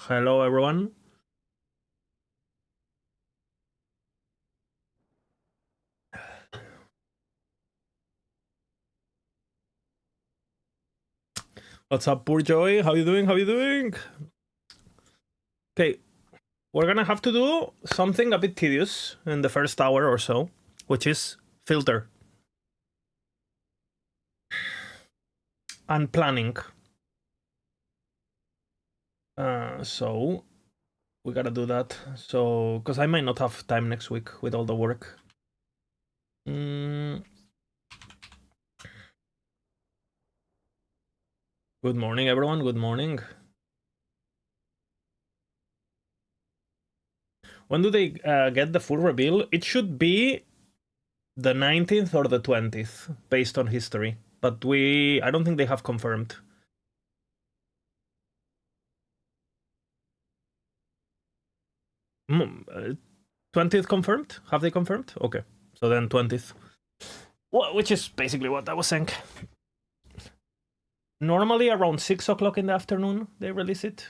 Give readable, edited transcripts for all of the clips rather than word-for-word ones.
Hello, everyone. What's up, poor Joy? How you doing? How you doing? Okay, we're gonna have to do something a bit tedious in the first hour or so, which is filter and planning. So we gotta do that. So, because I might not have time next week with all the work. Good morning, everyone. Good morning. When do they get the full reveal? It should be the 19th or the 20th, based on history. But I don't think they have confirmed. 20th confirmed? Have they confirmed? Okay. So then 20th. Well, which is basically what I was saying. Normally around 6 o'clock in the afternoon, they release it.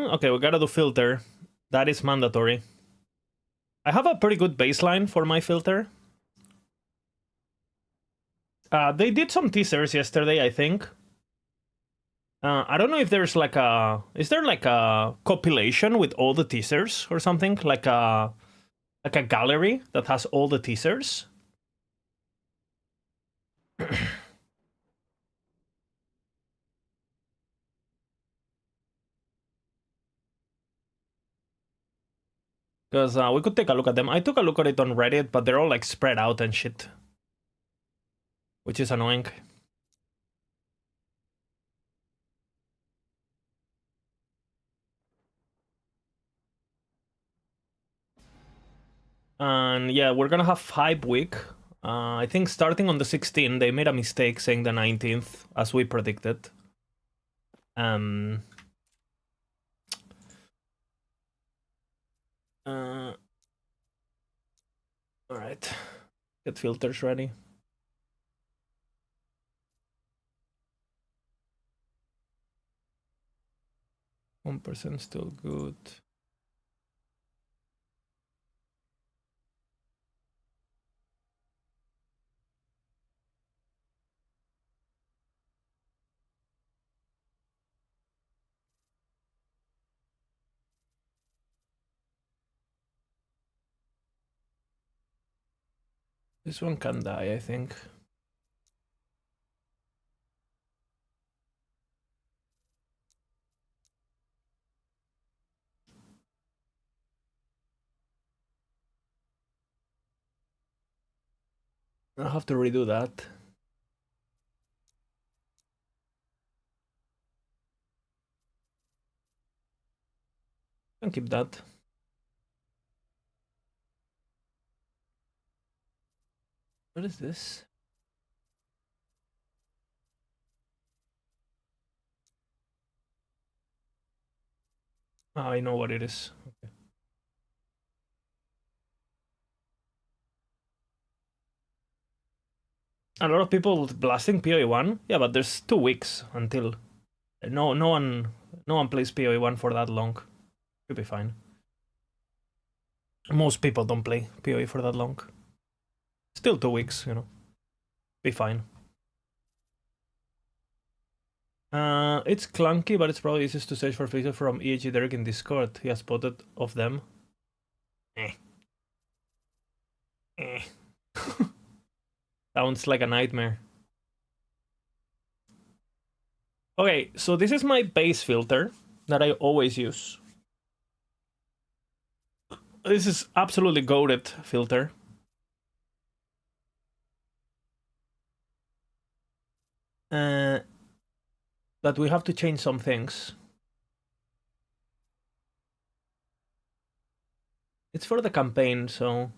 Okay, we gotta do filter. That is mandatory. I have a pretty good baseline for my filter. They did some teasers yesterday, I think. I don't know if there's like a... Is there like a compilation with all the teasers or something? Like a gallery that has all the teasers? Because we could take a look at them. I took a look at it on Reddit, but they're all like spread out and shit. Which is annoying. And yeah, we're gonna have Hype Week. I think starting on the 16th, they made a mistake saying the 19th, as we predicted. Alright. Get filters ready. 1% still good. This one can die, I think. I'll have to redo that. Can keep that. What is this? Oh, I know what it is. Okay. A lot of people blasting PoE1. Yeah, but there's 2 weeks until no one plays PoE1 for that long. Should be fine. Most people don't play PoE for that long. Still 2 weeks, you know. Be fine. It's clunky, but it's probably easiest to search for faces from EHG Derek in Discord. He has spotted of them. Sounds like a nightmare. Okay, so this is my base filter that I always use. This is absolutely goated filter. But we have to change some things. It's for the campaign, so...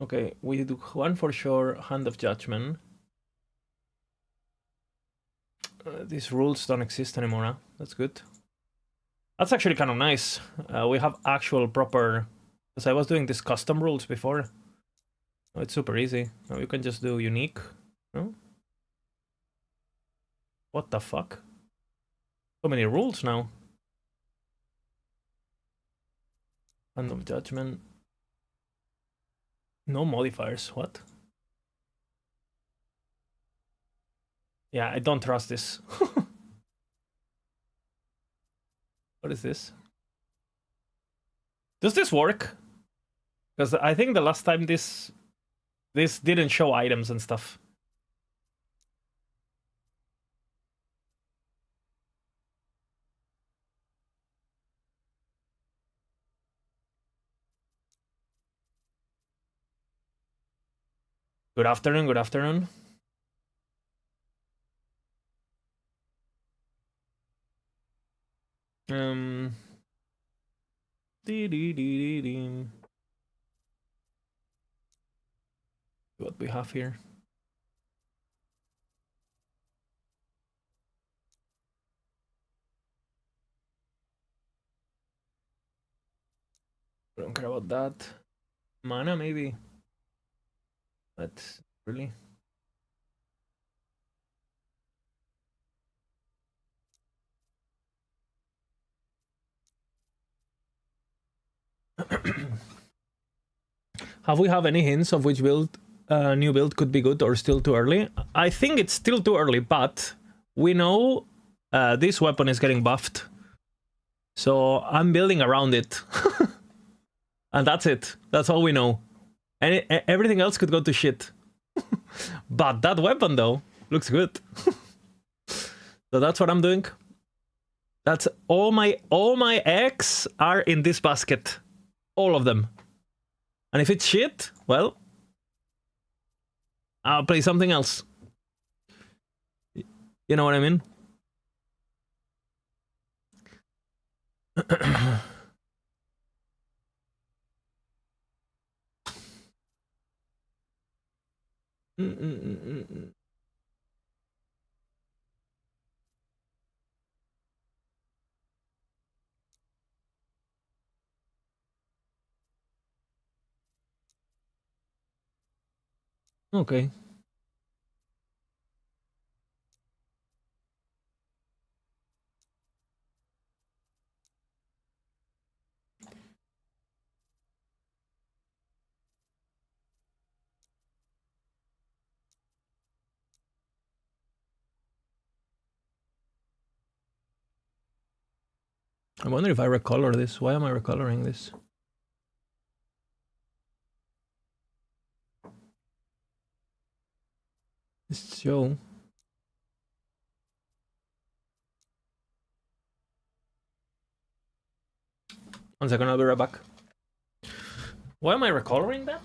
Okay, we do one for sure, Hand of Judgment. These rules don't exist anymore, huh? That's good. That's actually kind of nice. We have actual proper... Because I was doing these custom rules before. Oh, it's super easy. Now you can just do unique. No? What the fuck? So many rules now. Hand of Judgment. No modifiers. What? Yeah, I don't trust this. What is this? Does this work? Because I think the last time this didn't show items and stuff. Good afternoon, good afternoon. Um... What we have here. I don't care about that. Mana, maybe. But really. Have we have any hints of which build, new build could be good or still too early? I think it's still too early, but we know this weapon is getting buffed. So I'm building around it. And that's it. That's all we know. And everything else could go to shit. But that weapon, though, looks good. So that's what I'm doing. That's all my eggs are in this basket. All of them. And if it's shit, well, I'll play something else. You know what I mean? Okay. I wonder if I recolor this. Why am I recoloring this? This show. One second, I'll be right back. Why am I recoloring that?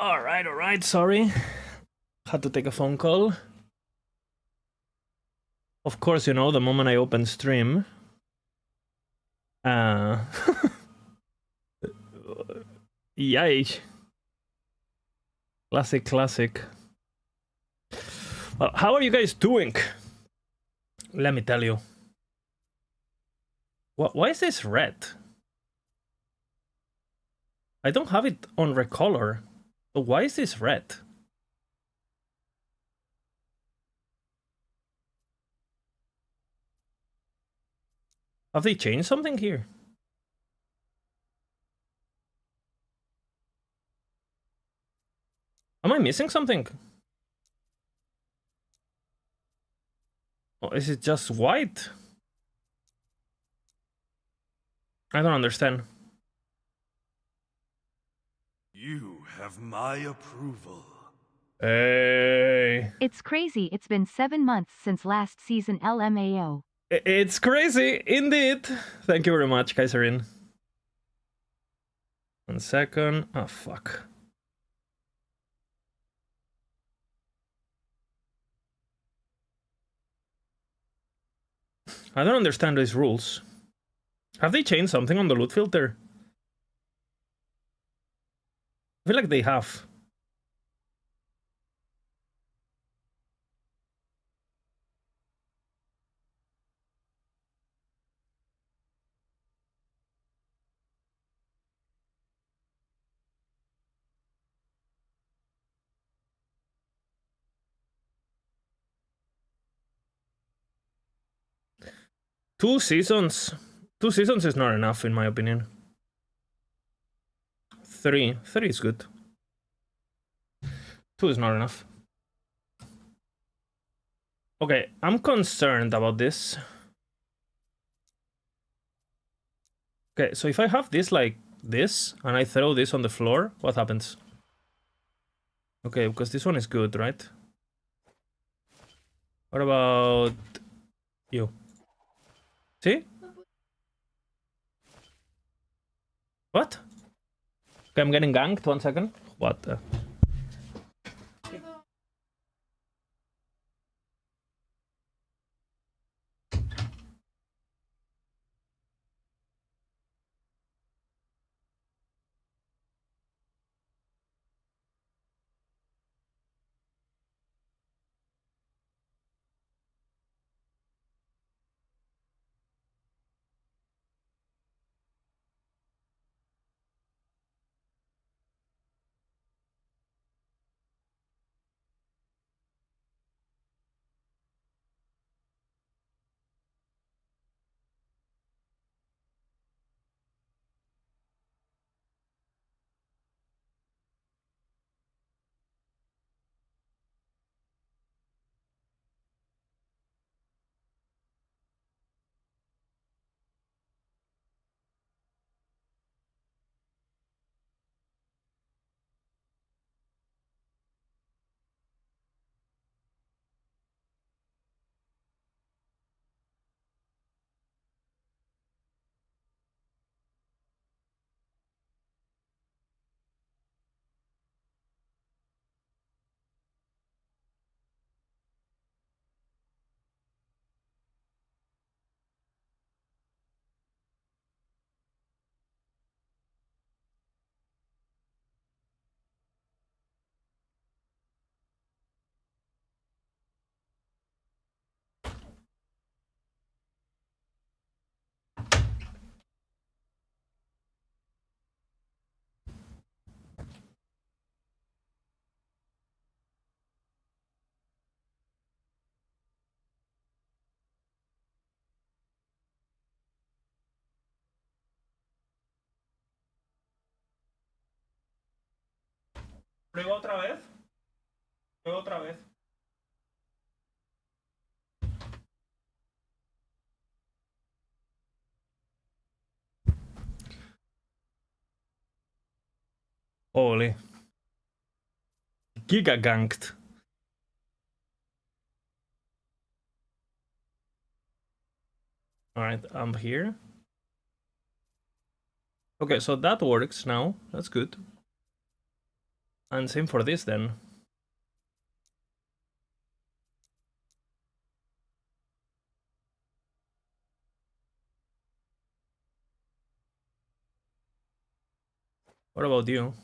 All right. Sorry. Had to take a phone call. Of course, you know, the moment I open stream. Yikes. Classic. Well, how are you guys doing? Let me tell you. Why is this red? I don't have it on recolor. So why is this red? Have they changed something here? Am I missing something? Or is it just white? I don't understand. You have my approval. Hey. It's crazy. It's been 7 months since last season LMAO. It's crazy, indeed. Thank you very much, Kaiserin. 1 second. Oh, fuck. I don't understand these rules. Have they changed something on the loot filter? I feel like they have. Two seasons is not enough, in my opinion. 3 is good. 2 is not enough. Okay, I'm concerned about this. Okay, so if I have this like this, and I throw this on the floor, what happens? Okay, because this one is good, right? What about you? See? What? Okay, I'm getting ganked, 1 second. What the? ¿Prueba otra vez? Prueba otra vez. Holy. Giga ganked. Alright, I'm here. Okay, so that works now. That's good. And same for this then. What about you?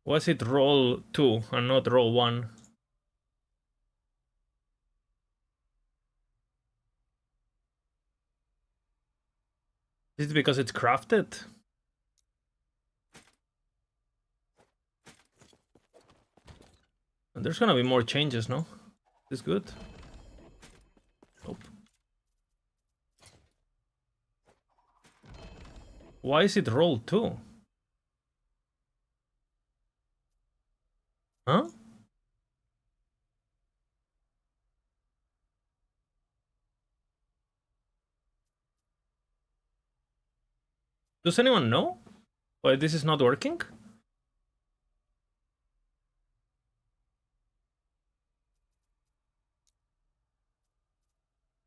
Was it roll 2 and not roll 1? Is it because it's crafted? And there's gonna be more changes, no? Is this good? Nope. Why is it roll 2? Huh? Does anyone know why this is not working?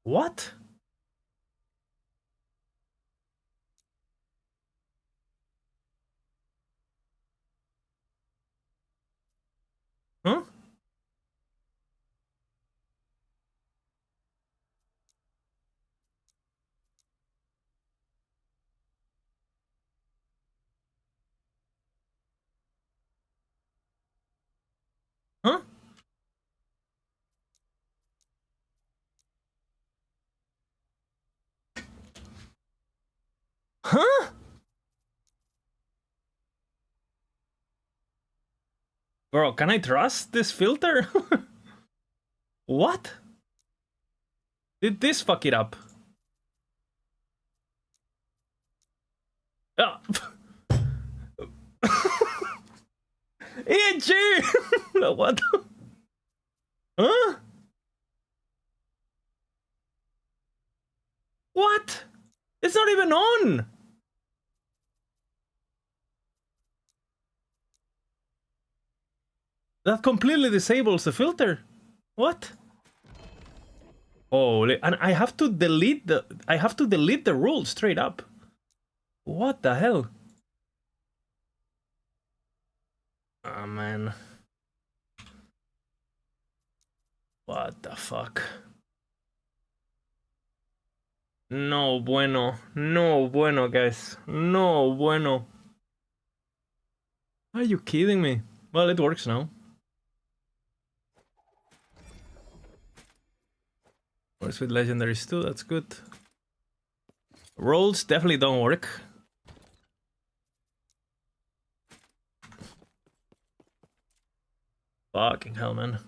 What? Huh? Huh? Huh? Bro, can I trust this filter? What? Did this fuck it up? Ah. EG! What? Huh? What? It's not even on! That completely disables the filter. What? Holy, and I have to delete the rule straight up. What the hell? Oh man. What the fuck? No bueno. No bueno, guys. No bueno. Are you kidding me? Well, it works now. Works with legendaries too, that's good. Rolls definitely don't work. Fucking hell, man.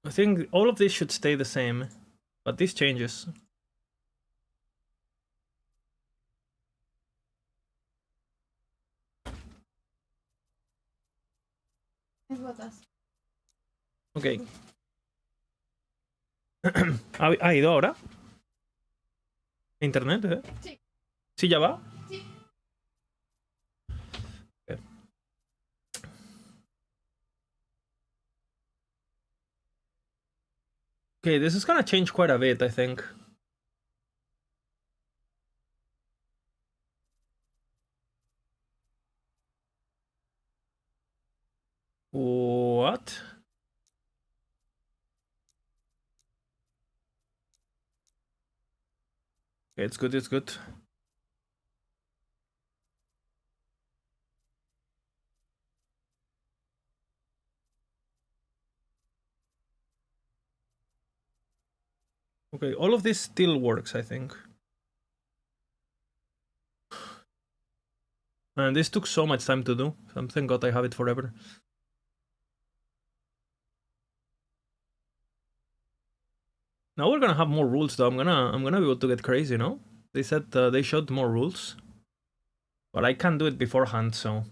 I think all of this should stay the same, but this changes. Ok. ¿Ha ido ahora? ¿Internet? Sí. ¿Sí ya va? Sí. Okay. Okay, this is gonna change quite a bit, I think. What? Okay, it's good, it's good. Okay, all of this still works, I think. And this took so much time to do. Thank God I have it forever. Now we're gonna have more rules though. I'm gonna be able to get crazy, no? They said they showed more rules. But I can't do it beforehand, so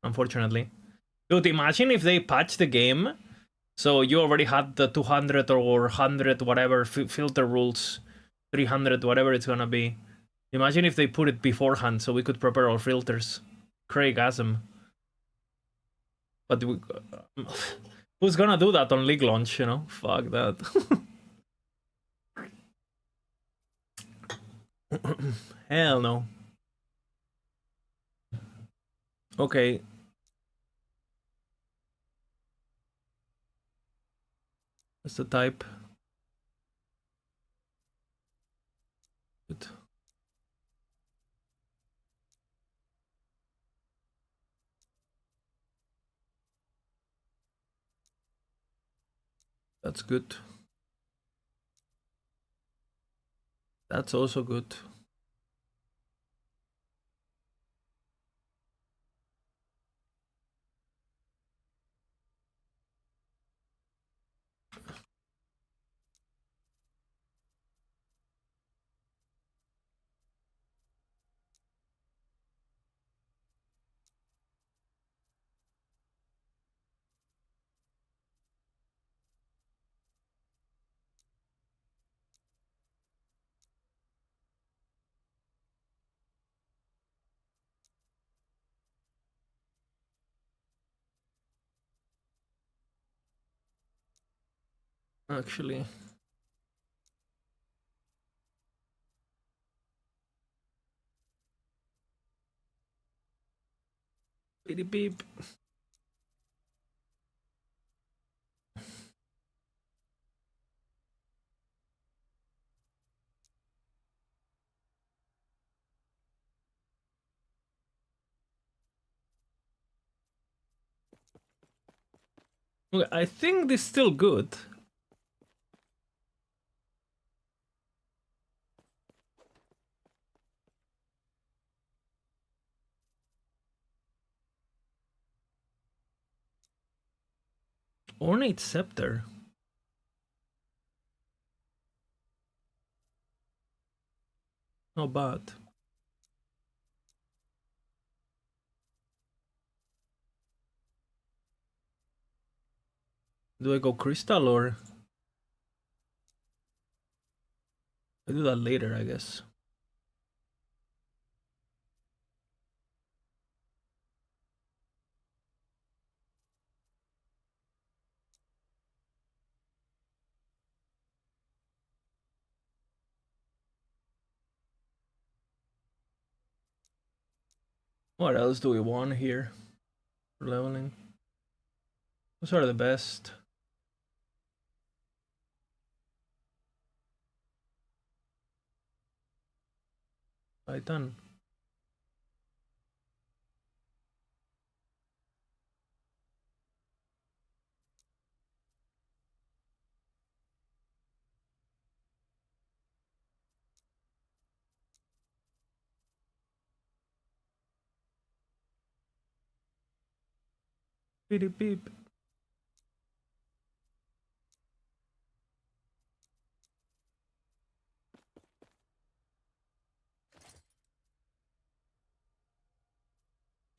unfortunately. Dude, imagine if they patch the game, so you already had the 200 or 100 whatever filter rules, 300 whatever it's gonna be. Imagine if they put it beforehand, so we could prepare our filters. Craigasm. But who's gonna do that on League launch? You know, fuck that. Hell no. Okay. That's the type. Good. That's good. That's also good. Actually. Beep beep. Okay, I think this is still good. Ornate Scepter. Not bad. Do I go Crystal or I do that later, I guess. What else do we want here for leveling? Those are the best. Titan. Beep beep.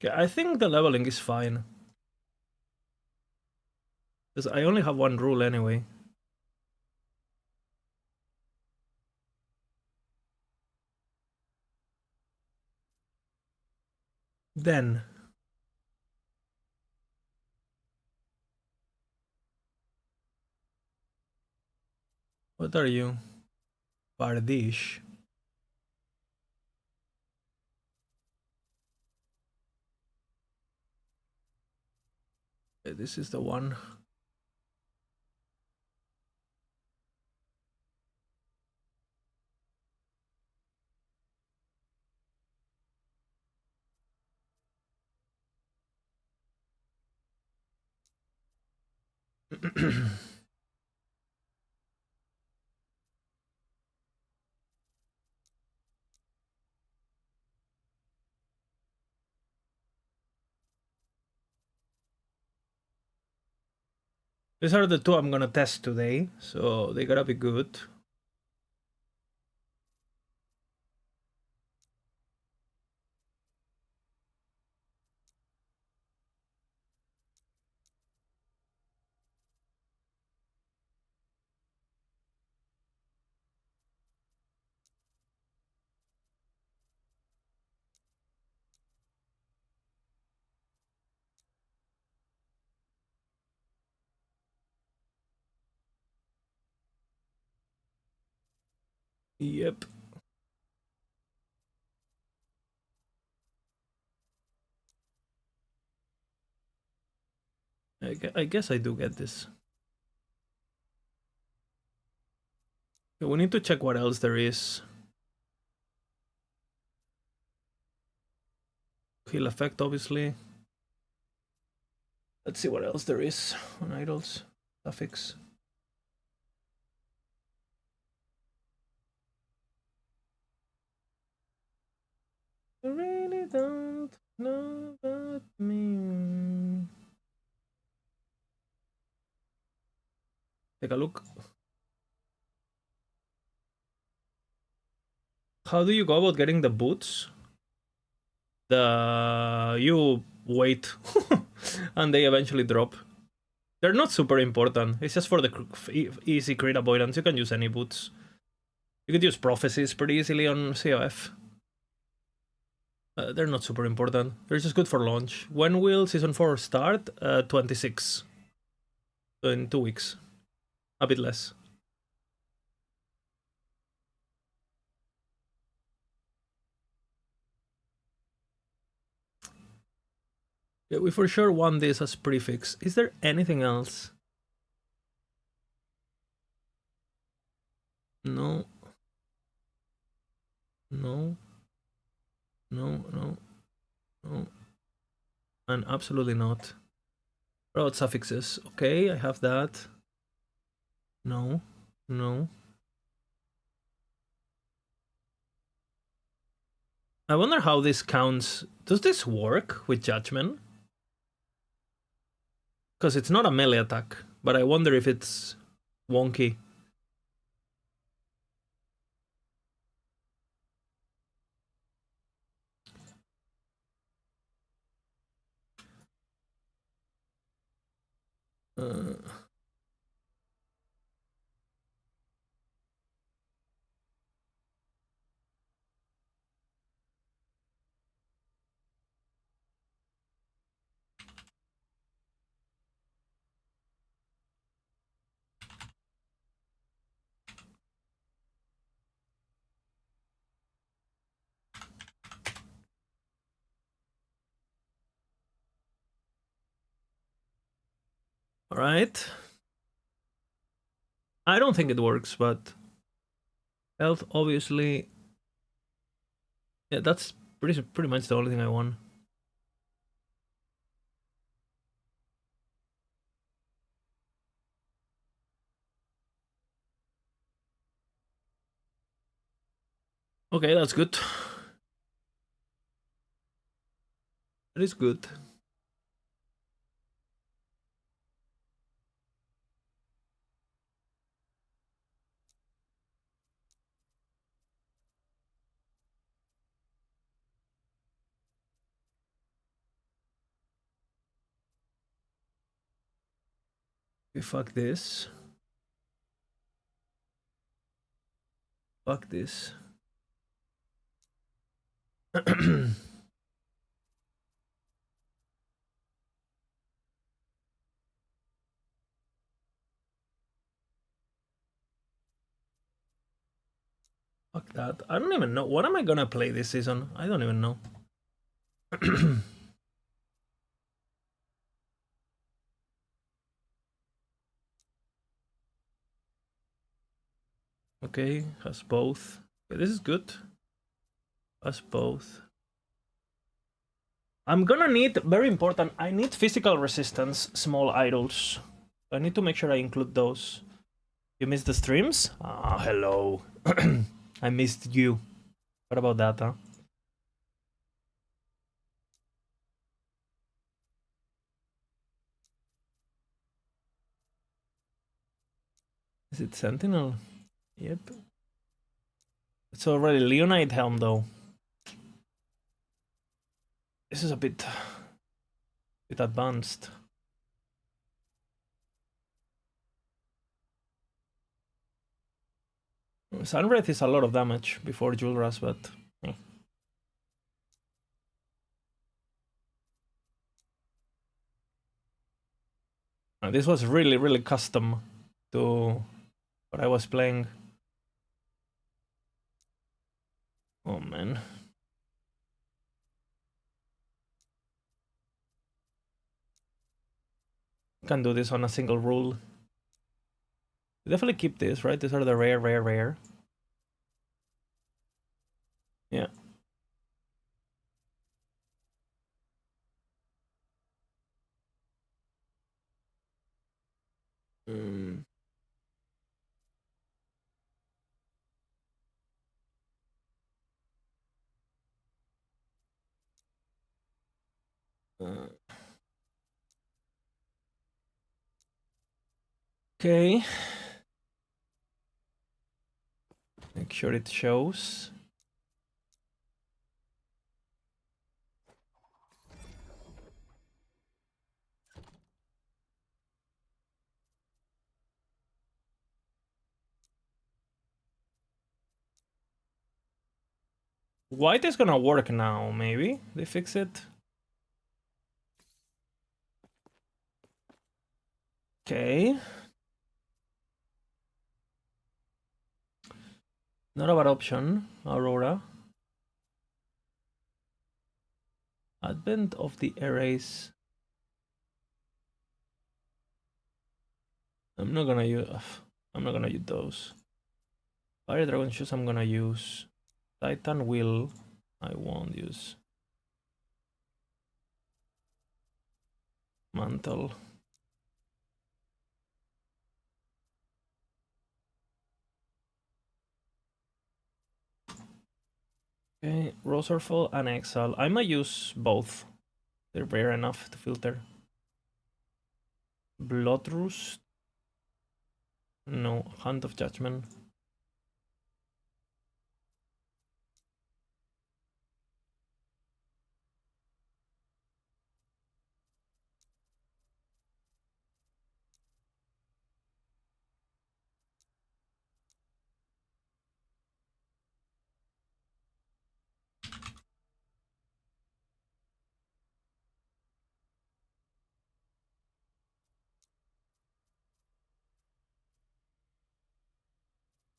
Okay, I think the leveling is fine. Because I only have one rule anyway. Then. What are you? Bardish. Okay, this is the one. These are the two I'm gonna test today, so they gotta be good. Yep. I guess I do get this. Okay, we need to check what else there is. Heal effect, obviously. Let's see what else there is on idols. Suffix. I really don't know about me. Take a look. How do you go about getting the boots? You wait and they eventually drop. They're not super important. It's just for the easy crit avoidance. You can use any boots. You could use prophecies pretty easily on COF. They're not super important. They're just good for launch. When will Season 4 start? 26. So in 2 weeks. A bit less. Yeah, we for sure want this as prefix. Is there anything else? No. No. No, no, no. And absolutely not. What about suffixes? Okay, I have that. No. No. I wonder how this counts. Does this work with Judgment? Because it's not a melee attack, but I wonder if it's wonky. All right. I don't think it works, but health obviously. Yeah, that's pretty much the only thing I want. Okay, that's good. That is good. Okay, fuck this. Fuck this. Fuck that. I don't even know. What am I gonna play this season? I don't even know. Okay, has both. Okay, this is good. Has both. I'm gonna need, very important, I need physical resistance, small idols. I need to make sure I include those. You missed the streams? Ah, hello. I missed you. What about that, huh? Is it Sentinel? Yep. It's already Leonide Helm, though. This is a bit advanced. Sunwraith is a lot of damage before Julras, but... This was really custom to what I was playing. Oh man. Can do this on a single rule. Definitely keep this, right? These are the rare. Yeah. Mm. Okay. Make sure it shows. White is gonna work now, maybe? They fix it? Okay. Not a bad option, Aurora. Advent of the arrays. I'm not gonna use those. Fire Dragon Shoes I'm gonna use. Titan Will I won't use. Mantle. Okay, Roserfall and Exile. I might use both. They're rare enough to filter. Bloodrust. No, Hand of Judgment.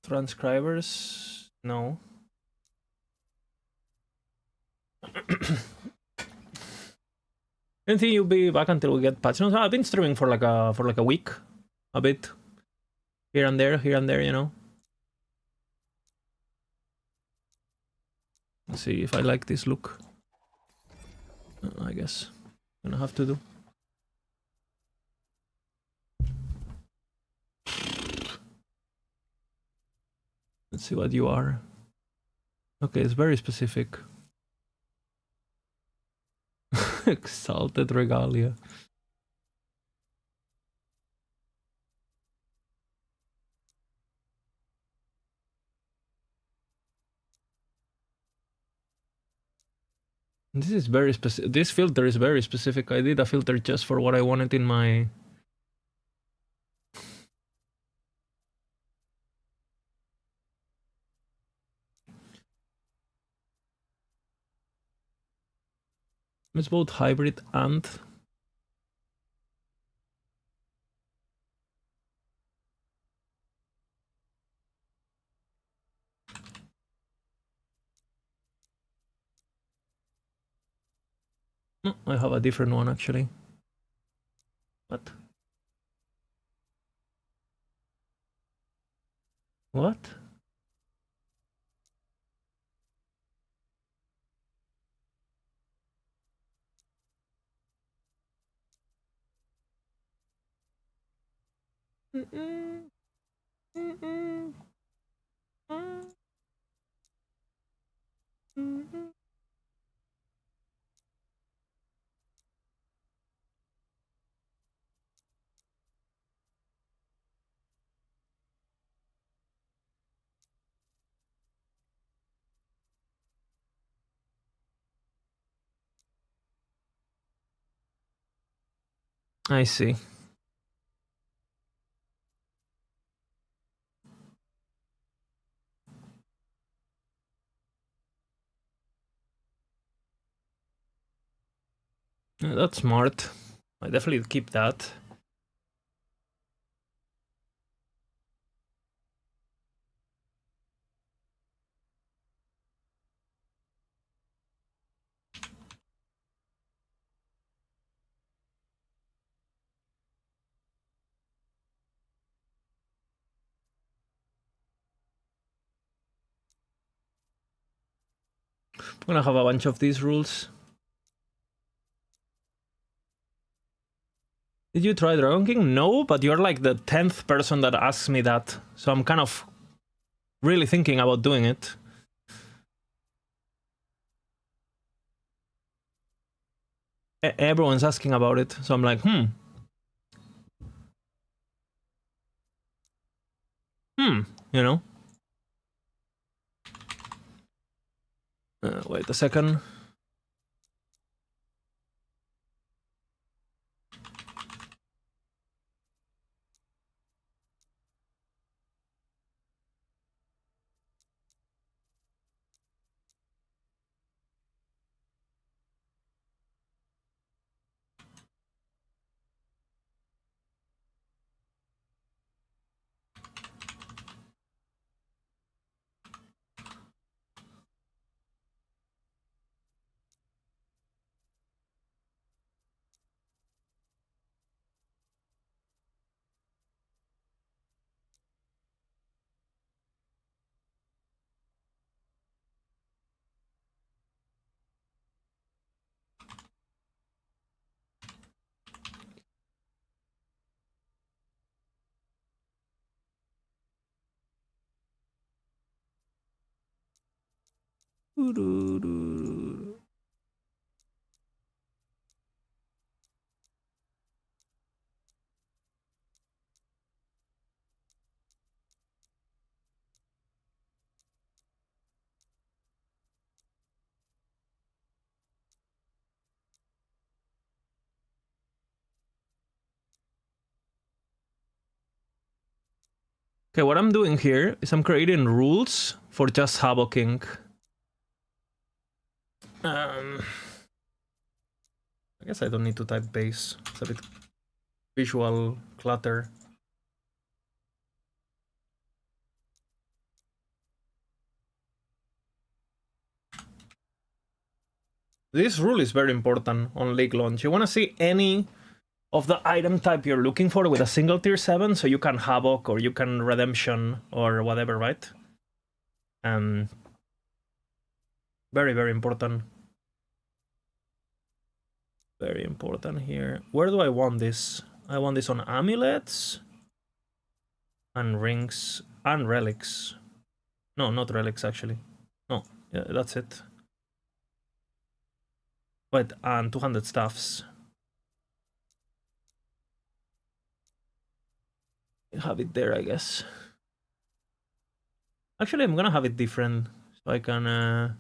Transcribers. No. I think you'll be back until we get patch notes. I've been streaming for like a week, a bit, here and there, you know. Let's see if I like this look. I guess gonna have to do. Let's see what you are. Okay, it's very specific. Exalted Regalia. This is very specific. This filter is very specific. I did a filter just for what I wanted in my... It's both hybrid and... No, I have a different one actually. What? What? I see. Yeah, that's smart. I definitely keep that. I'm gonna have a bunch of these rules. Did you try Dragon King? No, but you're like the 10th person that asks me that. So I'm kind of really thinking about doing it. Everyone's asking about it. So I'm like, you know? Wait a second. Okay, what I'm doing here is I'm creating rules for just Havocking. I guess I don't need to type base. It's a bit visual clutter. This rule is very important on League launch. You want to see any of the item type you're looking for with a single tier 7, so you can Havoc or you can Redemption or whatever, right? Very, very important. Very important here. Where do I want this? I want this on amulets and rings and relics. No, not relics actually. No, yeah, that's it. Wait, and 200 staffs. Have it there, I guess. Actually, I'm gonna have it different so I can.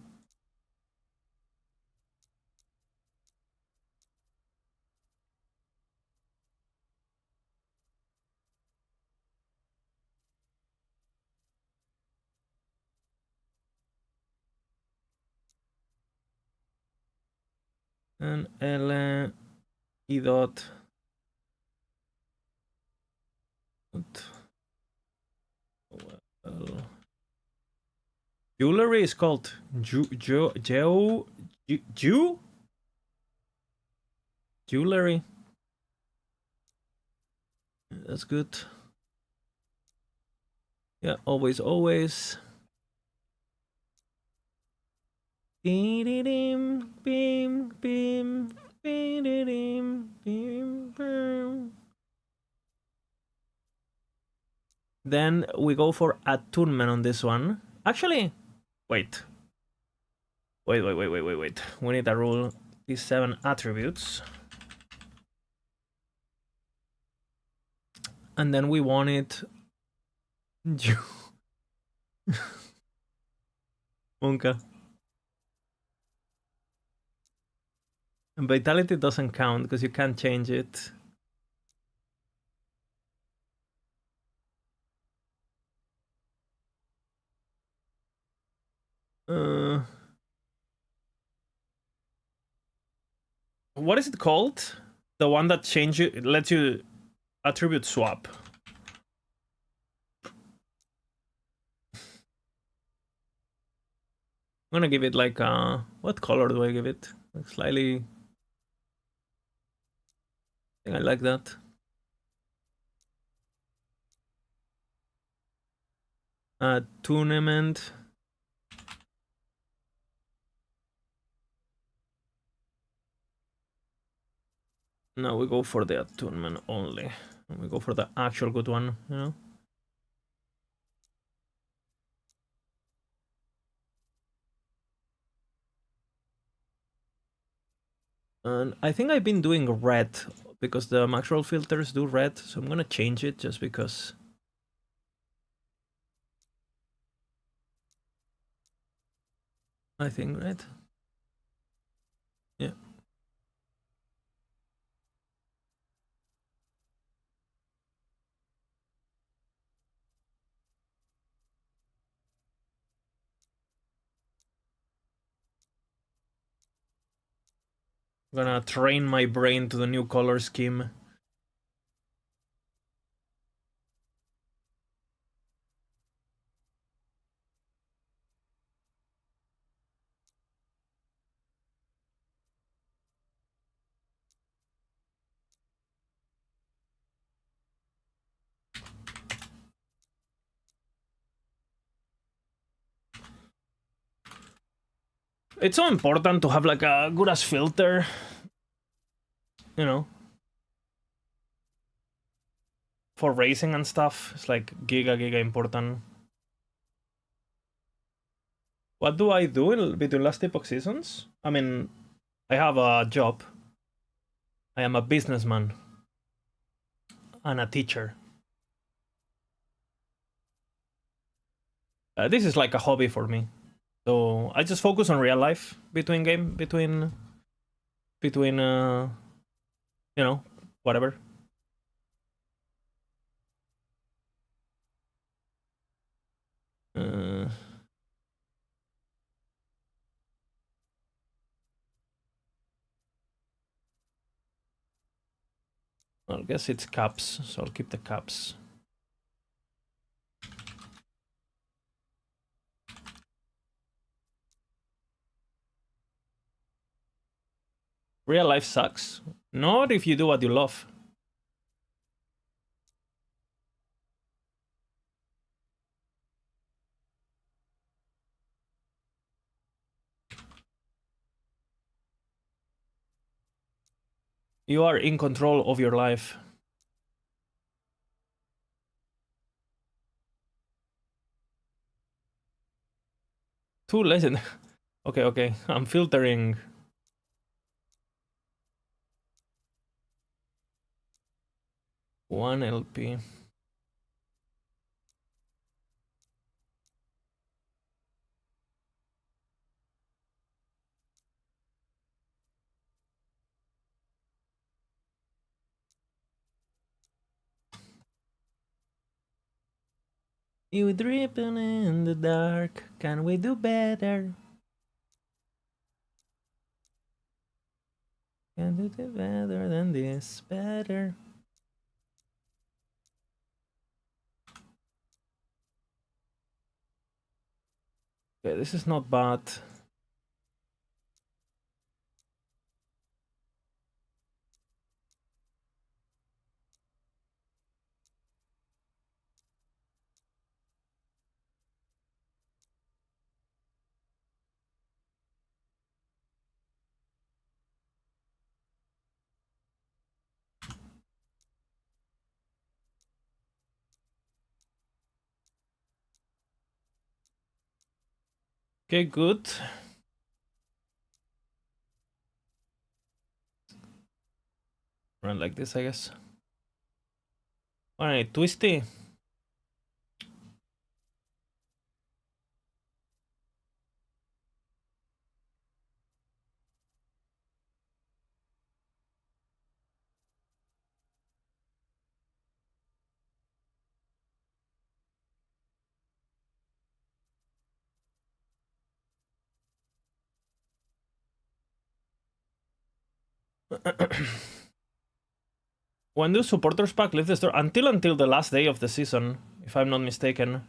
And L E dot. Well, jewelry is called jewelry. That's good. Yeah, always, always. Beam, beam, beam, beam, beam. Then we go for attunement on this one. Actually, wait. Wait. We need a rule. These 7 attributes. And then we want it. Monka. And vitality doesn't count because you can't change it. What is it called? The one that changes, lets you attribute swap. I'm gonna give it like what color do I give it? Like slightly. I think I like that. Tournament. Now we go for the attunement only. We go for the actual good one, you know? And I think I've been doing red because the Maxwell filters do red, so I'm gonna change it just because. I think, right? Yeah. I'm gonna train my brain to the new color scheme. It's so important to have like a good as filter, you know, for racing and stuff. It's like giga important. What do I do in between last epoch seasons? I mean, I have a job. I am a businessman and a teacher. This is like a hobby for me. So I just focus on real life between you know, whatever. I guess it's caps, so I'll keep the caps. Real life sucks. Not if you do what you love. You are in control of your life. Two legend. Okay. I'm filtering. One LP. You dripping in the dark. Can we do better? Can we do better than this? Better. Okay, this is not bad. Okay, good. Run like this, I guess. Alright, twisty. When do supporters pack leave the store? Until the last day of the season, if I'm not mistaken.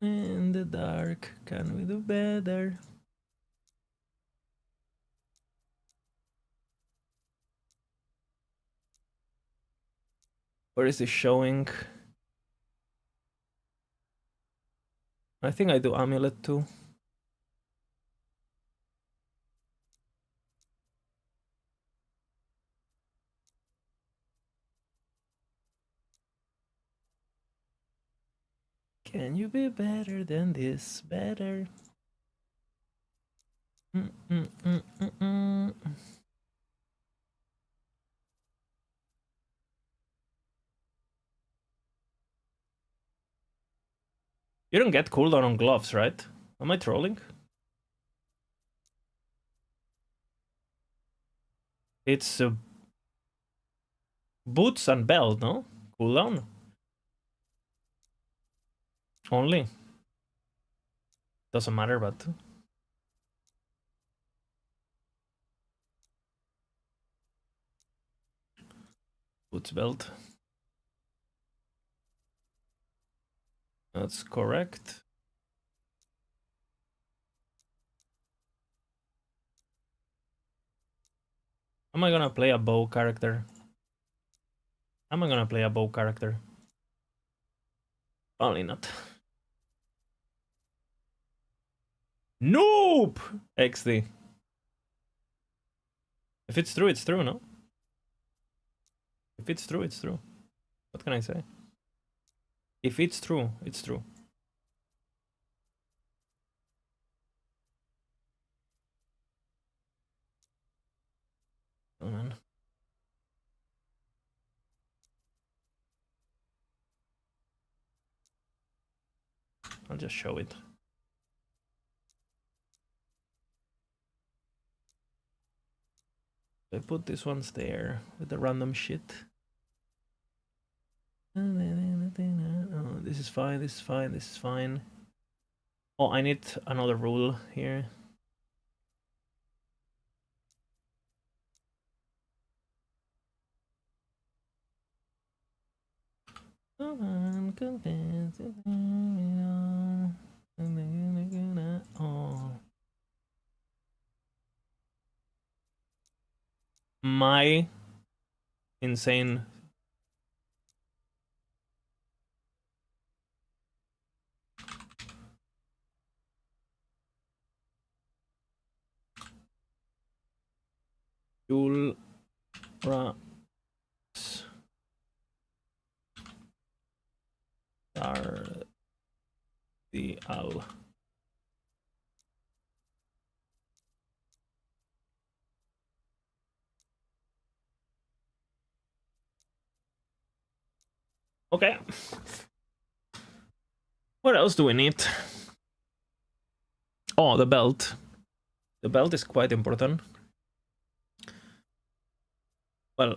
In the dark, can we do better? Where is this showing? I think I do amulet too. Can you be better than this? Better. Mm. You don't get cooldown on gloves, right? Am I trolling? It's boots and belt, no? Cooldown? Only. Doesn't matter, but... Boots belt. That's correct. Am I gonna play a bow character? Am I gonna play a bow character? Probably not. Nope! XD. If it's true, it's true, no? If it's true, it's true. What can I say? If it's true, it's true. Oh man. I'll just show it. I put these ones there with the random shit. Oh, this is fine, this is fine, this is fine. Oh, I need another rule here. Oh. My insane Jul are the owl. Okay. What else do we need? Oh, the belt. The belt is quite important. Well,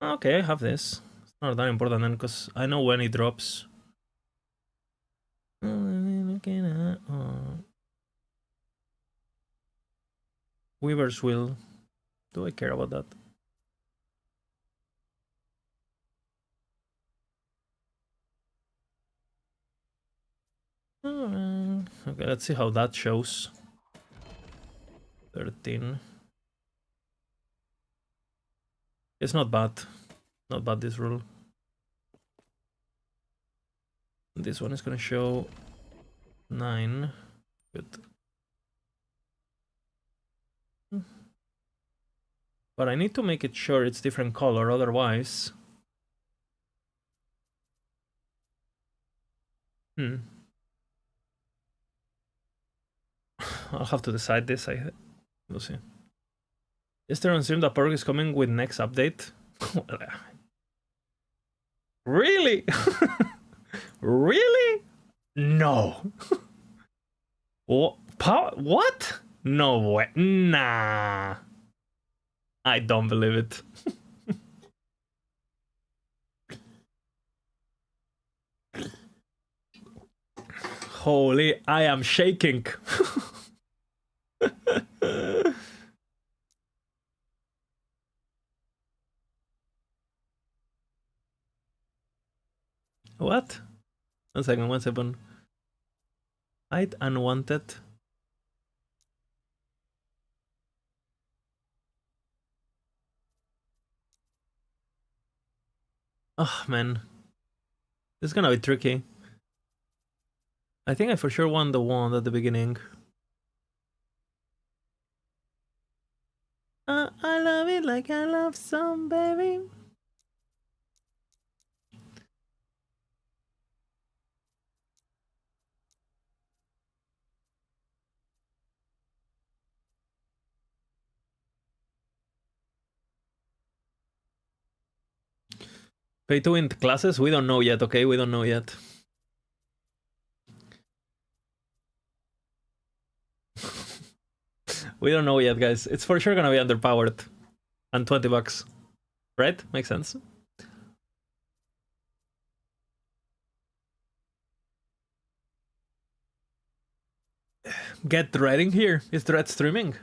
okay, I have this. It's not that important then, because I know when it drops. Weaver's Will. Do I care about that? Okay, let's see how that shows. 13. It's not bad. Not bad, this rule. This one is gonna show 9. Good. But I need to make it sure it's different color, otherwise... I'll have to decide this. We'll see. Yesterday on stream, the perk is coming with next update. Really? Really? No. What? No way. Nah. I don't believe it. Holy, I am shaking. What? 1 second, 1 second. Hide unwanted. Oh, man. This is gonna be tricky. I think I for sure won the wand at the beginning. I love it like I love some, baby. Pay to win classes? We don't know yet, okay? We don't know yet. We don't know yet, guys. It's for sure gonna be underpowered. And $20. Right? Makes sense. Get Dreading here. Is Dread streaming?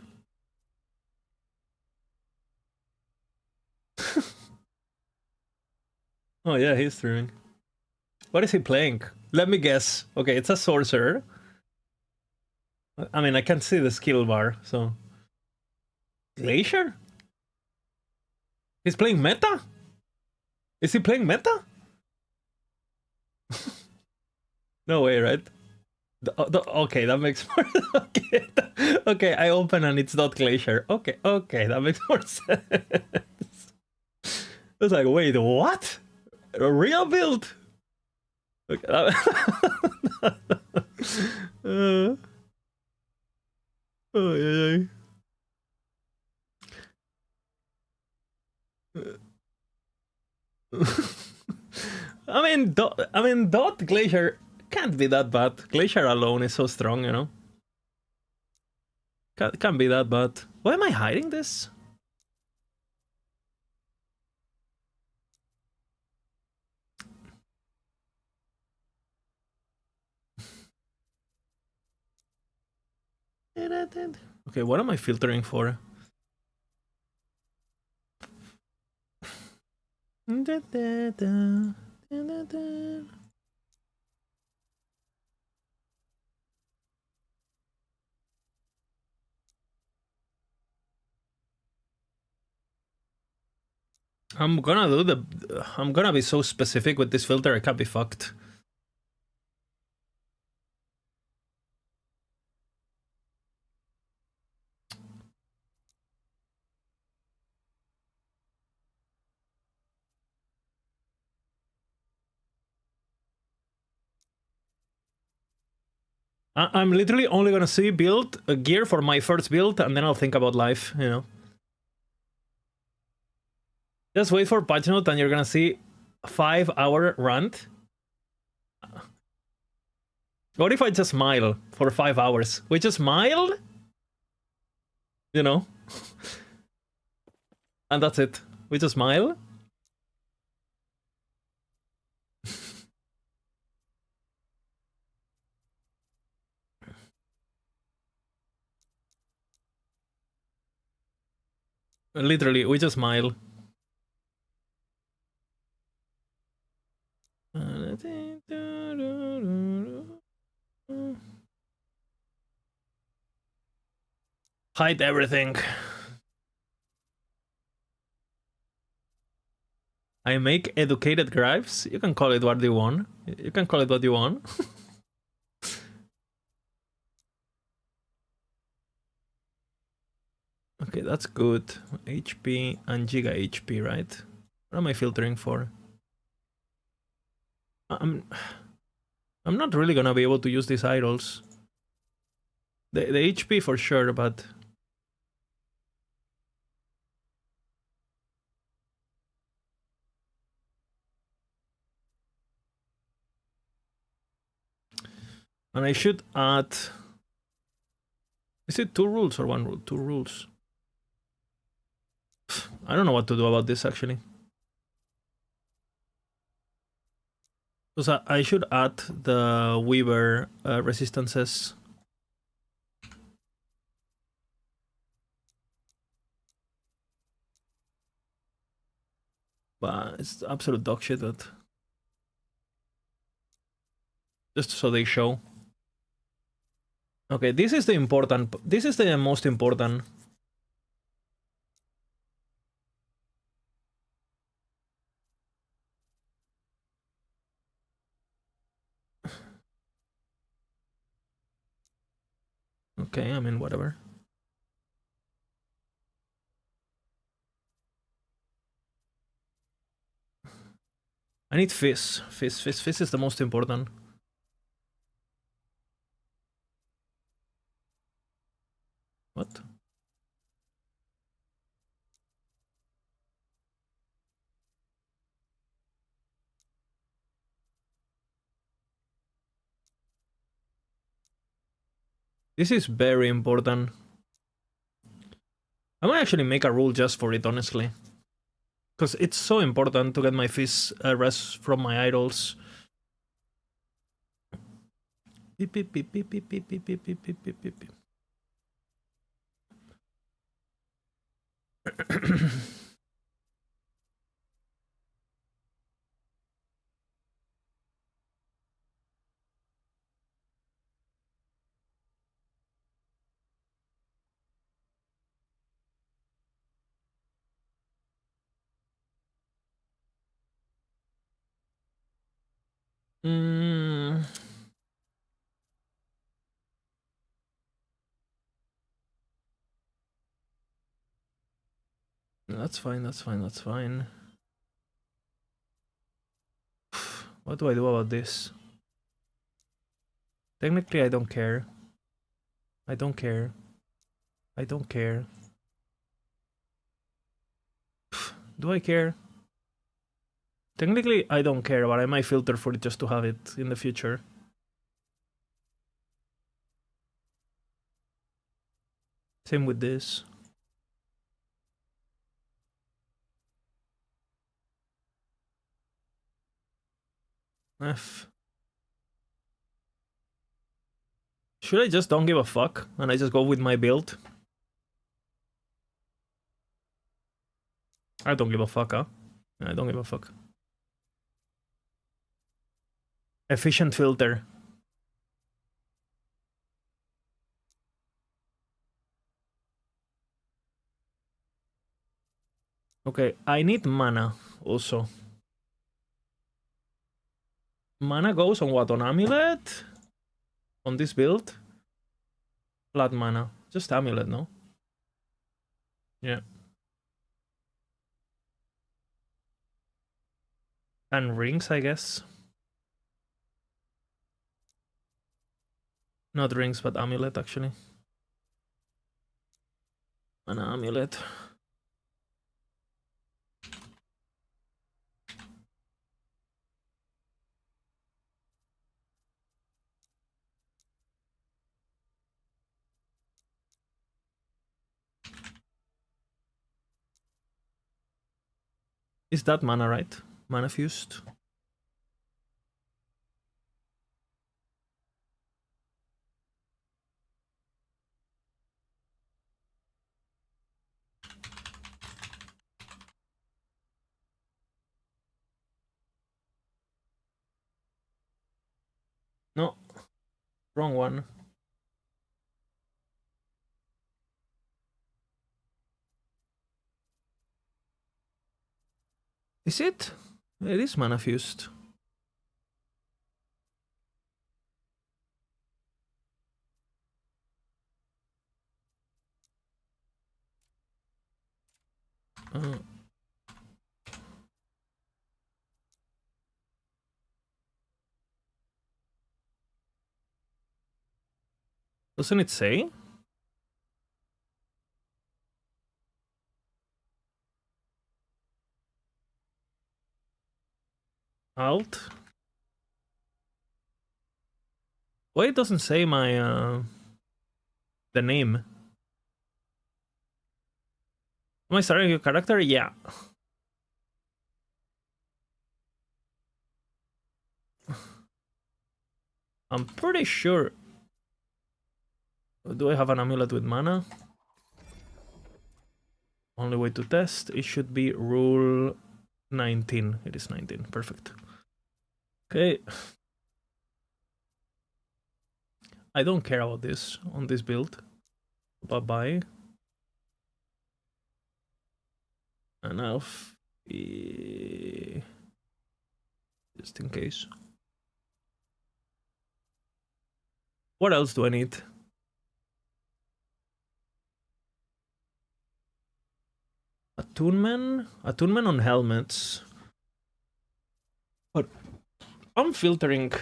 Oh yeah, he's streaming. What is he playing? Let me guess. Okay, it's a sorcerer. I mean, I can't see the skill bar, so... Glacier? He's playing meta? Is he playing meta? No way, right? Okay, that makes more... okay, okay, I open and it's not Glacier. Okay, that makes more sense. I was like, wait, what? A real build? Okay, oh, yeah. I mean, Dot Glacier can't be that bad. Glacier alone is so strong, you know. Can't be that bad. Why am I hiding this? Okay, what am I filtering for? I'm gonna be so specific with this filter, I can't be fucked. I'm literally only gonna see build a gear for my first build, and then I'll think about life, you know. Just wait for patch note and you're gonna see a 5-hour rant. What if I just smile for 5 hours? We just smile? You know? And that's it. We just smile? Literally, we just smile. Hide everything. I make educated gripes. You can call it what you want. You can call it what you want. Okay, that's good. HP and Giga HP, right? What am I filtering for? I'm not really gonna be able to use these idols. The HP for sure, but... And I should add... Is it 2 rules or 1 rule? 2 rules. I don't know what to do about this, actually. Because I should add the Weaver resistances. But it's absolute dog shit, but... Just so they show. Okay, this is the important... This is the most important. Okay, I mean, whatever. I need Fizz. Fizz is the most important. What? This is very important. I might actually make a rule just for it, honestly. Because it's so important to get my Fizz res from my idols. Beep, beep, beep, beep, beep, beep, beep, beep, beep, beep, beep, beep. Mm. That's fine, that's fine, that's fine. What do I do about this? Technically, I don't care. I don't care. I don't care. Do I care? Technically, I don't care, but I might filter for it just to have it in the future. Same with this. F. Should I just don't give a fuck and I just go with my build? I don't give a fuck, huh? I don't give a fuck. Efficient filter. Okay, I need mana also. Mana goes on what? On Amulet? On this build? Flat mana. Just Amulet, no? Yeah. And rings, I guess. Not rings, but Amulet, actually. An Amulet. Is that mana, right? Mana fused? No. Wrong one. Is it? It is mana fused. Uh, doesn't it say? Alt? Why it doesn't say my the name? Am I starting a character? Yeah. I'm pretty sure. Do I have an amulet with mana? Only way to test. It should be rule 19. It is 19. Perfect. Okay. I don't care about this on this build. Bye-bye. And I'll just in case. What else do I need? Attunement on helmets. But I'm filtering.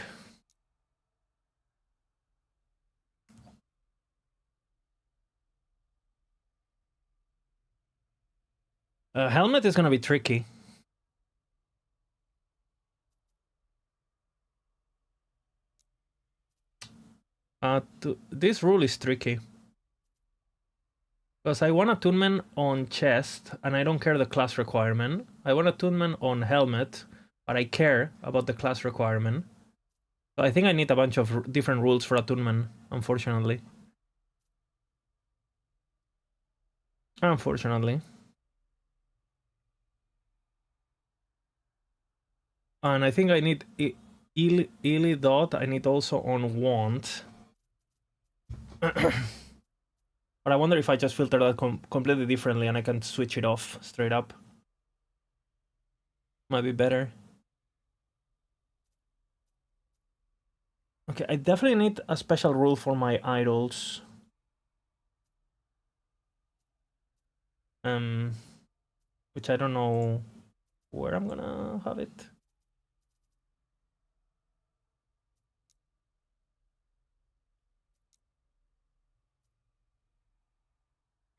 Helmet is gonna be tricky. This rule is tricky. Because I want attunement on chest, and I don't care the class requirement. I want attunement on helmet, but I care about the class requirement. So I think I need a bunch of different rules for attunement, unfortunately. Unfortunately. And I think I need Illy dot, I need also on want. But I wonder if I just filter that completely differently and I can switch it off straight up. Might be better. Okay, I definitely need a special rule for my idols. Which I don't know where I'm gonna have it.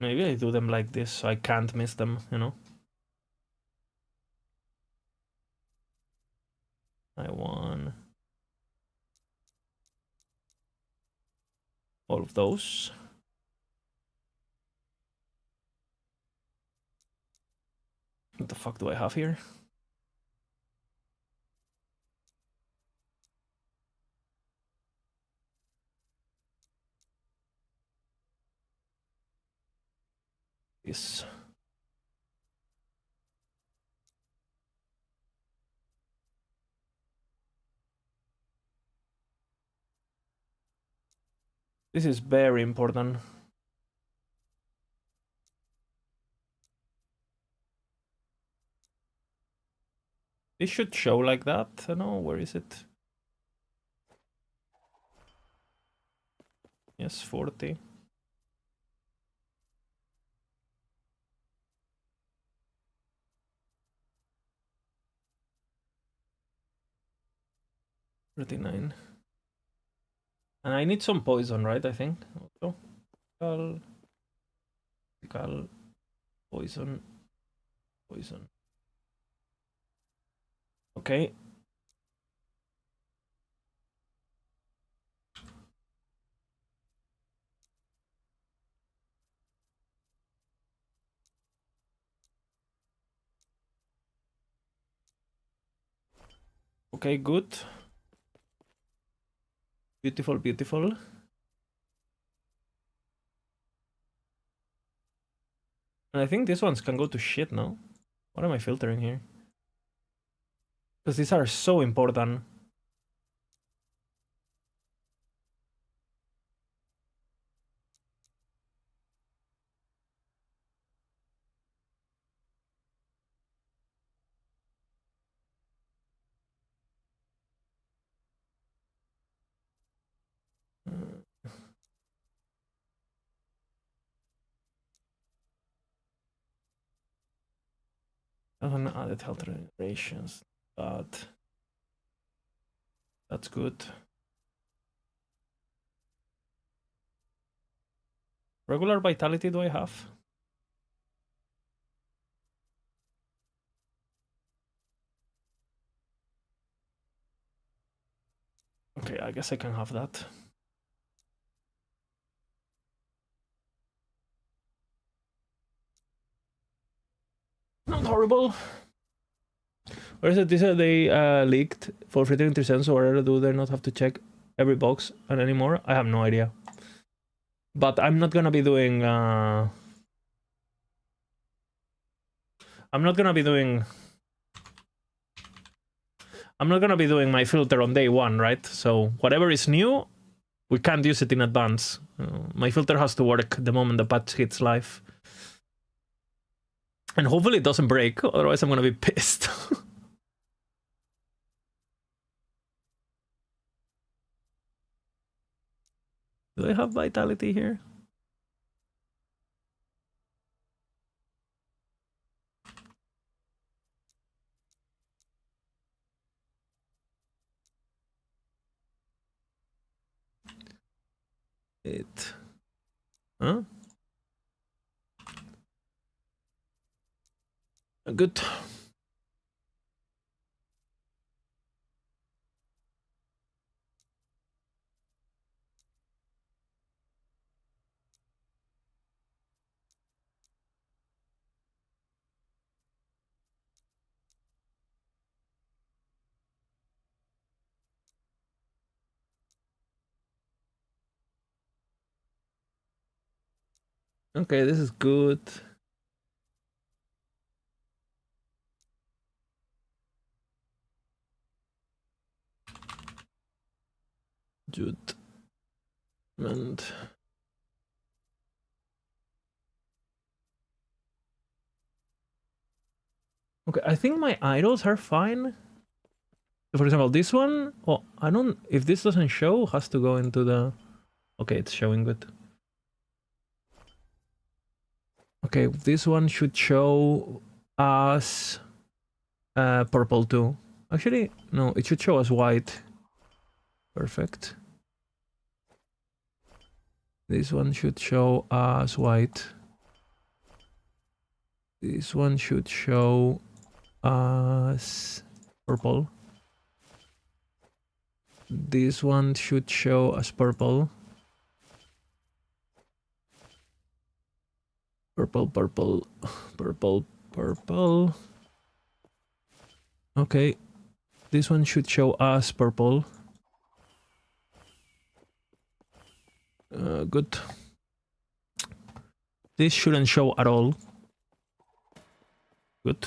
Maybe I do them like this so I can't miss them, you know? I want all of those. What the fuck do I have here? This. This is very important. This should show like that. I know, where is it? Yes, 40. $39. And I need some poison, right? I think. Also. Poison. Poison. Okay. Okay, good. Beautiful, beautiful. And I think these ones can go to shit now. What am I filtering here? Because these are so important. Added health generations, but that's good. Regular vitality do I have? Okay, I guess I can have that. Not horrible. Or is it this they leaked for free 3%, or do they not have to check every box and anymore? I have no idea. But I'm not gonna be doing I'm not gonna be doing my filter on day one, right? So whatever is new, we can't use it in advance. My filter has to work the moment the patch hits live. And hopefully it doesn't break, otherwise I'm gonna be pissed. Do I have vitality here? It. Huh? Good. Okay, this is good. Jude. And okay, I think my idols are fine. For example, this one, oh, I don't, if this doesn't show, has to go into the, okay, it's showing good. Okay, this one should show as purple too. Actually, no, it should show as white. Perfect. This one should show as white. This one should show as purple. This one should show as purple. Purple, purple, purple, purple. Okay. This one should show as purple. Good. This shouldn't show at all. Good.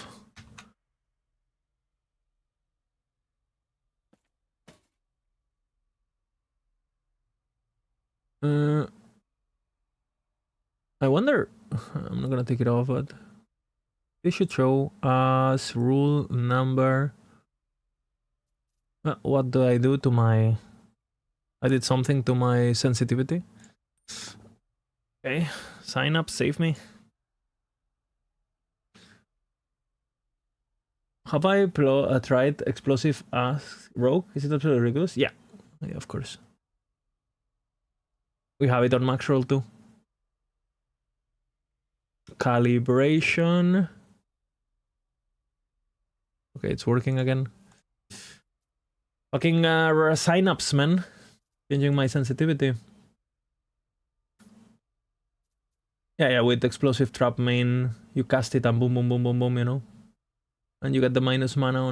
I wonder, I'm not gonna take it off, but this should show as rule number. What do I do to my, I did something to my sensitivity. Okay, sign up, save me. Have I tried explosive as rogue? Is it absolutely ridiculous? Yeah, of course. We have it on max roll too. Calibration. Okay, it's working again. Fucking synapse, man. Changing my sensitivity. Yeah, with explosive trap main, you cast it and boom, boom, boom, boom, boom, you know? And you get the minus mana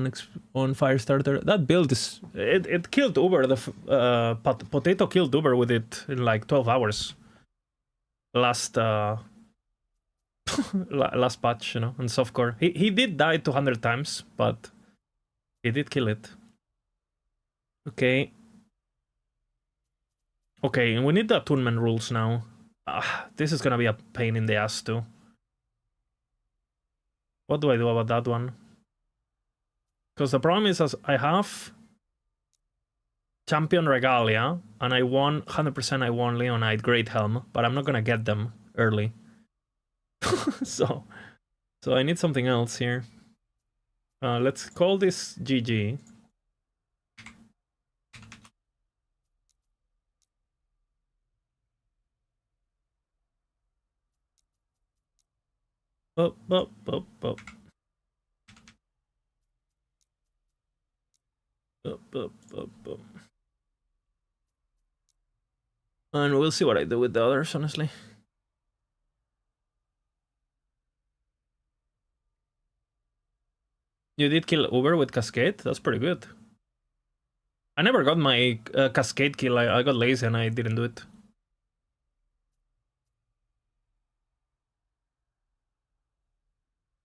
on Firestarter. That build is... It killed Uber. The Potato killed Uber with it in like 12 hours. Last last patch, you know, on softcore. He did die 200 times, but he did kill it. Okay. Okay, and we need the attunement rules now. This is gonna be a pain in the ass too. What do I do about that one? Because the problem is, as I have Champion Regalia, and I won 100%. I won Leonite Great Helm, but I'm not gonna get them early. so I need something else here. Let's call this GG. Up. And we'll see what I do with the others, honestly. You did kill Uber with Cascade? That's pretty good. I never got my Cascade kill. I got lazy and I didn't do it.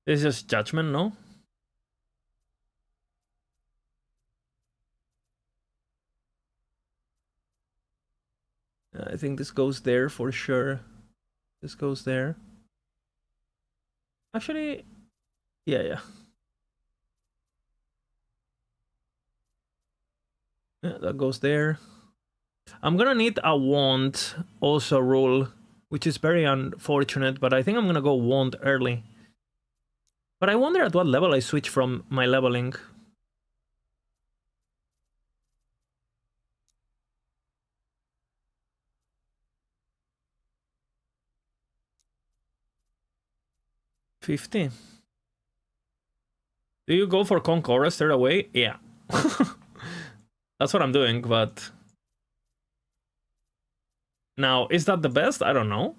This is just Judgment, no? I think this goes there for sure. This goes there. Actually, yeah. Yeah, that goes there. I'm gonna need a wand also rule, which is very unfortunate, but I think I'm gonna go wand early. But I wonder at what level I switch from my leveling. 50. Do you go for Concora straight away? Yeah. That's what I'm doing, but... Now, is that the best? I don't know.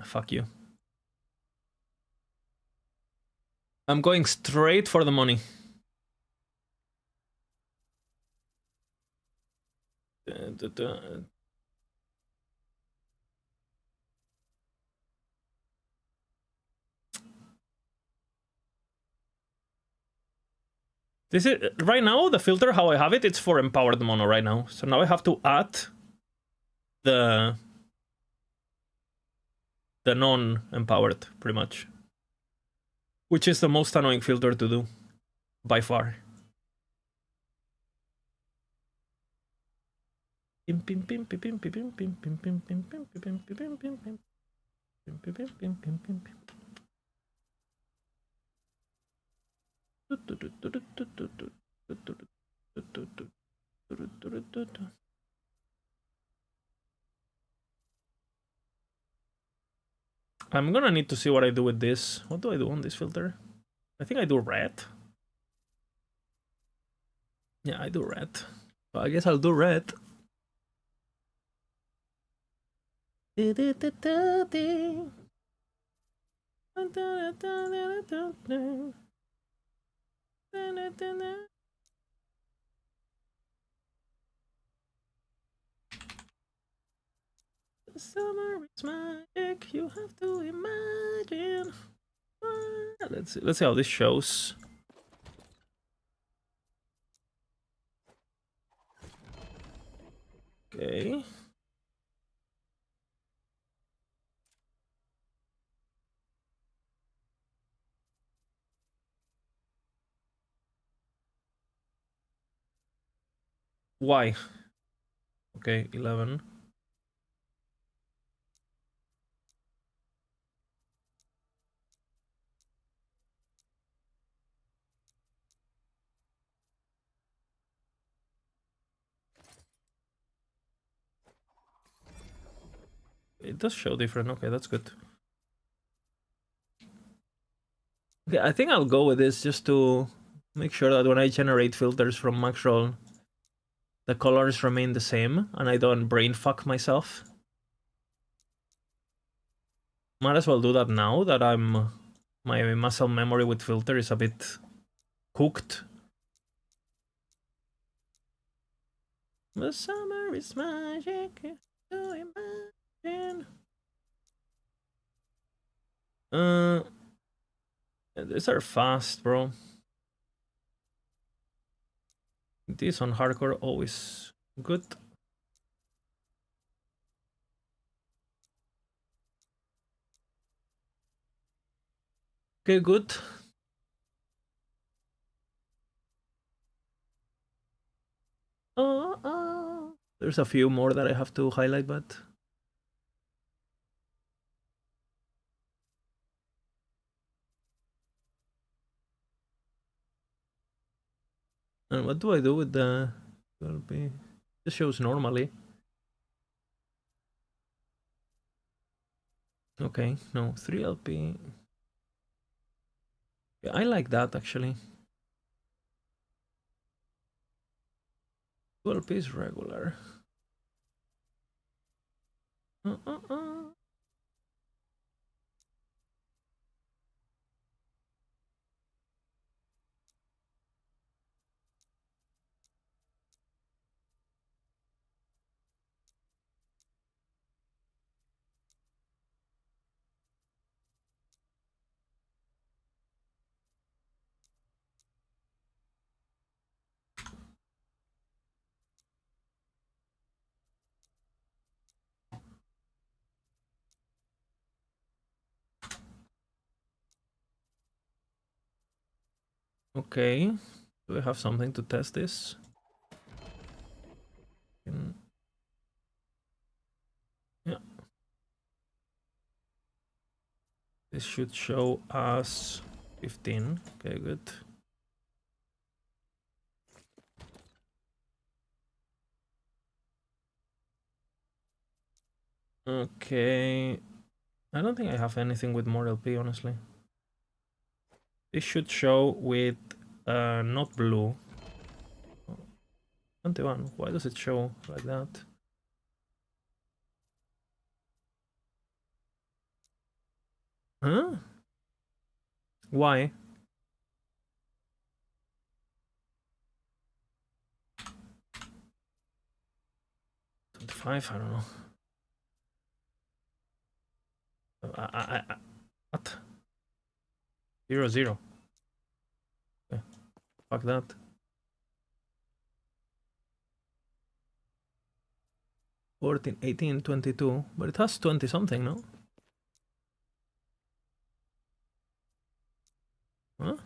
Fuck you. I'm going straight for the money. This is right now the filter how I have it. It's for empowered mono right now. So now I have to add the non-empowered pretty much, which is the most annoying filter to do by far. I'm gonna need to see what I do with this. What do I do on this filter? I think I do red. Yeah, I do red. So I guess I'll do red. Summer is magic, you have to imagine. Let's see how this shows. Okay. Why? Okay, 11. It does show different. Okay, that's good. Okay, I think I'll go with this just to make sure that when I generate filters from Maxroll, the colors remain the same and I don't brain fuck myself. Might as well do that now that my muscle memory with filter is a bit cooked. The summer is magic, to imagine. These are fast, bro. This on hardcore always good. Okay, good. There's a few more that I have to highlight, but and what do I do with the 12p? This shows normally. Okay, no, 3LP. Yeah, I like that actually. 12p is regular. Okay, do we have something to test this? Yeah. This should show us 15. Okay, good. Okay. I don't think I have anything with more LP, honestly. This should show with not blue. 21. Why does it show like that? Huh? Why? $25? I don't know. What? 0, 0. Okay. Fuck that. $14, $18, $22, but it has 20 something, no? Huh?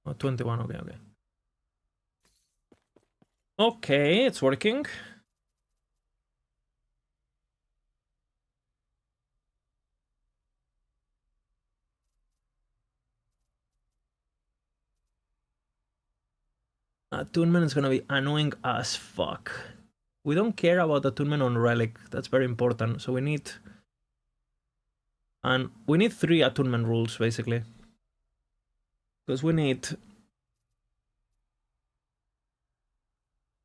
Oh, 21, okay, okay. Okay, it's working. Attunement is gonna be annoying as fuck. We don't care about attunement on Relic. That's very important. So we need... And we need 3 attunement rules, basically. Because we need...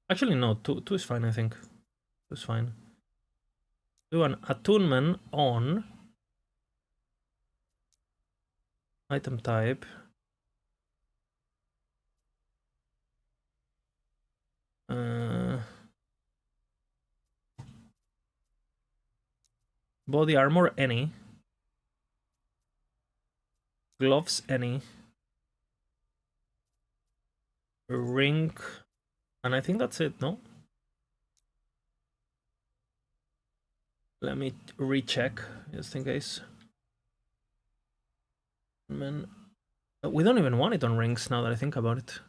Actually, no. 2 is fine, I think. 2 is fine. Do an attunement on... Item type. Body armor, any. Gloves, any. Ring. And I think that's it, no? Let me recheck, just in case. Man, we don't even want it on rings now that I think about it.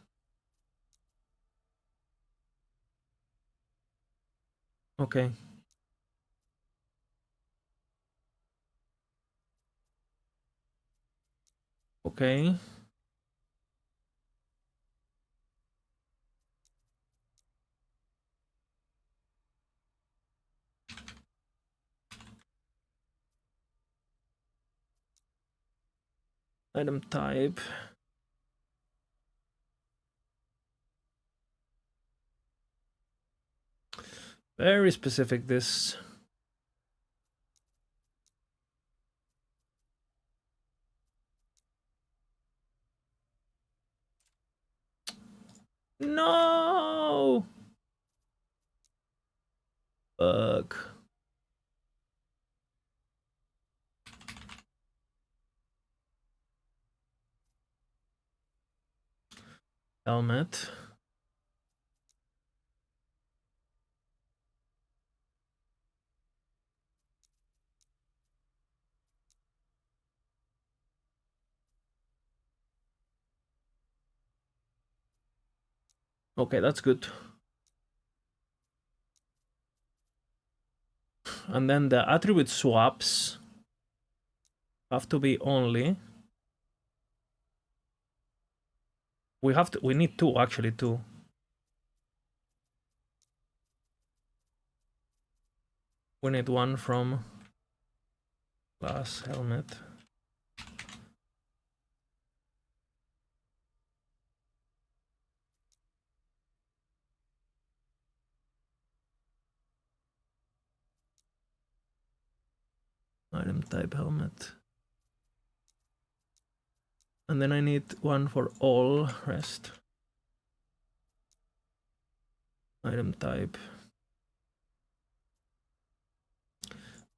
Okay. Okay. Item type. Very specific, this. No! Fuck. Helmet. Okay, that's good. And then the attribute swaps have to be only... We need 2, actually, 2. We need 1 from glass helmet. Item type helmet. And then I need 1 for all rest. Item type.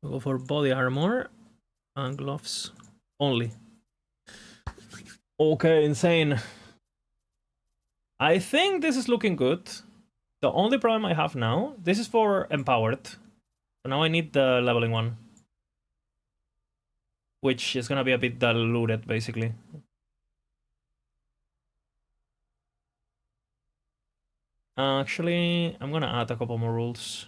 We'll go for body armor and gloves only. Okay, insane. I think this is looking good. The only problem I have now, this is for empowered. So now I need the leveling one. Which is gonna be a bit diluted, basically. Actually, I'm gonna add a couple more rules.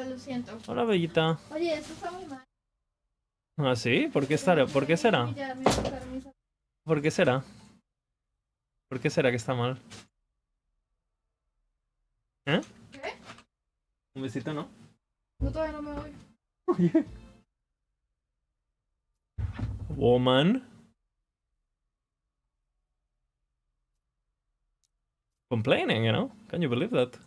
Lo siento. Hola, Bellita. Oye, eso está muy mal. ¿Ah, sí? ¿Por qué estará? ¿Por qué será? ¿Por qué será? ¿Por qué será que está mal? ¿Eh? ¿Qué? Un besito, ¿no? No, todavía no me voy. Oye. Woman. Complaining, you know? Can you believe that?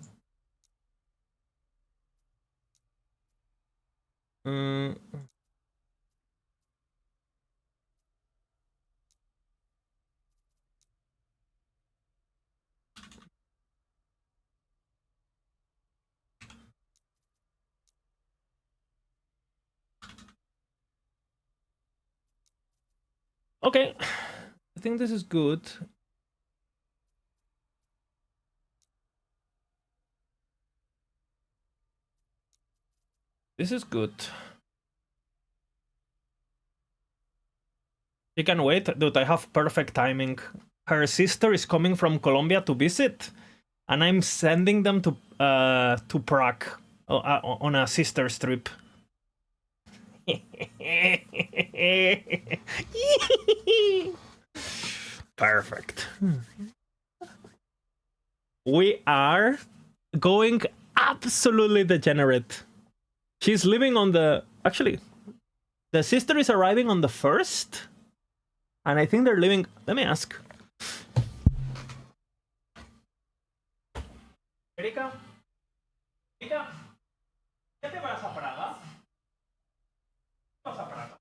Mm. Okay. I think this is good. This is good. You can wait. Dude, I have perfect timing. Her sister is coming from Colombia to visit, and I'm sending them to Prague on a sister's trip. Perfect. We are going absolutely degenerate. She's living on the... Actually, the sister is arriving on the 1st. And I think they're living... Let me ask. Erika? Erika? ¿Qué te vas a Praga? ¿Vas a Praga?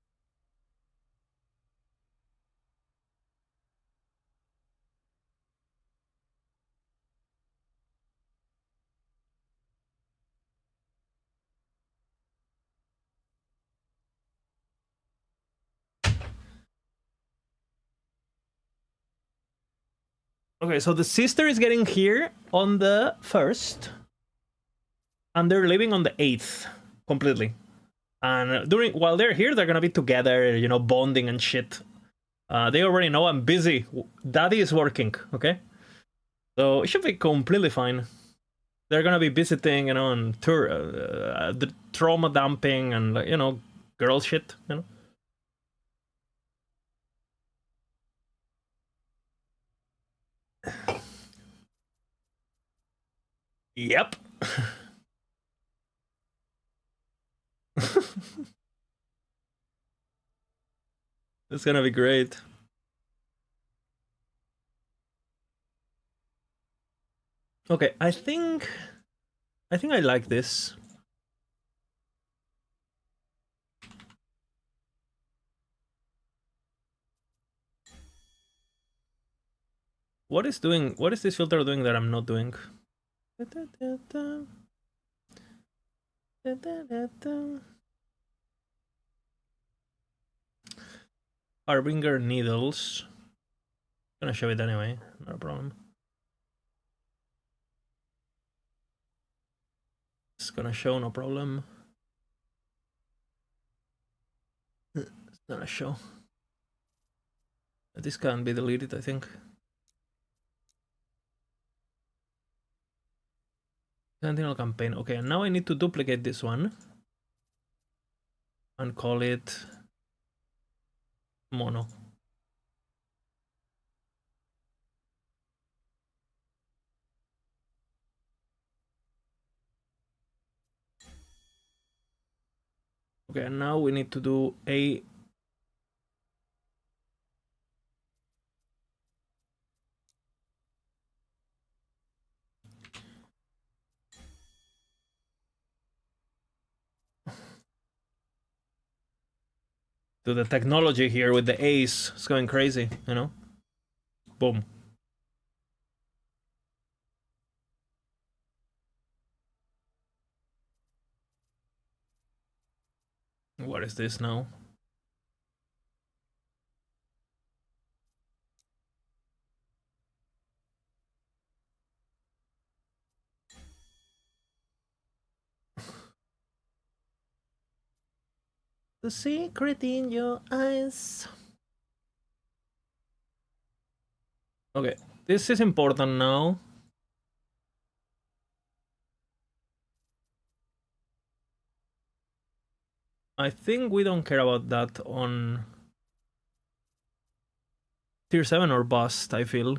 Okay, so the sister is getting here on the 1st. And they're living on the 8th. Completely. And while they're here, they're gonna be together, you know, bonding and shit. They already know I'm busy. Daddy is working, okay? So it should be completely fine. They're gonna be visiting, you know, and tour, the trauma dumping and, you know, girl shit, you know? Yep. It's gonna be great. Okay, I think I like this. What is this filter doing that I'm not doing? Harbinger needles. Gonna show it anyway, not a problem. It's gonna show, no problem. It's gonna show. This can't be deleted, I think. Sentinel campaign. Okay, now I need to duplicate this one and call it mono. Okay, and now we need to do a to the technology here with the A's. It's going crazy, you know? Boom. What is this now? The secret in your eyes. Okay, this is important now. I think we don't care about that on tier 7 or bust, I feel.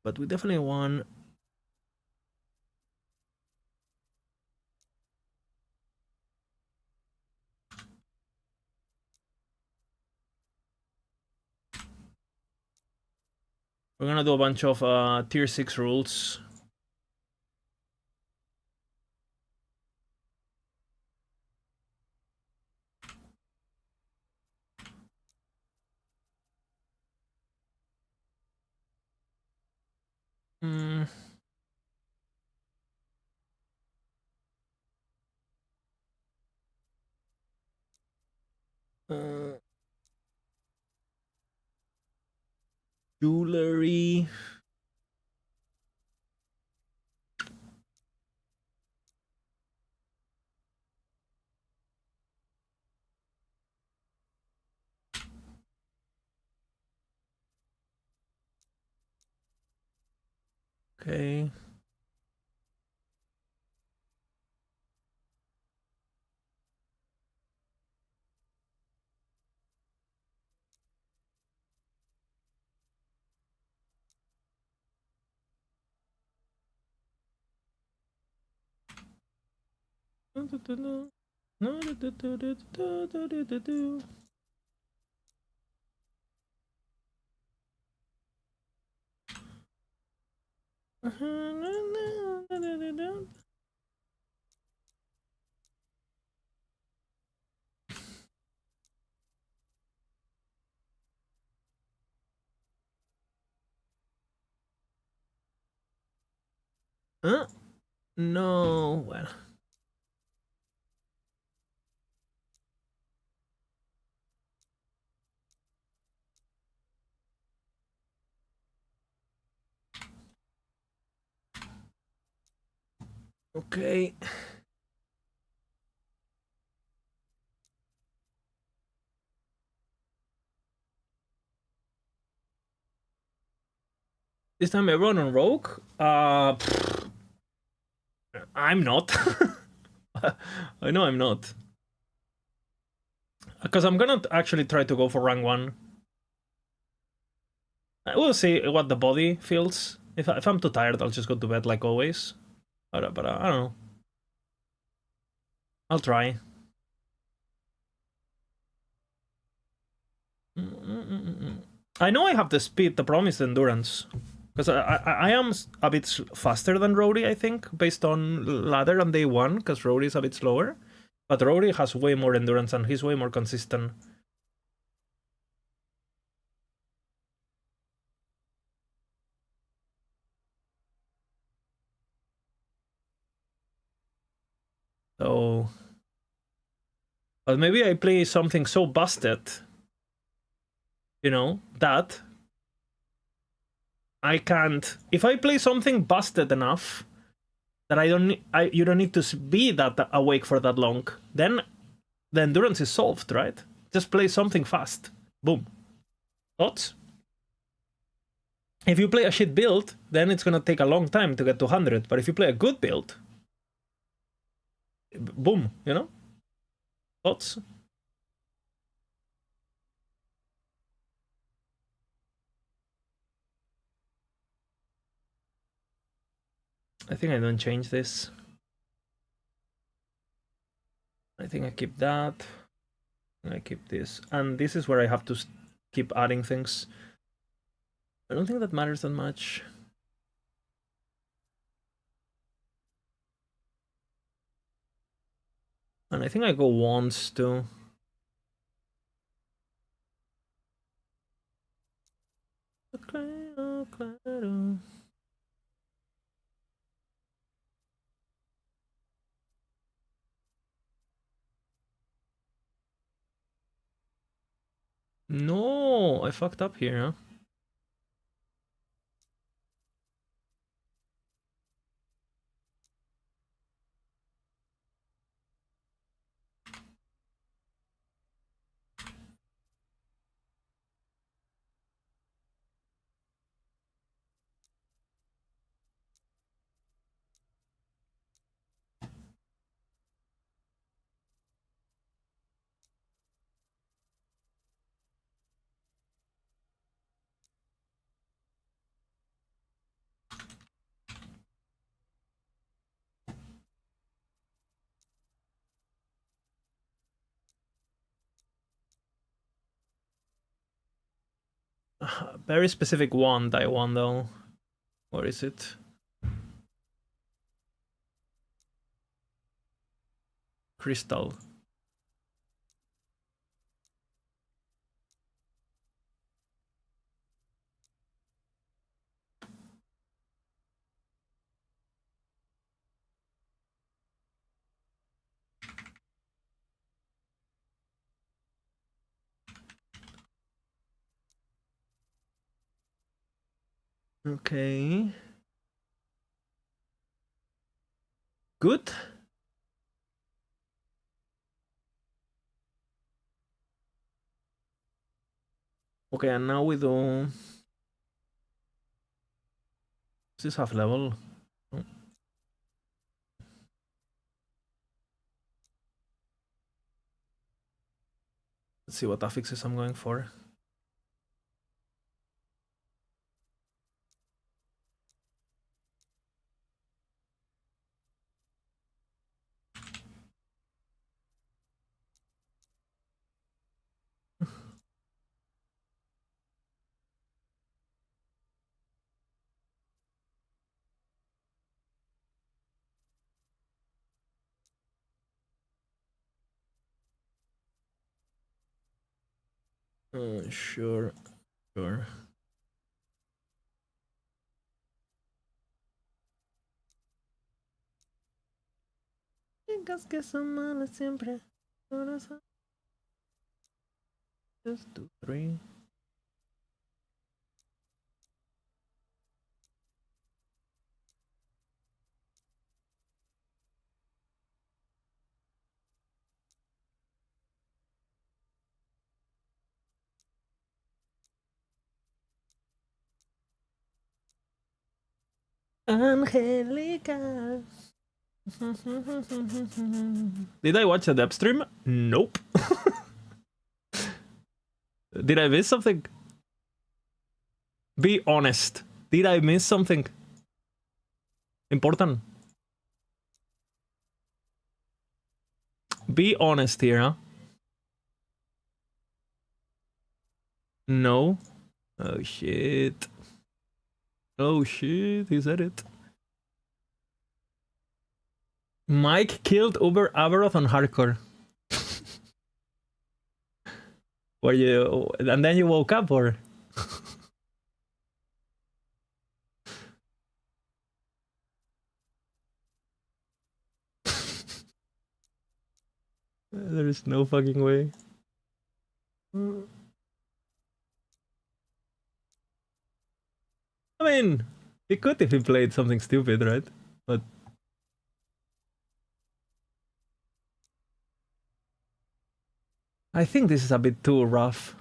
But we definitely want... We're gonna do a bunch of tier 6 rules. Hmm. Jewelry. Okay. Huh? No. Well. Okay. This time everyone on Rogue? I'm not. I know I'm not. Because I'm gonna actually try to go for rank 1. We'll see what the body feels. If I'm too tired, I'll just go to bed like always. But I don't know. I'll try. I know I have the speed. The problem is the endurance. Because I am a bit faster than Rody, I think, based on ladder on day 1, because Rody is a bit slower. But Rody has way more endurance and he's way more consistent. So... But maybe I play something so busted, you know, that I can't... If I play something busted enough that you don't need to be that awake for that long, then the endurance is solved, right? Just play something fast. Boom. Thoughts? If you play a shit build, then it's gonna take a long time to get to 100. But if you play a good build, boom, you know? Thoughts? I think I don't change this. I think I keep that. I keep this. And this is where I have to keep adding things. I don't think that matters that much. And I think I go once too. No, I fucked up here, huh? very specific wand I want though. Where is it? Crystal. Okay. Good. Okay, and now we do. This is half level. Oh. Let's see what affixes I'm going for. Sure. Chicas que son malas siempre. Just 2, 3. Angelica. Did I watch a depth stream? Nope. Did I miss something? Be honest. Did I miss something important? Be honest here, huh? No. Oh shit. Oh shit, he said it. Mike killed Uber Avaroth on hardcore. Were you, and then you woke up, or? There is no fucking way. I mean, he could if he played something stupid, right? But I think this is a bit too rough.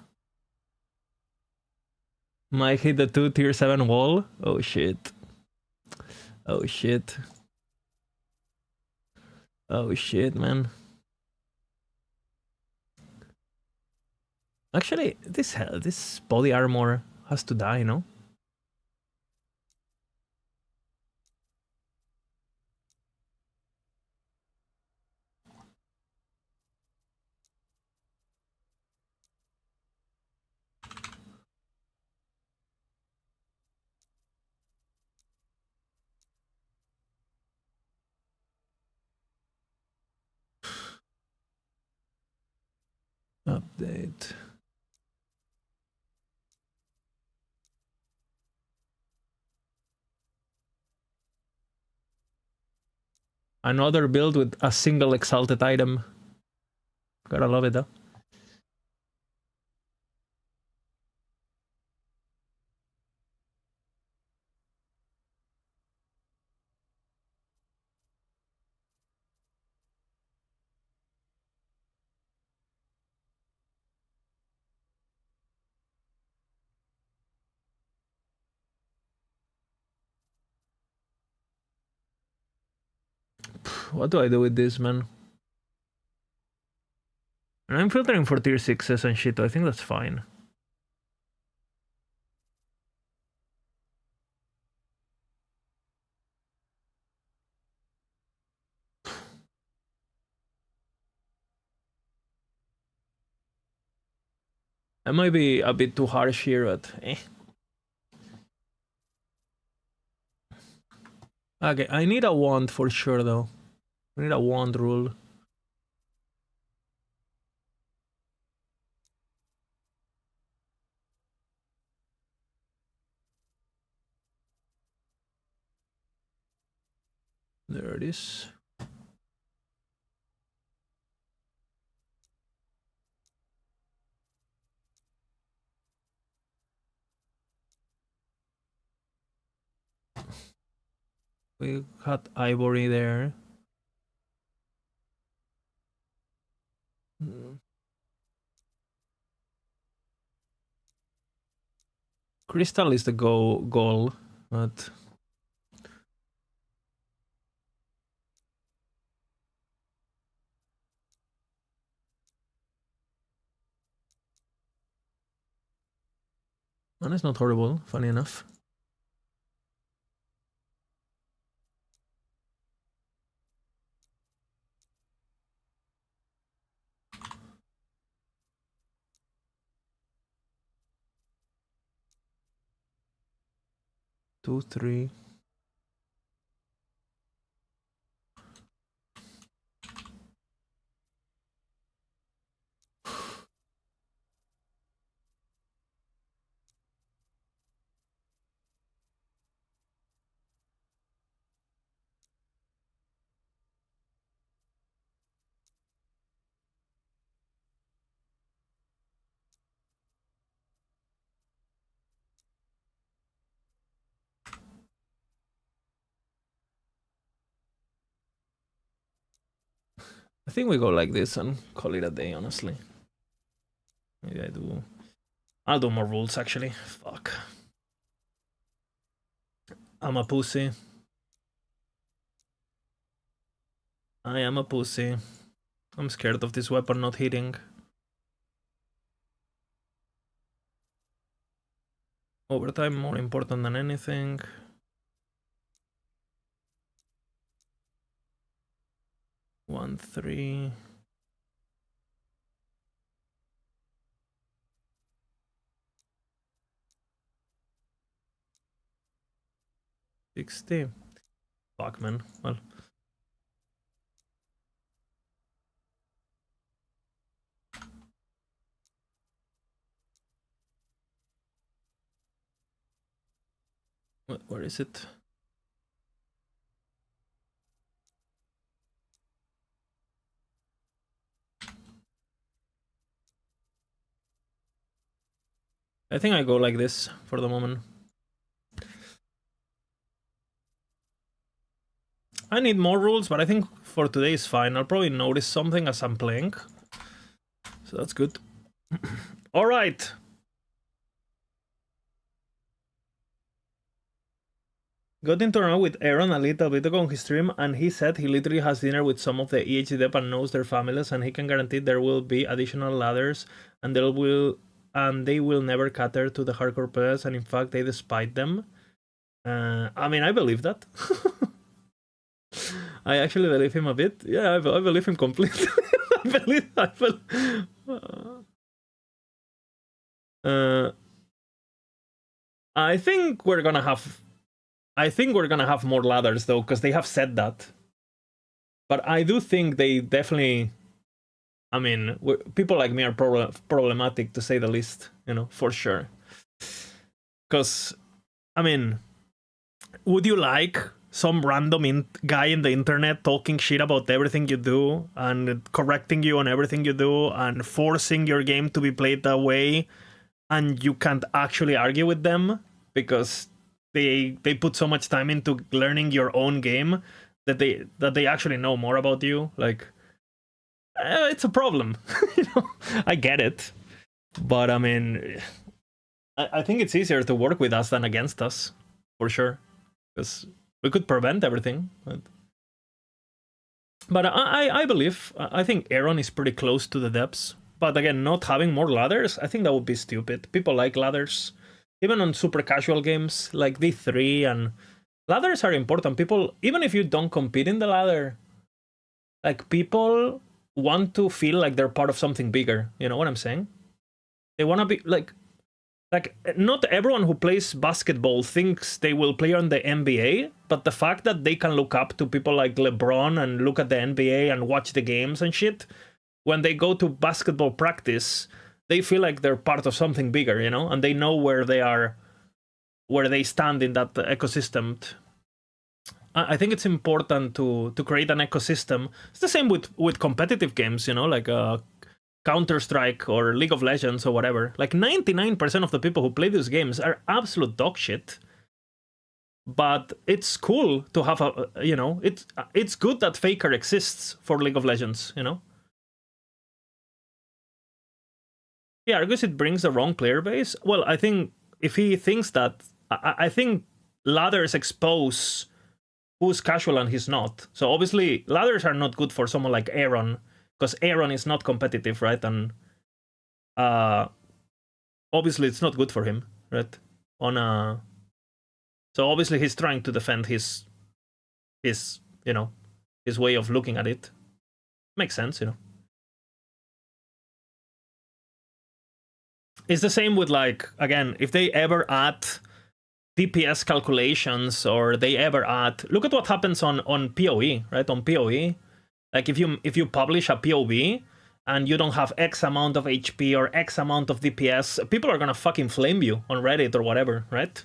Mike hit the 2 tier 7 wall. Oh shit. Oh shit. Oh shit, man. Actually, this body armor has to die, no? Update. Another build with a single exalted item. Gotta love it, though. What do I do with this, man? And I'm filtering for tier 6s and shit, I think that's fine. I might be a bit too harsh here, but Okay, I need a wand for sure, though. I need a wand rule. There it is. We got ivory there. Crystal is the goal, but and it's not horrible, funny enough. Two, three. I think we go like this and call it a day, honestly. Maybe I'll do more rules, actually. Fuck. I'm a pussy. I am a pussy. I'm scared of this weapon not hitting. Overtime more important than anything. One, three. $60. Fuck, man. Well. Where is it? I think I go like this for the moment. I need more rules, but I think for today is fine. I'll probably notice something as I'm playing. So that's good. All right. Got into a with Aaron a little bit ago on his stream, and he said he literally has dinner with some of the EHD dep and knows their families, and he can guarantee there will be additional ladders, and they will never cater to the hardcore players, and in fact they despise them. I mean, I believe that. I actually believe him a bit. Yeah, I believe him completely. I think we're gonna have more ladders though, because they have said that. But I do think they definitely. I mean, people like me are problematic to say the least, for sure. Because, I mean, would you like some random guy in the internet talking shit about everything you do and correcting you on everything you do and forcing your game to be played that way, and you can't actually argue with them because they put so much time into learning your own game that they actually know more about you? Like, it's a problem. I get it, but I mean, I think it's easier to work with us than against us, for sure, because we could prevent everything. But I think Aaron is pretty close to the depths. But again, not having more ladders, I think that would be stupid. People like ladders, even on super casual games like D3, and ladders are important. People, even if you don't compete in the ladder, like, people want to feel like they're part of something bigger. You know what I'm saying? They want to be like not everyone who plays basketball thinks they will play on the NBA, but the fact that they can look up to people like LeBron and look at the NBA and watch the games and shit, when they go to basketball practice, they feel like they're part of something bigger, you know, and they know where they are, where they stand in that ecosystem. I think it's important to create an ecosystem. It's the same with competitive games, you know, like Counter-Strike or League of Legends or whatever. Like 99% of the people who play these games are absolute dog shit. But it's cool to have a, you know, it's good that Faker exists for League of Legends, you know? Yeah, I guess it brings the wrong player base. Well, I think if he thinks that, I think ladders expose who's casual and who's not. So obviously, ladders are not good for someone like Aaron, because Aaron is not competitive, right? And obviously it's not good for him, right? So obviously he's trying to defend his you know, his way of looking at it. Makes sense, you know. It's the same with, like, again, if they ever add DPS calculations or they ever add, look at what happens on PoE, right? On PoE, like if you publish a POV and you don't have X amount of HP or X amount of DPS, people are gonna fucking flame you on Reddit or whatever, right?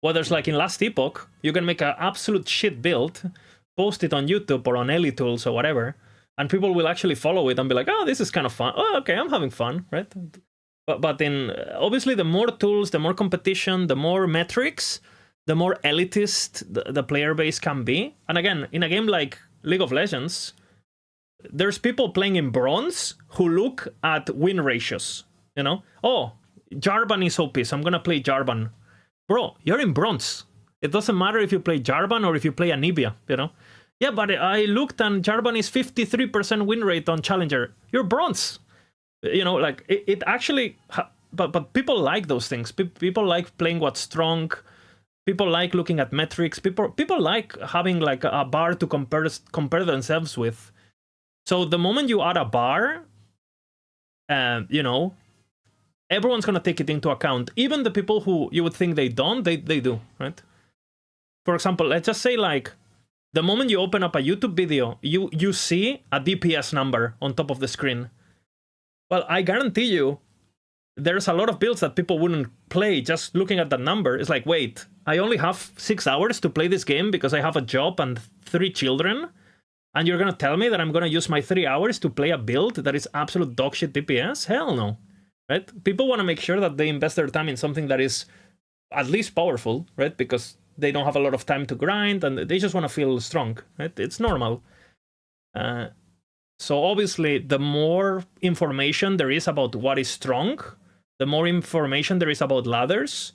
Whereas like in Last Epoch, you can make an absolute shit build, post it on YouTube or on EliTools or whatever, and people will actually follow it and be like, oh, this is kind of fun. Oh, okay, I'm having fun, right? But in obviously the more tools, the more competition, the more metrics, the more elitist the player base can be. And again, in a game like League of Legends, there's people playing in bronze who look at win ratios, you know? Oh, Jarvan is OP, so I'm gonna play Jarvan. Bro, you're in bronze. It doesn't matter if you play Jarvan or if you play Anivia, you know? Yeah, but I looked and Jarvan is 53% win rate on Challenger. You're bronze. You know, like, it actually... But people like those things. People like playing what's strong. People like looking at metrics. People like having, like, a bar to compare themselves with. So the moment you add a bar, you know, everyone's gonna take it into account. Even the people who you would think they don't, they do, right? For example, let's just say, like, the moment you open up a YouTube video, you see a DPS number on top of the screen. Well, I guarantee you, there's a lot of builds that people wouldn't play just looking at that number. It's like, wait, I only have 6 hours to play this game because I have a job and 3 children? And you're gonna tell me that I'm gonna use my 3 hours to play a build that is absolute dogshit DPS? Hell no, right? People want to make sure that they invest their time in something that is at least powerful, right? Because they don't have a lot of time to grind and they just want to feel strong, right? It's normal. So obviously, the more information there is about what is strong, the more information there is about ladders,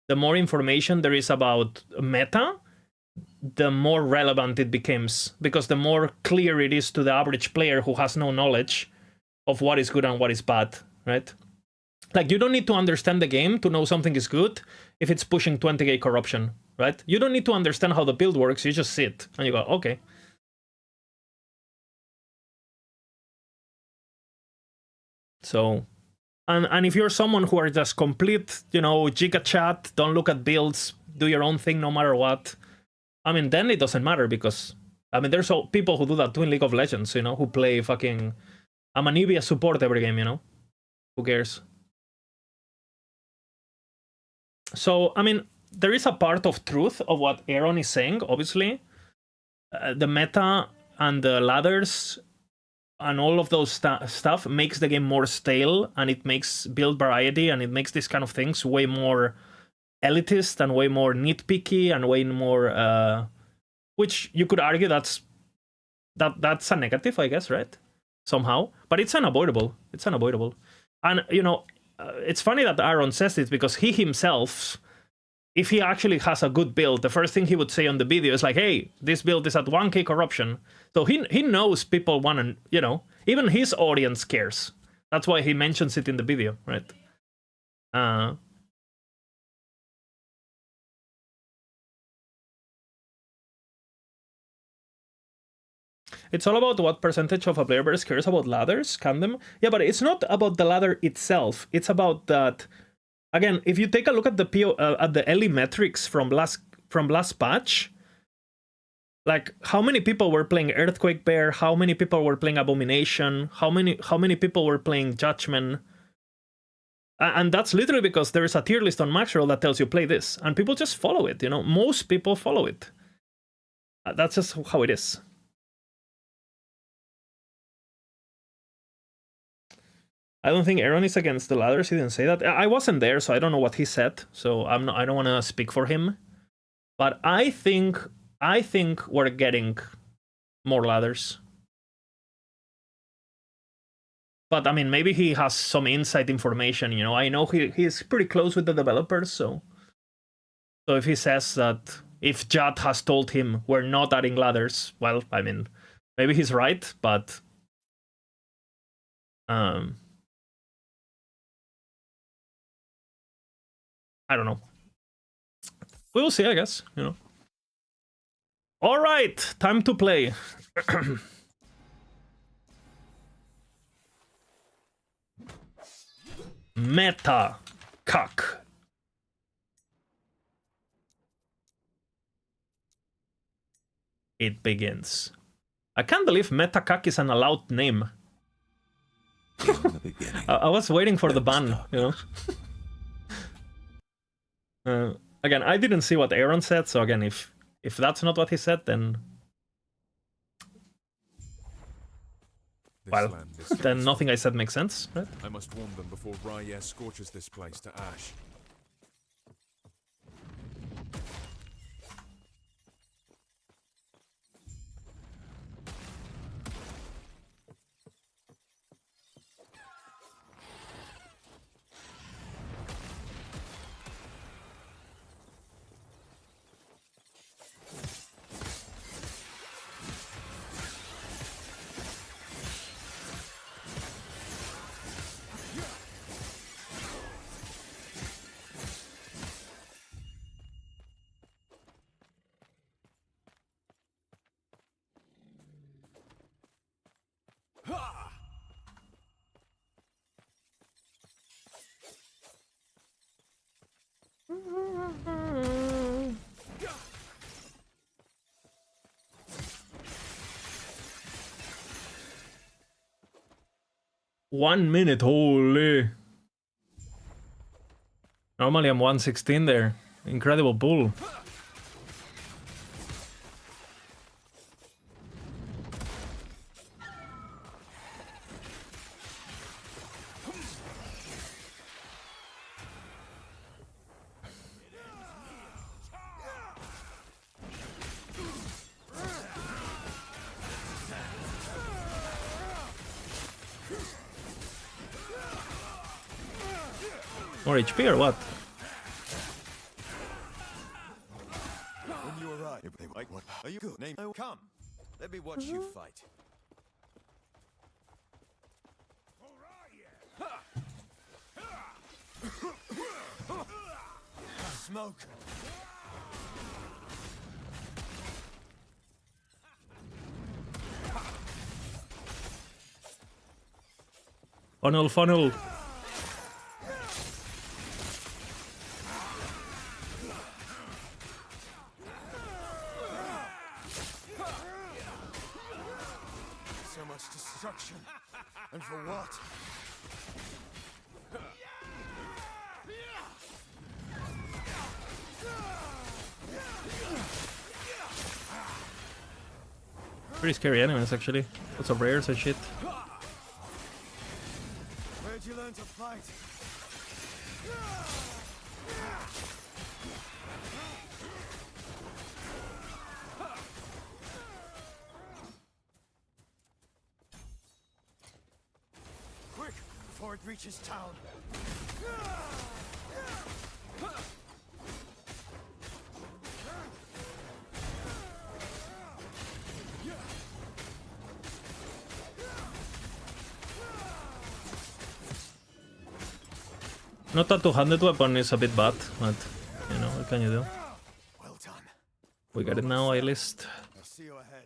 the more information there is about meta, the more relevant it becomes, because the more clear it is to the average player who has no knowledge of what is good and what is bad, right? Like, you don't need to understand the game to know something is good if it's pushing 20k corruption, right? You don't need to understand how the build works, you just sit and you go, okay. So, and if you're someone who are just complete, you know, giga chat, don't look at builds, do your own thing no matter what, I mean, then it doesn't matter because, I mean, there's people who do that too in League of Legends, you know, who play fucking, I'm an Anivia support every game, you know? Who cares? So, I mean, there is a part of truth of what Aaron is saying, obviously. The meta and the ladders and all of those stuff makes the game more stale, and it makes build variety, and it makes these kind of things way more elitist and way more nitpicky and way more which you could argue that's a negative, I guess, right? Somehow, but it's unavoidable. It's unavoidable. And you know, it's funny that Aaron says it because he himself, if he actually has a good build, the first thing he would say on the video is like, hey, this build is at 1k corruption. So he knows people want to, you know, even his audience cares. That's why he mentions it in the video, right? It's all about what percentage of a player base cares about ladders, can them. Yeah, but it's not about the ladder itself. It's about that. Again, if you take a look at the at the LE metrics from last patch, like how many people were playing Earthquake Bear, how many people were playing Abomination, how many people were playing Judgment. And that's literally because there is a tier list on Maxroll that tells you play this, and people just follow it, you know? Most people follow it. That's just how it is. I don't think Aaron is against the ladders. He didn't say that. I wasn't there, so I don't know what he said. So I don't want to speak for him. But I think we're getting more ladders. But I mean, maybe he has some inside information. You know, I know he's pretty close with the developers. So if he says that if Judd has told him we're not adding ladders, well, I mean, maybe he's right. But I don't know. We will see, I guess, you know. All right, time to play. Meta Cuck. It begins. I can't believe Meta Cuck is an allowed name. I was waiting for the ban, you know. Again, I didn't see what Aaron said, so again, if that's not what he said, then well, then nothing I said makes sense, right? I must warn them before R'lyeh scorches this place to ash. One minute, holy. Normally I'm 116 there. Incredible pull. More HP or what? When you arrive, what are you good? Name come. Let me watch you fight. Smoke. Funnel. So much destruction. And for what? Pretty scary enemies, actually. Lots of rares and shit. Where'd you learn to fight? Quick, before it reaches town. Not a two-handed weapon is a bit bad, but you know, what can you do? Well done. We got it now, at least. I'll see you ahead.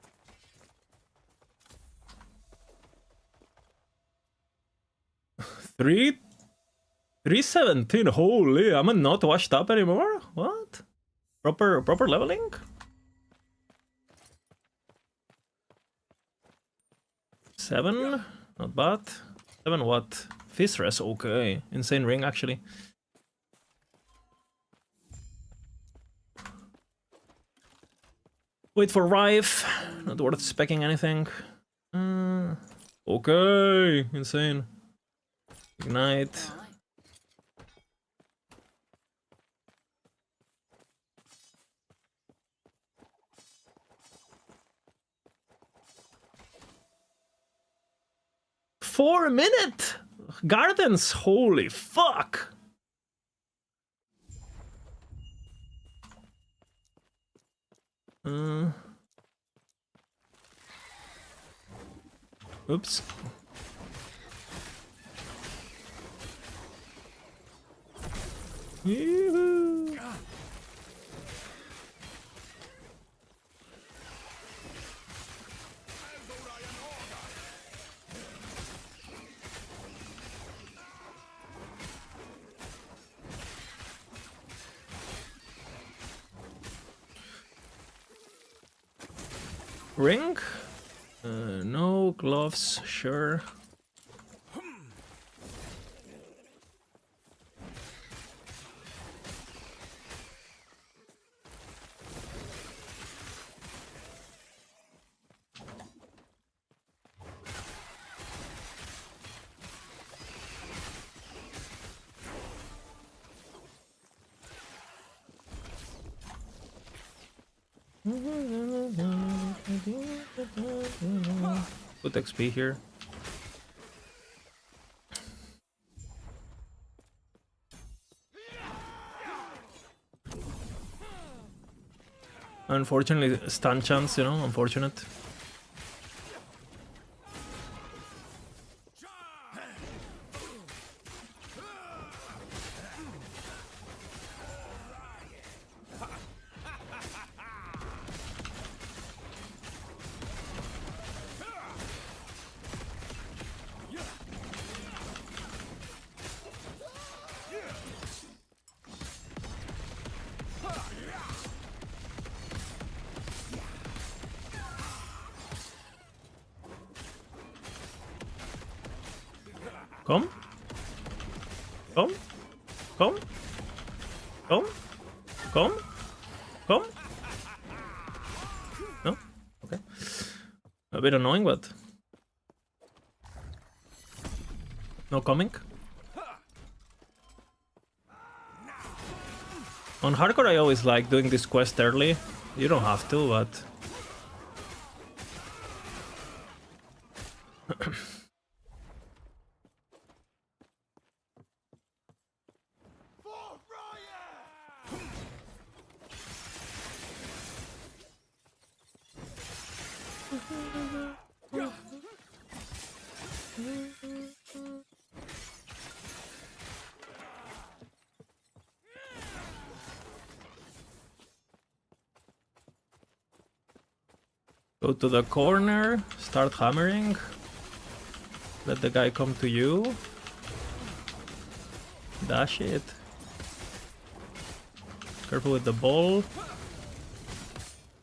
3 317. Holy, I'm not washed up anymore. What? Proper leveling? Seven, not bad. 7 what? Fizz okay. Insane ring actually. Wait for Rife. Not worth specking anything. Okay, insane. Ignite. For a minute! Gardens, holy fuck! Oops. Yoo-hoo. Ring? No gloves, sure. Put XP here. Unfortunately, stun chance, you know, unfortunate. Come. Come. Come. Come. Come. Come. No? Okay. A bit annoying, but... No coming. On hardcore I always like doing this quest early. You don't have to, but... Go to the corner, start hammering. Let the guy come to you. Dash it. Careful with the ball.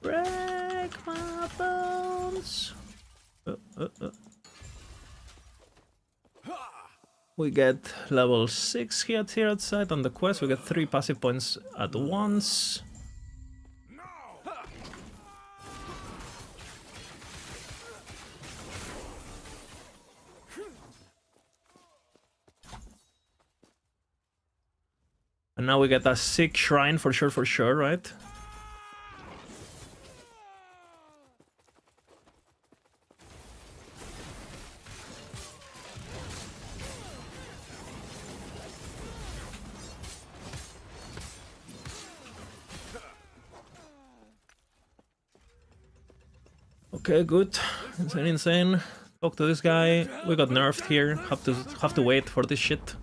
Break my bones. We get level 6 hits here outside on the quest. We get 3 passive points at once. And now we get a sick shrine for sure, right? Okay, good. Insane. Talk to this guy. We got nerfed here. Have to wait for this shit.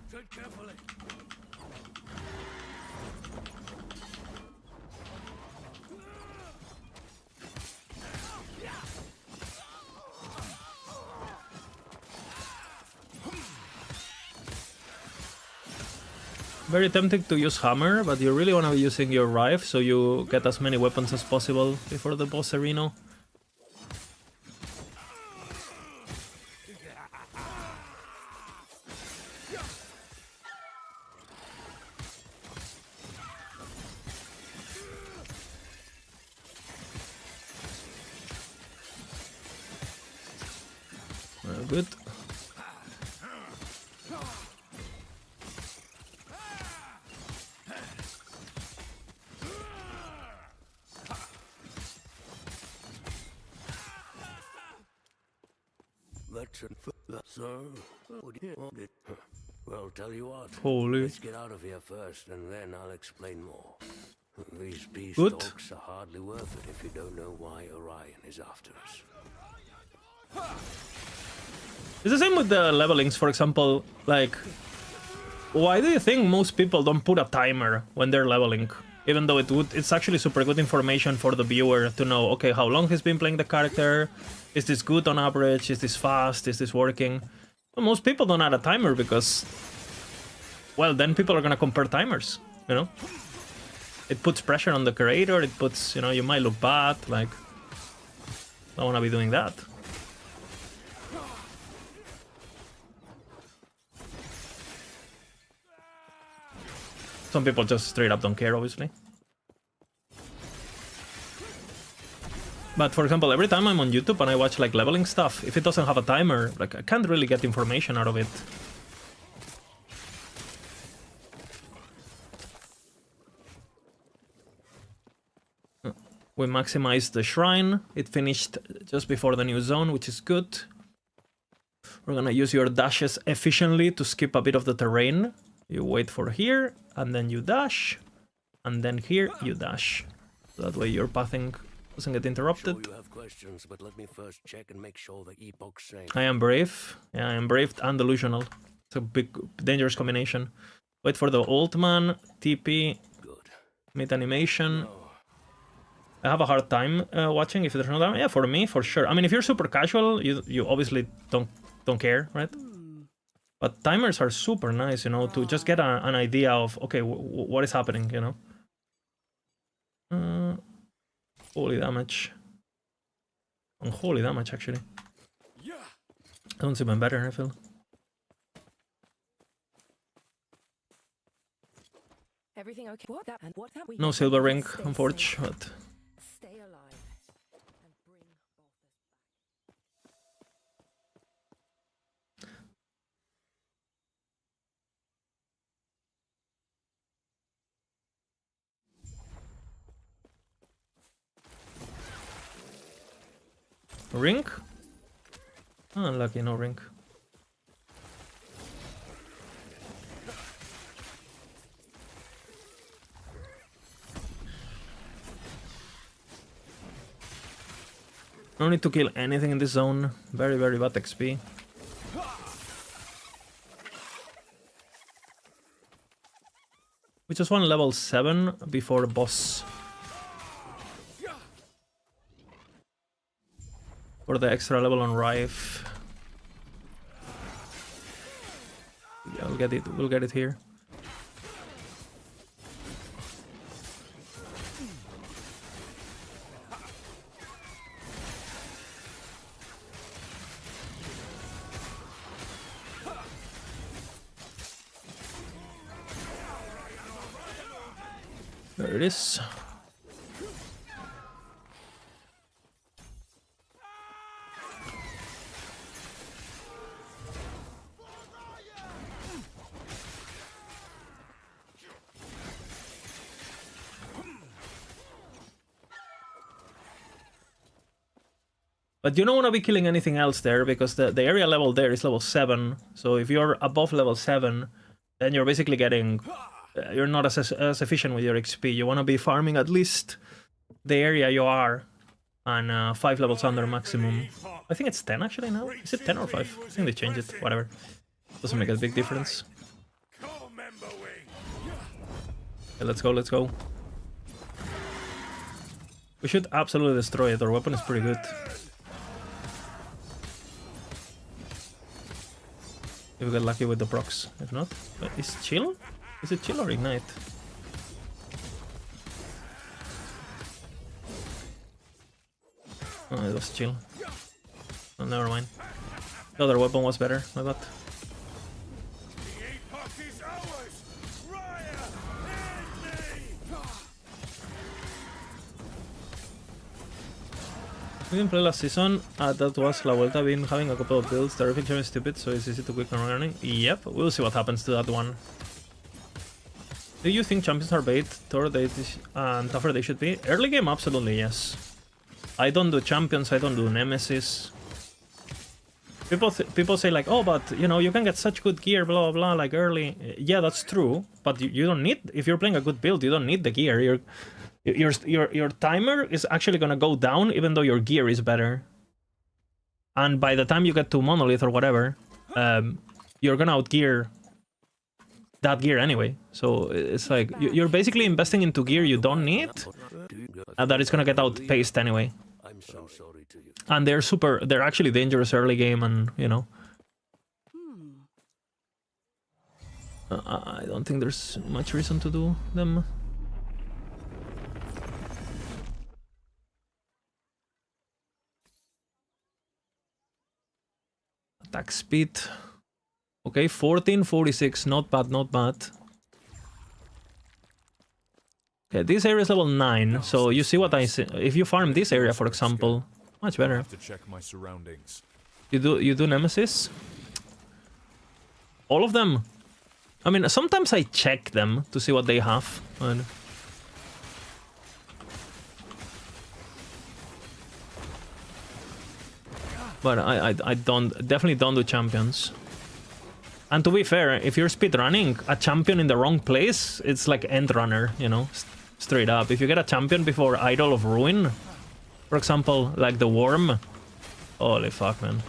Very tempting to use hammer, but you really want to be using your rife so you get as many weapons as possible before the boss arena. Good. So, well, tell you what. Holy. Let's get out of here first, and then I'll explain more. These beast Good. dogs are hardly worth it if you don't know why Orion is after us. It's the same with the levelings, for example. Like, why do you think most people don't put a timer when they're leveling? Even though it's actually super good information for the viewer to know, okay, how long he's been playing the character, is this good on average, is this fast, is this working? Well, most people don't add a timer because, well, then people are gonna compare timers, you know? It puts pressure on the creator, it puts, you know, you might look bad, like, I don't wanna be doing that. Some people just straight up don't care, obviously. But for example, every time I'm on YouTube and I watch like leveling stuff, if it doesn't have a timer, like I can't really get information out of it. We maximized the shrine. It finished just before the new zone, which is good. We're gonna use your dashes efficiently to skip a bit of the terrain. You wait for here, and then you dash, and then here you dash. That way your pathing doesn't get interrupted. Sure you have questions, but let me first check and make sure the epoch's safe. I am brave. Yeah, I am brave and delusional. It's a big, dangerous combination. Wait for the old man, TP, Good. mid animation. I have a hard time watching if there's no time. Yeah, for me, for sure. I mean, if you're super casual, you obviously don't care, right? But timers are super nice, you know, to just get an idea of, okay, what is happening, you know? Holy damage. Unholy damage, actually. Sounds even better, I feel. Everything okay? What that and what that we No silver ring, unfortunately, but stay alive and bring ring? Oh, unlucky, no ring. No need to kill anything in this zone. Very, very bad XP. We just won level 7 before boss. For the extra level on Rife. Yeah, we'll get it here. There it is. But you don't want to be killing anything else there, because the area level there is level 7. So if you're above level 7, then you're basically getting... you're not as efficient with your XP. You want to be farming at least the area you are, and 5 levels under maximum. I think it's 10 actually now. Is it 10 or 5? I think they changed it. Whatever. Doesn't make a big difference. Okay, let's go, let's go. We should absolutely destroy it. Our weapon is pretty good. If we get lucky with the procs. If not, is chill? Is it chill or ignite? Oh, it was chill. Oh, never mind. The other weapon was better, my bad. The epoch is ours! Raya, end me! We didn't play last season. That was La Vuelta been having a couple of builds. Terrific champion stupid, so it's easy to quick and running. Yep, we'll see what happens to that one. Do you think champions are bait? Tougher they should be? Early game, absolutely yes. I don't do champions, I don't do nemesis. People say like, oh, but you know, you can get such good gear, blah blah blah, like early. Yeah, that's true, but you don't need. If you're playing a good build, you don't need the gear. Your timer is actually gonna go down, even though your gear is better. And by the time you get to Monolith or whatever, you're gonna outgear that gear anyway. So it's like you're basically investing into gear you don't need, and that is gonna get outpaced anyway. I'm so sorry to you. And they're actually dangerous early game, and you know. I don't think there's much reason to do them. Attack speed. Okay, 1446, not bad, not bad. Okay, this area is level 9, so you see what I say. If you farm this area, for example, much I better. have to check my surroundings. You do Nemesis? All of them? I mean, sometimes I check them to see what they have. But I definitely don't do champions. And to be fair, if you're speedrunning a champion in the wrong place, it's like end runner, you know, straight up. If you get a champion before Idol of Ruin, for example, like the Worm, holy fuck, man.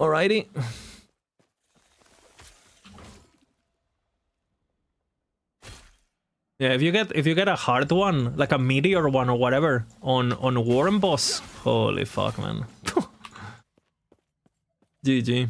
Alrighty. Yeah, if you get a hard one, like a meteor one or whatever, on Worm boss, holy fuck, man. GG.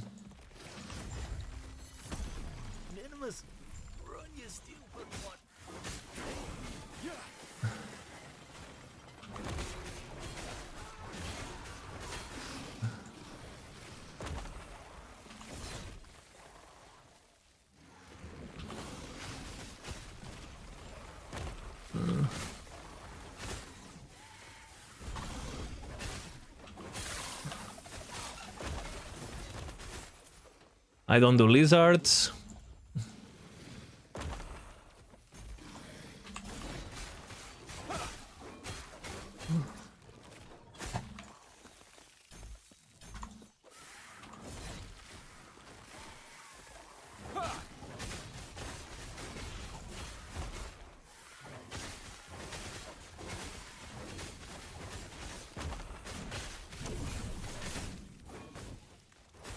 I don't do lizards.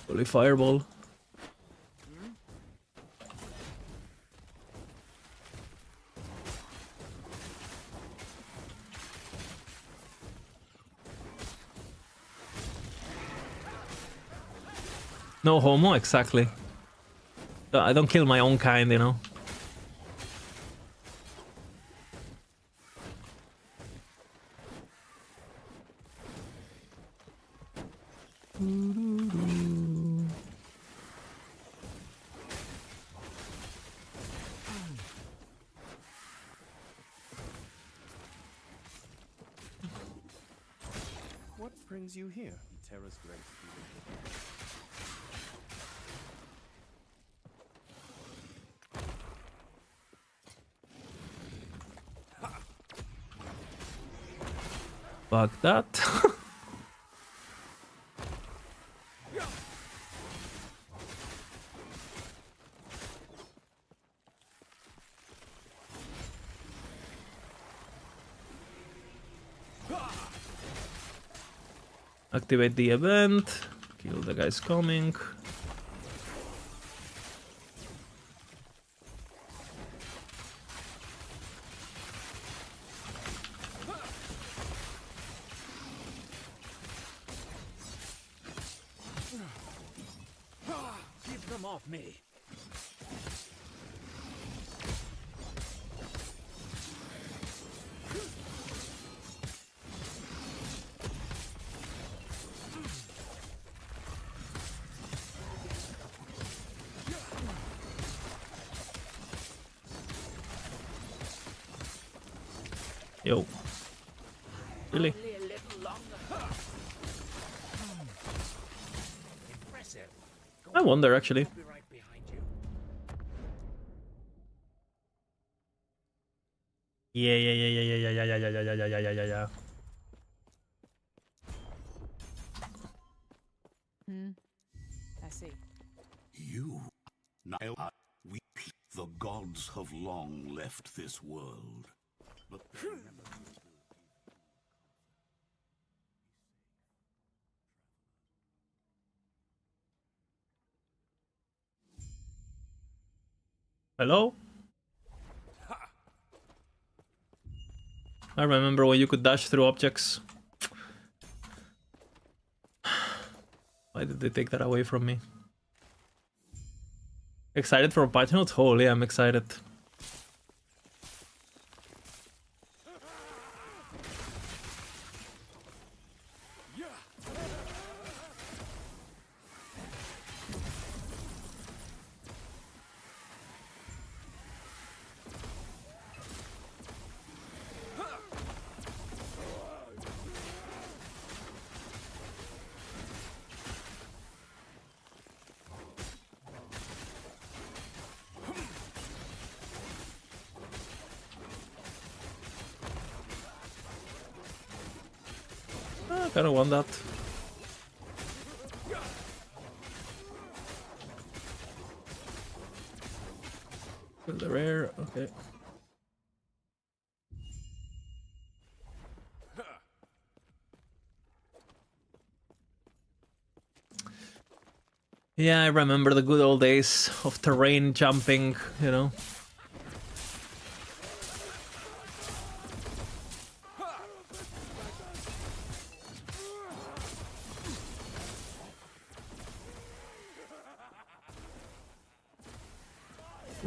Holy fireball. No homo, exactly. I don't kill my own kind, you know. What brings you here, Terra's Great? Fuck that. Activate the event. Kill the guys coming. Keep them off me. Yo. Really? I wonder actually. Be right behind you. Yeah. I see. You. Now, we, the gods have long left this world. But they remember. Hello? I remember when you could dash through objects. Why did they take that away from me? Excited for patch notes? Holy, I'm excited. I kinda want that. The rare, okay. Yeah, I remember the good old days of terrain jumping, you know.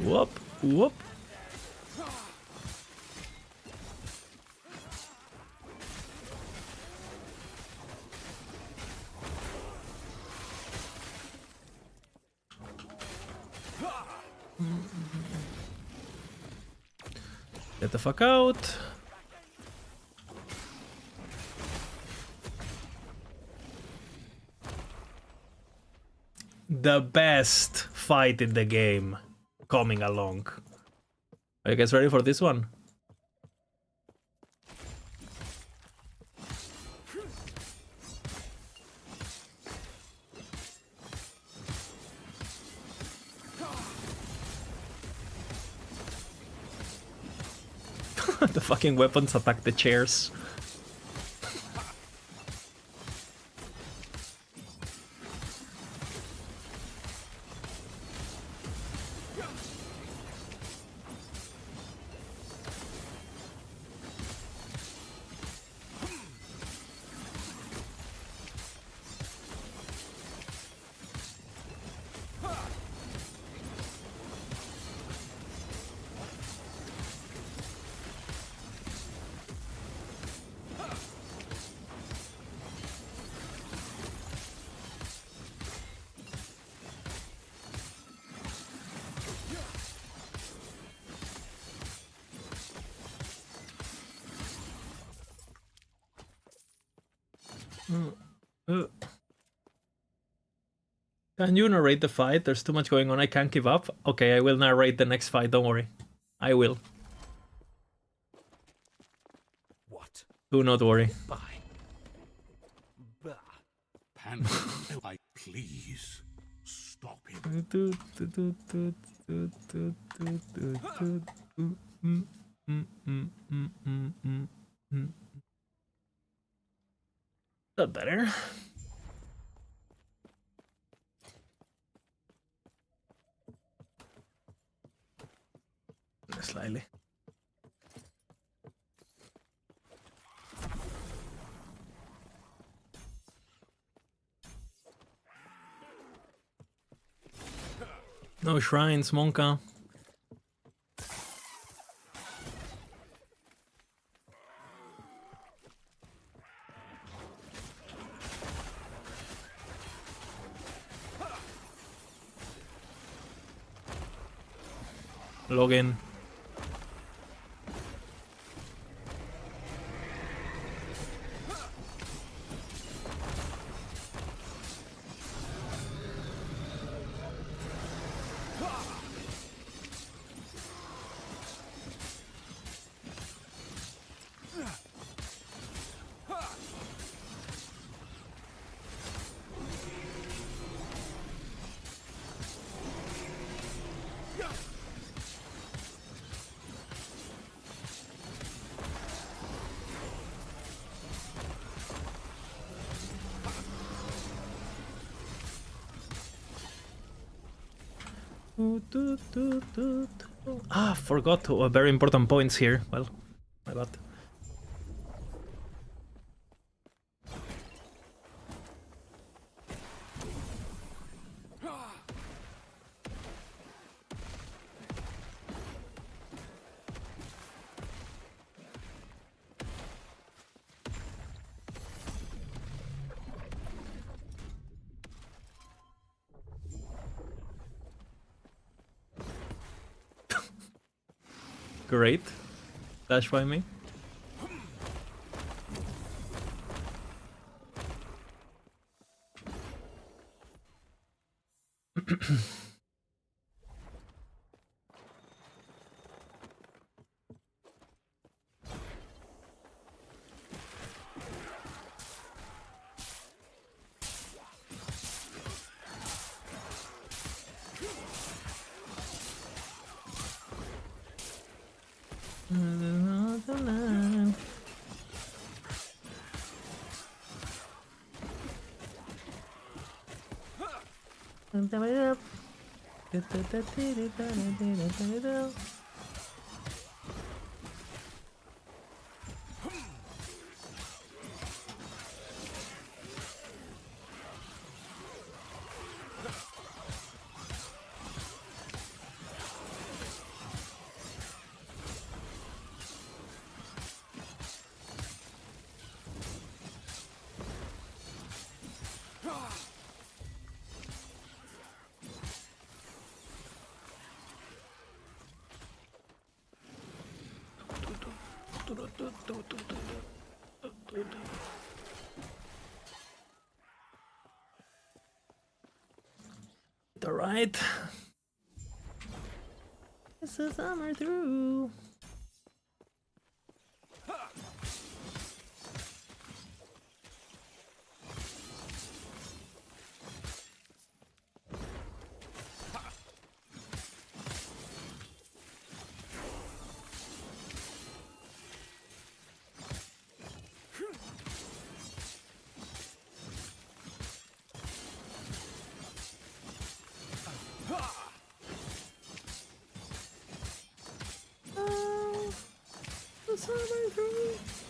Whoop, whoop. Get the fuck out. The best fight in the game coming along. Are you guys ready for this one? The fucking weapons attack the chairs. Can you narrate the fight? There's too much going on. I can't give up. Okay, I will narrate the next fight. Don't worry. I will. What? Do not worry. Bye. Bah. Pan, I please stop him. That better. Slightly. No shrines, Monka. Login. Ah, forgot very important points here. Well, my bad. Great. Dash by me. All right. This is summer through.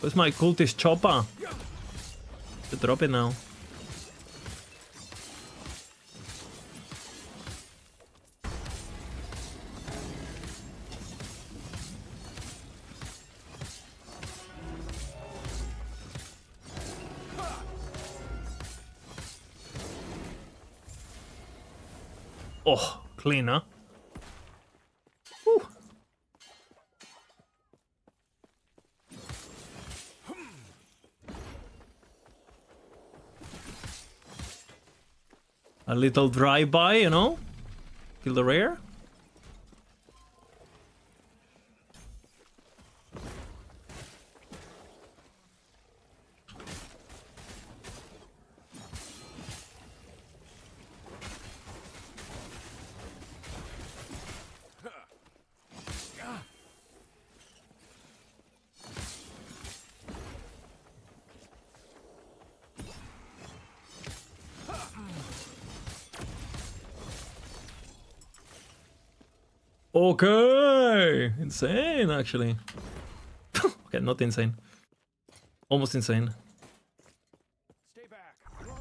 Where's my cultist chopper? To drop it now. Oh, clean, huh? Whew. A little drive-by, you know? Kill the rare. Okay, insane actually. Okay, not insane. Almost insane. Stay back. Run.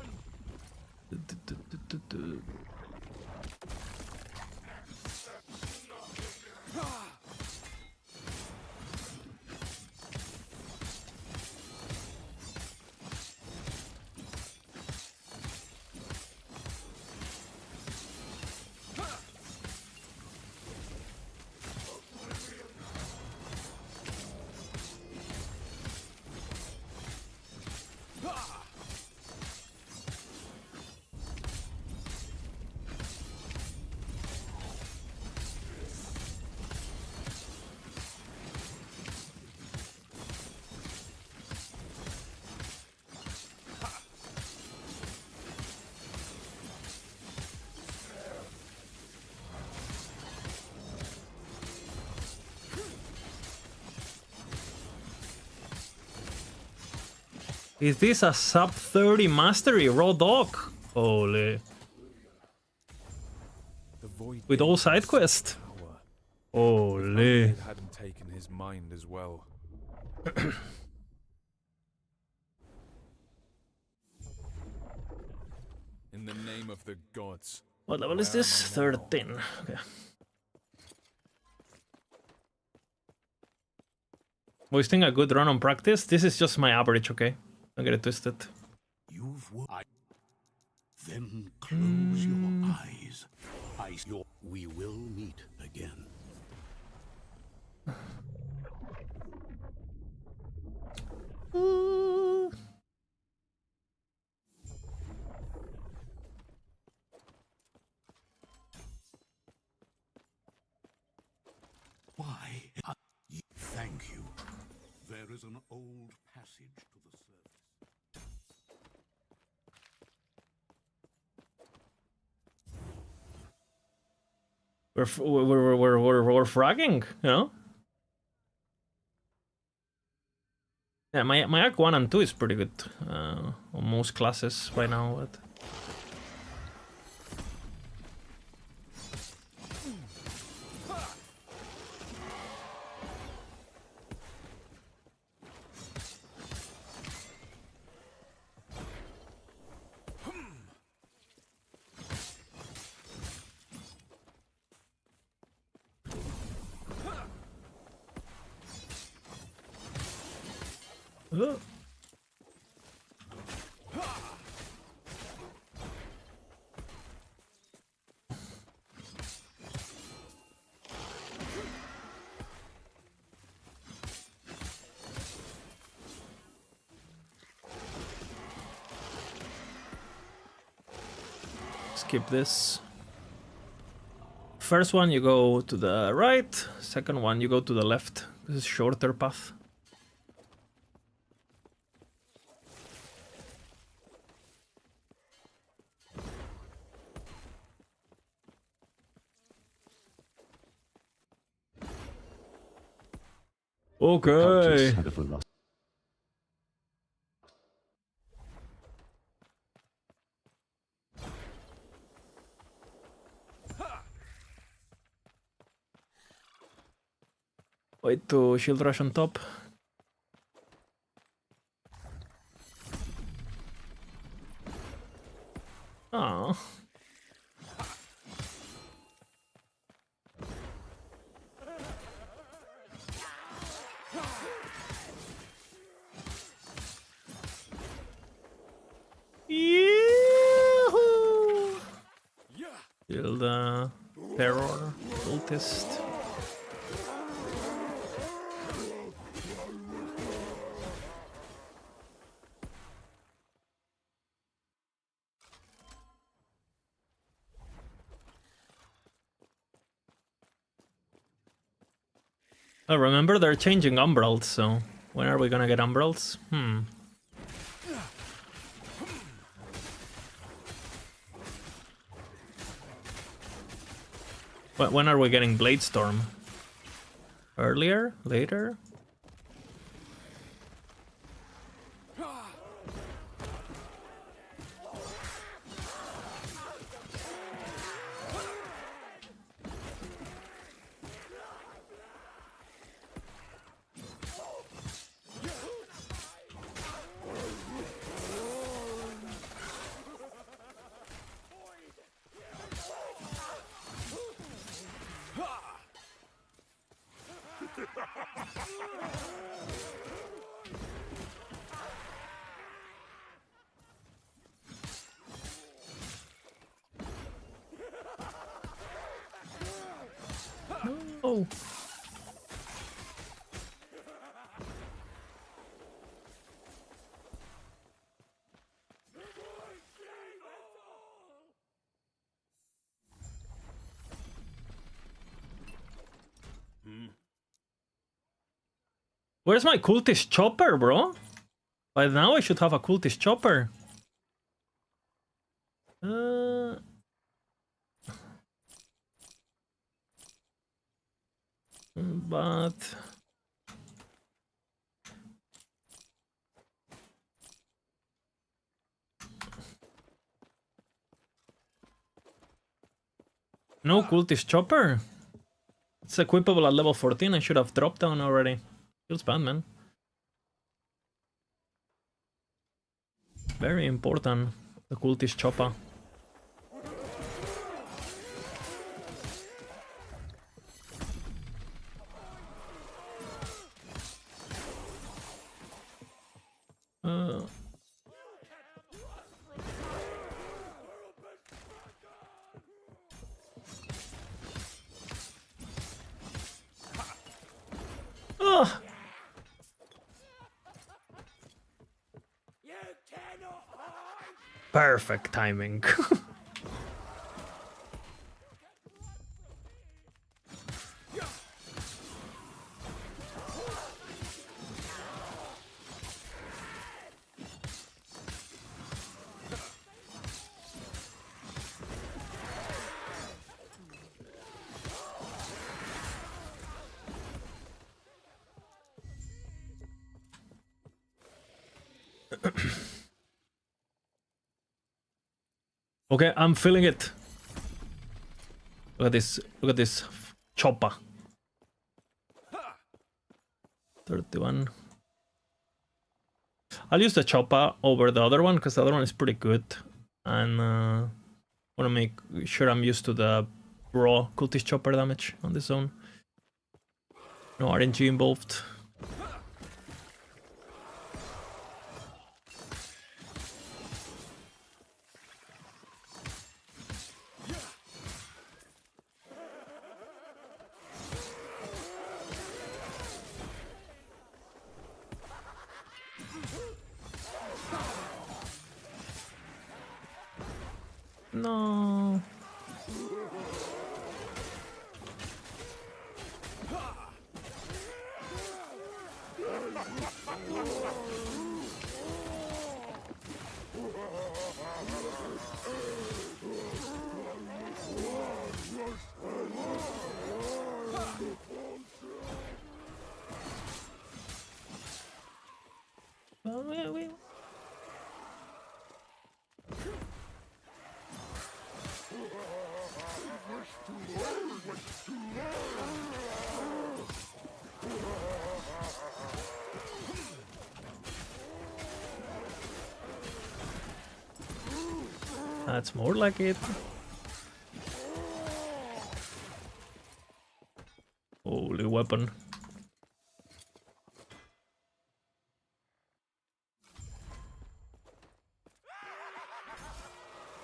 Is this a sub 30 mastery raw dog? Holy. The void With all gate side is quest. power. Holy. It hadn't taken his mind as well. In the name of the gods. What level is this? 13. Okay. Wasting a good run on practice? This is just my average, okay? Don't get it twisted. Then close your eyes. We will meet again. Why? Thank you. There is an old passage to the surface. We're fragging, you know? Yeah, my Arc 1 and 2 is pretty good on most classes right now, but... Skip this. First one you go to the right, second one you go to the left. This is shorter path. Okay. Wait to shield rush on top. Oh. Yee-hoo! Shield terror cultist. Oh, remember they're changing umbrals, so when are we gonna get umbrals? When are we getting Bladestorm? Earlier? Later? no. Where's my cultist chopper, bro? By now I should have a cultist chopper. But no cultist chopper. It's equipable at level 14. I should have dropped down already. Feels bad, man. Very important, the cultist chopper. Perfect timing. Okay, I'm feeling it. Look at this. Look at this chopper. 31. I'll use the chopper over the other one because the other one is pretty good. And want to make sure I'm used to the raw cultist chopper damage on this zone. No RNG involved. No. That's more like it. Holy weapon.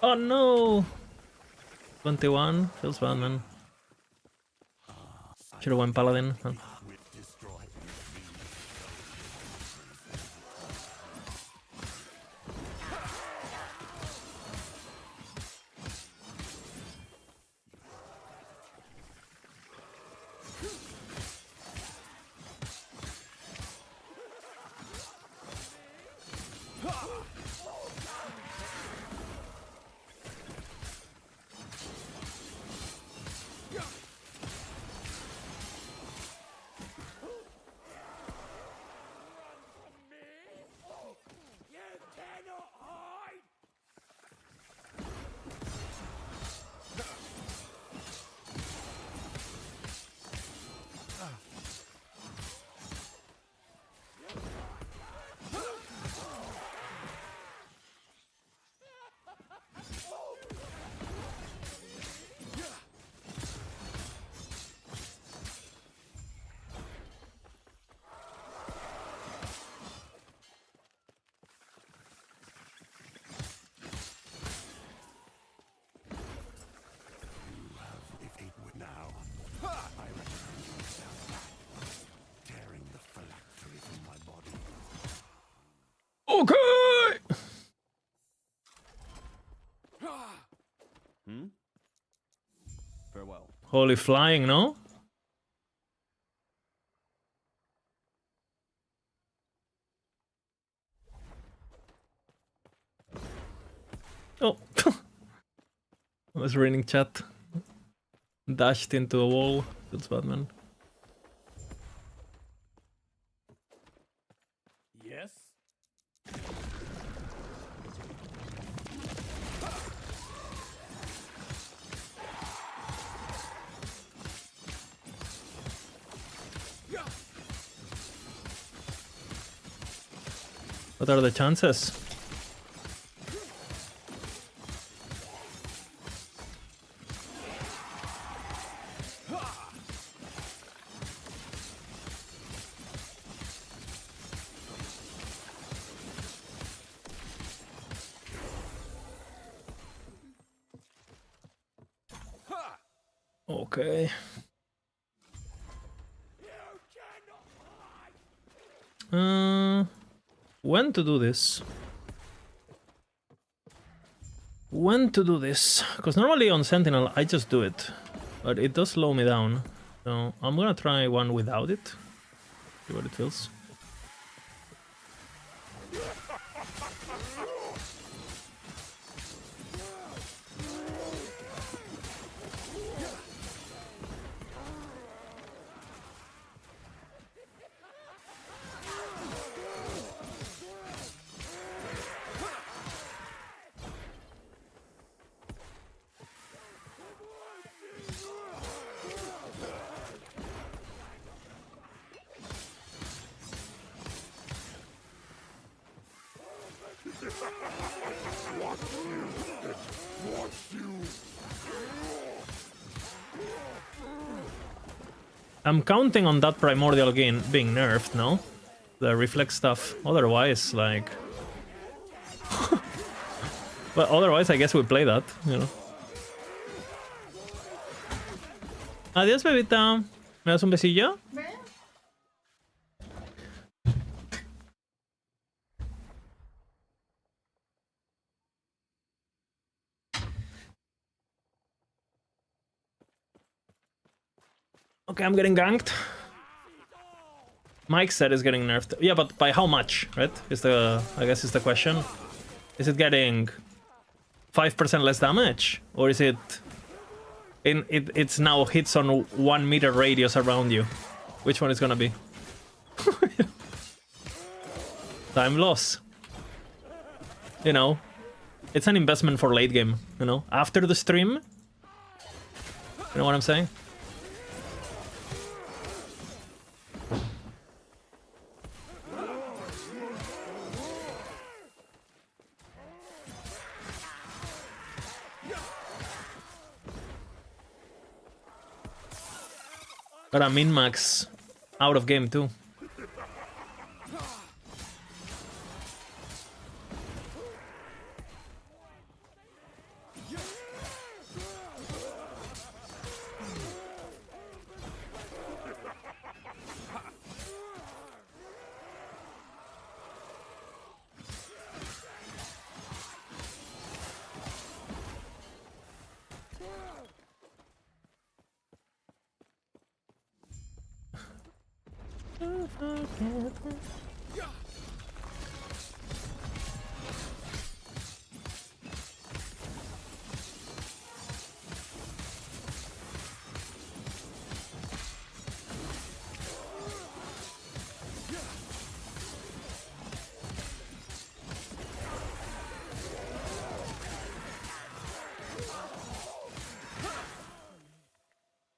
Oh no! 21 feels bad, man. Should've went paladin. Huh? Holy flying, no? Oh. I was reading chat. Dashed into a wall. That's Batman. Yes? What are the chances? Okay. When to do this? When to do this? Because normally on Sentinel I just do it, but it does slow me down. So I'm gonna try one without it. See what it feels. I'm counting on that primordial gain being nerfed, no? The reflex stuff. Otherwise, like... Well, otherwise I guess we play that, you know. Adiós, bebita. ¿Me das un besillo? Ven. Okay, I'm getting ganked. Mike said it's getting nerfed. Yeah, but by how much, right? Is the I guess is the question. Is it getting 5% less damage? Or is it it's now hits on 1 meter radius around you? Which one is gonna be? Time loss. You know, it's an investment for late game, you know? After the stream. You know what I'm saying? Got a min-max out of game too.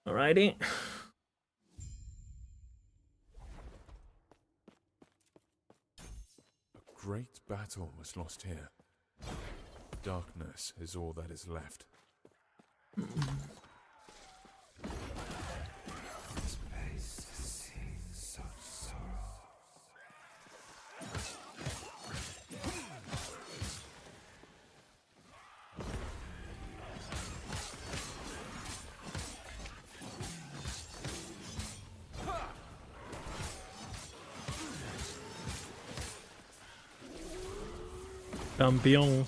Alrighty. A great battle was lost here. Darkness is all that is left. Campeón.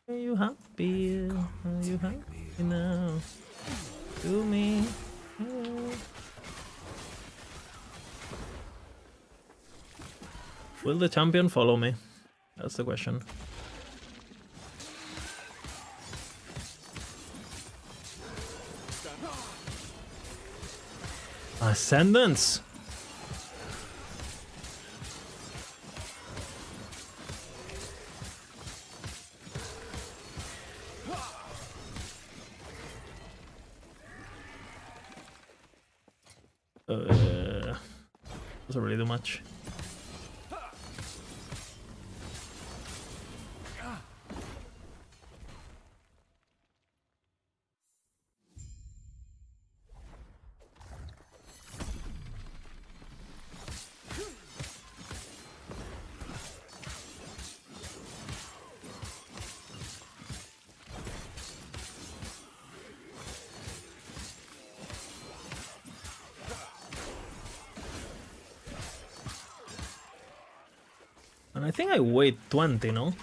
You have feel how you have me now. To me. Will the champion follow me? That's the question. Ascendance! Doesn't really do much. And I think I wait 20, no?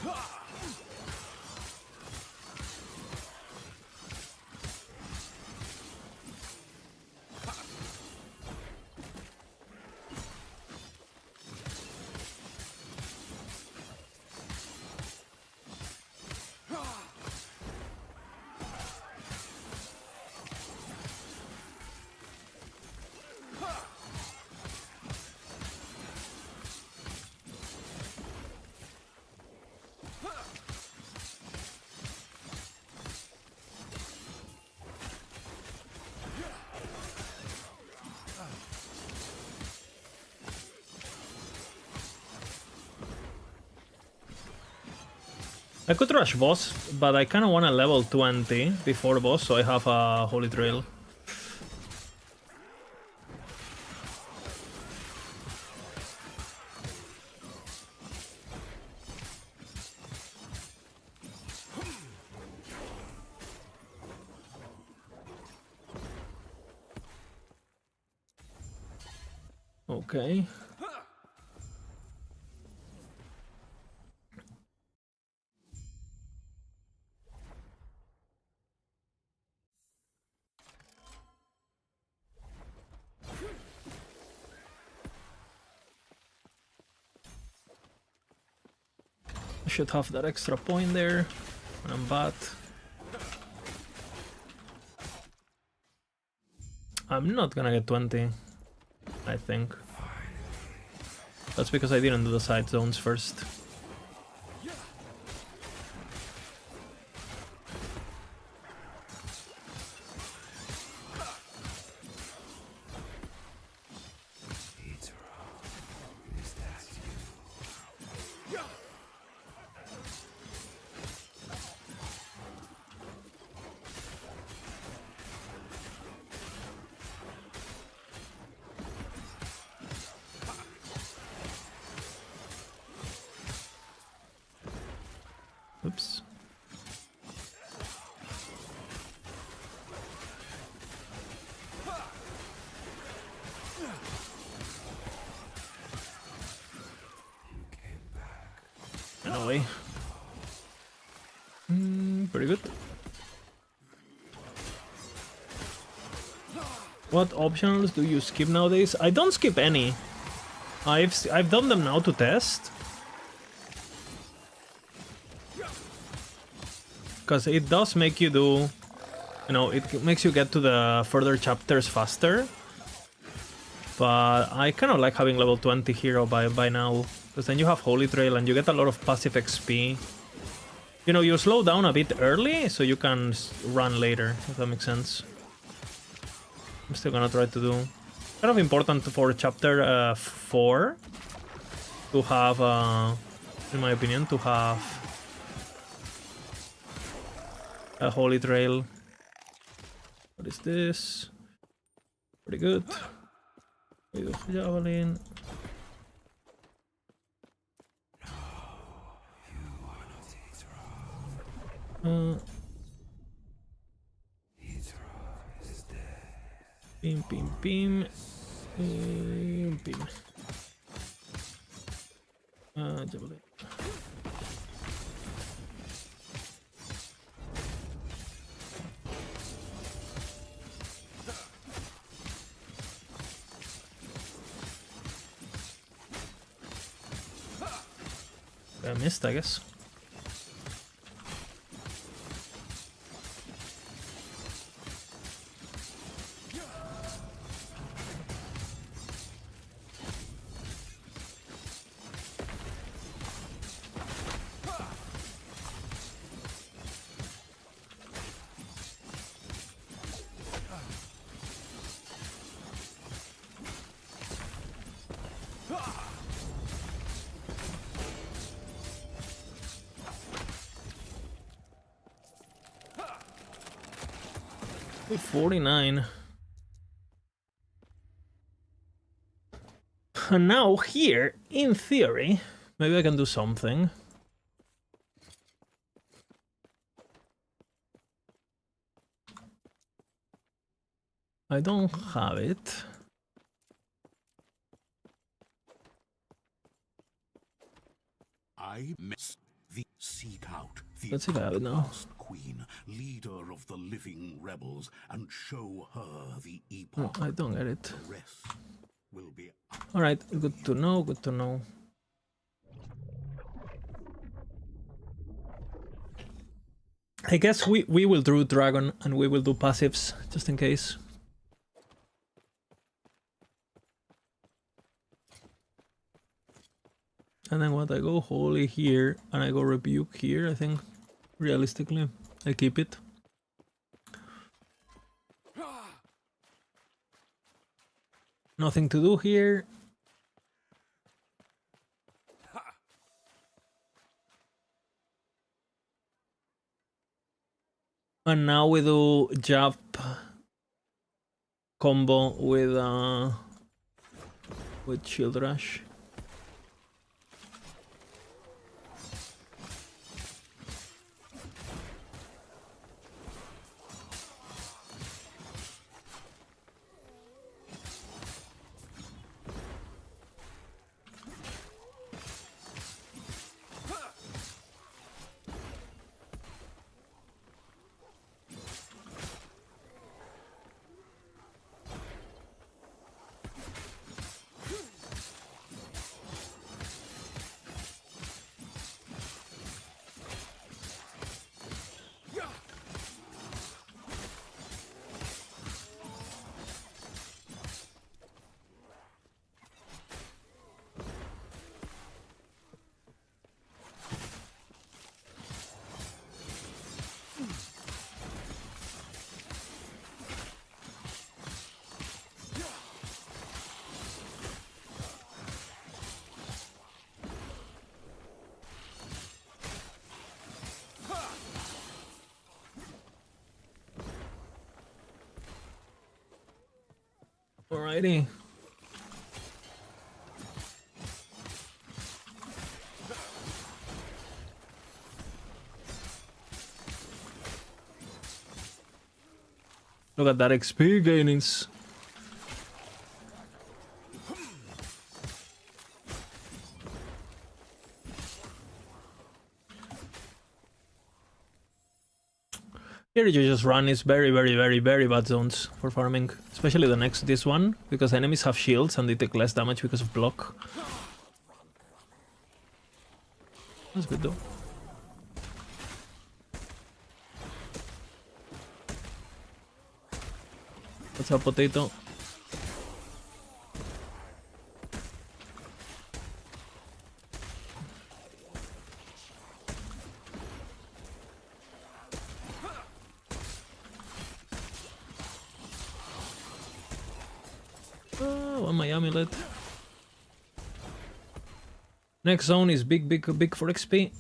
I could rush boss, but I kind of want to level 20 before boss, so I have a Holy Trail. Okay. I should have that extra point there when I'm bad. I'm not gonna get 20, I think. That's because I didn't do the side zones first. Oops. No way. Pretty good. What optionals do you skip nowadays? I don't skip any. I've done them now to test. Because it does make you do, you know, it makes you get to the further chapters faster. But I kind of like having level 20 hero by now. Because then you have Holy Trail and you get a lot of passive XP. You know, you slow down a bit early so you can run later, if that makes sense. I'm still gonna try to do... Kind of important for chapter 4 to have, in my opinion, to have a Holy Trail. What is this? Pretty good. Wave of Javelin. Pim, pim, pim. Pim, pim. Javelin. I missed, I guess. With 49. And now here, in theory, maybe I can do something. I don't have it. I must seek out the Let's see if I have it now. last queen, leader of the living rebels, and show her the No, epoch. I don't get it. The rest will be Alright, good to know, good to know. I guess we will Druid Dragon and we will do passives, just in case. And then what, I go Holy here and I go Rebuke here, I think. Realistically, I keep it. Nothing to do here. And now we do jab combo with Shield Rush. Alrighty. Look at that XP gainings. Here you just run is very bad zones for farming. Especially this one, because enemies have shields and they take less damage because of block. That's good though. What's up, potato? Oh, my amulet. Next zone is big for XP.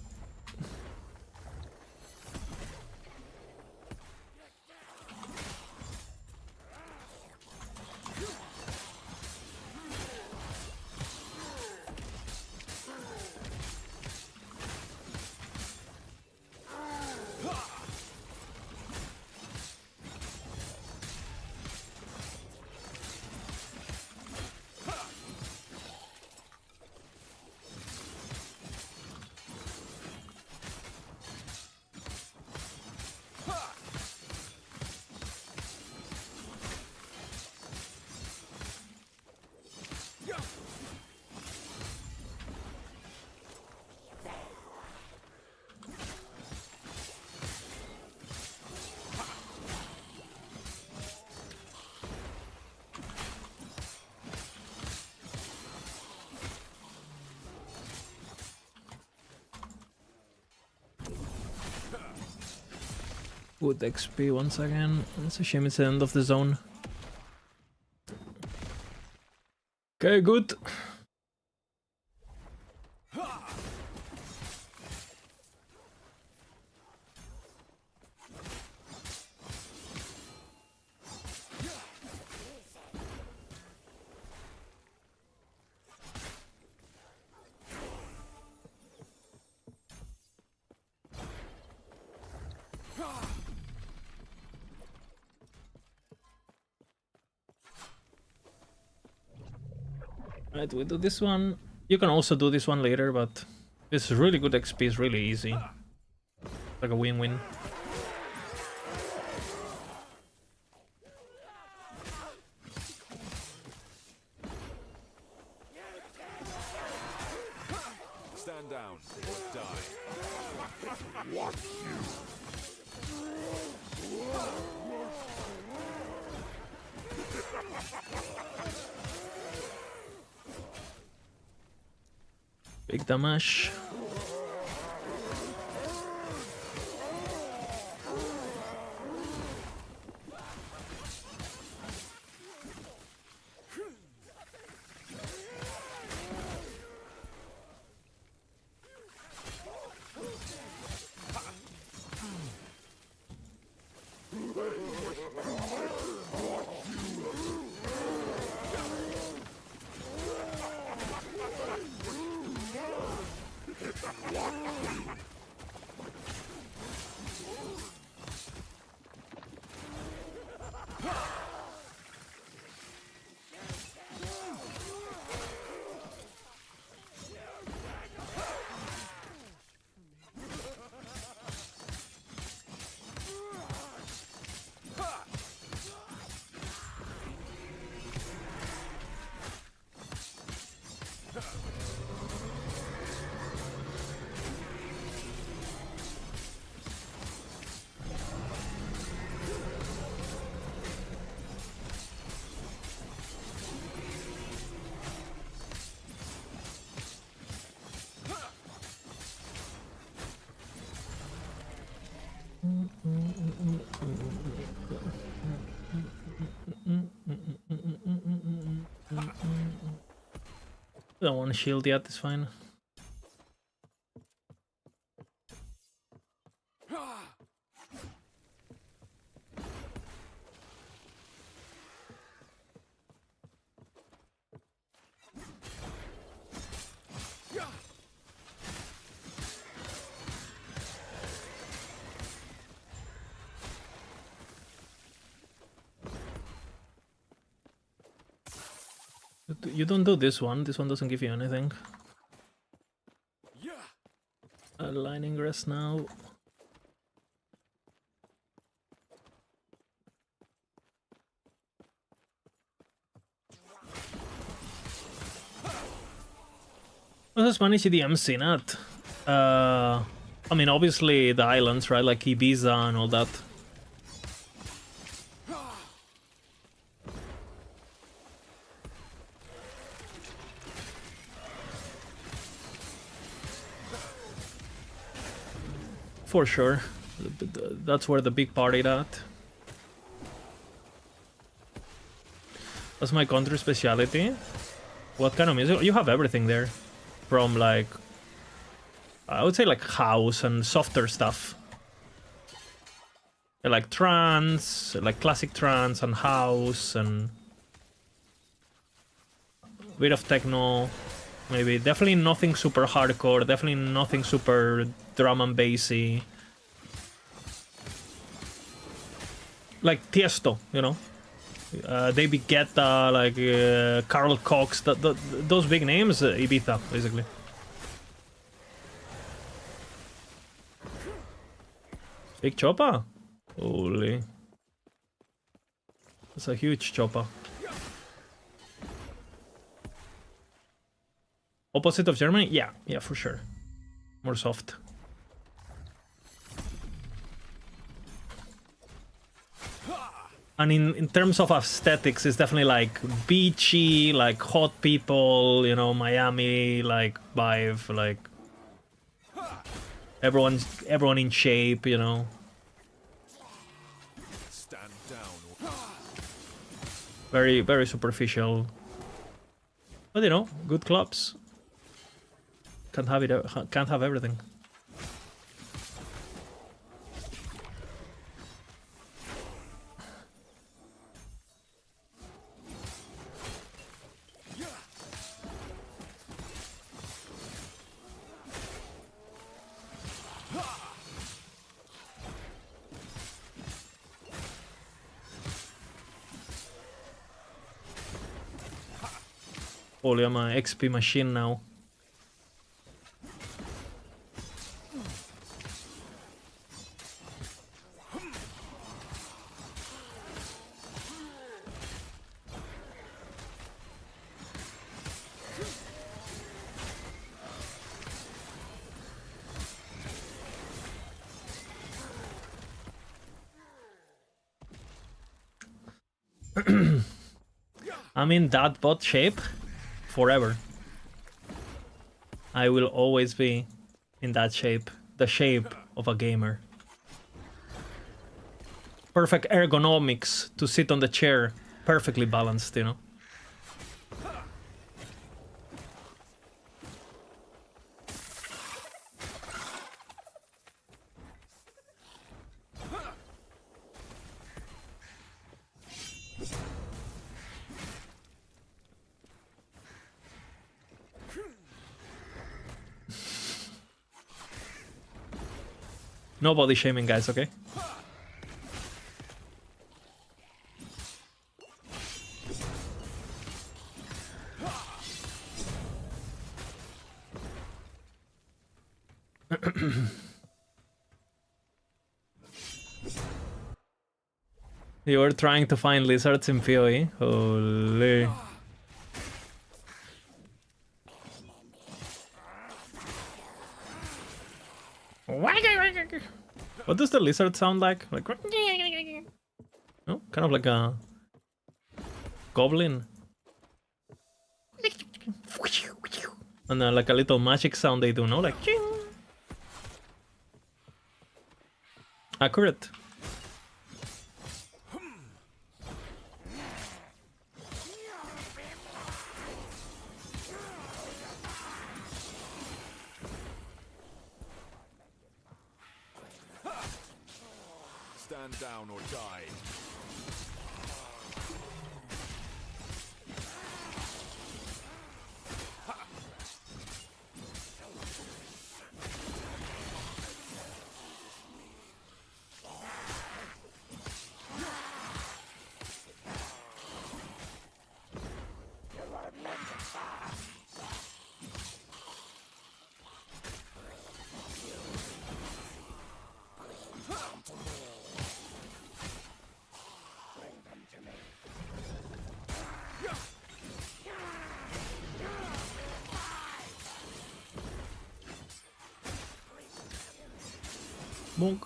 Good XP once again. It's a shame it's the end of the zone. Okay, good. Right, we do this one. You can also do this one later, but this is really good XP, it's really easy. Like a win-win. Stand down or die. Big damage. Don't want to shield yet, it's fine. You don't do this one doesn't give you anything. Line ingress now. What's the Spanish EDM scene at? I mean, obviously the islands, right? Like Ibiza and all that. For sure. That's where the big party at. That's my country speciality. What kind of music? You have everything there. From like, I would say like house and softer stuff. Like trance, like classic trance and house and a bit of techno. Maybe definitely nothing super hardcore, definitely nothing super drum and bassy. Like Tiesto, you know? David Guetta, like Carl Cox, those big names, Ibiza, basically. Big chopper? Holy. That's a huge chopper. Opposite of Germany? Yeah, for sure. More soft. And in terms of aesthetics, it's definitely like beachy, like hot people, you know, Miami, like vibe, like everyone in shape, you know. Very, very superficial. But you know, good clubs. Can't have it. Can't have everything. Holy, I'm a XP machine now. I'm in that bot shape forever. I will always be in that shape. The shape of a gamer. Perfect ergonomics to sit on the chair. Perfectly balanced, you know. No body shaming, guys, okay? You were trying to find lizards in PoE? Holy. What does the lizard sound like? Like, no, kind of like a goblin. And like a little magic sound they do, no? Like, accurate. Stand down or die. Monk.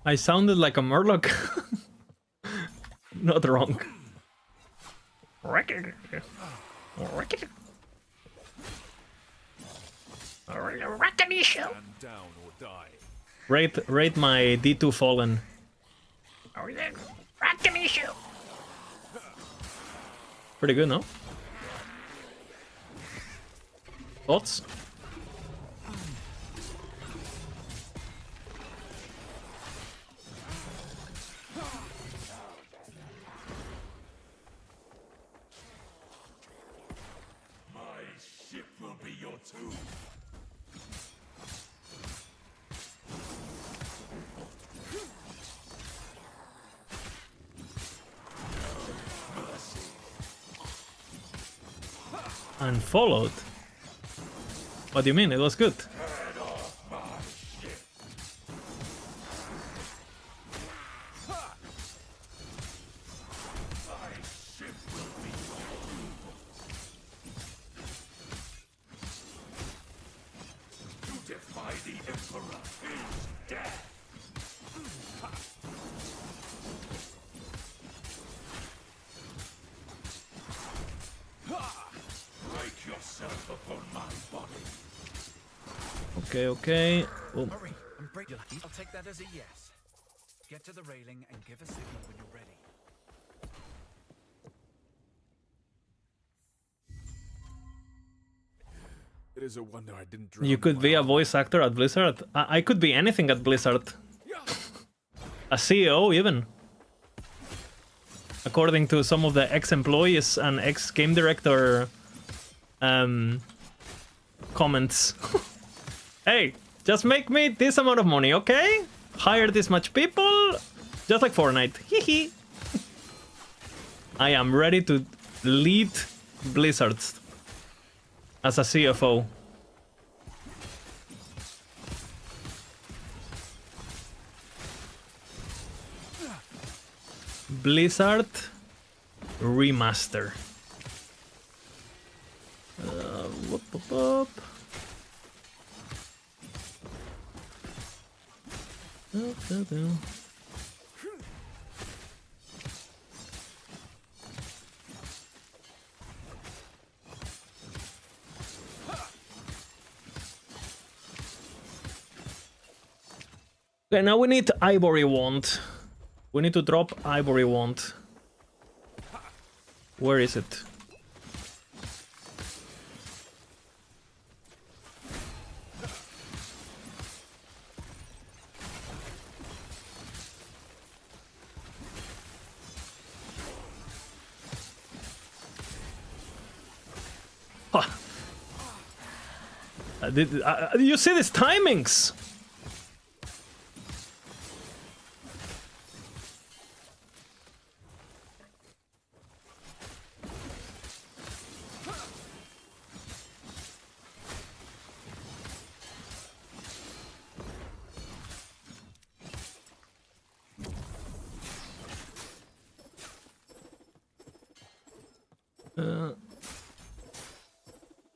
I sounded like a Murloc. Not wrong. Stand down or die. Rate my D2 Fallen. Pretty good, no? Thoughts? Unfollowed? What do you mean? It was good. Okay. Oh. Hurry, I'm breaking. I'll take that as a yes. Get to the railing and give a signal when you're ready. It is a wonder I didn't drown You in could my be a armor. voice actor at Blizzard. I could be anything at Blizzard. A CEO, even. According to some of the ex-employees and ex-game director comments. Hey, just make me this amount of money, okay? Hire this much people, just like Fortnite. Hee. I am ready to lead Blizzard as a CFO. Blizzard Remaster. Whoop, whoop, whoop. Okay, now we need Ivory Wand. We need to drop Ivory Wand. Where is it? You see these timings?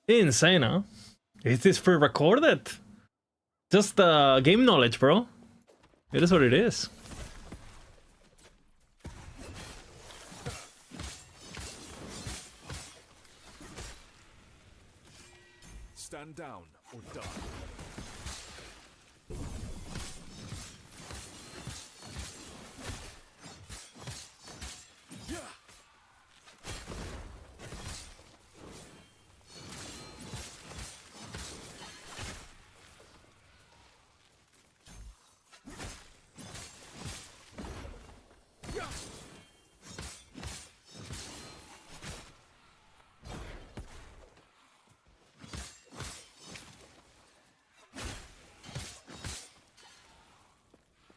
Insane, huh? Is this pre-recorded? Just game knowledge, bro. It is what it is. Stand down or die.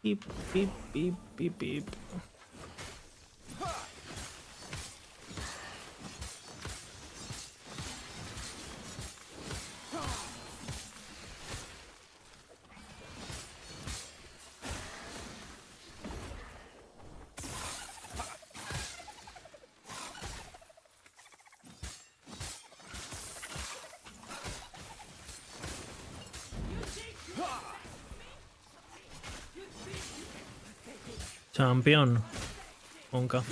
Beep, beep, beep, beep, beep. Champion. Onka.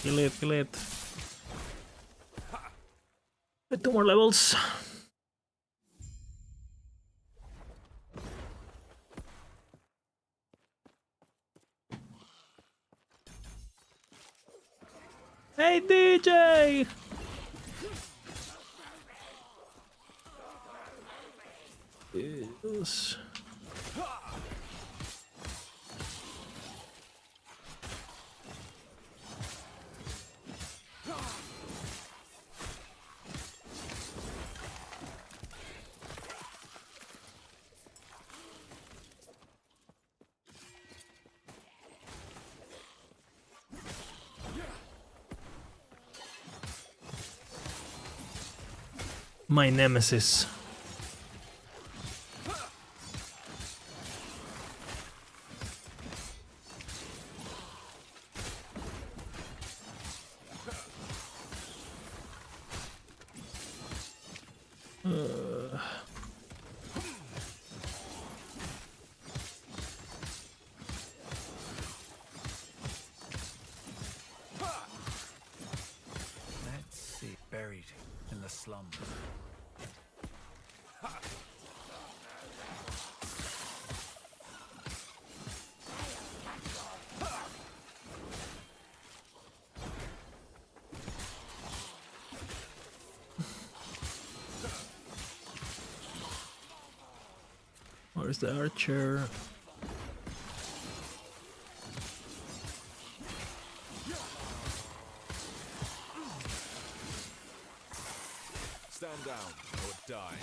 Kill it, kill it. Get 2 more levels. Hey DJ! Yes. My nemesis. slums. Where's the archer? Stand down or die.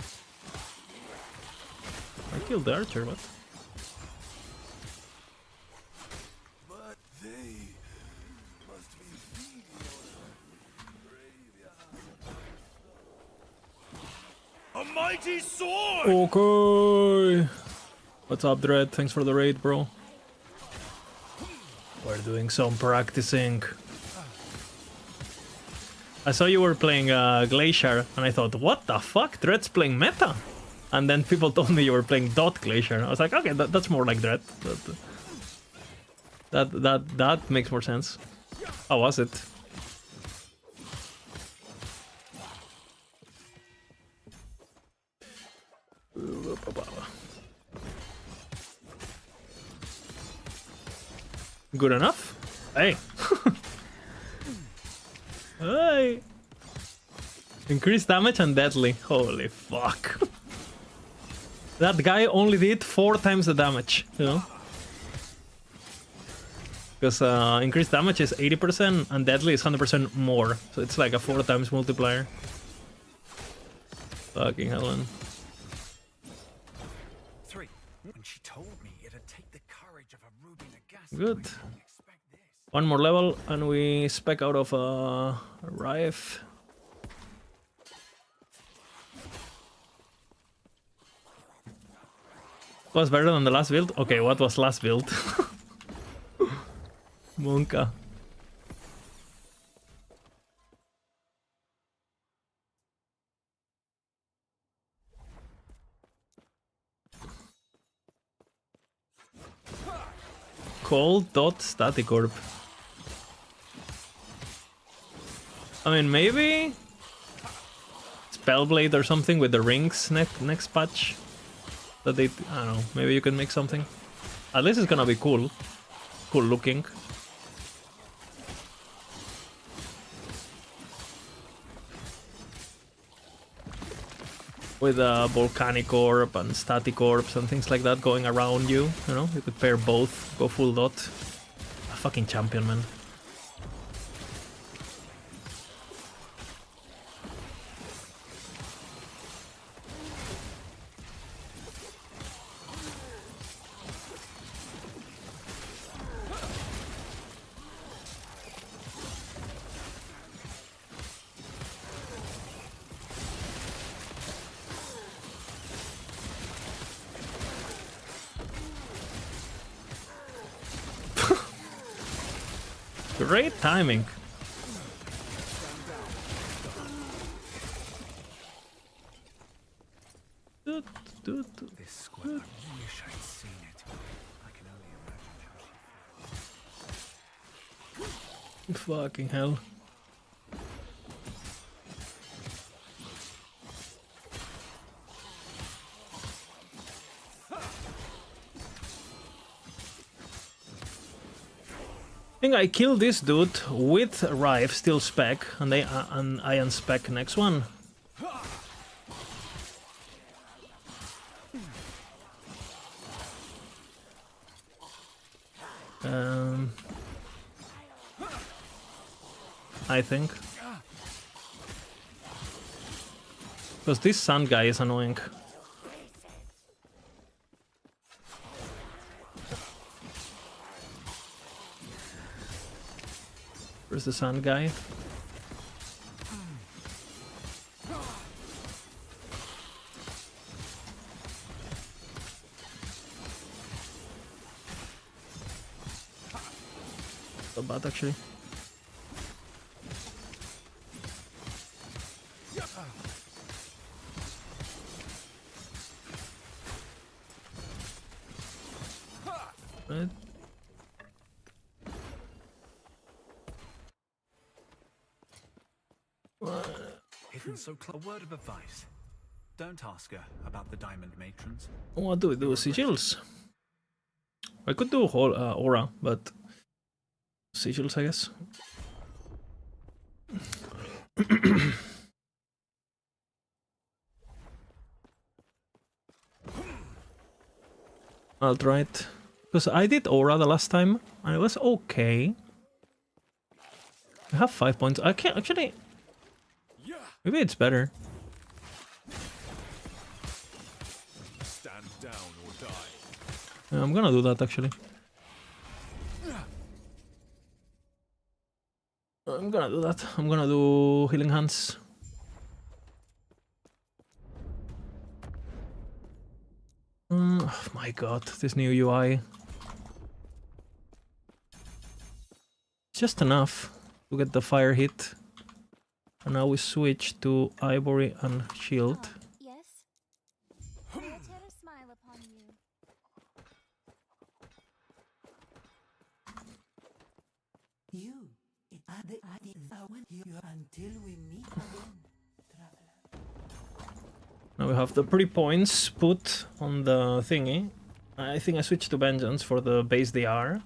I killed the archer, what? But they must be feeding on A mighty sword! Okay. What's up, Dread? Thanks for the raid, bro. We're doing some practicing. I saw you were playing Glacier, and I thought, what the fuck? Dread's playing meta? And then people told me you were playing Dot Glacier. I was like, okay, that's more like Dread. That makes more sense. How was it? Good enough? Hey. Hey. Increased damage and deadly. Holy fuck. That guy only did 4 times the damage, you know? Because increased damage is 80% and deadly is 100% more. So it's like a 4 times multiplier. Fucking Helen. 3. And she told me it'd take the courage of a Ruby Nagast. Good. One more level and we spec out of Rife. Was better than the last build? Okay, what was last build? Monka. Cold dot static orb. I mean, maybe Spellblade or something with the rings next patch. That they, I don't know, maybe you can make something. At least it's gonna be cool. Cool looking. With a volcanic orb and static orbs and things like that going around you, you know, you could pair both, go full dot. A fucking champion, man. Great timing. This squad, I wish I'd seen it. I can only imagine how she Fucking hell. I think I killed this dude with Rife still spec, and I unspec next one. I think. Because this sun guy is annoying. Where's the sun guy? Not bad actually. Right. been so close. A word of advice. Don't ask her about the diamond matrons. What do we do? Sigils? I could do whole aura, but sigils, I guess. I'll try it. Because I did aura the last time, and it was okay. I have 5 points. I can't actually. Maybe it's better. Stand down or die. Yeah, I'm gonna do that actually. I'm gonna do that. I'm gonna do healing hands. Oh my god, this new UI. Just enough to get the fire hit. And now we switch to ivory and shield. Yes? May I tear a smile upon you? You, until we meet again, traveler. Now we have the pretty points put on the thingy. I think I switched to Vengeance for the base DR.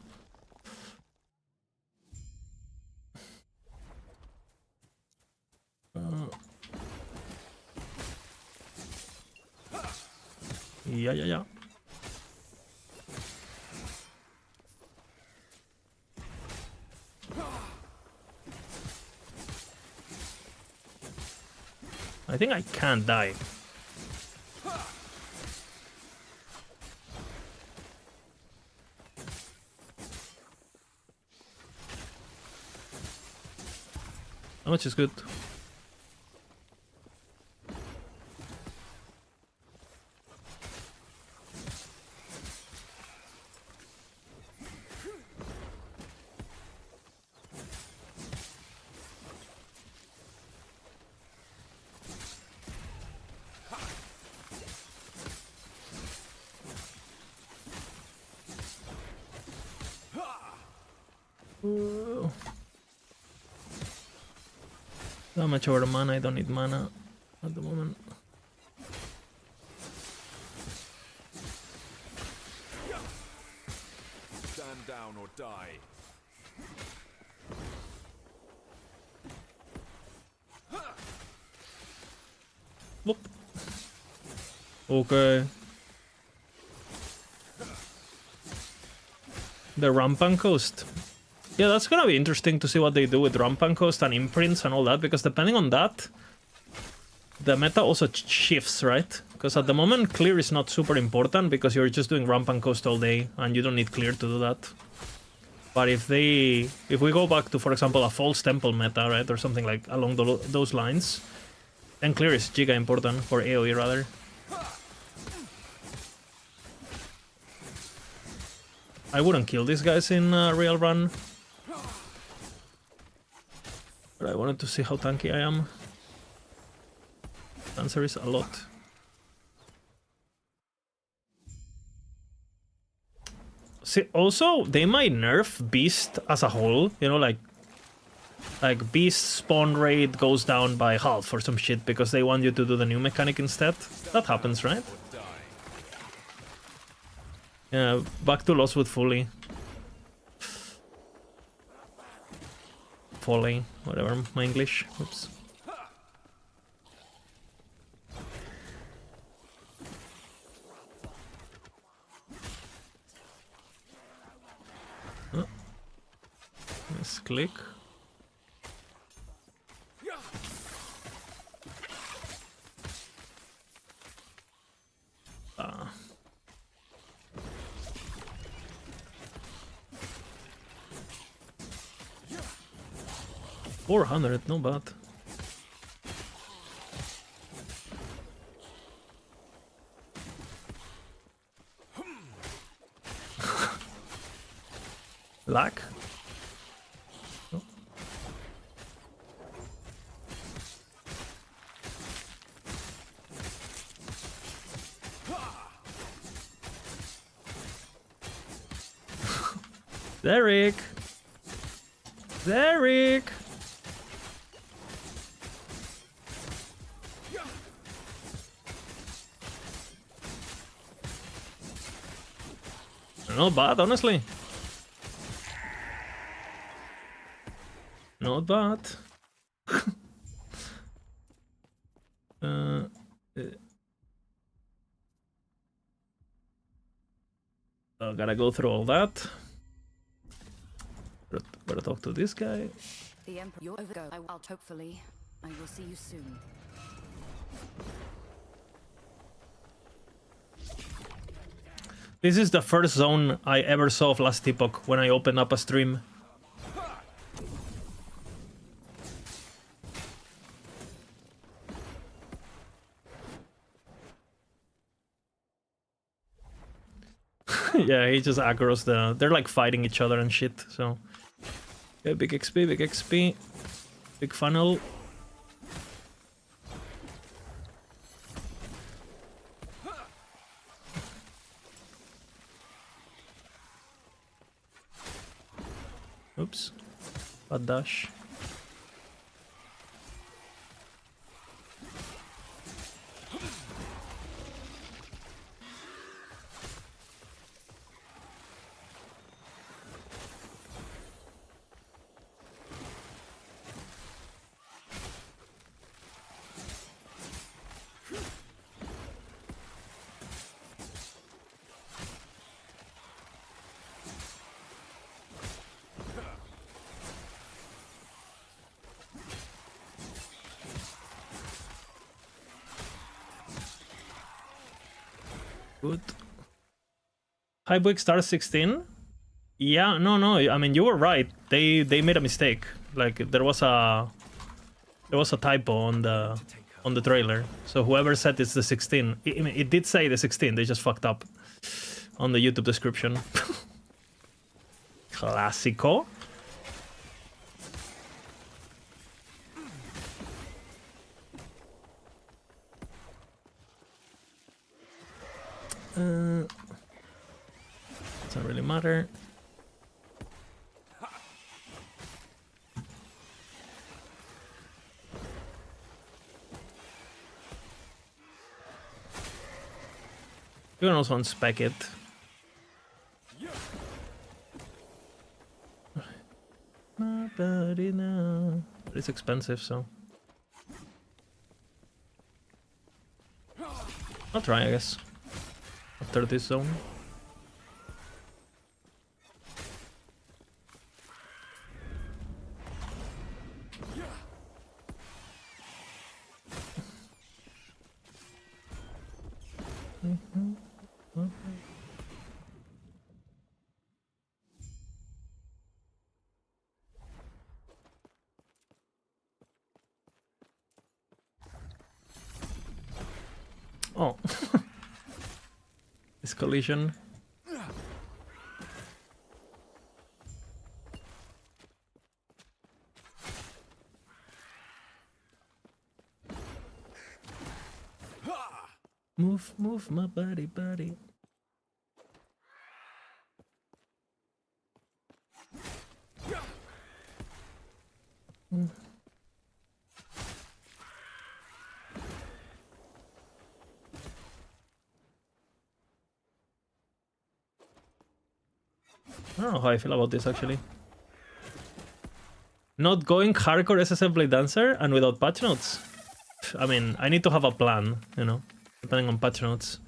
Yeah. I think I can't die. How much is good? How much over the mana? I don't need mana at the moment. Stand down or die. Look. Okay. The Rampan Coast. Yeah, that's gonna be interesting to see what they do with Rampan Coast and imprints and all that, because depending on that, the meta also shifts, right? Because at the moment, clear is not super important because you're just doing Rampan Coast all day and you don't need clear to do that. But if we go back to, for example, a false temple meta, right, or something like along those lines, then clear is giga important for AoE rather. I wouldn't kill these guys in real run. But I wanted to see how tanky I am. The answer is a lot. See, also, they might nerf Beast as a whole, you know, like Beast spawn rate goes down by half or some shit because they want you to do the new mechanic instead. That happens, right? Yeah, back to Lostwood fully. Folly, whatever, my English. Oops. Oh. Let's click. Ah. 400, no bad. Lag? No. Derek! Not bad, honestly. Not bad. Gotta go through all that. Gotta talk to this guy. The Emperor, you're overgo. I'll hopefully. I will see you soon. This is the first zone I ever saw of Last Epoch when I opened up a stream. Yeah, he just aggroes the... They're like fighting each other and shit, so... Yeah, big XP, big XP. Big funnel. Oops. Bad dash. Good. Highbuick star 16? Yeah, no. I mean, you were right. They made a mistake. Like there was a typo on the trailer. So whoever said it's the 16, it did say the 16. They just fucked up on the YouTube description. Clásico. Doesn't really matter. You can also unspec it. My body now. But it's expensive, so. I'll try, I guess. After this zone. Oh. This collision. Move my body. I don't know how I feel about this actually. Not going hardcore SSF Blade Dancer and without patch notes. I mean, I need to have a plan, you know, depending on patch notes.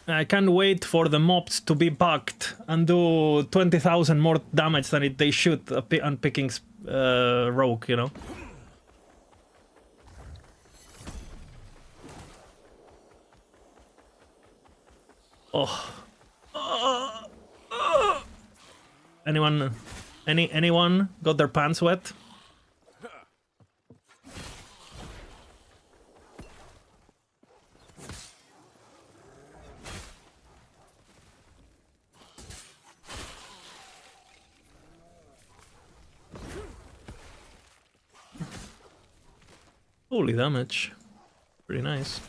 I can't wait for the mobs to be bugged and do 20,000 more damage than they should on picking Rogue, you know. Anyone got their pants wet? Holy damage. Pretty nice.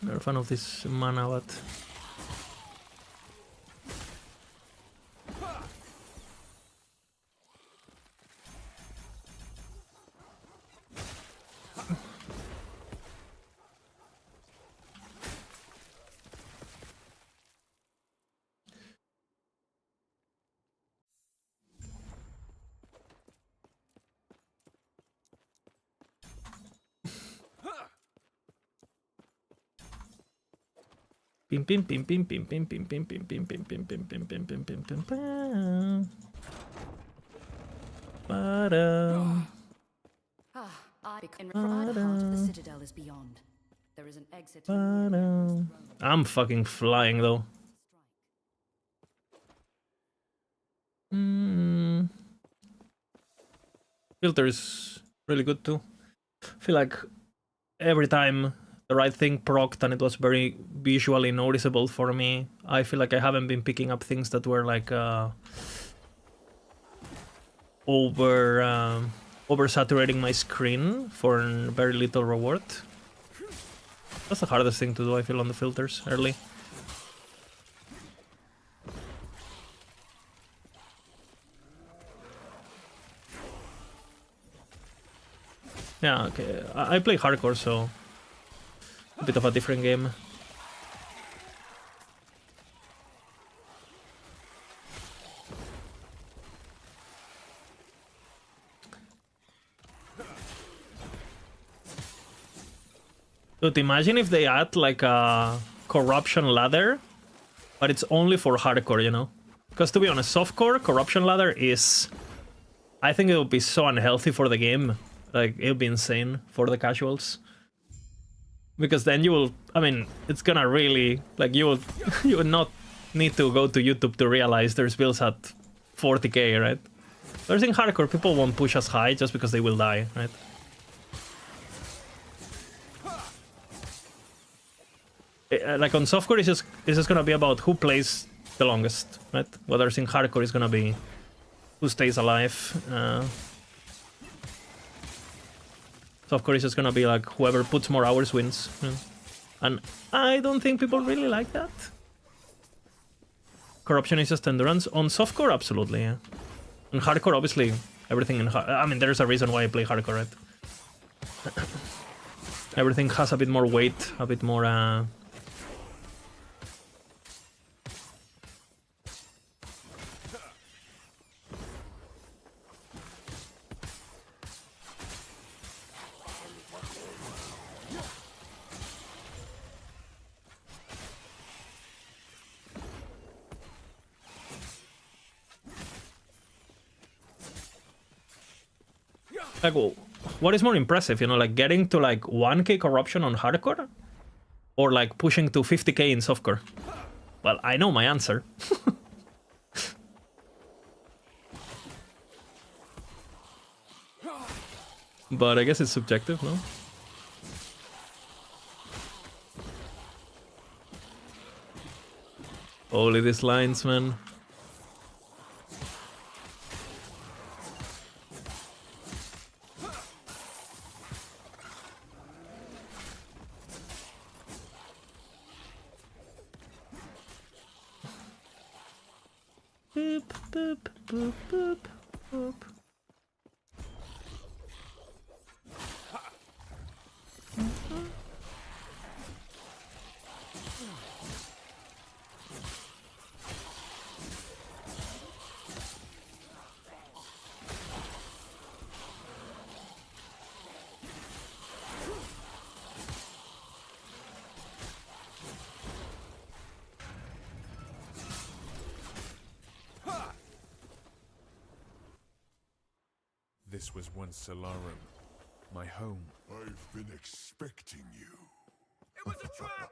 Never fan of this mana, but Pim pim pim pim pim pim pim pim pim pim pim pim pim pim pim pim pim pim pim. Ba-dum. In the heart of the citadel is beyond. There is an exit. Ba-dum. I'm fucking flying though. Filter's really good too. I feel like every time the right thing procced and it was very visually noticeable for me, I feel like I haven't been picking up things that were like oversaturating my screen for very little reward. That's the hardest thing to do, I feel, on the filters early. Yeah, okay. I play hardcore, so a bit of a different game. Dude, imagine if they add like a corruption ladder, but it's only for hardcore, you know? Because to be honest, softcore corruption ladder is... I think it would be so unhealthy for the game. Like, it would be insane for the casuals. Because then you will... I mean, it's gonna really... Like, you would not need to go to YouTube to realize there's builds at 40k, right? Whereas in hardcore, people won't push as high just because they will die, right? Like on softcore, it's just gonna be about who plays the longest, right? Whereas in hardcore, it's gonna be who stays alive. Softcore is just gonna be like whoever puts more hours wins, and I don't think people really like that. Corruption is just endurance. On softcore, absolutely, yeah. On hardcore, obviously, everything in I mean, there's a reason why I play hardcore, right? Everything has a bit more weight, a bit more. Like, what is more impressive, you know, like getting to like 1k corruption on hardcore, or like pushing to 50k in softcore? Well, I know my answer. But I guess it's subjective, no? Holy, these lines, man. Boop, boop, boop, boop, boop. This was once Solarum, my home. I've been expecting you. It was a trap!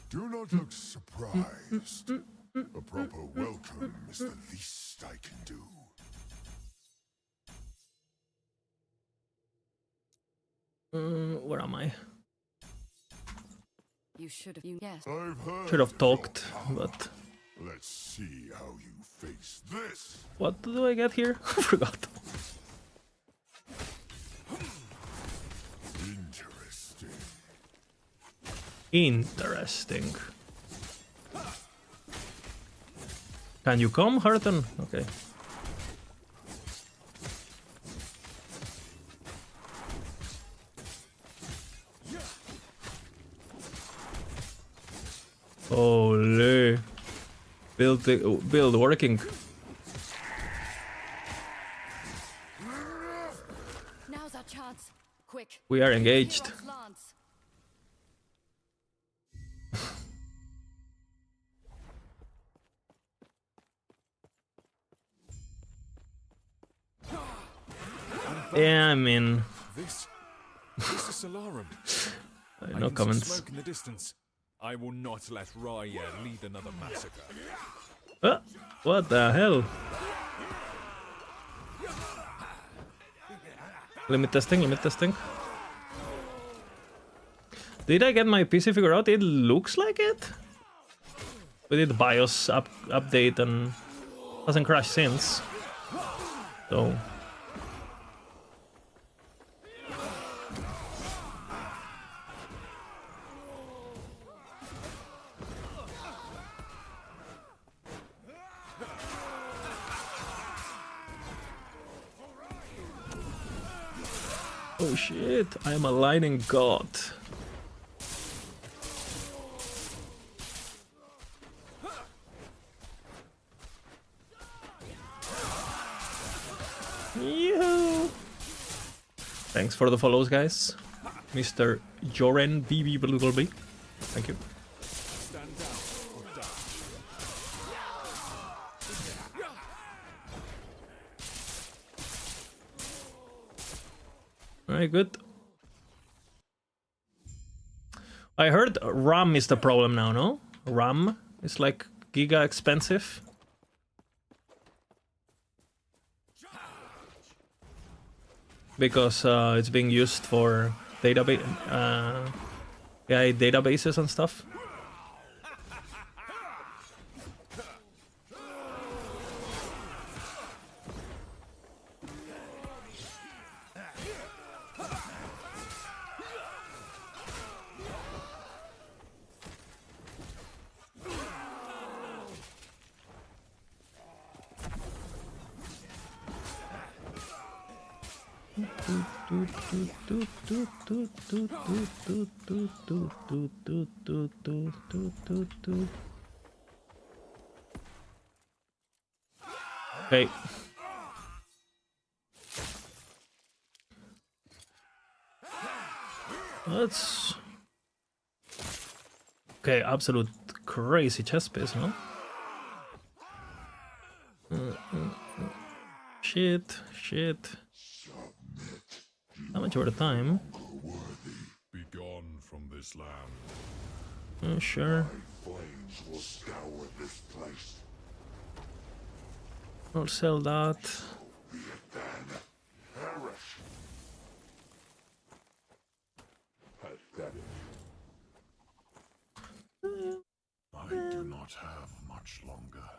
Do not look surprised. A proper welcome is the least I can do. Where am I? You should have. Yes. I've heard Should have of your talked, power. but Let's see how you face this. what do I get here? I forgot. Interesting. Interesting. Can you come, Harton? Okay. Holy. Build working. Now's our chance. Quick. We are engaged. Yeah, I mean, This is Solarum. I no can see comments. smoke in the distance. I will not let Raya lead another massacre. What the hell? Limit testing. Did I get my PC figured out? It looks like it. We did BIOS update and hasn't crashed since. So. Oh shit, I am a lightning god. Yoo-hoo. Thanks for the follows, guys. Mr. Joren BB Blubbleby. Thank you. Stand down or die. Very good. I heard RAM is the problem now, no? RAM is like giga expensive. Because it's being used for AI databases and stuff. Okay. That's okay. Absolute crazy chess piece, no? Shit. How much over the time? Be gone from this land. Sure. Flames will scour this place. I'll sell that. Be it then. Perish. Pathetic. I do not have much longer.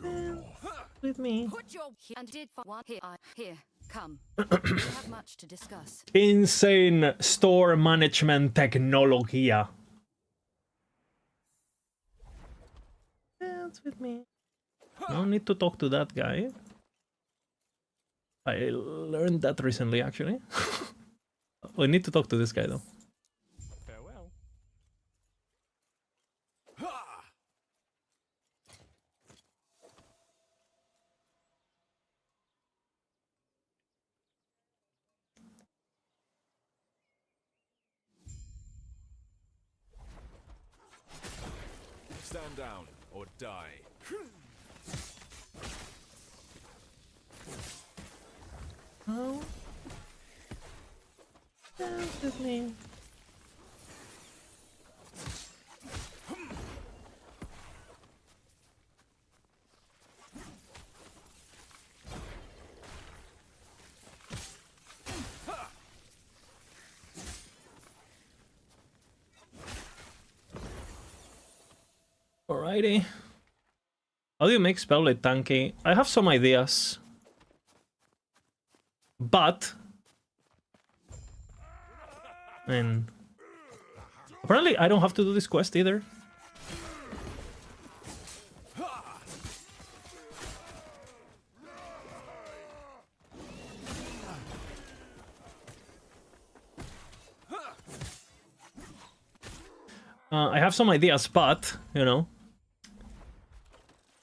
Go north. With me. Put your and did one here. Come. We have much to discuss. Insane store management technology. Yeah, it's with me. No need to talk to that guy. I learned that recently, actually. We need to talk to this guy, though. Farewell. Stand down or die. Oh. Dance with me. Alrighty. How do you make Spellblade tanky? I have some ideas. But... and apparently I don't have to do this quest either. I have some ideas, but, you know,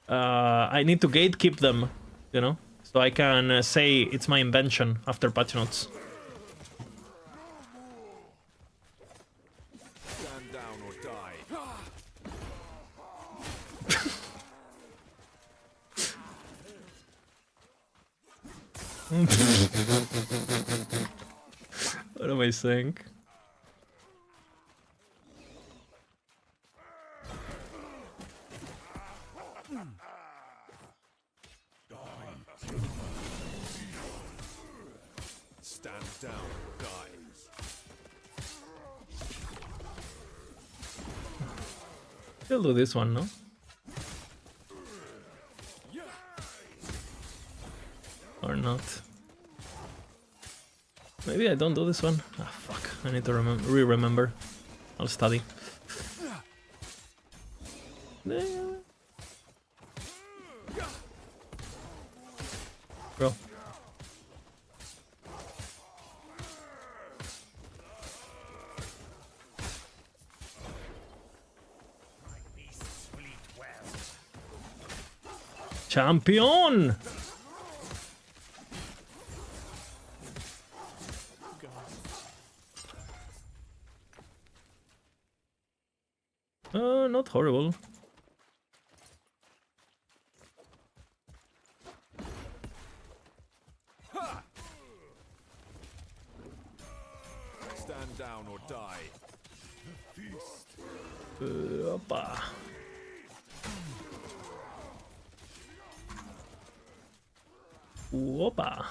I need to gatekeep them, you know, so I can say it's my invention after patch notes. Stand down or die. What am I saying? Stand down, die. We'll do this one, no? Or not. Maybe I don't do this one. Ah, fuck. I need to remember. I'll study. Bro. Champion! Not horrible. Stand down or die. Opa. Opa.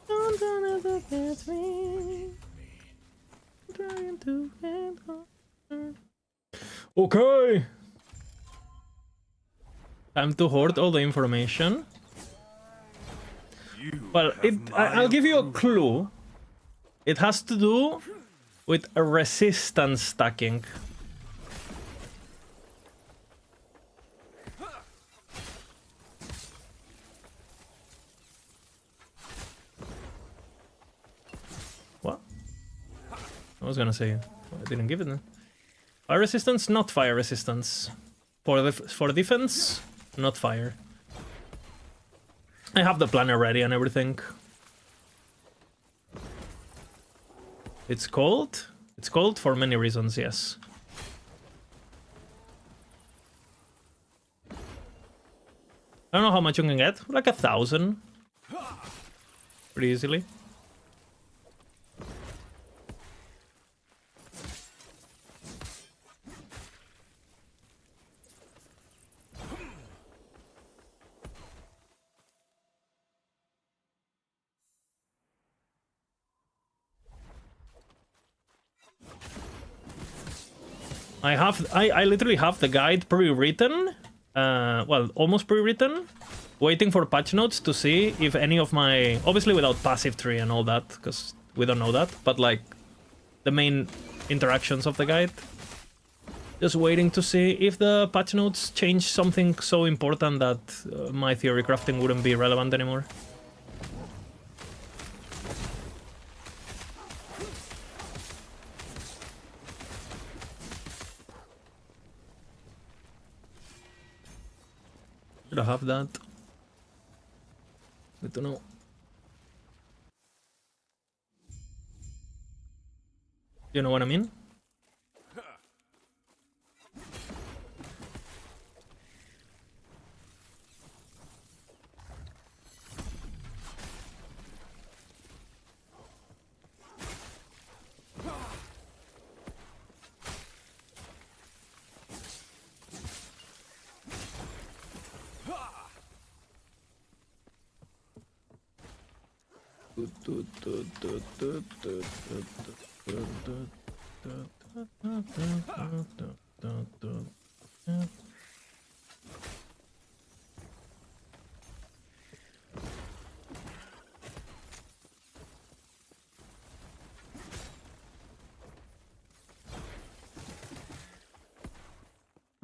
Don't gonna look at me. Trying to get on. Okay. Time to hoard all the information. Well, I'll give you a clue. It has to do with a resistance stacking. What? I was gonna say I didn't give it. Then. Fire resistance, not fire resistance. For defense, not fire. I have the planner ready and everything. It's cold. It's cold for many reasons, yes. I don't know how much you can get. Like 1,000. Pretty easily. I literally have the guide pre-written, well, almost pre-written, waiting for patch notes to see if any of my, obviously without passive tree and all that, because we don't know that, but like the main interactions of the guide. Just waiting to see if the patch notes change something so important that my theory crafting wouldn't be relevant anymore. Should I have that? Good to know. You know what I mean?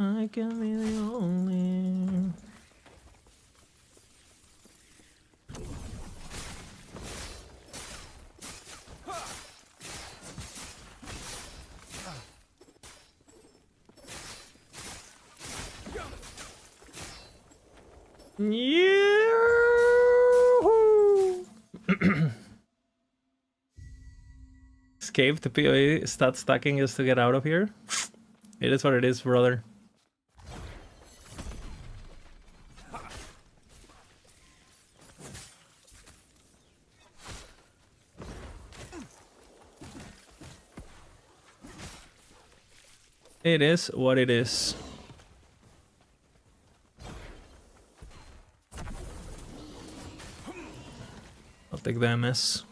I can be the only. Escape the PoE stat stacking just to get out of here. It is what it is, brother. It is what it is. I'll take the MS.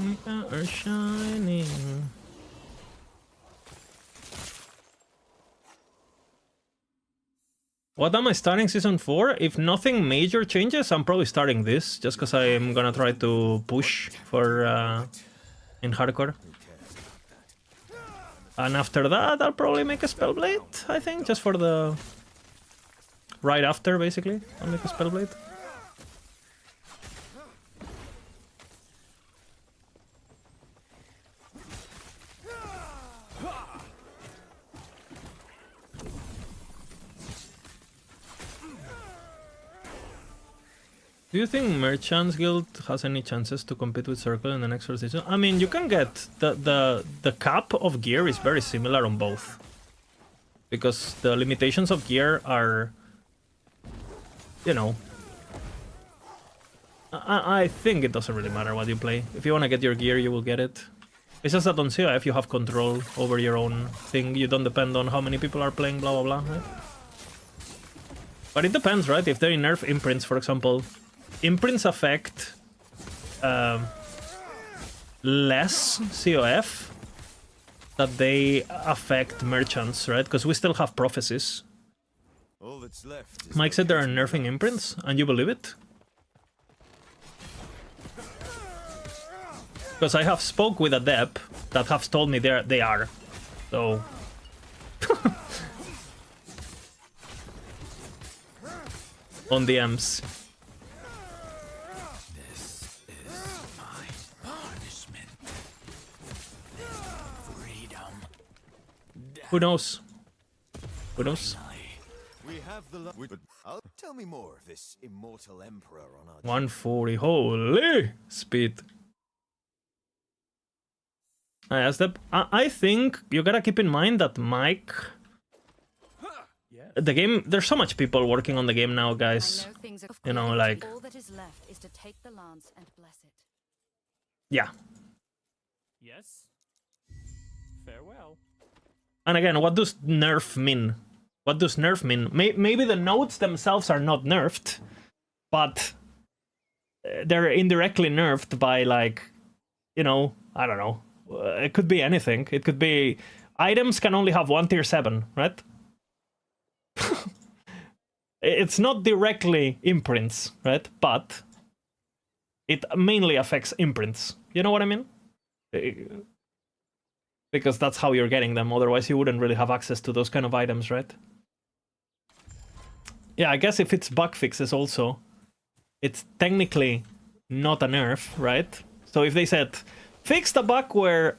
We are shining. What am I starting season 4? If nothing major changes, I'm probably starting this, just because I am gonna try to push for in hardcore. And after that, I'll probably make a Spellblade, I think, just for the... Right after, basically, I'll make a Spellblade. Do you think Merchants Guild has any chances to compete with Circle in the next season? I mean, you can get the cap of gear is very similar on both, because the limitations of gear are, you know, I think it doesn't really matter what you play. If you want to get your gear, you will get it. It's just that on CIF you have control over your own thing. You don't depend on how many people are playing, blah blah blah. Right? But it depends, right? If they nerf imprints, for example. Imprints affect less COF that they affect merchants, right? Because we still have prophecies. All that's left. Mike said they are nerfing imprints, and you believe it? Because I have spoke with a dep that have told me they are. So... on the M's. Who knows? Who knows? We have the tell me more of this immortal emperor on our 140, holy speed. I think you gotta keep in mind that Mike... The game, there's so much people working on the game now, guys. You know, like... All that is left is to take the lance and bless it. Yeah. Yes. Farewell. And again, what does nerf mean? What does nerf mean? Maybe the nodes themselves are not nerfed, but they're indirectly nerfed by, like, you know, I don't know. It could be anything. It could be items can only have 1 tier 7, right? It's not directly imprints, right? But it mainly affects imprints. You know what I mean? Because that's how you're getting them. Otherwise, you wouldn't really have access to those kind of items, right? Yeah, I guess if it's bug fixes also, it's technically not a nerf, right? So if they said, fix the bug where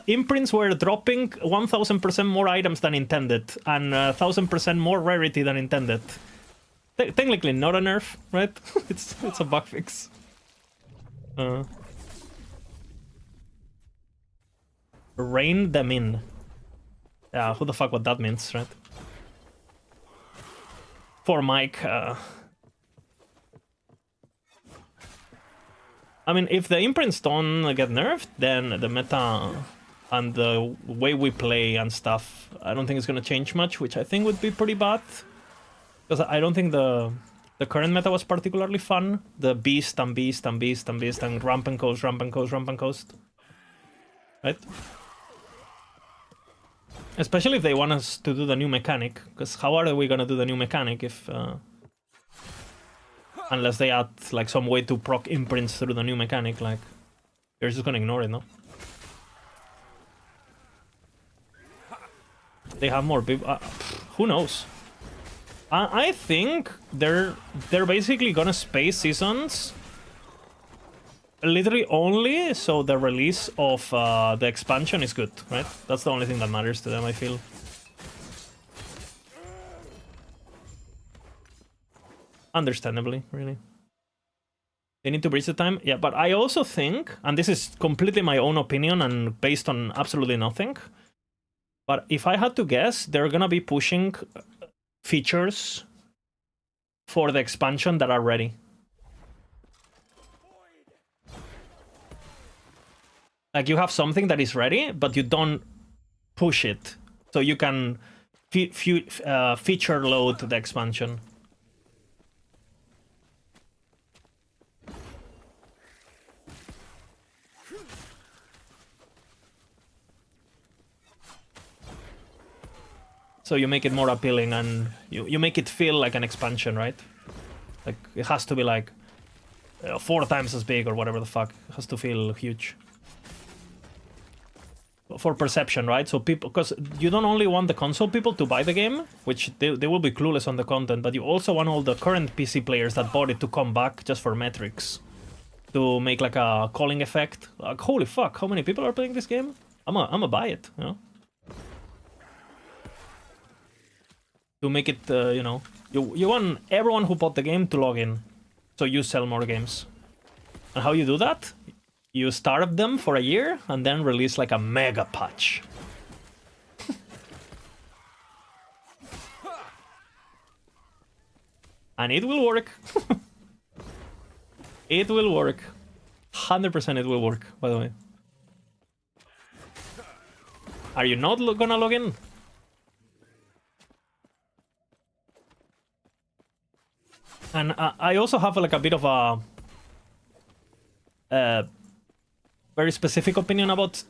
imprints were dropping 1000% more items than intended and 1000% more rarity than intended. Technically not a nerf, right? it's a bug fix. Rein them in. Yeah, who the fuck what that means, right? For Mike, I mean, if the imprints don't get nerfed, then the meta and the way we play and stuff, I don't think it's gonna change much, which I think would be pretty bad. Because I don't think the current meta was particularly fun. The beast and beast and beast and beast and ramp and coast, ramp and coast, ramp and coast. Right? Especially if they want us to do the new mechanic, because how are we gonna do the new mechanic if... unless they add like some way to proc imprints through the new mechanic, like... You're just gonna ignore it, no? They have more people... who knows? I think they're basically gonna space seasons literally only so the release of the expansion is good, right? That's the only thing that matters to them, I feel. Understandably, really. They need to bridge the time. Yeah, but I also think, and this is completely my own opinion and based on absolutely nothing, but if I had to guess, they're gonna be pushing features for the expansion that are ready. Like you have something that is ready, but you don't push it, so you can feature load the expansion. So you make it more appealing and you make it feel like an expansion, right? Like it has to be like 4 times as big or whatever the fuck. It has to feel huge. For perception, right? So people, because you don't only want the console people to buy the game, which they will be clueless on the content, but you also want all the current PC players that bought it to come back just for metrics. To make like a calling effect. Like, holy fuck, how many people are playing this game? I'm a buy it, you know? To make it, you know, you want everyone who bought the game to log in, so you sell more games. And how you do that? You starve them for a year and then release like a mega patch. And it will work. It will work. 100% it will work, by the way. Are you not gonna log in? And I also have like a bit of a very specific opinion about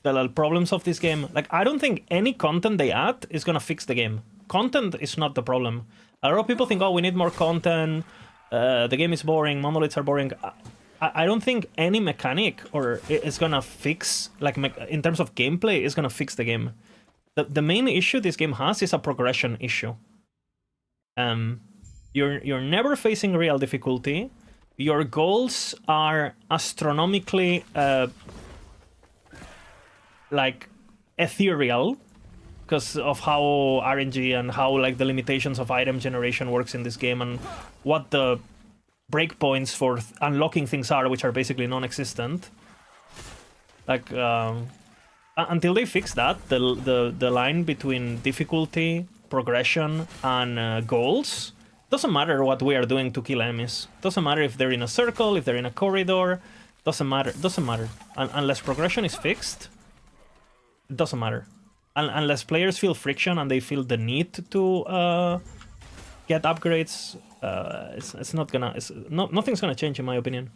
the problems of this game. Like, I don't think any content they add is gonna fix the game. Content is not the problem. A lot of people think, oh, we need more content, the game is boring, monoliths are boring. I don't think any mechanic or is gonna fix, like in terms of gameplay, is gonna fix the game. The main issue this game has is a progression issue. You're never facing real difficulty. Your goals are astronomically like ethereal because of how RNG and how like the limitations of item generation works in this game and what the breakpoints for unlocking things are, which are basically non-existent. Like until they fix that, the line between difficulty, progression, and goals. Doesn't matter what we are doing to kill enemies. Doesn't matter if they're in a circle, if they're in a corridor. Doesn't matter. Doesn't matter. Unless progression is fixed, it doesn't matter. Unless players feel friction and they feel the need to get upgrades, it's not gonna. Nothing's gonna change, in my opinion.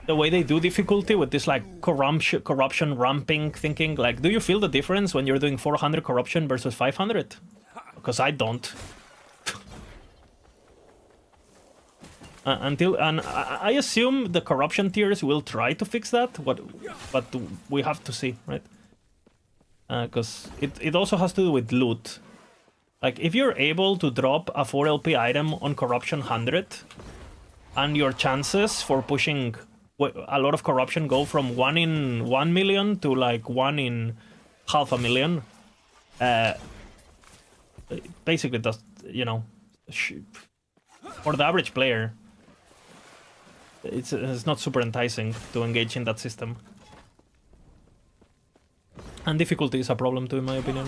The way they do difficulty with this like corruption ramping thinking, like, do you feel the difference when you're doing 400 corruption versus 500? Because I don't. And I assume the corruption tiers will try to fix that, but we have to see, right? Because it also has to do with loot. Like, if you're able to drop a 4 LP item on corruption 100, and your chances for pushing a lot of corruption go from 1 in 1 million to like 1 in 500,000. Basically, that's, you know, for the average player, it's not super enticing to engage in that system. And difficulty is a problem too, in my opinion.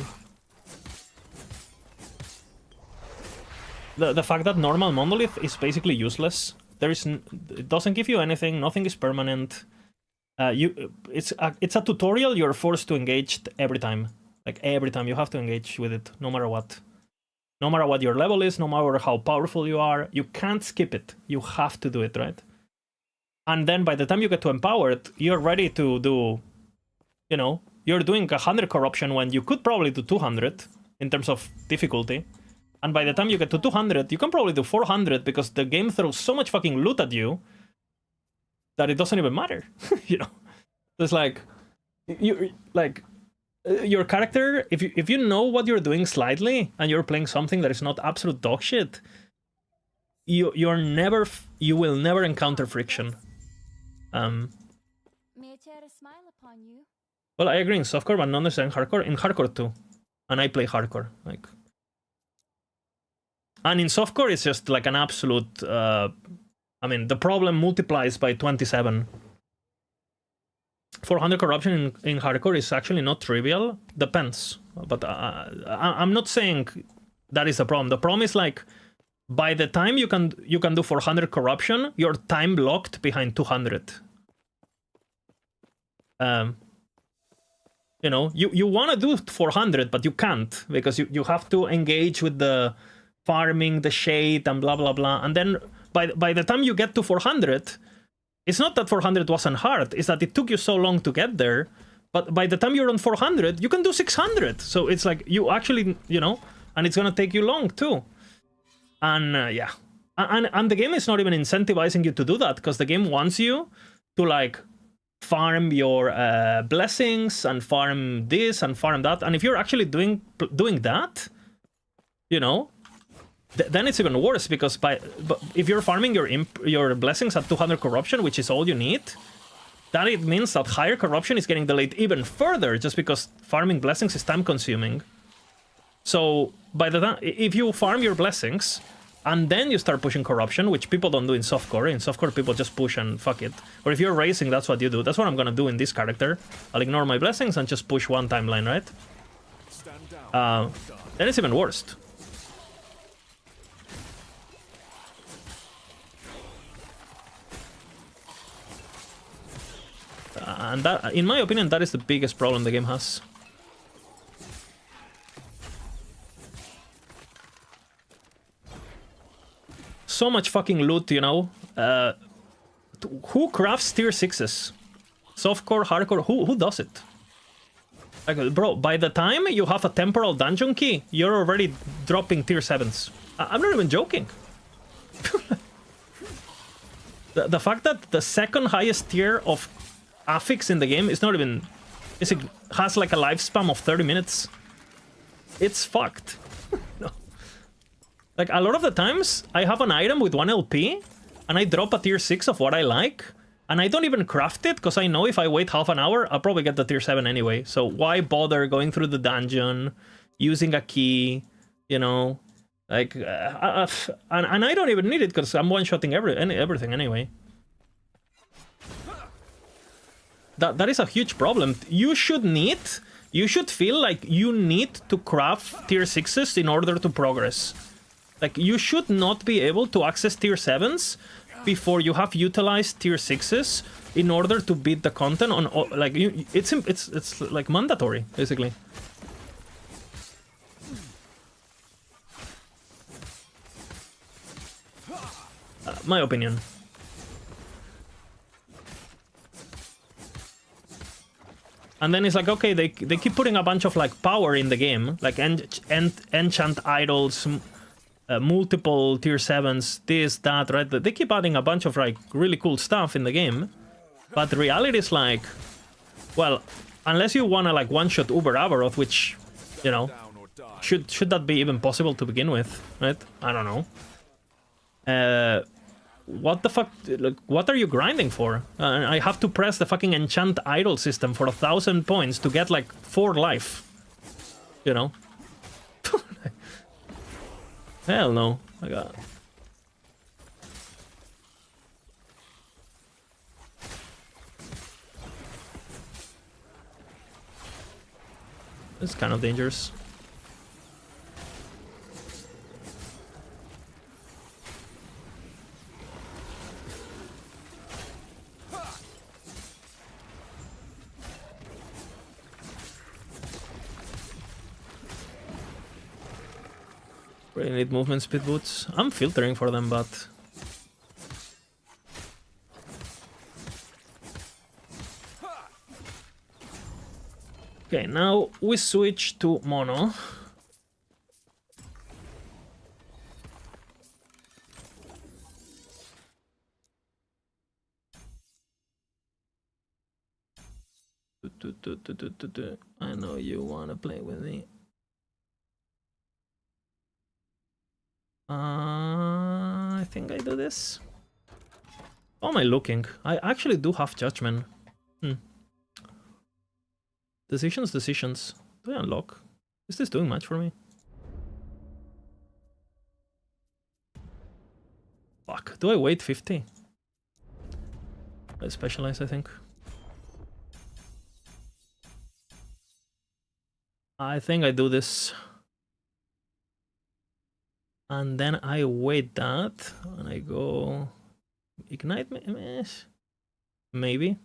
The fact that normal monolith is basically useless. It doesn't give you anything. Nothing is permanent. It's a tutorial you're forced to engage every time. Like every time you have to engage with it, no matter what. No matter what your level is, no matter how powerful you are, you can't skip it. You have to do it, right? And then by the time you get to empowered, you're ready to do, you know, you're doing 100 corruption when you could probably do 200 in terms of difficulty. And by the time you get to 200, you can probably do 400 because the game throws so much fucking loot at you that it doesn't even matter. You know, it's like your character. If you know what you're doing slightly and you're playing something that is not absolute dog shit, you will never encounter friction. May I tear a smile upon you? Well, I agree in softcore, but not necessarily in hardcore. In hardcore too, and I play hardcore. Like, and in softcore, it's just like an absolute. I mean, the problem multiplies by 27. 400 corruption in hardcore is actually not trivial. Depends, but I'm not saying that is the problem. The problem is like, by the time you can do 400 corruption, you're time blocked behind 200. You know, you want to do 400, but you can't because you have to engage with the farming, the shade, and blah blah blah. And then by the time you get to 400, it's not that 400 wasn't hard. It's that it took you so long to get there. But by the time you're on 400, you can do 600. So it's like you actually, you know, and it's gonna take you long too. And yeah, and the game is not even incentivizing you to do that because the game wants you to like farm your blessings and farm this and farm that. And if you're actually doing that, you know, then it's even worse because but if you're farming your blessings at 200 corruption, which is all you need, then it means that higher corruption is getting delayed even further just because farming blessings is time consuming. So by the time, if you farm your blessings and then you start pushing corruption, which people don't do in softcore. In softcore, people just push and fuck it. Or if you're racing, that's what you do. That's what I'm gonna do in this character. I'll ignore my blessings and just push one timeline, right? Then it's even worse. And that, in my opinion, that is the biggest problem the game has. So much fucking loot, you know. Who crafts tier 6s? Softcore, hardcore, who does it? Like, bro, by the time you have a temporal dungeon key, you're already dropping tier 7s. I'm not even joking. The fact that the second highest tier of affix in the game is not even... it has like a lifespan of 30 minutes. It's fucked. No. Like, a lot of the times, I have an item with 1 LP, and I drop a tier 6 of what I like, and I don't even craft it, because I know if I wait half an hour, I'll probably get the tier 7 anyway. So why bother going through the dungeon, using a key, you know? Like, and I don't even need it, because I'm one-shotting everything anyway. That is a huge problem. You should feel like you need to craft tier 6s in order to progress. Like, you should not be able to access tier 7s before you have utilized tier 6s in order to beat the content on, like, it's like mandatory, basically. My opinion. And then it's like, okay, they keep putting a bunch of like power in the game, like enchant idols, multiple tier 7s, this, that, right? They keep adding a bunch of like really cool stuff in the game, but the reality is like, well, unless you wanna like one-shot Uber Avaroth, which, you know, should that be even possible to begin with, right? I don't know. What the fuck? Like, what are you grinding for? I have to press the fucking enchant idol system for 1,000 points to get like 4 life. You know? Hell no. I got... It's kind of dangerous. Really need movement speed boots. I'm filtering for them, but... Okay, now we switch to mono. I know you wanna play with me. I think I do this. How am I looking? I actually do have judgment. Decisions. Do I unlock? Is this doing much for me? Fuck. Do I wait 50? I specialize, I think. I think I do this. And then I wait that. And I go... Ignite? Maybe.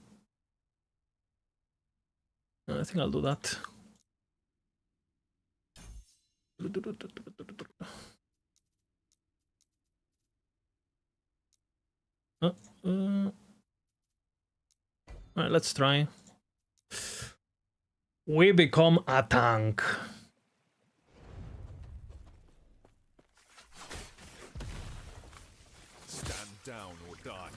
I think I'll do that. Alright, let's try. We become a tank. Stand down or die.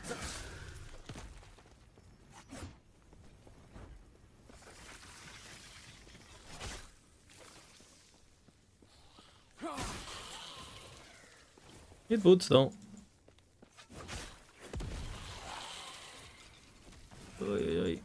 It boots though. Oy, oy, oy.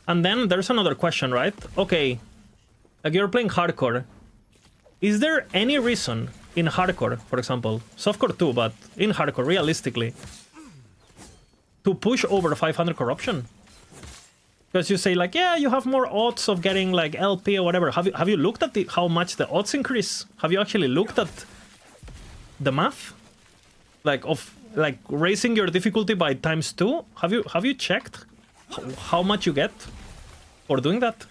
And then there's another question, right? Okay, like you're playing hardcore. Is there any reason in hardcore, for example, softcore too, but in hardcore, realistically, to push over 500 corruption? Because you say like, yeah, you have more odds of getting like LP or whatever. Have you looked at how much the odds increase? Have you actually looked at the math, like of like raising your difficulty by ×2? Have you checked how much you get for doing that?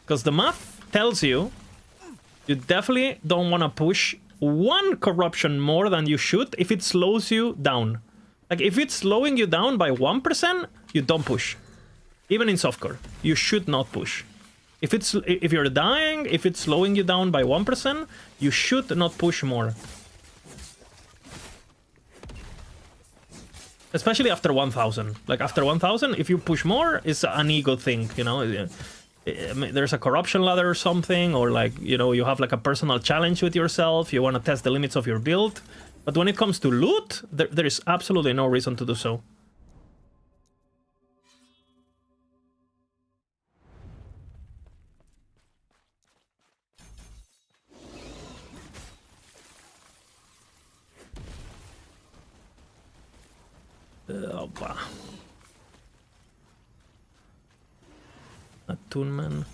Because the math tells you definitely don't want to push 1 corruption more than you should if it slows you down. Like if it's slowing you down by 1%, you don't push. Even in softcore, you should not push. If you're dying, if it's slowing you down by 1%, you should not push more. Especially after 1000. Like after 1000, if you push more, it's an ego thing, you know? There's a corruption ladder or something, or like, you know, you have like a personal challenge with yourself, you want to test the limits of your build. But when it comes to loot, there is absolutely no reason to do so. Opa. Attunement.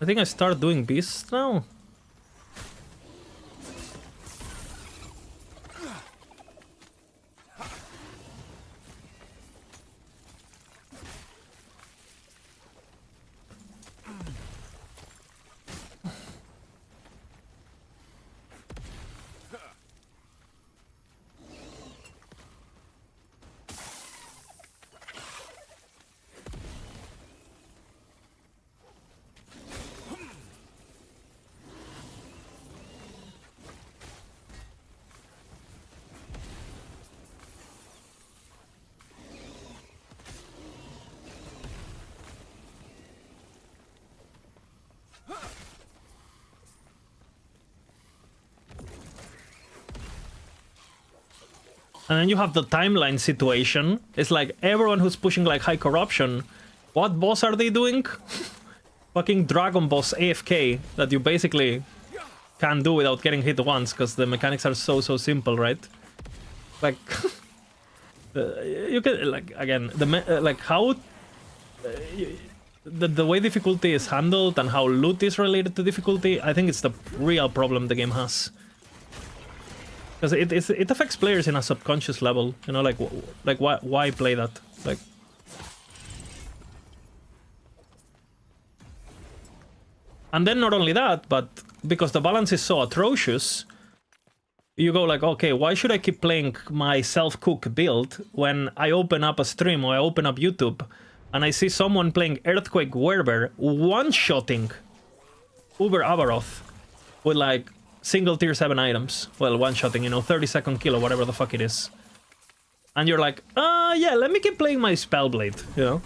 I think I start doing beasts now. And then you have the timeline situation. It's like everyone who's pushing like high corruption, what boss are they doing? Fucking Dragon Boss AFK that you basically can't do without getting hit once because the mechanics are so simple, right? Like you can like again like how the way difficulty is handled and how loot is related to difficulty. I think it's the real problem the game has. Because it affects players in a subconscious level, you know, like why play that? Like, and then not only that, but because the balance is so atrocious, you go like, okay, why should I keep playing my self-cook build when I open up a stream or I open up YouTube and I see someone playing Earthquake Werber one-shotting Uber Avaroth with like single tier 7 items. Well, one-shotting, you know, 30-second kill or whatever the fuck it is. And you're like, yeah, let me keep playing my Spellblade, you know?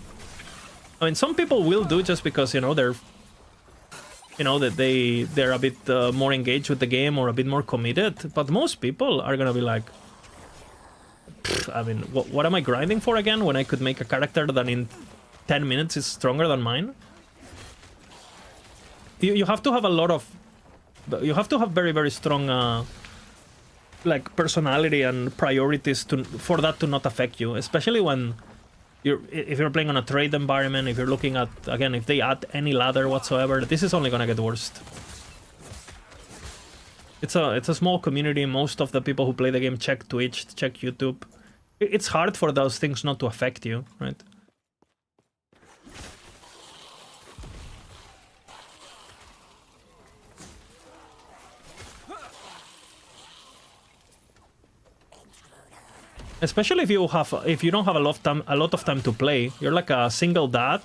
I mean, some people will do just because, you know, they're... You know, that they're a bit more engaged with the game or a bit more committed. But most people are gonna be like... I mean, what am I grinding for again when I could make a character that in 10 minutes is stronger than mine? You have to have a lot of... You have to have very, very strong... like, personality and priorities for that to not affect you. Especially when... if you're playing on a trade environment, if you're looking at, again, if they add any ladder whatsoever, this is only gonna get worse. It's a small community. Most of the people who play the game check Twitch, check YouTube. It's hard for those things not to affect you, right? Especially if you don't have a lot of time to play. You're like a single dad,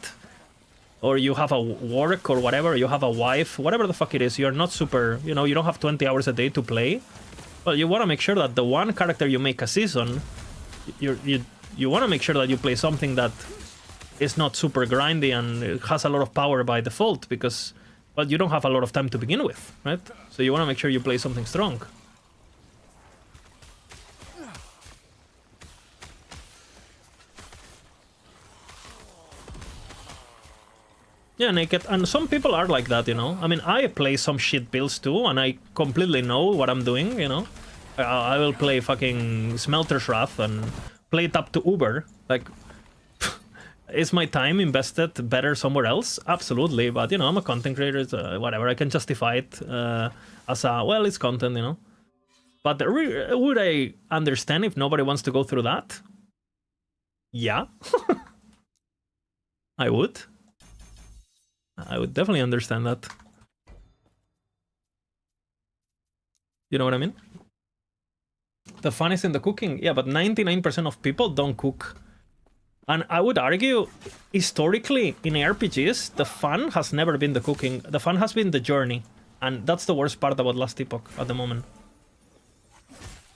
or you have a work or whatever. You have a wife, whatever the fuck it is. You're not super, you know, you don't have 20 hours a day to play. But you want to make sure that the one character you make a season, you want to make sure that you play something that is not super grindy and has a lot of power by default, because, well, you don't have a lot of time to begin with, right? So you want to make sure you play something strong. Yeah, Naked. And some people are like that, you know? I mean, I play some shit builds too, and I completely know what I'm doing, you know? I will play fucking Smelter's Wrath and play it up to Uber. Like, is my time invested better somewhere else? Absolutely, but, you know, I'm a content creator, whatever. I can justify it as a, well, it's content, you know? But would I understand if nobody wants to go through that? Yeah. I would. I would definitely understand that. You know what I mean? The fun is in the cooking. Yeah, but 99% of people don't cook. And I would argue, historically, in RPGs, the fun has never been the cooking. The fun has been the journey. And that's the worst part about Last Epoch at the moment.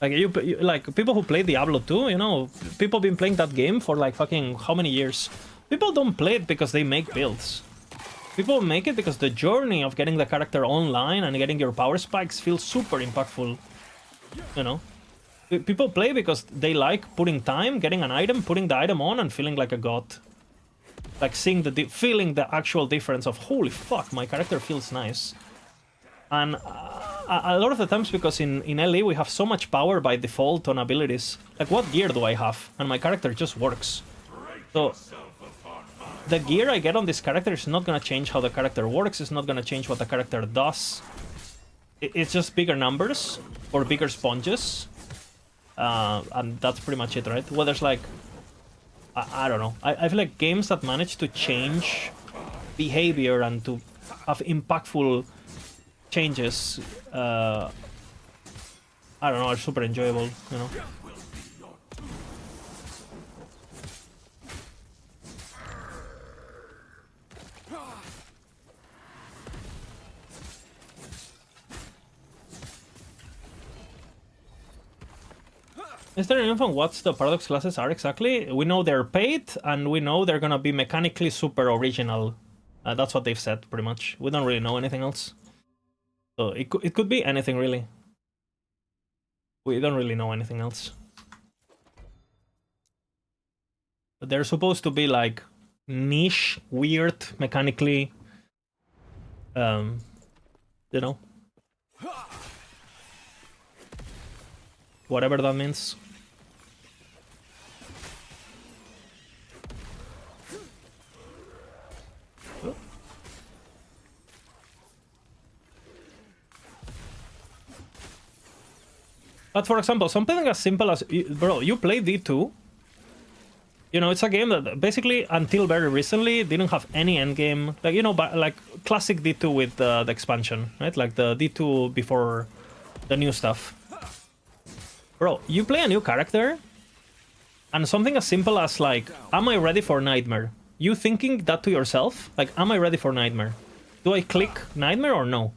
Like, like people who play Diablo 2, you know, people have been playing that game for like fucking how many years? People don't play it because they make builds. People make it because the journey of getting the character online and getting your power spikes feels super impactful, you know? People play because they like putting time, getting an item, putting the item on and feeling like a god. Like seeing feeling the actual difference of, holy fuck, my character feels nice. And a lot of the times, because in LE we have so much power by default on abilities. Like, what gear do I have? And my character just works. So the gear I get on this character is not gonna change how the character works, it's not gonna change what the character does. It's just bigger numbers or bigger sponges. And that's pretty much it, right? Well, there's like... I don't know. I feel like games that manage to change behavior and to have impactful changes, I don't know, are super enjoyable, you know? Is there any info on what the Paradox classes are exactly? We know they're paid, and we know they're gonna be mechanically super original. That's what they've said, pretty much. We don't really know anything else. So it could be anything, really. We don't really know anything else. But they're supposed to be, like, niche, weird, mechanically... you know? Whatever that means. But for example, something as simple as... Bro, you play D2. You know, it's a game that basically, until very recently, didn't have any endgame. Like, you know, but like classic D2 with the expansion, right? Like the D2 before the new stuff. Bro, you play a new character, and something as simple as like, am I ready for Nightmare? You thinking that to yourself? Like, am I ready for Nightmare? Do I click Nightmare or no?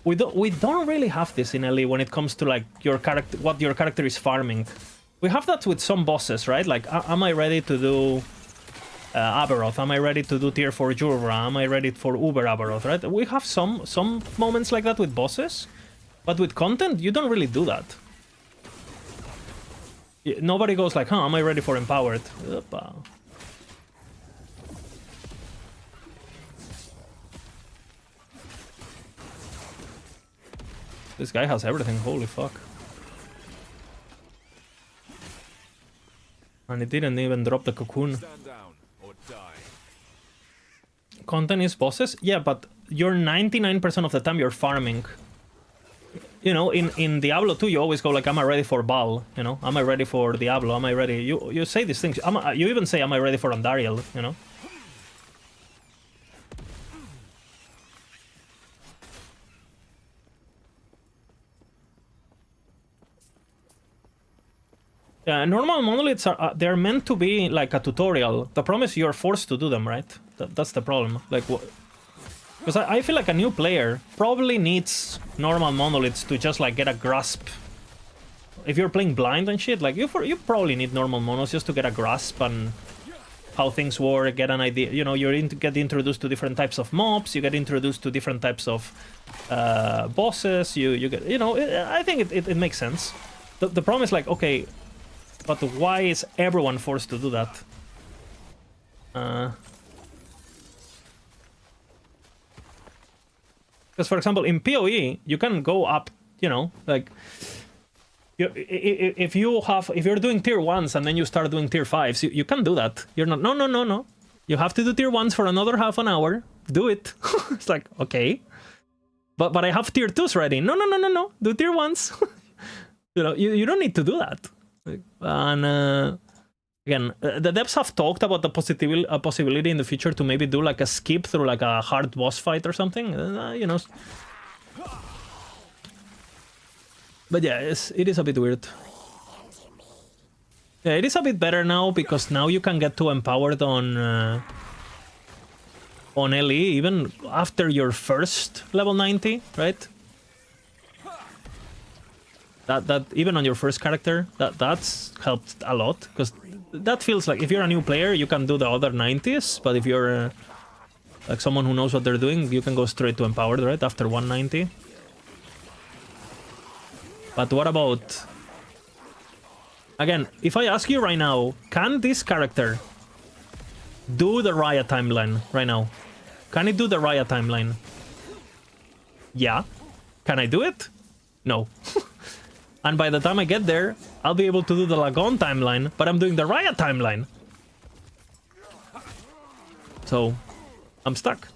We don't really have this in LE when it comes to like your character, what your character is farming. We have that with some bosses, right? Like, am I ready to do Aberoth? Am I ready to do tier 4 Jurva? Am I ready for Uber Aberoth, right? We have some moments like that with bosses, but with content, you don't really do that. Nobody goes like, huh, am I ready for Empowered? Opa. This guy has everything, holy fuck. And it didn't even drop the cocoon. Content is bosses? Yeah, but you're 99% of the time you're farming. You know, in Diablo 2 you always go like, am I ready for Baal? You know, am I ready for Diablo? Am I ready? You say these things. You even say, am I ready for Andariel? You know? Yeah, normal monoliths are they're meant to be like a tutorial. The problem is you're forced to do them, right? That's the problem. Like, because I feel like a new player probably needs normal monoliths to just like get a grasp. If you're playing blind and shit, like you probably need normal monos just to get a grasp on how things work, get an idea. You know, get introduced to different types of mobs. You get introduced to different types of bosses. You get, you know, I think it makes sense. The problem is like, okay. But why is everyone forced to do that? Because, for example, in PoE, you can go up, you know, like... if you're doing tier 1s and then you start doing tier 5s, you can do that. You're not... No. You have to do tier 1s for another half an hour. Do it. It's like, okay. But I have tier 2s ready. No. Do tier 1s. You know, you don't need to do that. And again, the devs have talked about the possibility in the future to maybe do like a skip through like a hard boss fight or something, you know. But yeah, it is a bit weird. Yeah, it is a bit better now because now you can get to Empowered on LE even after your first level 90, right? That even on your first character, that's helped a lot, because that feels like if you're a new player, you can do the other 90s, but if you're like someone who knows what they're doing, you can go straight to Empowered, right, after 190. But what about... Again, if I ask you right now, can this character do the Raya timeline right now? Can it do the Raya timeline? Yeah. Can I do it? No. And by the time I get there, I'll be able to do the Lagon timeline, but I'm doing the Raya timeline. So, I'm stuck.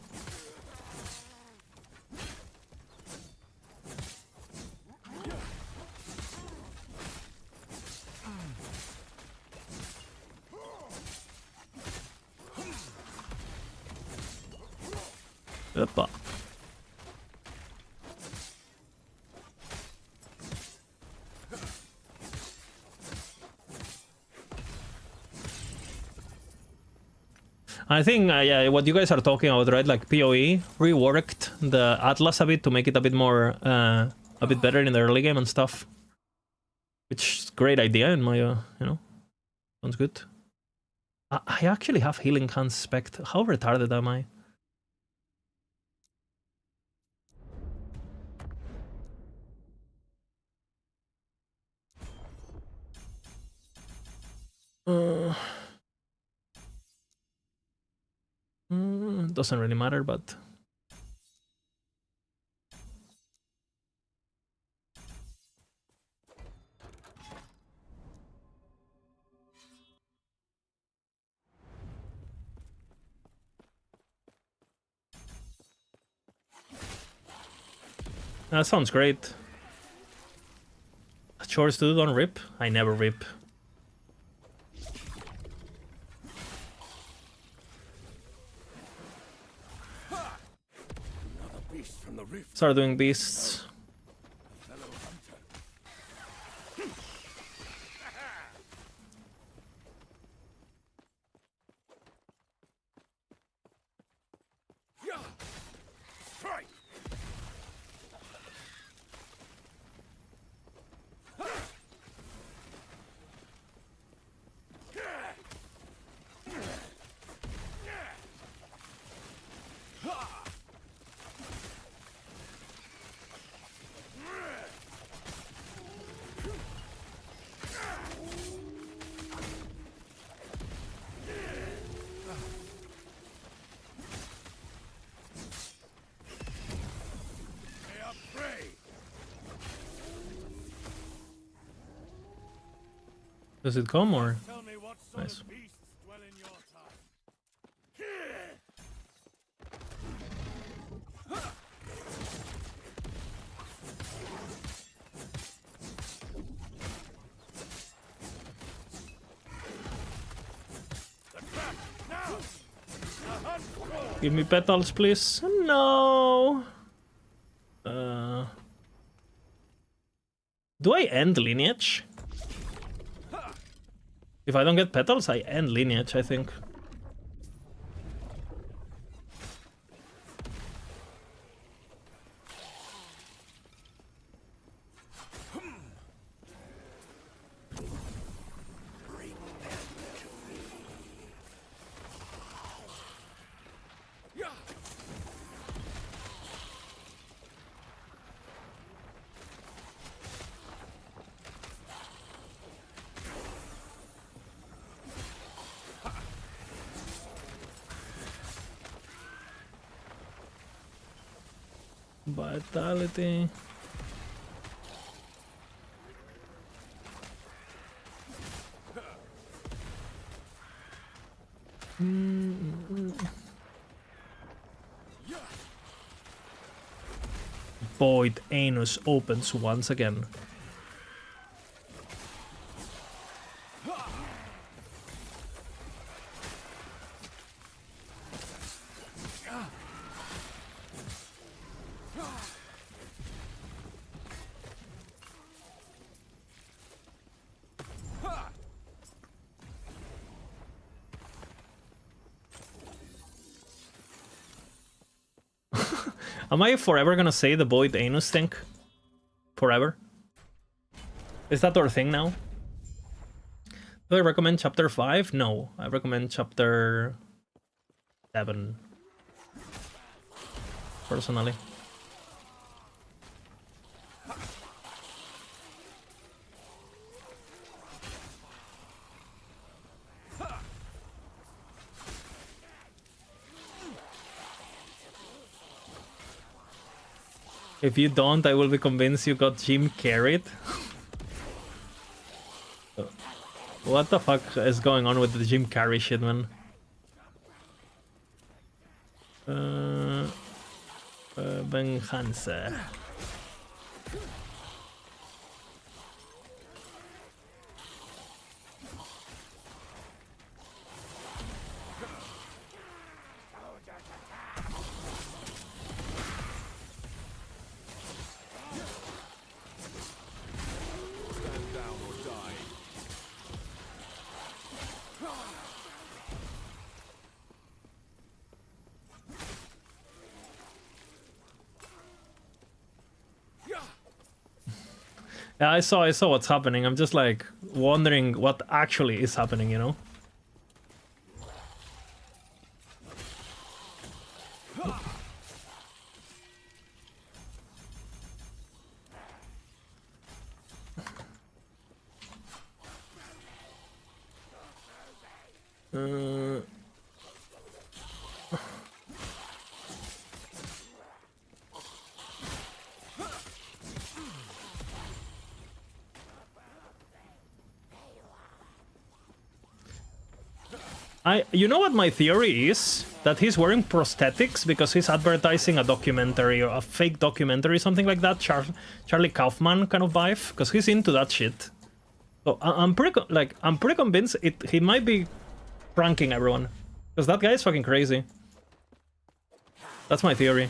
Opa. I think, yeah, what you guys are talking about, right? Like PoE reworked the Atlas a bit to make it a bit more, a bit better in the early game and stuff. Which is a great idea in my, you know, sounds good. I actually have Healing Hands spec. How retarded am I? Doesn't really matter, but... That sounds great. Chores to do, don't rip. I never rip. the rift. Start doing beasts. Fellow hunter. Yeah. Strike. They are prey. Does it come or? Tell me what sort Nice. of beasts dwell in your time. Give me petals, please. No. Do I end lineage? If I don't get petals, I end lineage, I think. Vitality. Void Anus opens once again. Am I forever gonna say the Void Anus thing? Forever? Is that our thing now? Do I recommend chapter 5? No, I recommend chapter 7. Personally. If you don't, I will be convinced you got Jim carried. What the fuck is going on with the Jim Carrey shit, man? Venganza. Yeah, I saw what's happening. I'm just like wondering what actually is happening, you know? You know what my theory is? That he's wearing prosthetics because he's advertising a documentary or a fake documentary, something like that. Charlie Kaufman kind of vibe, because he's into that shit. So I'm pretty convinced he might be pranking everyone, because that guy is fucking crazy. That's my theory.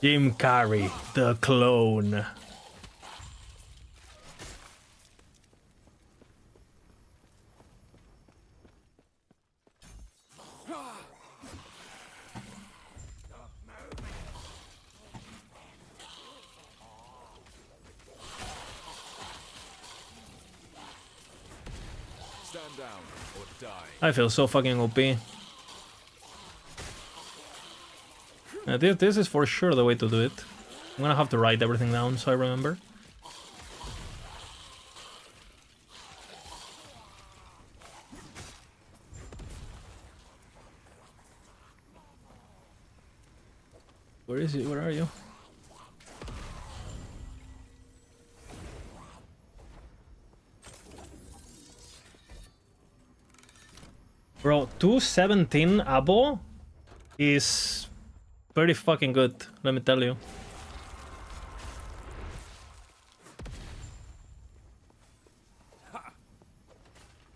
Jim Carrey, the clone. Stand down or die. I feel so fucking OP. This is for sure the way to do it. I'm gonna have to write everything down so I remember. Where is it? Where are you? Bro, 217 abo is pretty fucking good, let me tell you.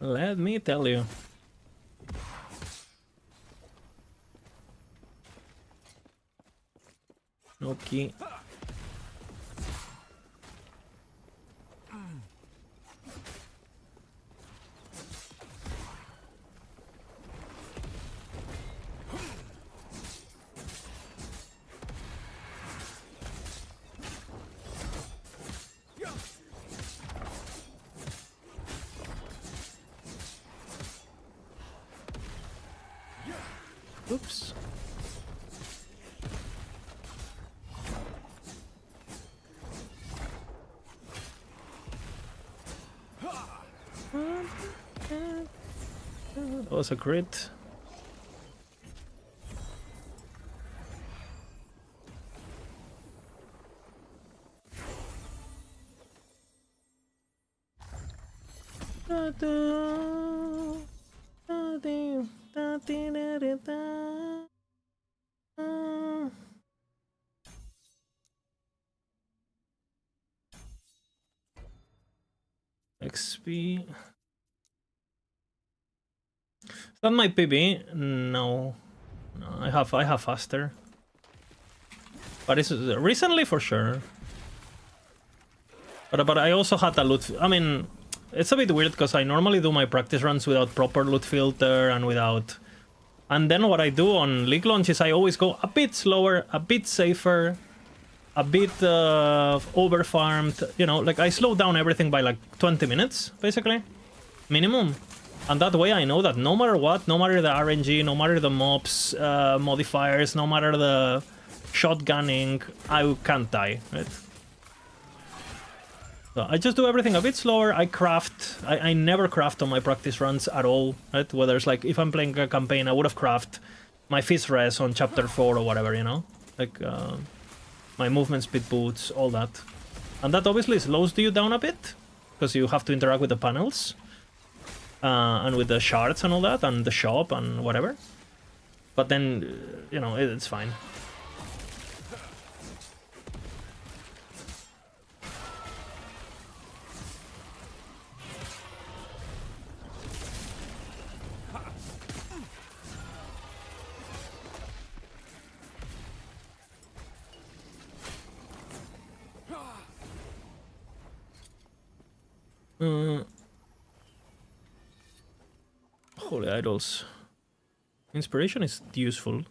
Let me tell you. Okay. Oops. That was a crit. XP. Is that my PB? No. No, I have faster. But it's recently for sure. But I also had a loot. I mean, it's a bit weird because I normally do my practice runs without proper loot filter and without. And then what I do on League launch is I always go a bit slower, a bit safer, a bit over farmed. You know, like I slow down everything by like 20 minutes, basically, minimum. And that way I know that no matter what, no matter the RNG, no matter the mobs modifiers, no matter the shotgunning, I can't die, right? So I just do everything a bit slower. I craft. I never craft on my practice runs at all, right? Whether it's like if I'm playing a campaign, I would have crafted my fist res on chapter 4 or whatever, you know? Like my movement speed boots, all that. And that obviously slows you down a bit because you have to interact with the panels and with the shards and all that and the shop and whatever. But then, you know, it's fine. Holy idols. Inspiration is useful.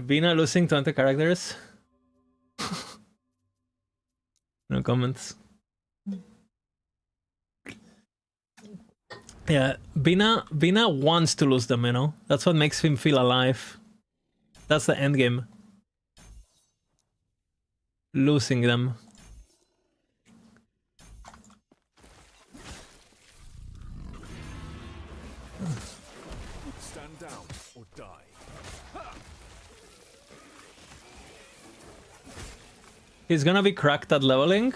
Bina losing 20 characters. No comments. Yeah, Bina wants to lose them, you know? That's what makes him feel alive. That's the end game. Losing them. Stand down or die. He's gonna be cracked at leveling.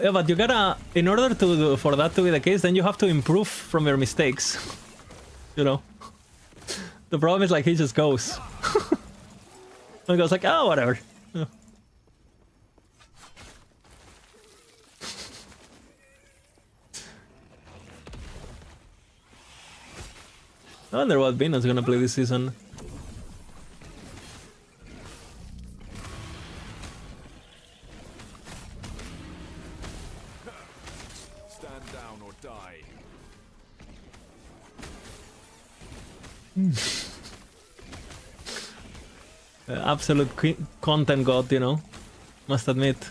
Yeah, but you gotta, in order for that to be the case, then you have to improve from your mistakes. You know? The problem is like he just goes. He goes like, oh, whatever. Yeah. I wonder what Bina's gonna play this season. Stand down or die. Absolute content god, you know. Must admit.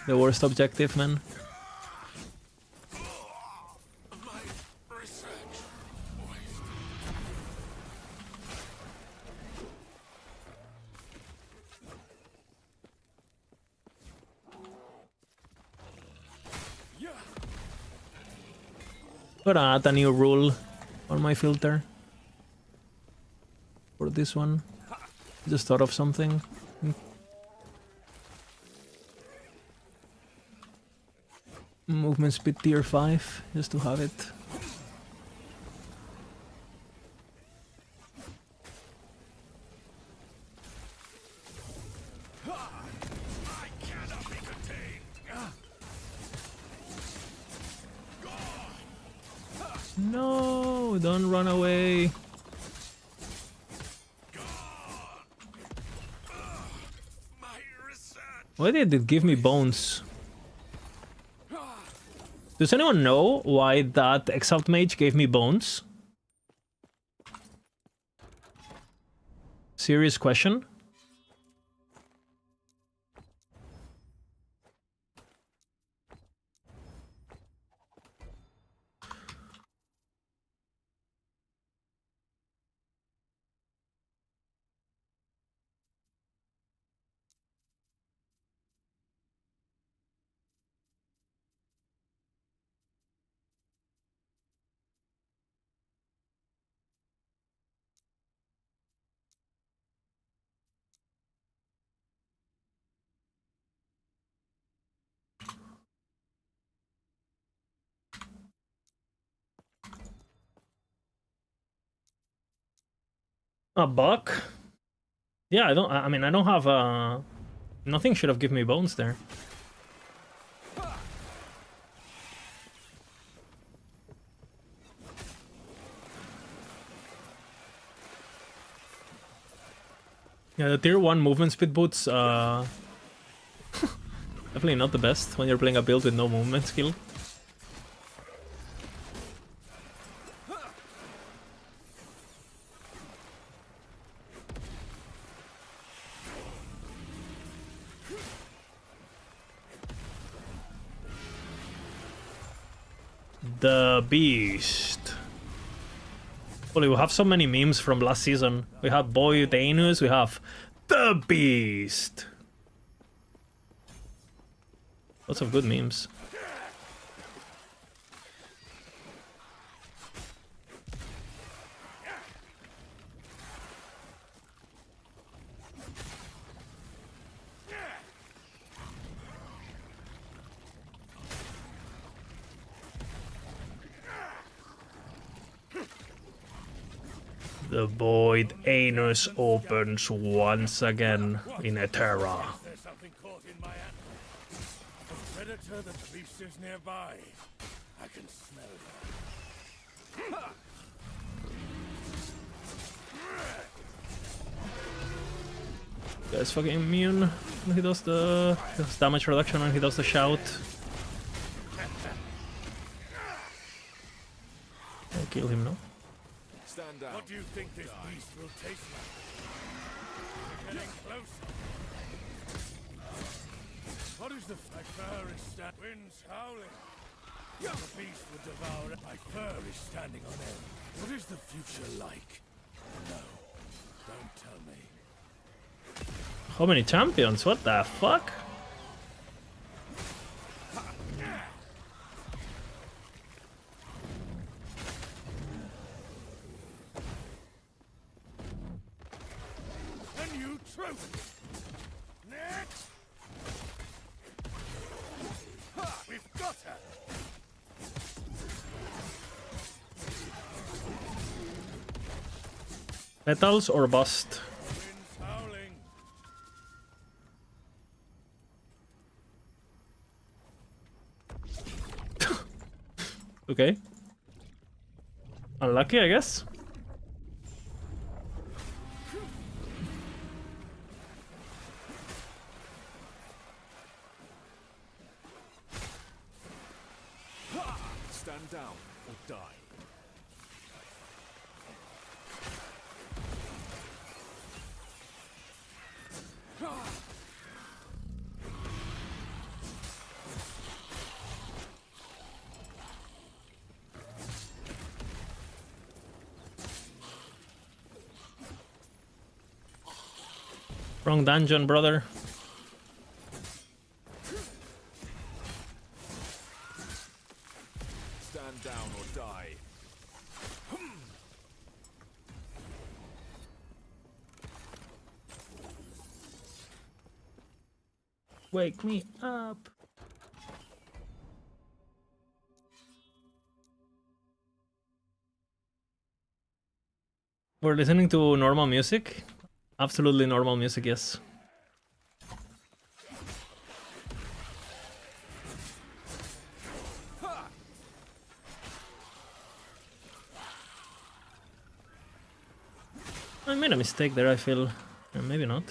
The worst objective, man. Gotta add a new rule on my filter for this one. Just thought of something. Movement speed tier 5, just to have it. No, don't run away. Why did it give me bones? Does anyone know why that Exalt Mage gave me bones? Serious question. A buck? Yeah, I mean, I don't have nothing should have given me bones there. Yeah, the tier 1 movement speed boots, definitely not the best when you're playing a build with no movement skill. The Beast. Holy, we have so many memes from last season. We have Boy Danus, we have The Beast. Lots of good memes. The Void Anus opens once again in Eterra. There's something caught in my hand. A predator that the beast is nearby. I can smell her. Guy's fucking immune when he does the damage reduction when he does the shout. I'll kill him now. Stand down. What do you think this beast will taste like? We're getting closer. What is the fur is wind's howling? The beast would devour. My fur is standing on end. What is the future like? No. Don't tell me. How many champions? What the fuck? A new truth. Next. Ha! We've got her. Petals or bust? Wind's howling. Okay. Unlucky, I guess. Stand down or die. Wrong dungeon, brother. Stand down or die. Wake me up. We're listening to normal music. Absolutely normal music, yes. I made a mistake there, I feel. Maybe not.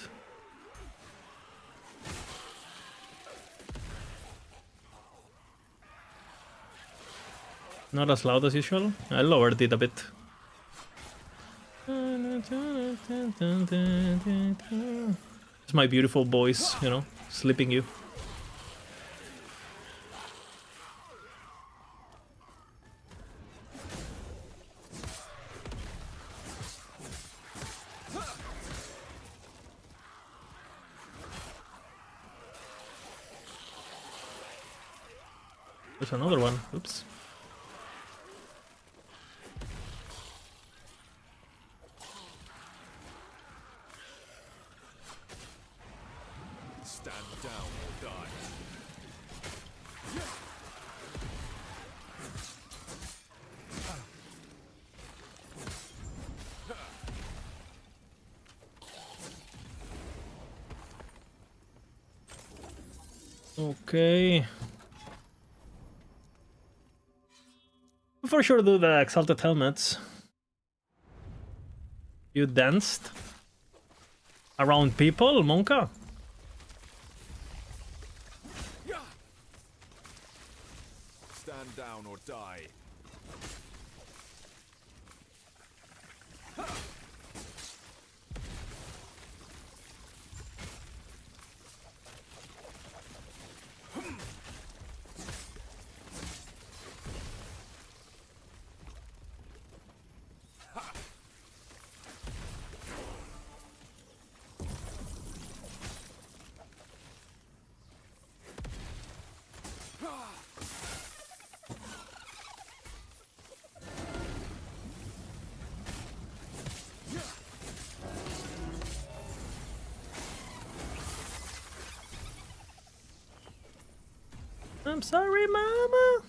Not as loud as usual. I lowered it a bit. It's my beautiful voice, you know, sleeping you. There's another one. Oops. Stand down or die. Okay. For sure do the exalted helmets. You danced around people, Monka? Stand down or die. I'm sorry, Mama.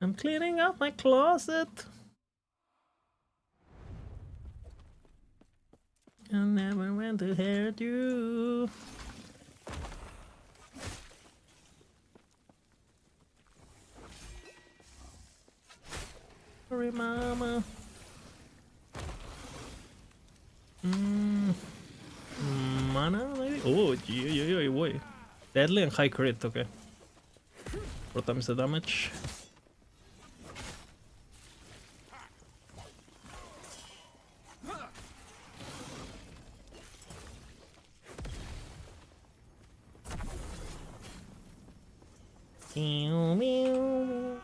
I'm cleaning up my closet. I never went to hurt you. Sorry, Mama. Mana, maybe? Oh, wait. Deadly and high crit, okay. 4 times the damage. Meow, meow.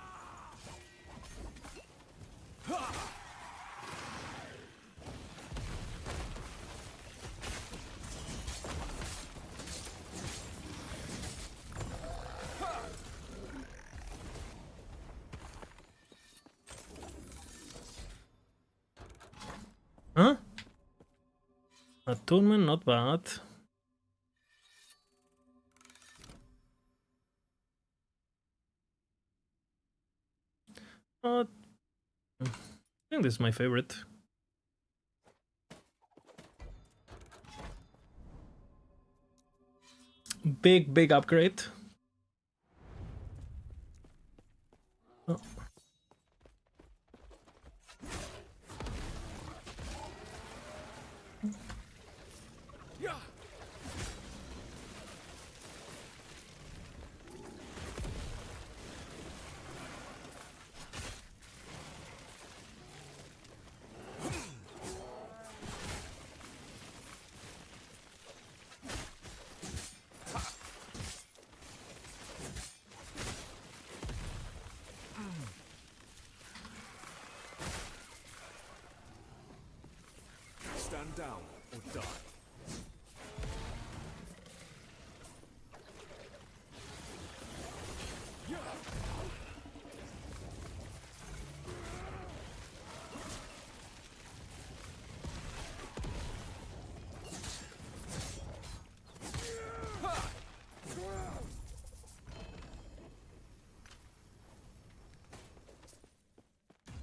Huh? Attunement, not bad. I think this is my favorite. Big upgrade. Oh. Stand down or die.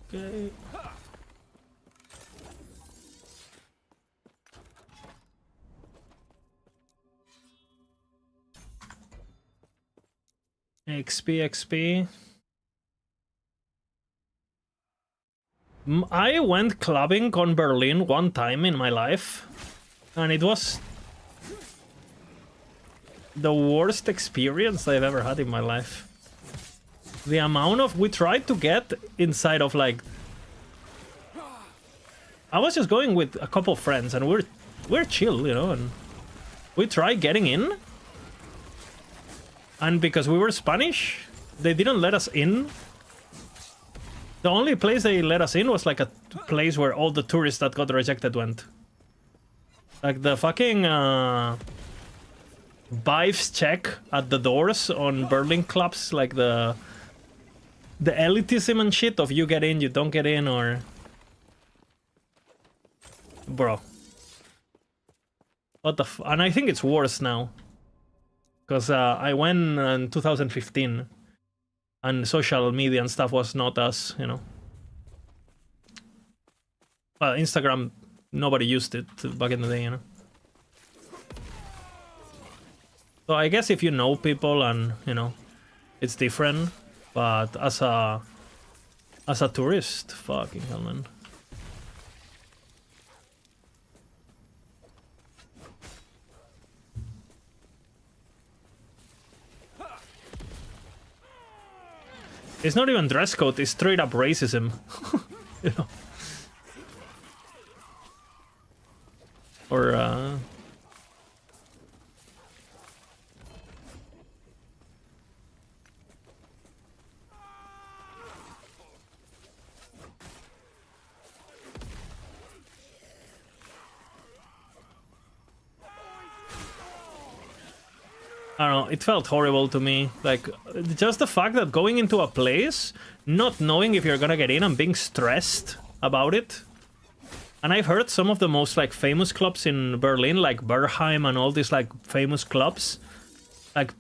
Okay. XP. I went clubbing on Berlin one time in my life, and it was the worst experience I've ever had in my life. The amount of... we tried to get inside of, like... I was just going with a couple of friends, and we're chill, you know, and we tried getting in. And because we were Spanish, they didn't let us in. The only place they let us in was like a place where all the tourists that got rejected went. Like the fucking vibes check at the doors on Berlin clubs, like the elitism and shit of you get in, you don't get in, or... Bro. What the f... And I think it's worse now. Because I went in 2015, and social media and stuff was not as, you know... Instagram, nobody used it back in the day, you know? So I guess if you know people and, you know, it's different, but as a tourist, fucking hell, man. It's not even dress code, it's straight up racism. You know? Or, I don't know, it felt horrible to me. Like, just the fact that going into a place, not knowing if you're gonna get in and being stressed about it. And I've heard some of the most, like, famous clubs in Berlin, like Berghain and all these, like, famous clubs. Like,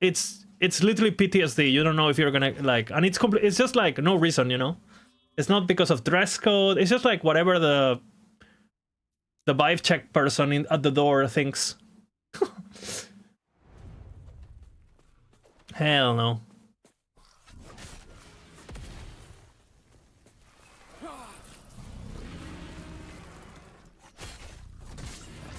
it's literally PTSD. You don't know if you're gonna, like... And it's just, like, no reason, you know? It's not because of dress code. It's just, like, whatever the vibe check person at the door thinks. Hell no.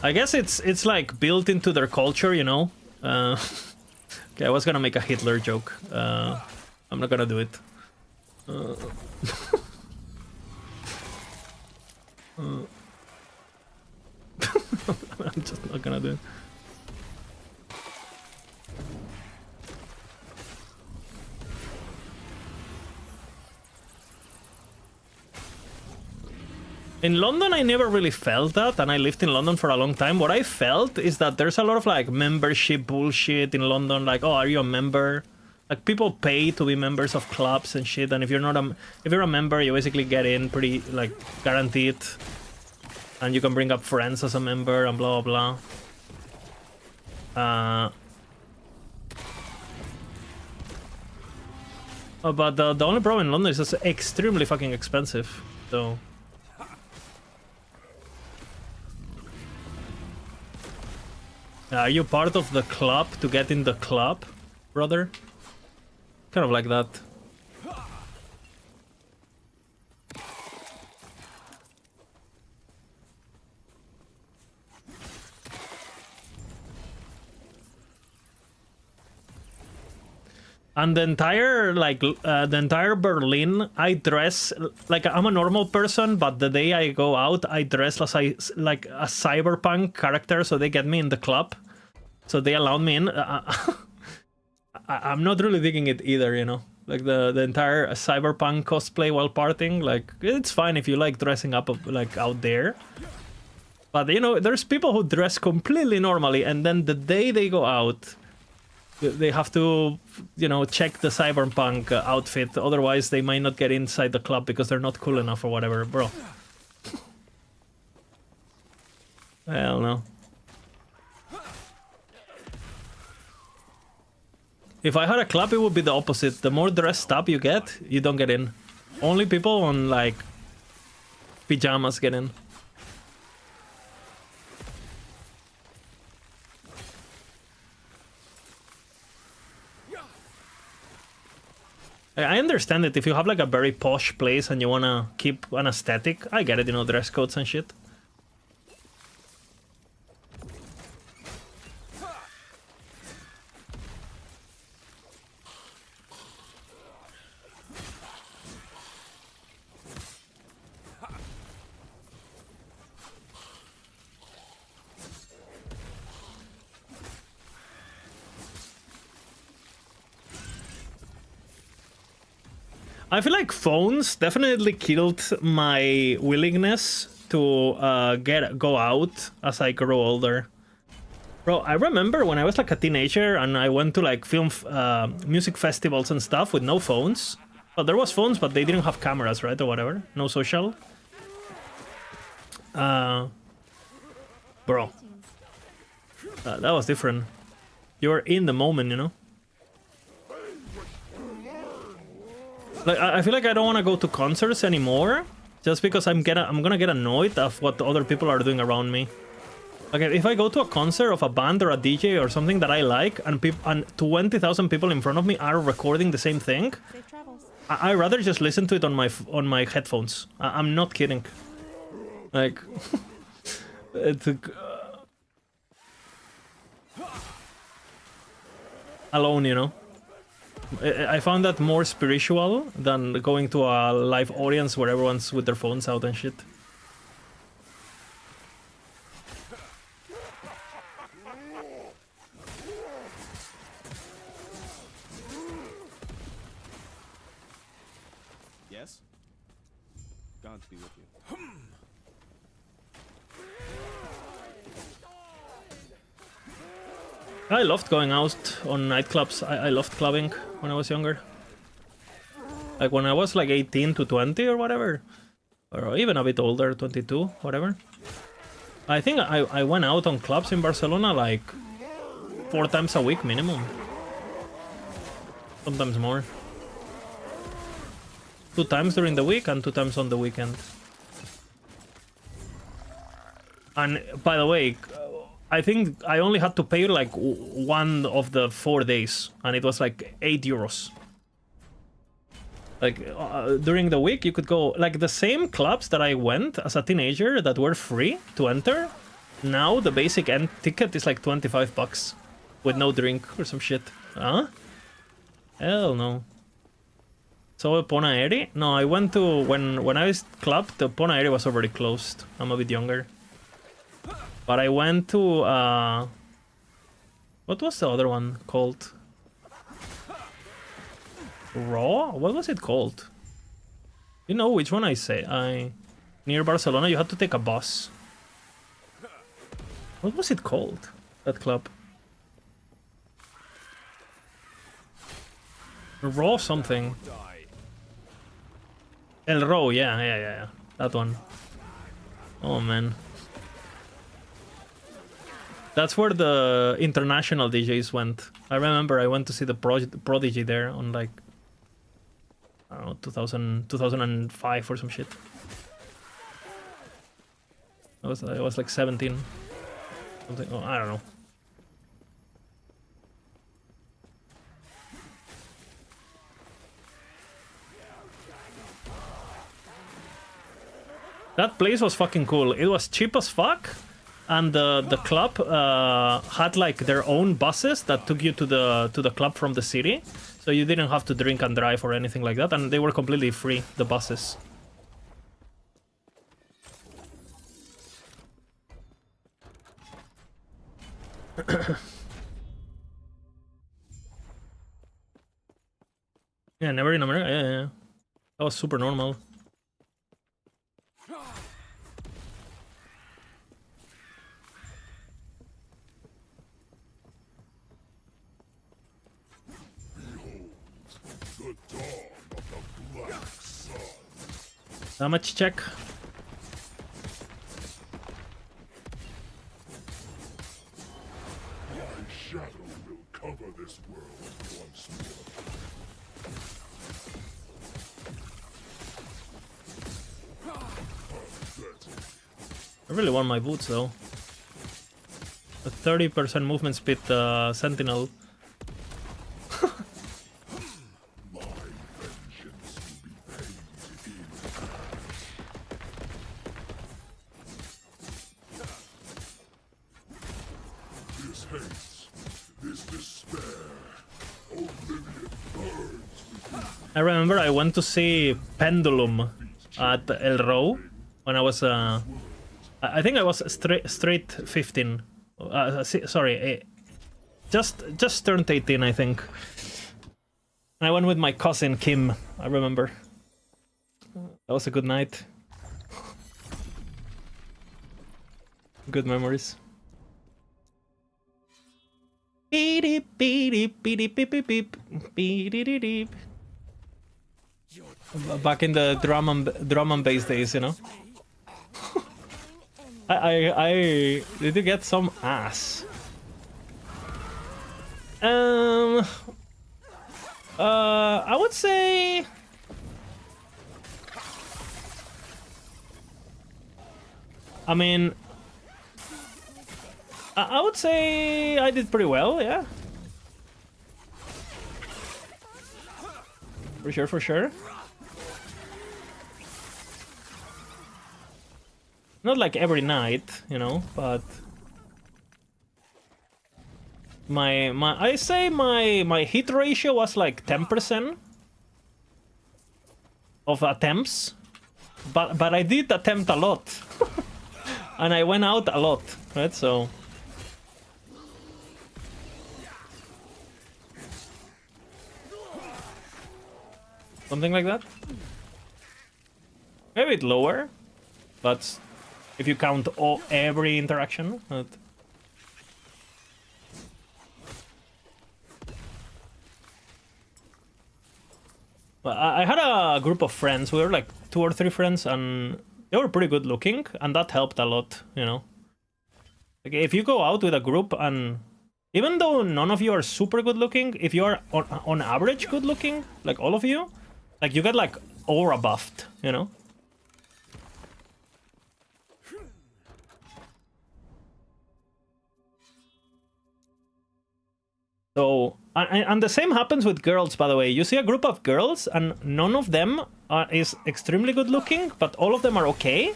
I guess it's like built into their culture, you know? Okay, I was gonna make a Hitler joke. I'm not gonna do it. I'm just not gonna do it. In London, I never really felt that, and I lived in London for a long time. What I felt is that there's a lot of like membership bullshit in London. Like, oh, are you a member? Like, people pay to be members of clubs and shit. And if you're not if you're a member, you basically get in pretty like guaranteed, and you can bring up friends as a member and blah blah blah. But the only problem in London is it's extremely fucking expensive. So. Are you part of the club to get in the club, brother? Kind of like that. And the entire Berlin, I dress like I'm a normal person, but the day I go out, I dress like a cyberpunk character, so they get me in the club, so they allow me in. I'm not really digging it either, you know, like the entire cyberpunk cosplay while partying. Like, it's fine if you like dressing up like out there, but you know, there's people who dress completely normally, and then the day they go out, they have to, you know, check the cyberpunk outfit, otherwise they might not get inside the club because they're not cool enough or whatever, bro. Hell no. If I had a club, it would be the opposite. The more dressed up you get, you don't get in. Only people on, like, pajamas get in. I understand it if you have like a very posh place and you wanna keep an aesthetic. I get it, you know, dress codes and shit. I feel like phones definitely killed my willingness to go out as I grow older. Bro, I remember when I was like a teenager and I went to like film music festivals and stuff with no phones. Well, there was phones, but they didn't have cameras, right, or whatever. No social. Bro, that was different. You were in the moment, you know. Like, I feel like I don't want to go to concerts anymore, just because I'm gonna get annoyed of what the other people are doing around me. Like, if I go to a concert of a band or a DJ or something that I like, and 20,000 people in front of me are recording the same thing, I rather just listen to it on my headphones. I'm not kidding. Like, it's alone, you know. I found that more spiritual than going to a live audience where everyone's with their phones out and shit. Yes? God be with you. I loved going out on nightclubs. I loved clubbing when I was younger. Like when I was like 18 to 20 or whatever. Or even a bit older, 22, whatever. I think I went out on clubs in Barcelona like 4 times a week minimum. Sometimes more. 2 times during the week and 2 times on the weekend. And by the way, I think I only had to pay like 1 of the 4 days, and it was like 8 euros. Like during the week, you could go like the same clubs that I went as a teenager that were free to enter. Now the basic end ticket is like 25 bucks with no drink or some shit. Huh? Hell no. So Ponaeri? No, I went to when I was clubbed, the Ponaeri was already closed. I'm a bit younger. But I went to, what was the other one called? Raw? What was it called? You know which one I say? near Barcelona, you had to take a bus. What was it called? That club? Raw something. El Row, yeah. That one. Oh man. That's where the international DJs went. I remember I went to see the Prodigy there on like, I don't know, 2005 or some shit. I was like 17. Something, oh, I don't know. That place was fucking cool. It was cheap as fuck, and the club had like their own buses that took you to the club from the city, so you didn't have to drink and drive or anything like that, and they were completely free, the buses. Yeah, never in America. Yeah. That was super normal. Damage check. My shadow will cover this world once I really want my boots though. A 30% movement speed sentinel. This haste, this despair, oblivion burns within. I remember I went to see Pendulum at El Row when I was I think I was straight 15. Sorry, just turned 18, I think. And I went with my cousin Kim. I remember. That was a good night. Good memories. Beep beep beep beep beep beep beep beep beep. Back in the drum and bass days, you know. I did you get some ass? I would say I mean I would say I did pretty well, yeah. For sure. Not like every night, you know, but I say my hit ratio was like 10% of attempts, but I did attempt a lot, and I went out a lot, right? So something like that, maybe a bit lower, but. If you count every interaction, but I had a group of friends. We were like 2 or 3 friends, and they were pretty good looking, and that helped a lot, you know. Like if you go out with a group, and even though none of you are super good looking, if you are on average good looking, like all of you, like you get like aura buffed, you know. So, and the same happens with girls, by the way. You see a group of girls, and none of them is extremely good looking, but all of them are okay.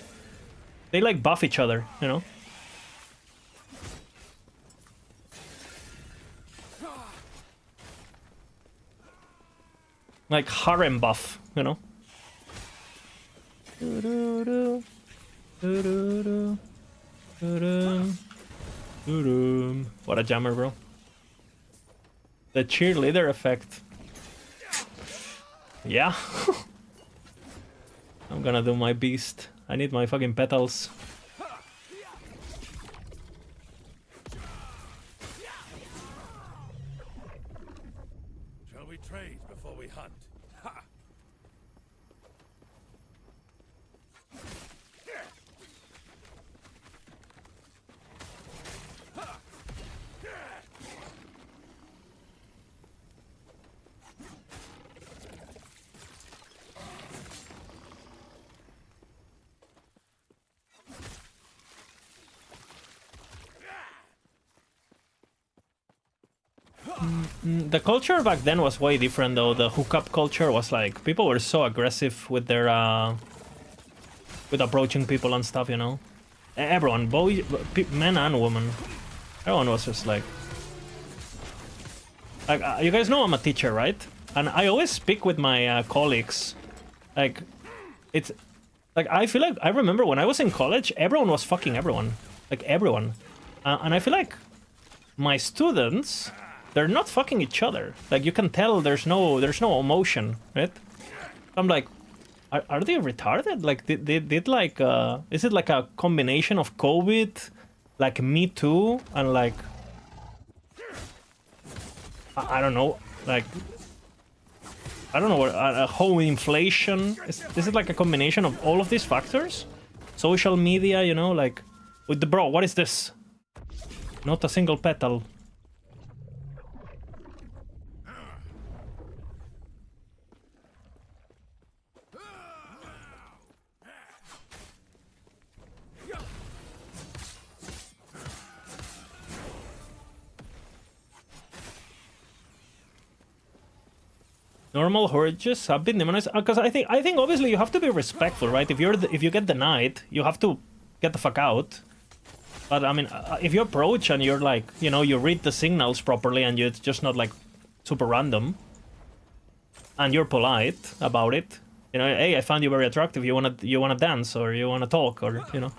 They like buff each other, you know? Like harem buff, you know? What a jammer, bro. The cheerleader effect. Yeah. I'm gonna do my beast. I need my fucking petals. Shall we trade before we hunt? Ha! The culture back then was way different though. The hookup culture was like, people were so aggressive with their with approaching people and stuff, you know. Everyone, boy, men and women, everyone was just like you guys know I'm a teacher, right? And I always speak with my colleagues, like, it's like, I feel like I remember when I was in college, everyone was fucking everyone, like everyone, and I feel like my students, they're not fucking each other. Like, you can tell there's no emotion, right? I'm like, are they retarded? Like, did like, is it like a combination of COVID, like Me Too, and like, I don't know, like, I don't know what, home inflation. Is it like a combination of all of these factors? Social media, you know, like, with the bro, what is this? Not a single petal. Normal horges have been demonized because I think obviously you have to be respectful, right? If you get denied, you have to get the fuck out. But I mean, if you approach and you're like, you know, you read the signals properly and it's just not like super random, and you're polite about it, you know, hey, I found you very attractive. You wanna dance or you wanna talk or, you know,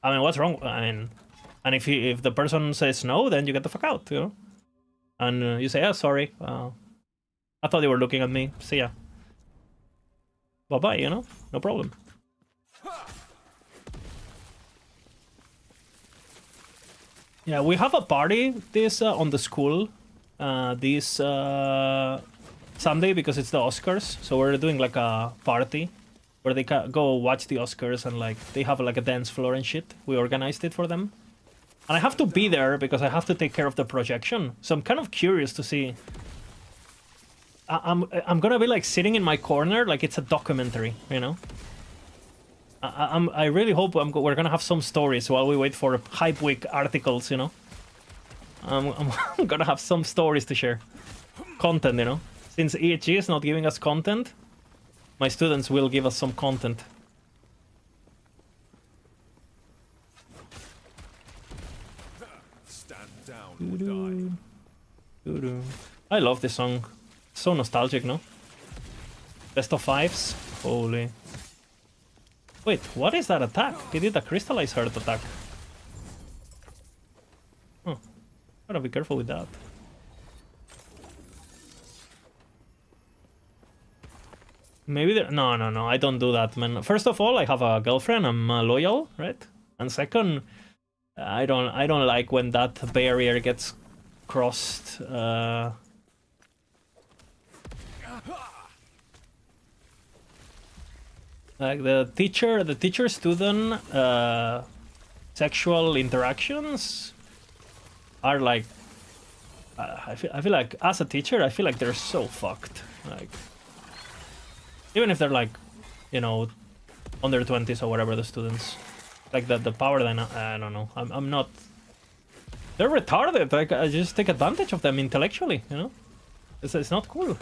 I mean, what's wrong? I mean, and if the person says no, then you get the fuck out, you know, and you say, yeah, sorry. I thought you were looking at me. See ya. Bye-bye, you know? No problem. Yeah, we have a party this on the school this Sunday because it's the Oscars. So we're doing like a party where they go watch the Oscars and like they have like a dance floor and shit. We organized it for them. And I have to be there because I have to take care of the projection. So I'm kind of curious to see... I'm gonna be like sitting in my corner like it's a documentary, you know. I really hope we're gonna have some stories while we wait for Hype Week articles, you know. I'm gonna have some stories to share, content, you know. Since EHG is not giving us content, my students will give us some content. Stand down or die. I love this song. So nostalgic, no? Best of fives? Holy. Wait, what is that attack? He did a crystallized heart attack. Huh. Gotta be careful with that. Maybe there... No, I don't do that, man. First of all, I have a girlfriend, I'm loyal, right? And second, I don't like when that barrier gets crossed. Like the teacher-student sexual interactions are like, I feel like as a teacher, I feel like they're so fucked. Like, even if they're like, you know, under 20s or whatever, the students, like the power dynamic, I don't know. I'm not. They're retarded. Like, I just take advantage of them intellectually. You know, it's not cool.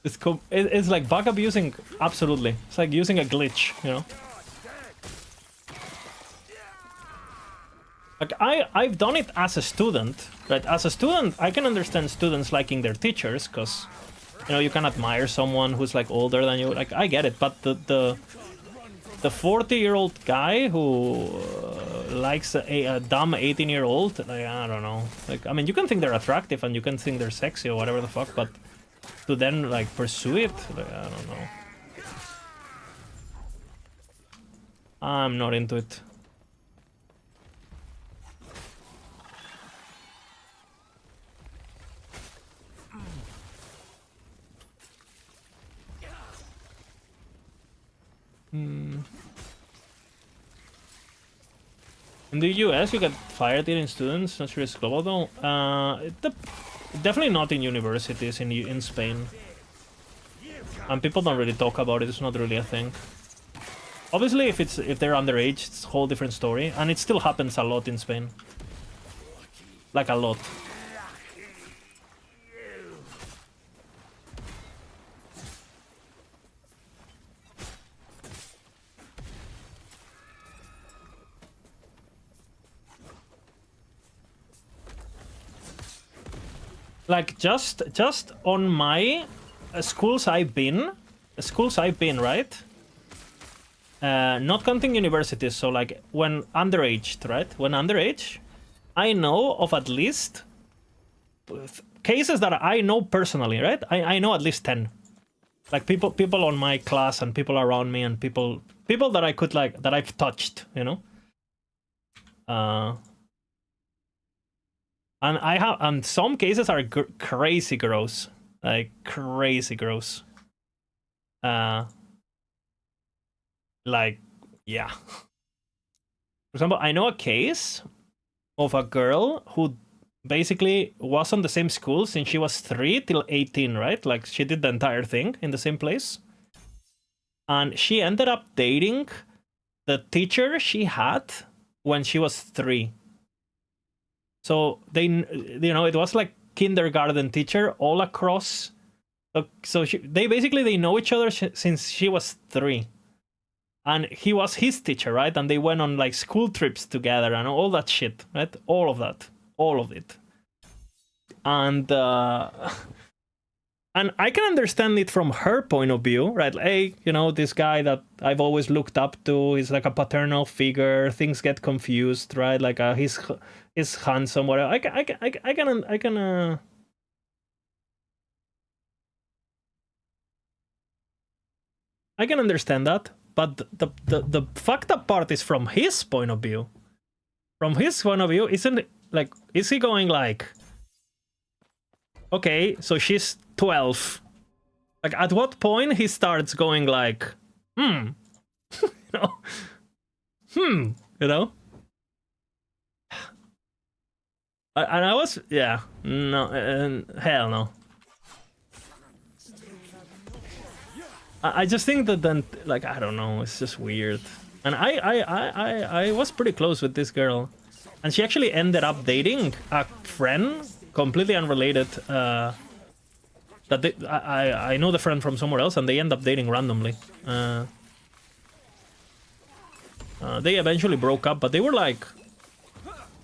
It's like bug abusing, absolutely. It's like using a glitch, you know? Like, I've done it as a student, right? As a student, I can understand students liking their teachers, because, you know, you can admire someone who's, like, older than you. Like, I get it, but the 40-year-old guy who likes a dumb 18-year-old, like, I don't know. Like, I mean, you can think they're attractive and you can think they're sexy or whatever the fuck, but to then like pursue it. Like, I don't know. I'm not into it. In the US, you get fired in students. Not sure it's global though. Definitely not in universities in Spain. And people don't really talk about it. It's not really a thing. Obviously, if they're underage, it's a whole different story. And it still happens a lot in Spain. Like a lot. Like just on my schools I've been, right? Not counting universities, so like when underage, right? When underage, I know of at least cases that I know personally, right? I know at least 10. Like people on my class and people around me and people that I could like that I've touched, you know. And some cases are crazy gross, like crazy gross. Like, yeah. For example, I know a case of a girl who basically was on the same school since she was 3 till 18, right? Like she did the entire thing in the same place. And she ended up dating the teacher she had when she was 3. So they, you know, it was like kindergarten teacher all across. So they know each other since she was 3, and he was his teacher, right? And they went on like school trips together and all that shit, right? All of it. And I can understand it from her point of view, right? Like, hey, you know, this guy that I've always looked up to is like a paternal figure. Things get confused, right? Like he's handsome, whatever. I can understand that, but the fucked up part is from his point of view. From his point of view, isn't it like, is he going like, okay, so she's 12. Like, at what point he starts going like, you know, you know? And I was, yeah, no, hell no. I just think that then, like, I don't know, it's just weird. And I was pretty close with this girl, and she actually ended up dating a friend, completely unrelated. That I know the friend from somewhere else, and they end up dating randomly. They eventually broke up, but they were like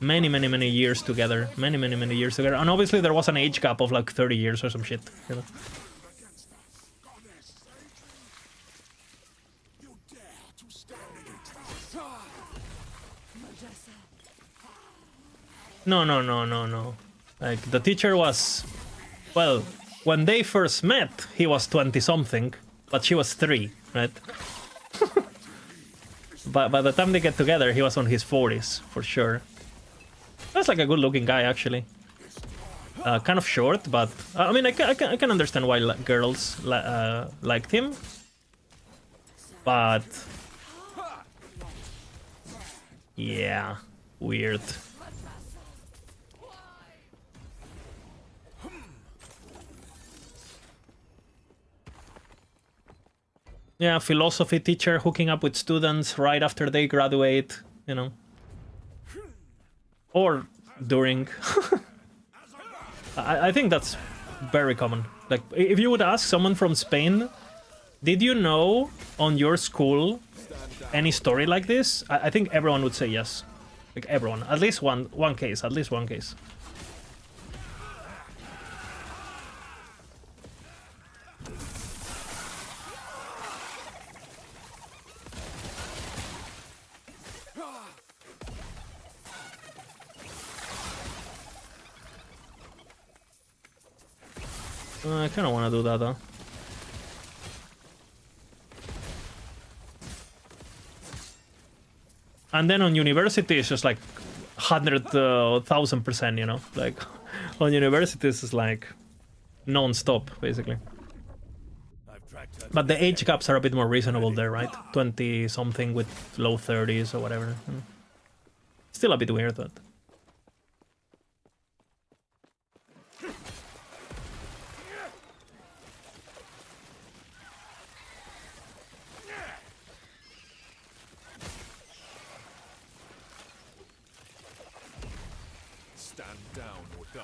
many years together, many years together. And obviously there was an age gap of like 30 years or some shit, you know. No. Like, the teacher was, well, when they first met, he was 20-something, but she was 3, right? But by the time they get together, he was on his 40s, for sure. That's like a good-looking guy, actually. Kind of short, but I mean, I can understand why girls liked him. But yeah, weird. Yeah, philosophy teacher hooking up with students right after they graduate, you know. Or during. I think that's very common. Like, if you would ask someone from Spain, did you know on your school any story like this? I think everyone would say yes. Like, everyone. At least one case. At least one case. I kind of want to do that though. And then on university, it's just like 100,000%, you know? Like, on universities, it's like non-stop, basically. But the age gaps are a bit more reasonable there, right? 20-something with low 30s or whatever. Still a bit weird, but... Stand down or die.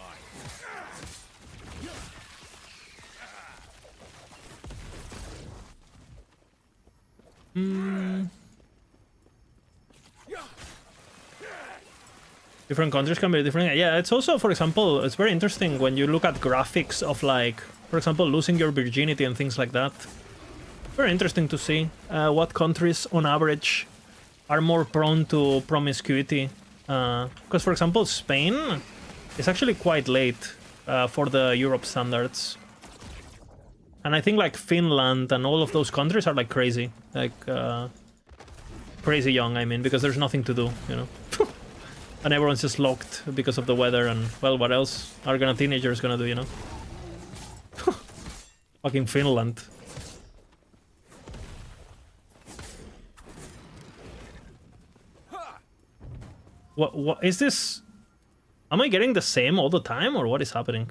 Different countries can be different. Yeah, it's also, for example, it's very interesting when you look at graphics of, like, for example, losing your virginity and things like that. Very interesting to see what countries, on average, are more prone to promiscuity. Because, for example, Spain is actually quite late for the Europe standards. And I think, like, Finland and all of those countries are, like, crazy. Like, crazy young, I mean, because there's nothing to do, you know? And everyone's just locked because of the weather and, well, what else are teenagers gonna do, you know? Fucking Finland. What is this? Am I getting the same all the time, or what is happening?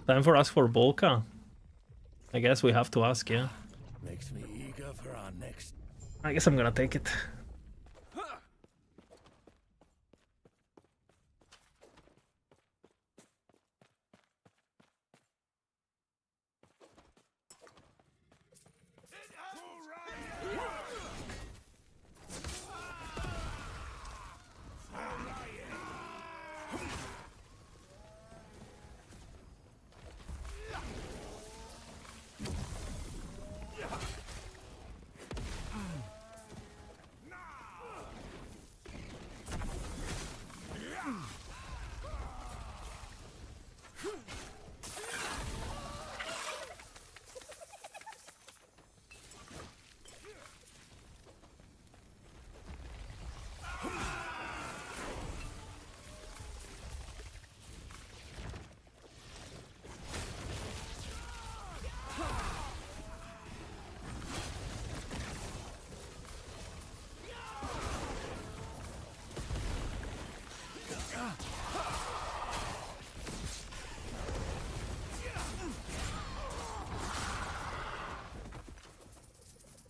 Time for Ask for Volca. I guess we have to ask, yeah. Makes me eager for our next. I guess I'm gonna take it.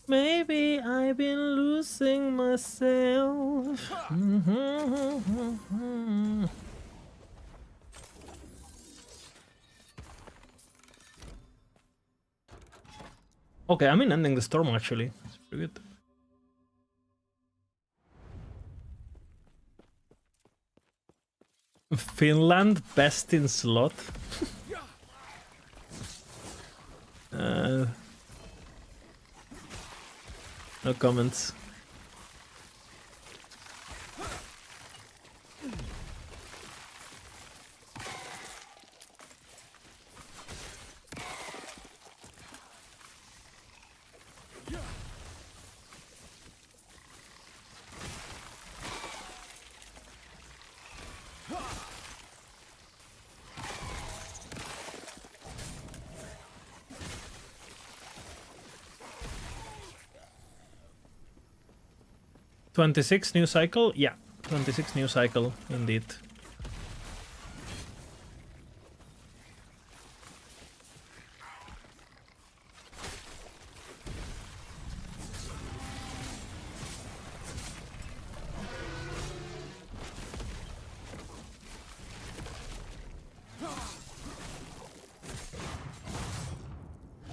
Maybe I've been losing myself. Okay, I'm in Ending the Storm actually. It's pretty good. Finland best in slot. No comments. $26 new cycle? Yeah, 26 new cycle, indeed.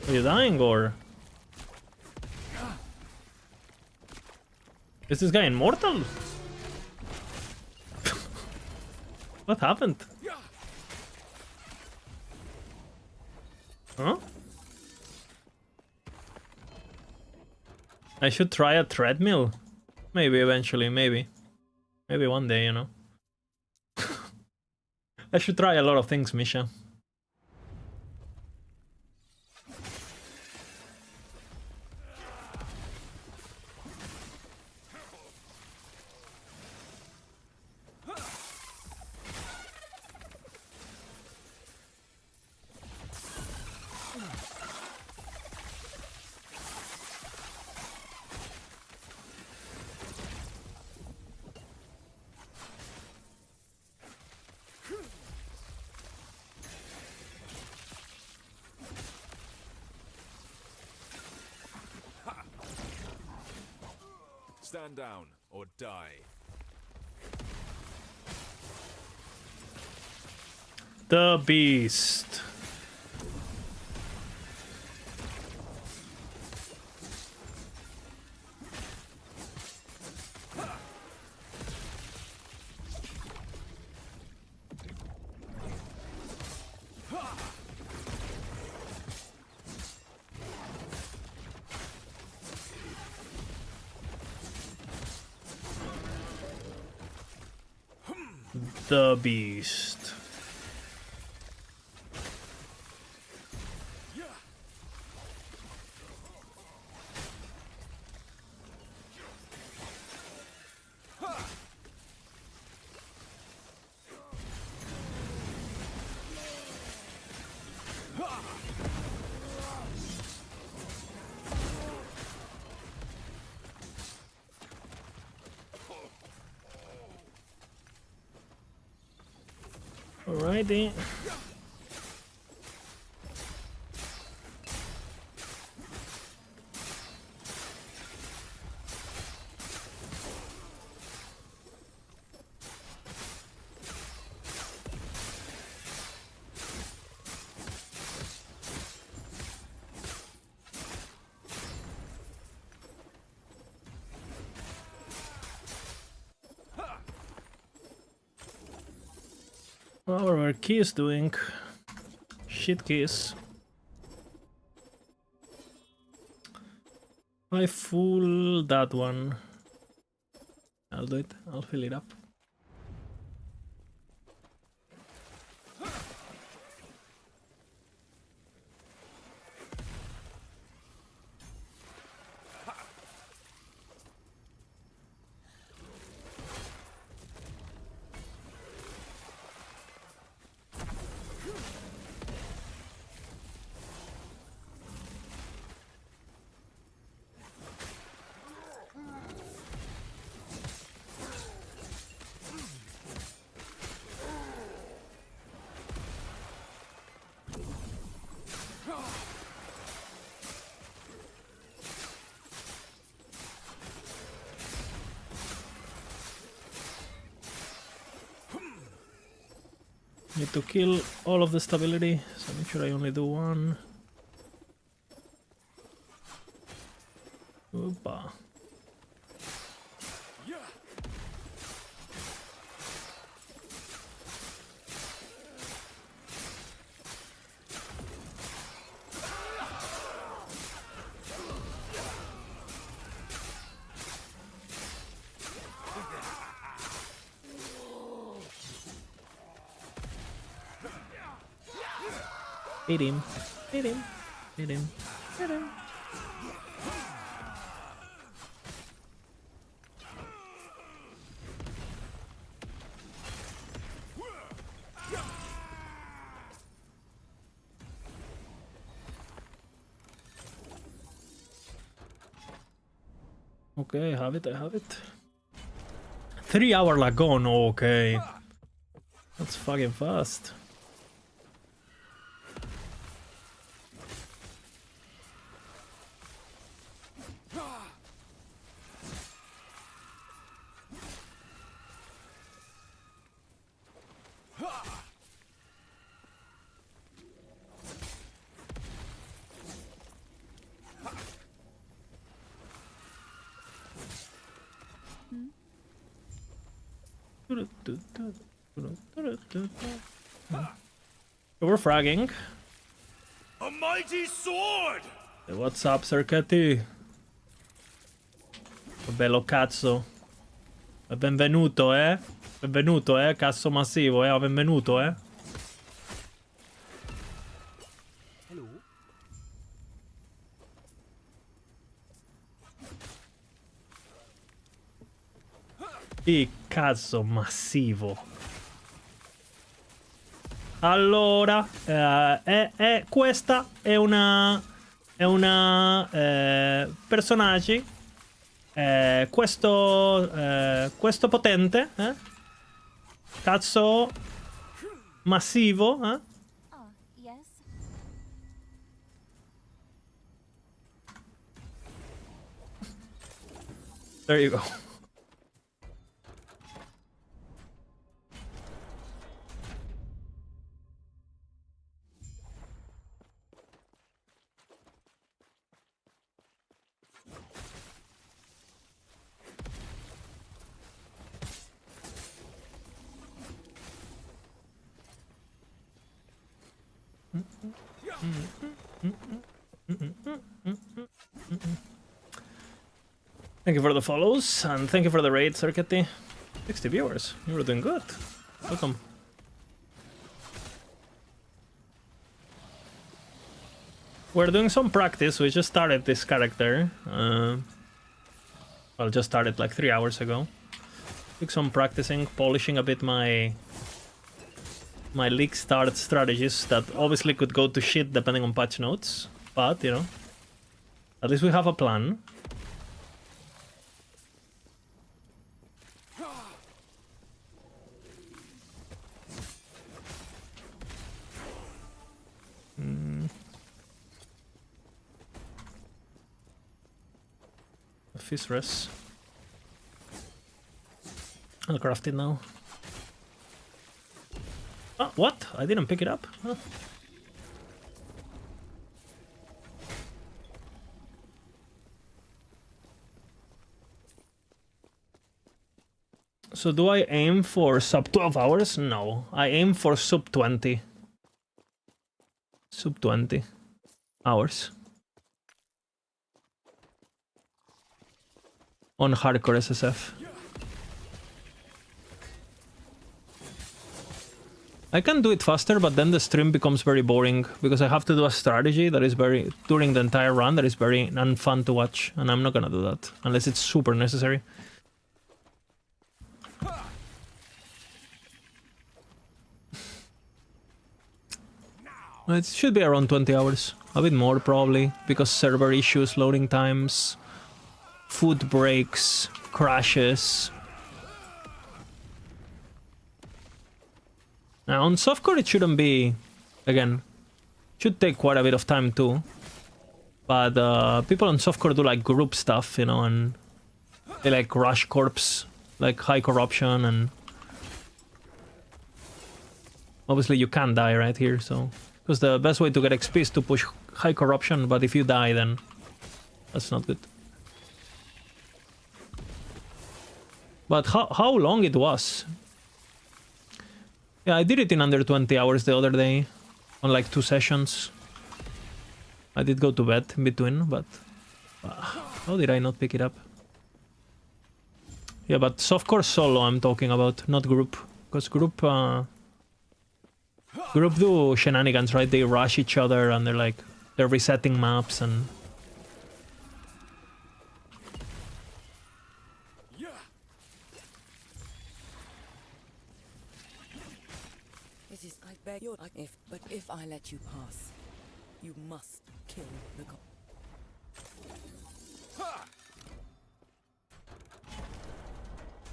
Are you dying, or? Is this guy immortal? What happened? Huh? I should try a treadmill. Maybe eventually, maybe. Maybe one day, you know. I should try a lot of things, Misha. Stand down or die. The beast. The beast. Alrighty. Whatever Key is doing. Shit Keys. I fool that one. I'll do it. I'll fill it up. Need to kill all of the stability, so make sure I only do one. Oopa. Hit him, hit him, hit him, hit him. Okay, I have it, I have it. 3 hour lagoon, okay. That's fucking fast. We're fragging. A mighty sword! What's up, Sercati? Bello cazzo. Benvenuto, Benvenuto, cazzo massivo, benvenuto, Hello. Che cazzo massivo. Allora, questa è una personaggi. Questo potente, cazzo massivo, Oh, yes. There you go. Thank you for the follows, and thank you for the raid, Circuity. 60 viewers. You were doing good. Welcome. We're doing some practice. We just started this character. Well, just started like 3 hours ago. Took some practicing, polishing a bit my league start strategies that obviously could go to shit depending on patch notes. But, you know, at least we have a plan. Fizz. I'll craft it now. Ah, what? I didn't pick it up. Huh. So do I aim for sub 12 hours? No, I aim for sub 20. Sub 20 hours. On hardcore SSF. I can do it faster, but then the stream becomes very boring because I have to do a strategy that is very, during the entire run, that is very unfun to watch, and I'm not gonna do that unless it's super necessary. It should be around 20 hours, a bit more probably, because server issues, loading times, food breaks, crashes. Now on softcore it shouldn't be, again, should take quite a bit of time too. But people on softcore do like group stuff, you know, and they like rush corps, like high corruption, and obviously you can't die right here, so because the best way to get XP is to push high corruption, but if you die then that's not good. But how long it was? Yeah, I did it in under 20 hours the other day, on like 2 sessions. I did go to bed in between, but how did I not pick it up? Yeah, but softcore solo I'm talking about, not group, because group do shenanigans, right? They rush each other and they're resetting maps and. I beg you, but if I let you pass, you must kill the god.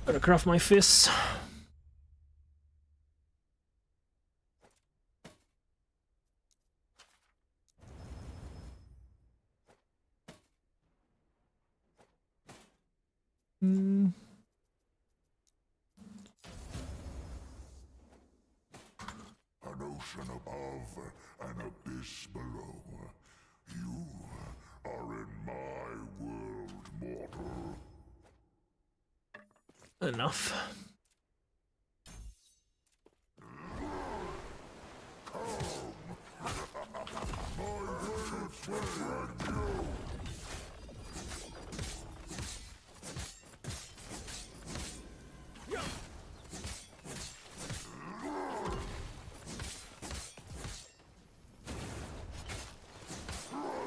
Gotta craft my fists. An ocean above, an abyss below. You are in my world, mortal. Enough.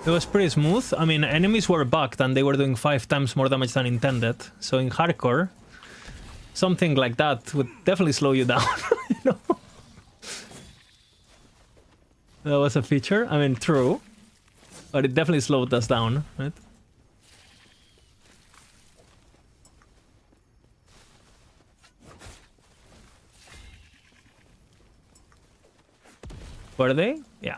It was pretty smooth. I mean, enemies were bugged and they were doing 5 times more damage than intended. So in hardcore, something like that would definitely slow you down. You know? That was a feature. I mean, true. But it definitely slowed us down, right? Were they? Yeah.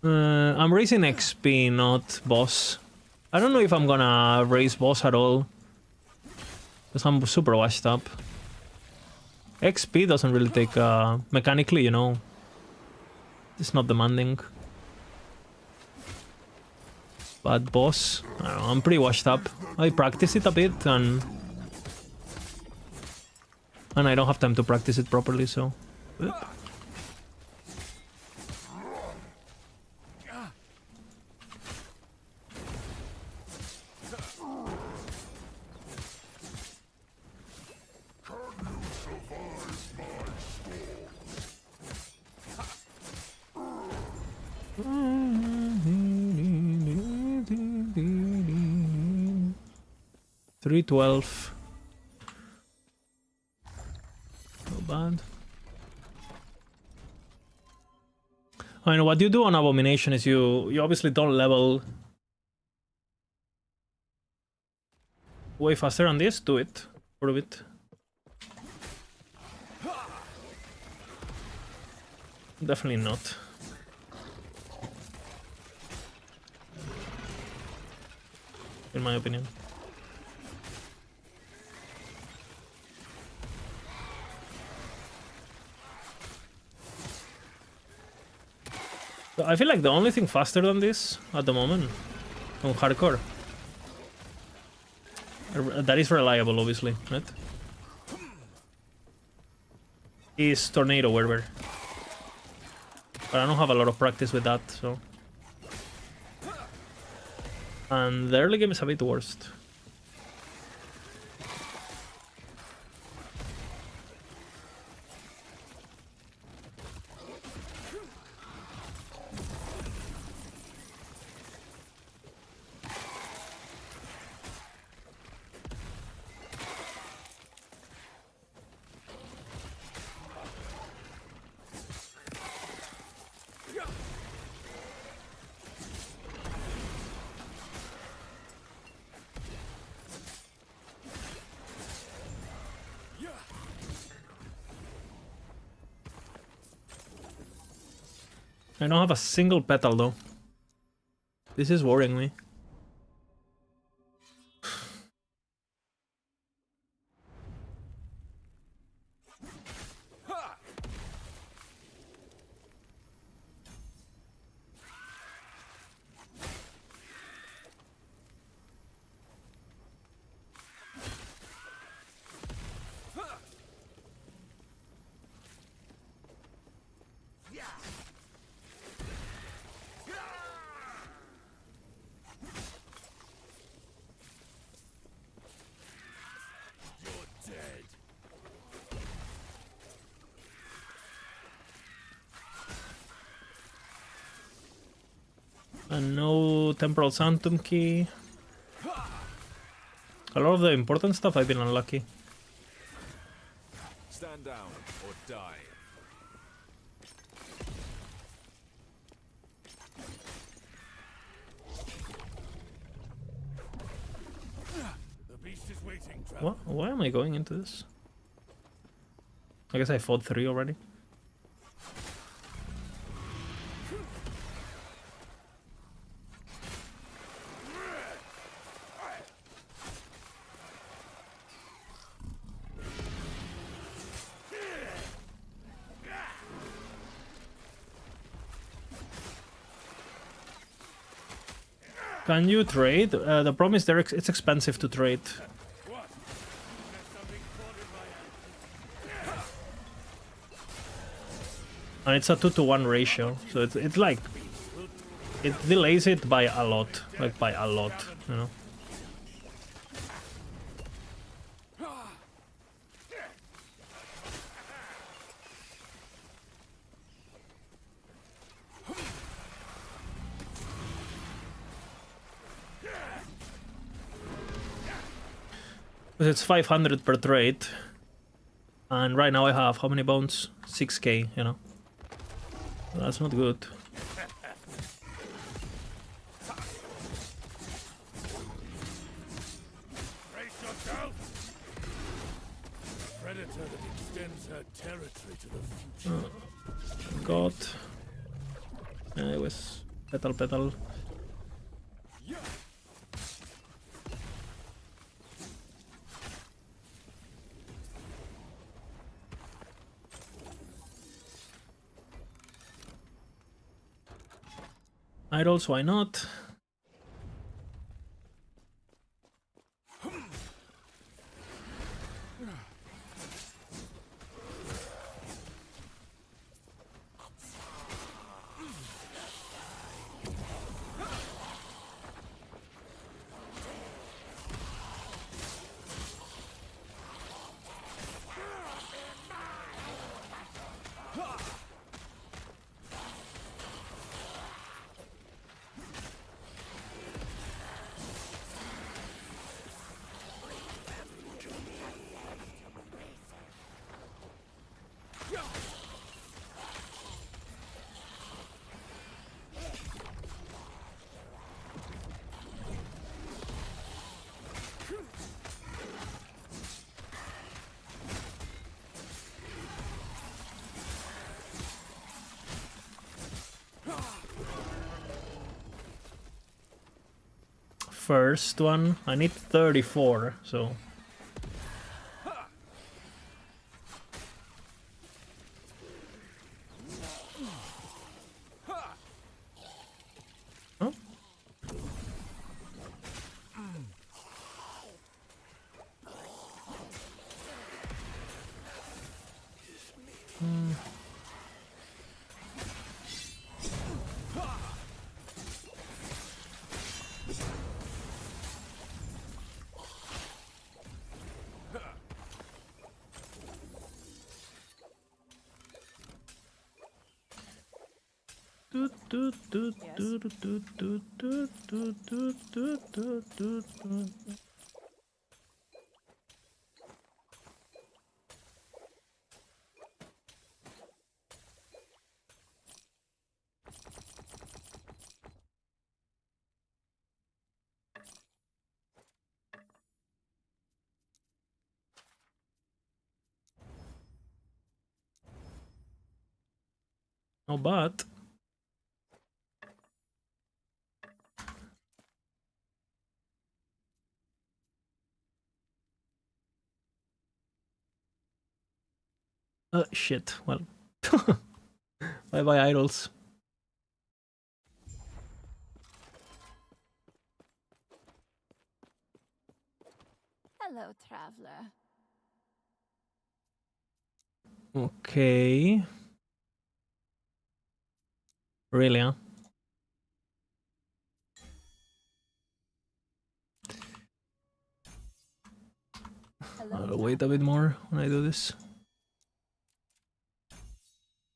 I'm raising XP, not boss. I don't know if I'm gonna raise boss at all. Because I'm super washed up. XP doesn't really take, mechanically, you know. It's not demanding. But boss, I don't know, I'm pretty washed up. I practice it a bit and I don't have time to practice it properly, so... $312. Not bad. I mean, what you do on Abomination is you obviously don't level way faster on this. Do it. Prove it. Definitely not. In my opinion. I feel like the only thing faster than this at the moment on hardcore that is reliable, obviously, right? Is Tornado Werber. But I don't have a lot of practice with that, so. And the early game is a bit worst. I don't have a single petal though. This is worrying me. And no Temporal Sanctum key. A lot of the important stuff I've been unlucky. Stand down or die. The beast is waiting. What? Why am I going into this? I guess I fought 3 already. Can you trade? The problem is it's expensive to trade. And it's a 2-to-1 ratio, so it's like it delays it by a lot, like by a lot, you know. Because it's 500 per trade. And right now I have how many bones? 6k, you know. That's not good. Brace yourself! A predator that extends her territory to the future. God. It was petal. Idols, why not? First one, I need 34, so... Oh. No, but... shit, well... Bye-bye, idols. Hello, traveler. Okay... Really, huh? I'll wait a bit more when I do this.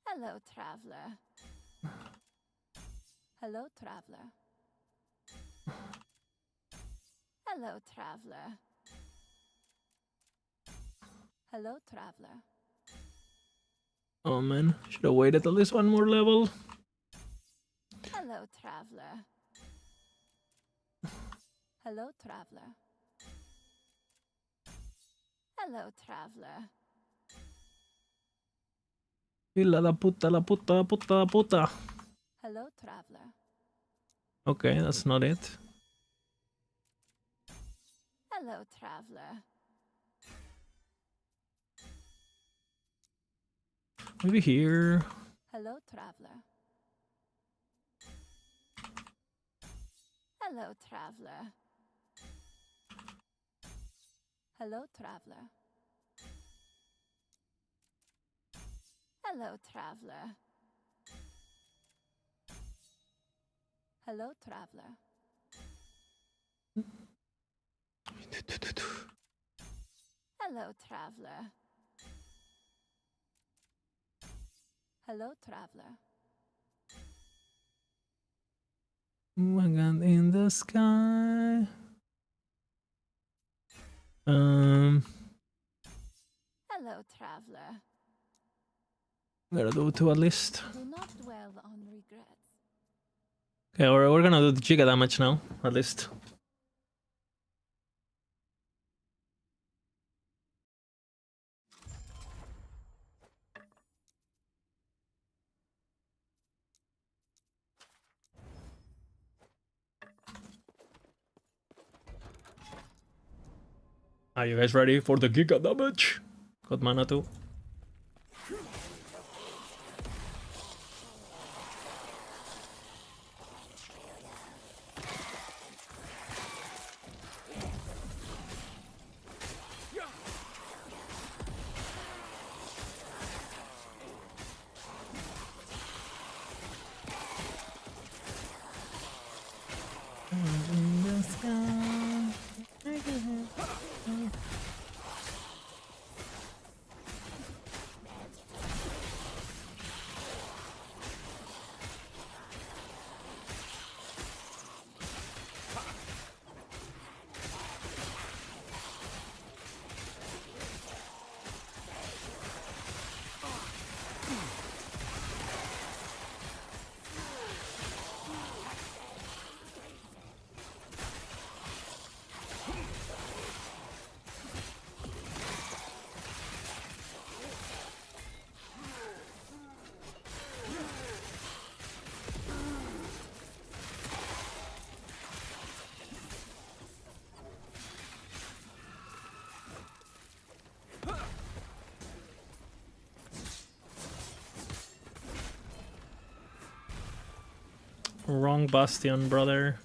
Hello, traveler. Hello, traveler. Hello, traveler. Hello, traveler. Oh man, should have waited at least one more level. Hello, traveler. Hello, traveler. Hello, traveler. Filla la puta, la puta, la puta, la puta. Hello, traveler. Okay, that's not it. Hello, traveler. Maybe here. Hello, traveler. Hello, traveler. Hello, traveler. Hello, traveler. Hello, traveler. Hello, traveler. Hello, traveler. Wagon in the sky. Hello, traveler. Gotta do 2 at least. Do not dwell on regrets. Okay, we're gonna do the Giga damage now, at least. Are you guys ready for the Giga damage? Got mana too. Wrong bastion, brother.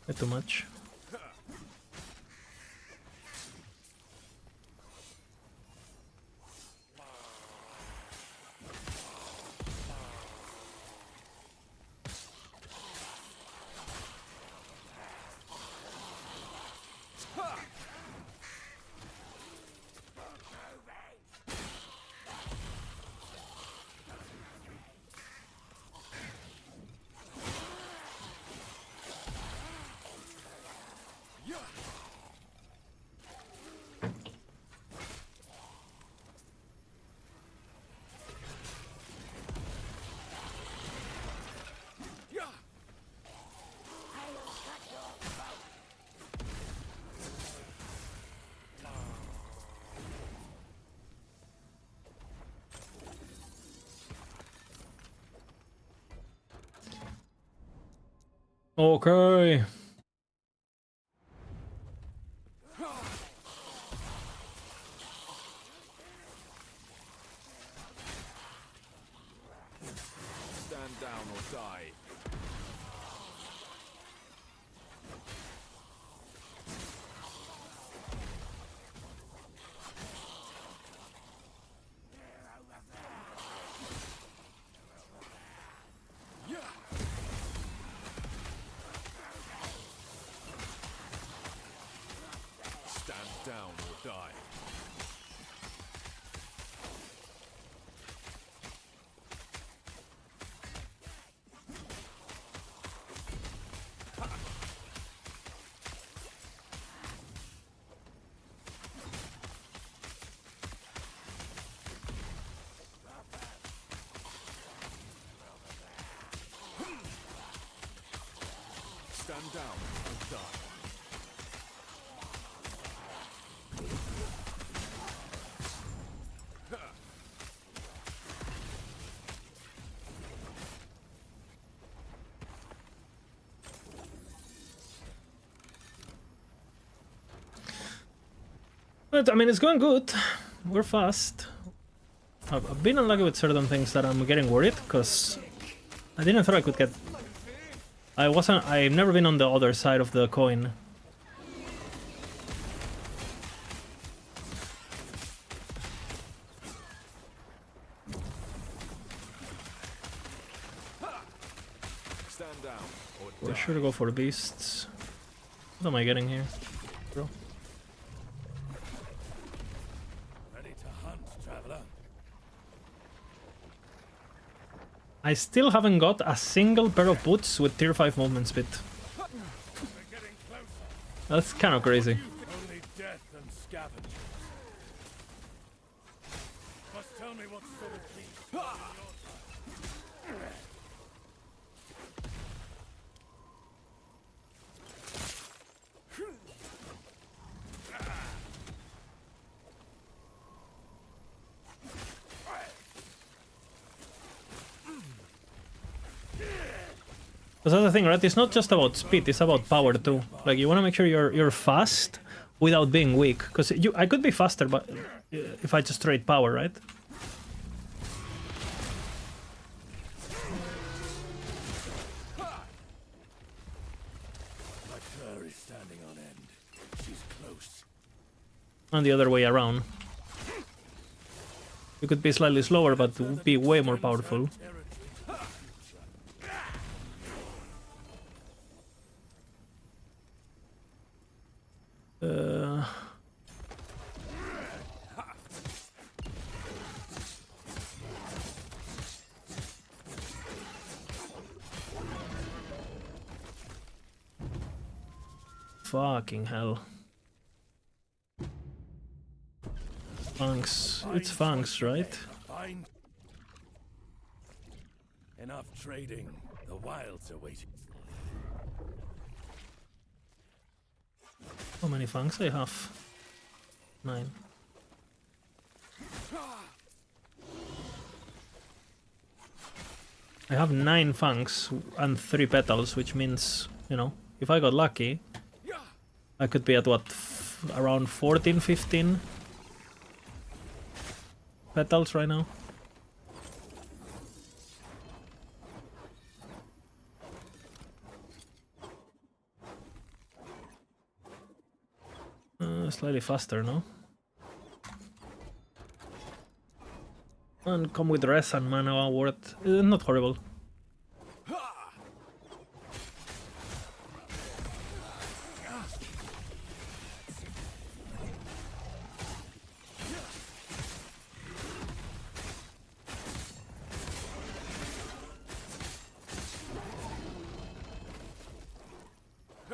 Bit too much. Okay. Stand down or die. Stand down or die. Stand down or die. But I mean, it's going good. We're fast. I've been unlucky with certain things that I'm getting worried, because I didn't thought I could get... I've never been on the other side of the coin. Stand down or We're die. sure to go for beasts. What am I getting here, bro? Ready to hunt, traveler? I still haven't got a single pair of boots with tier 5 movement speed. We're getting closer. That's kind of crazy. Only death and scavengers. Must tell me what sort of beast are on your side. Because that's the thing, right? It's not just about speed, it's about power too. Like, you want to make sure you're fast without being weak. Because I could be faster, but if I just trade power, right? My fur is standing on end. She's close. And the other way around. You could be slightly slower, but would be way more powerful. Fucking hell. Funks. It's Funks, right? Fine. Enough trading. The wilds are waiting. How many Funks I have? 9. I have 9 Funks and 3 petals, which means, you know, if I got lucky, I could be at what, around 14, 15 petals right now. Slightly faster, no? And come with res and mana worth. Not horrible.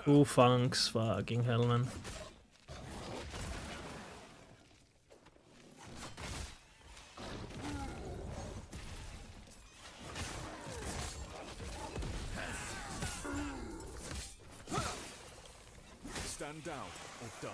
Two Funks, fucking hell, man. Stand down or die.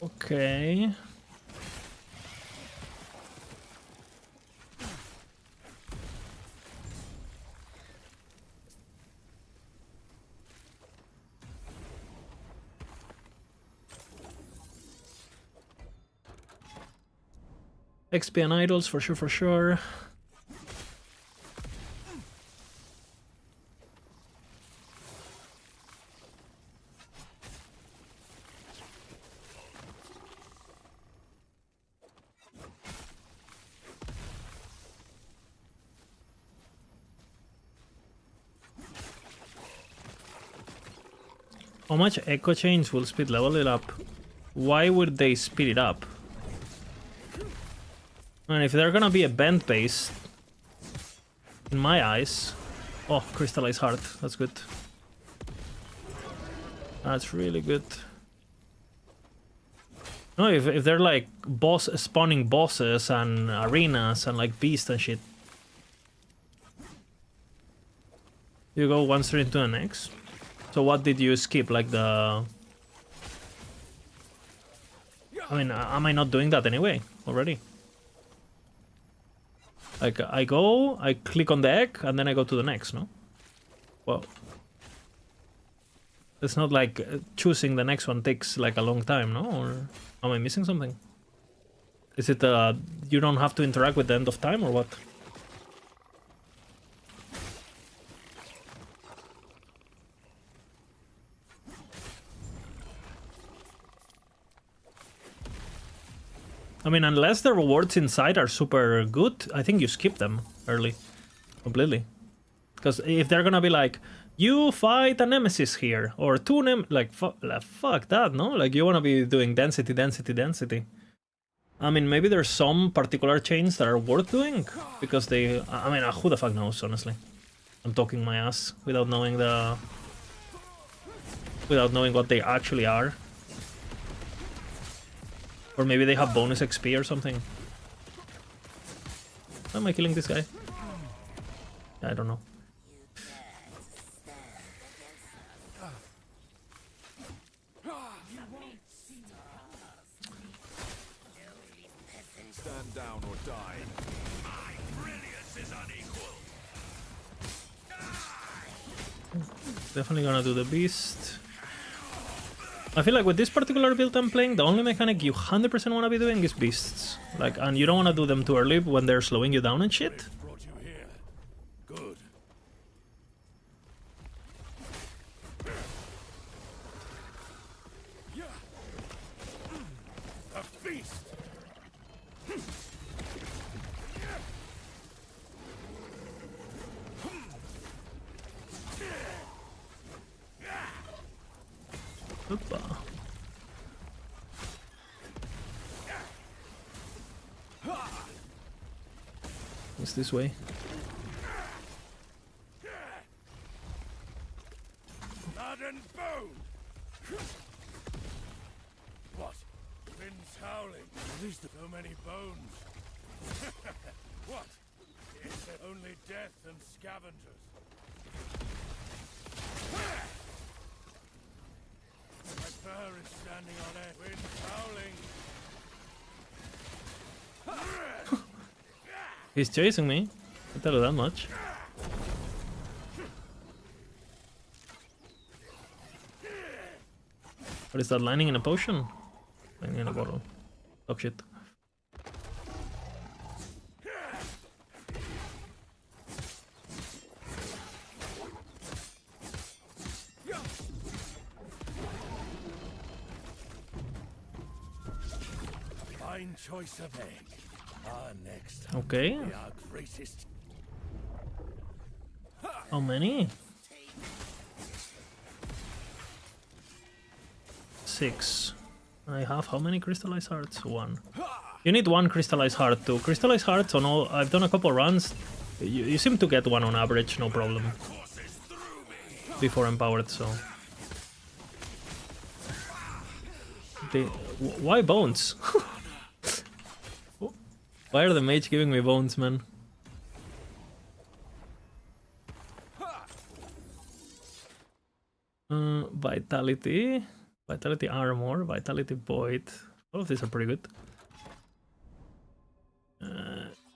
Okay. XP and idols for sure, for sure. How much echo change will speed level it up? Why would they speed it up? And if they're gonna be event based, in my eyes, oh, crystallized heart, that's good. That's really good. No, if they're like spawning bosses and arenas and like beasts and shit, you go one straight into the next. So what did you skip? Like the... I mean, am I not doing that anyway already? Like I go, I click on the egg, and then I go to the next, no? Well, it's not like choosing the next one takes like a long time, no? Or am I missing something? Is it you don't have to interact with the end of time or what? I mean, unless the rewards inside are super good, I think you skip them early. Completely. Because if they're gonna be like, you fight a nemesis here, or two like, fuck that, no? Like, you wanna be doing density, density, density. I mean, maybe there's some particular chains that are worth doing, because they... I mean, who the fuck knows, honestly. I'm talking my ass without knowing the... without knowing what they actually are. Or maybe they have bonus XP or something. Why am I killing this guy? I don't know. Stand down or die. My brilliance is unequal. Definitely gonna do the beast. I feel like with this particular build I'm playing, the only mechanic you 100% want to be doing is beasts. Like, and you don't want to do them too early when they're slowing you down and shit. Brought you here. Good. A beast. Hoppa. It's this way. Blood and bone. What? Winds howling. At least so many bones. What? It's only death and scavengers. My fur is standing on edge. Winds howling. He's chasing me. I tell you that much. What is that, lining in a potion? Lining in a bottle. Oh shit. Fine choice of egg. Next. Okay. Our greatest. How many? 6. I have how many crystallized hearts? 1. You need 1 crystallized heart too. Crystallized hearts on all... I've done a couple runs. You seem to get 1 on average, no problem. Before empowered, so... Why bones? Why are the mage giving me bones, man? Vitality. Vitality armor. Vitality void. All of these are pretty good.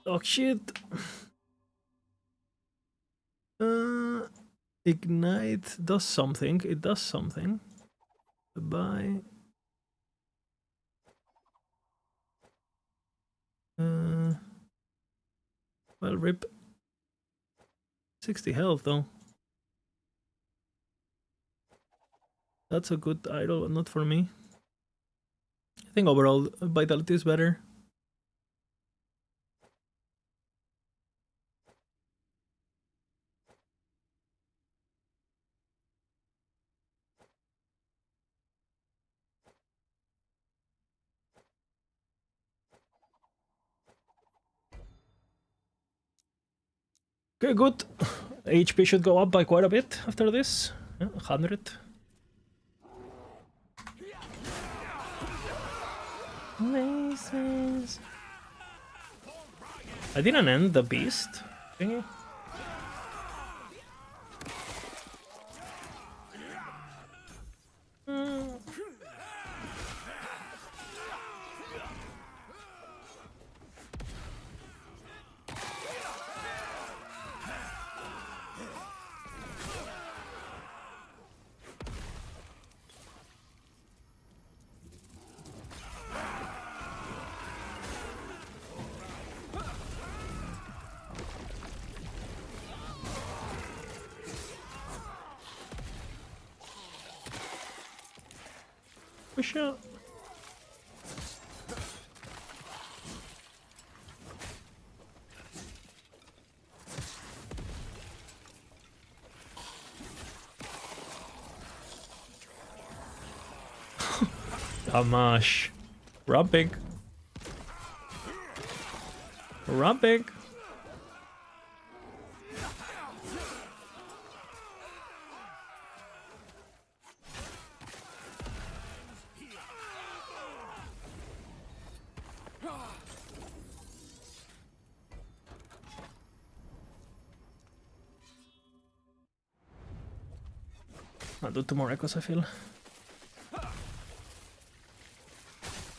Oh shit. Ignite does something. It does something. Goodbye. Well, rip. 60 health though. That's a good idol, but not for me. I think overall vitality is better. Okay, good. HP should go up by quite a bit after this. Yeah, 100. Laces. I didn't end the beast thingy. For sure. Damash. Rumping. Rumping. I'll do 2 more echoes, I feel.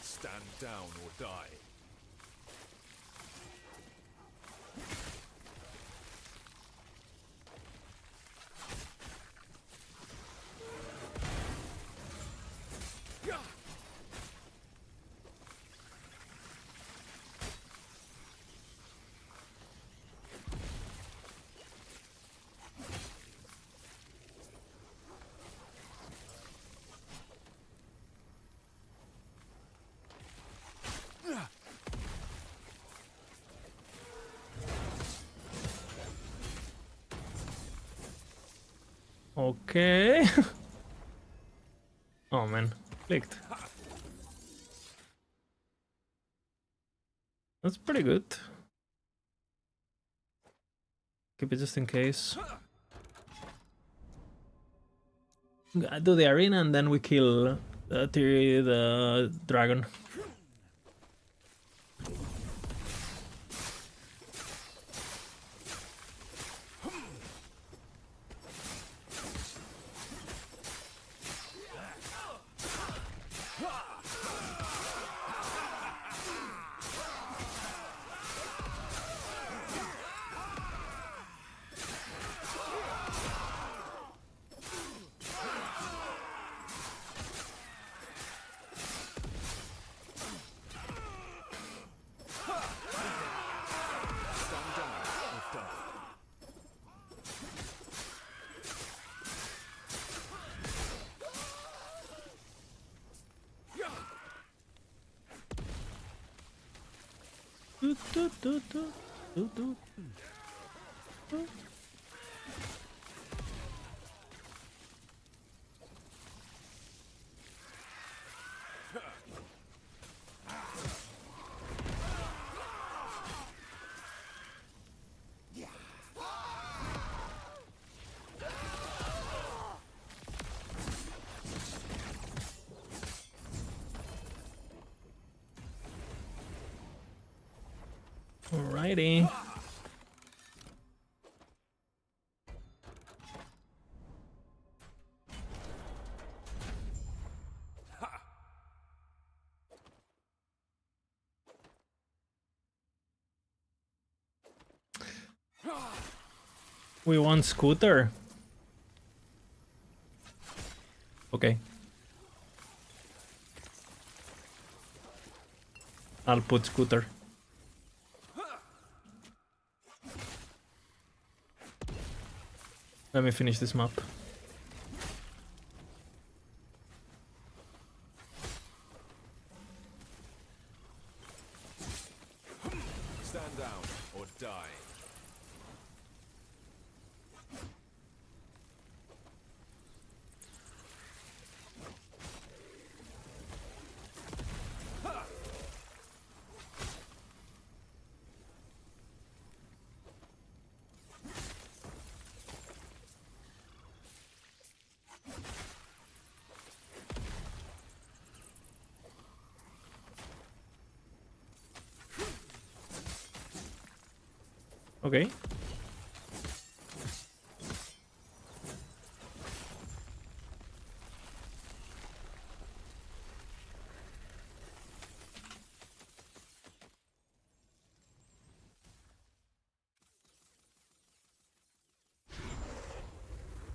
Stand down or die. Okay. Oh man, clicked. That's pretty good. Keep it just in case. I do the arena and then we kill the dragon. Alrighty. We want Scooter. Okay. I'll put Scooter. Let me finish this map. Stand down or die. Okay.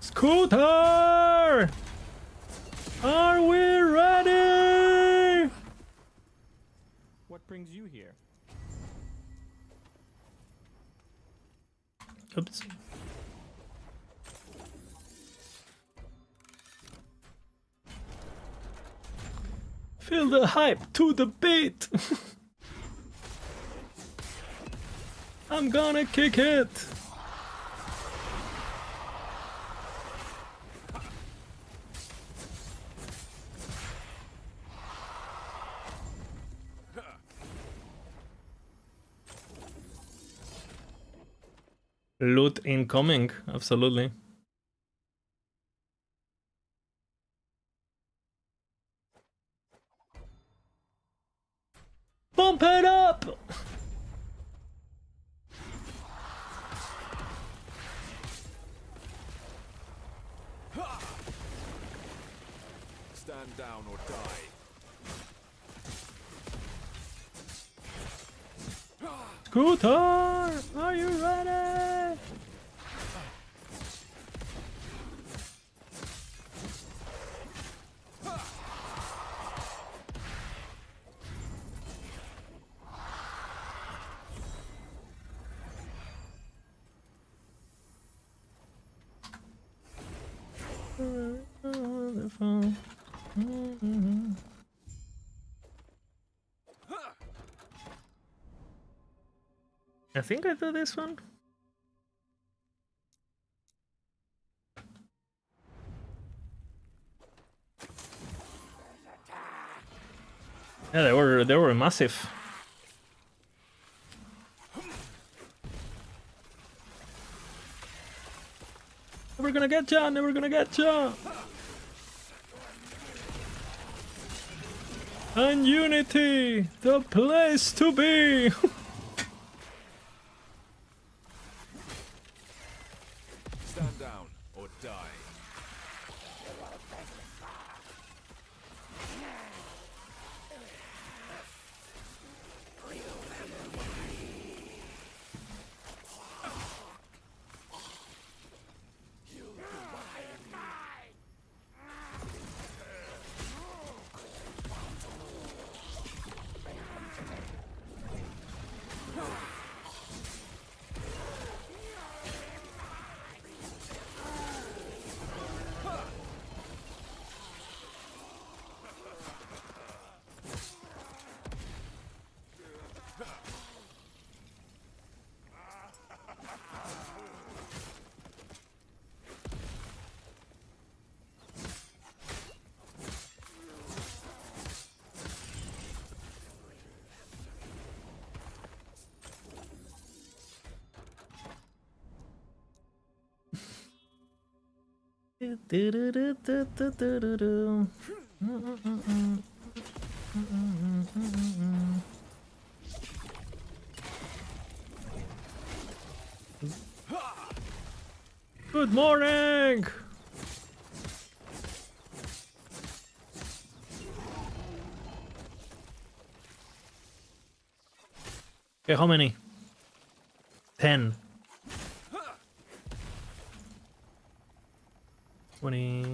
Scooter! Are we ready? What brings you here? Oops. Feel the hype to the beat. I'm gonna kick it. Loot incoming, absolutely. Bump it up! Stand down or die. Scooter, are you ready? I think I do this one. Yeah, they were massive. Never gonna get ya, never gonna get ya. And Unity, the place to be. Stand down or die. Good morning. Okay, how many? 10. 20.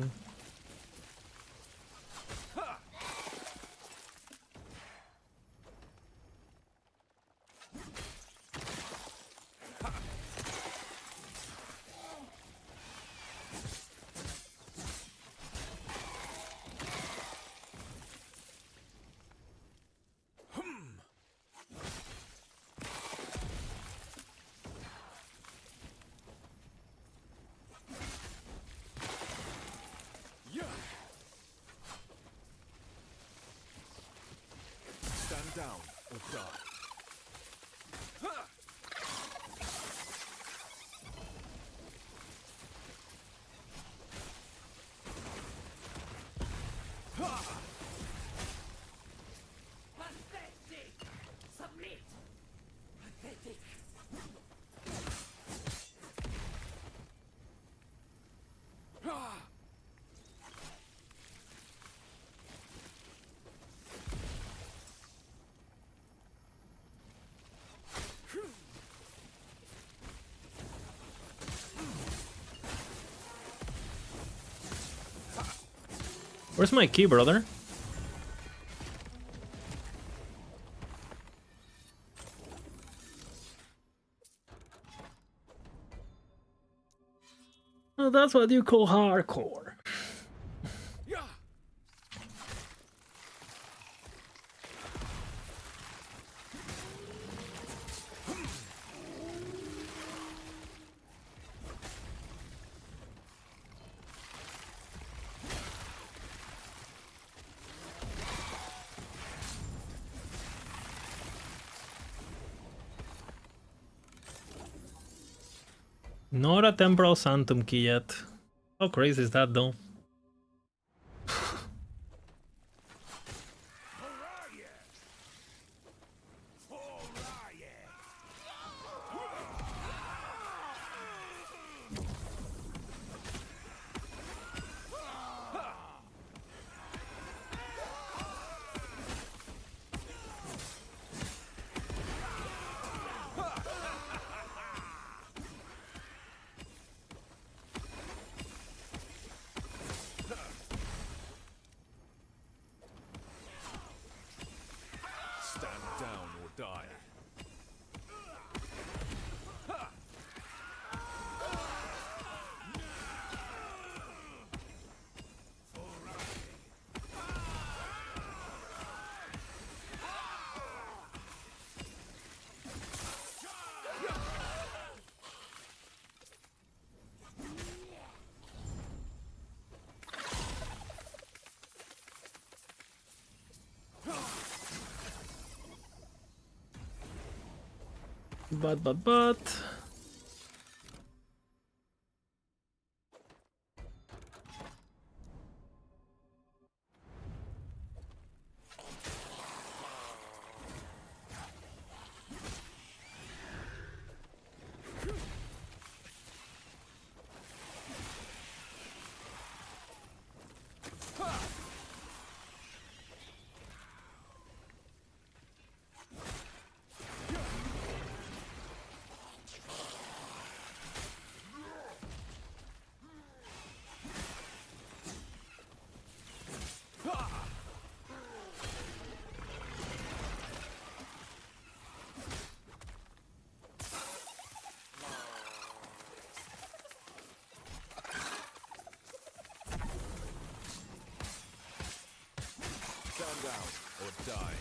Stand down or die. Pathetic! Submit! Pathetic! Where's my key, brother? Oh, that's what you call hardcore. Not a Temporal Sanctum key yet. How crazy is that though? Stand down or die. But... Stand down or die.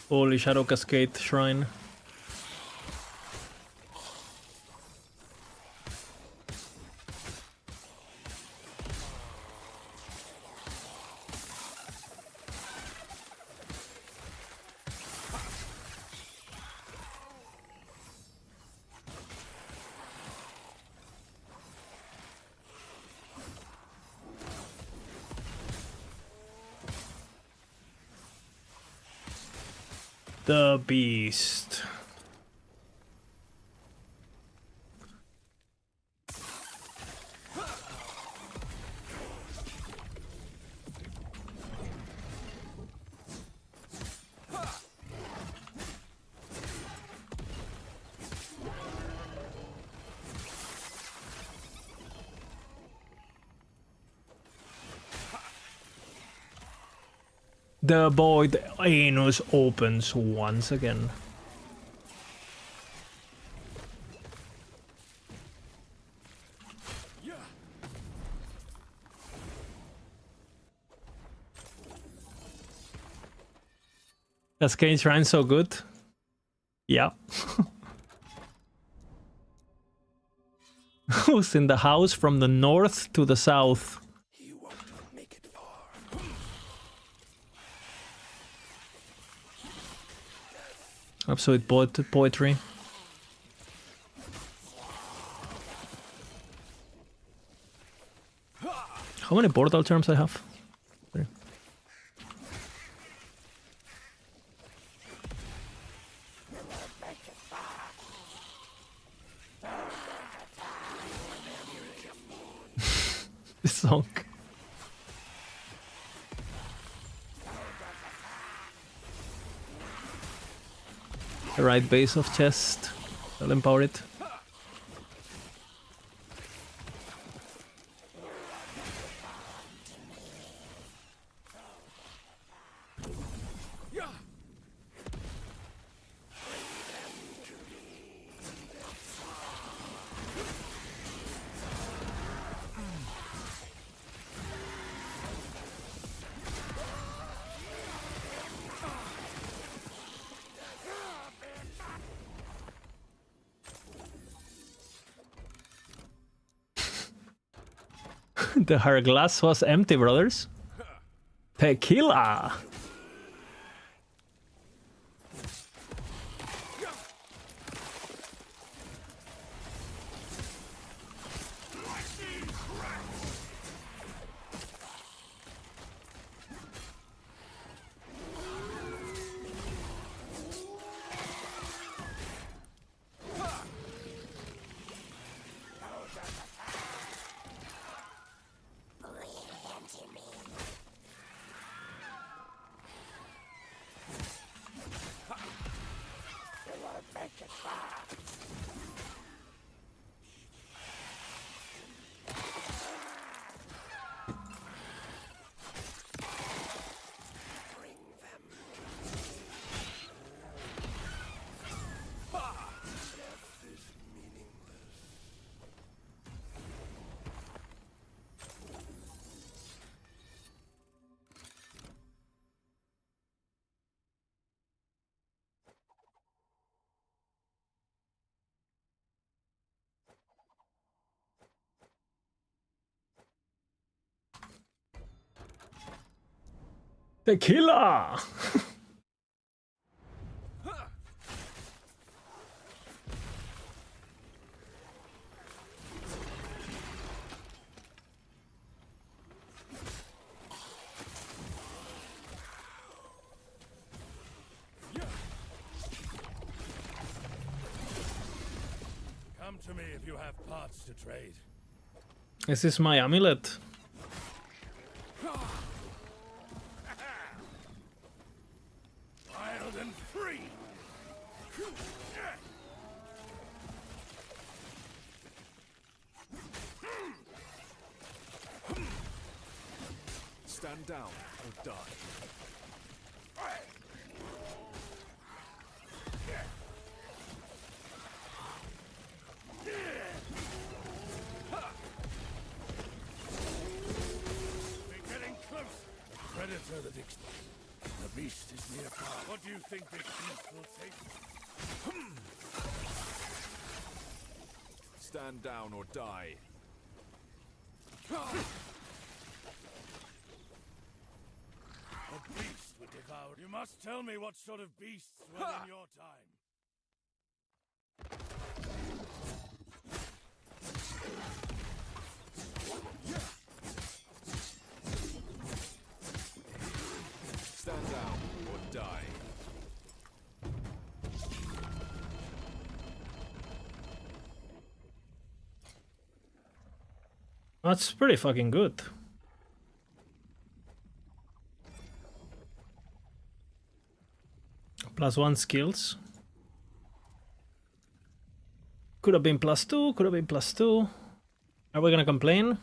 Holy Shadow Cascade Shrine. The Beast. The void anus opens once again. Cascade Shrine so good? Yeah. Who's in the house from the north to the south? Absolute poetry. How many portal terms I have? 3. This song. The right base of chest. I'll empower it. The her glass was empty, brothers. Tequila. Tequila. Come to me if you have parts to trade. This is my amulet. Wild and free. Stand down or die. We're getting close. Predator that the beast is nearby. What do you think this beast will take? Stand down or die. A beast would devour. You must tell me what sort of beasts were in your time. Stand down or die. That's pretty fucking good. +1 skills. Could have been +2, could have been +2. Are we gonna complain?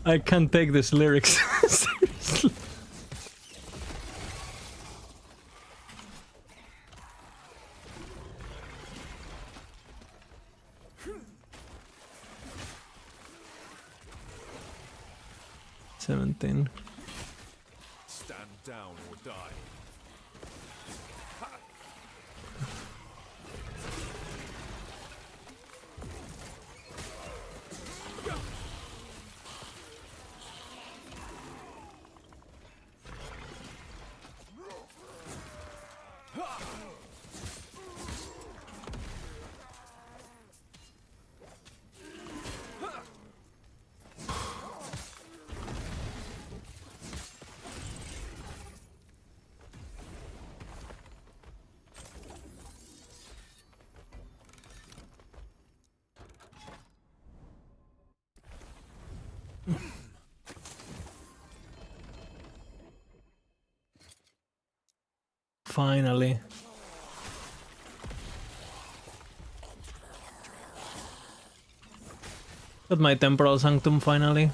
I can't take this lyrics seriously. Stand down or die. Finally. Got my temporal sanctum finally.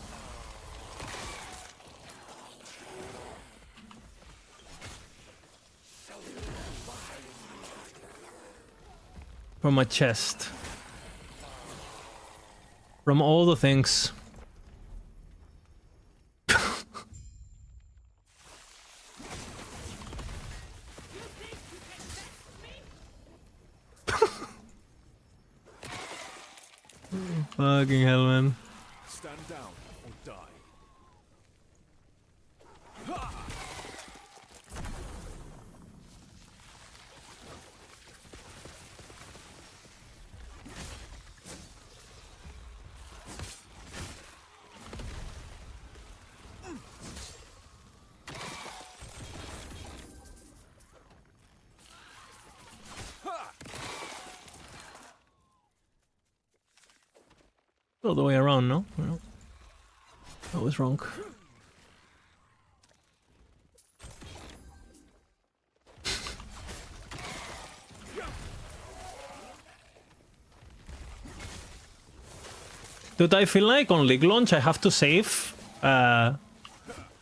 From my chest. From all the things. Fucking hell, man. Stand down or die. All the way around, no? No. I was wrong. Dude, I feel like on League launch I have to save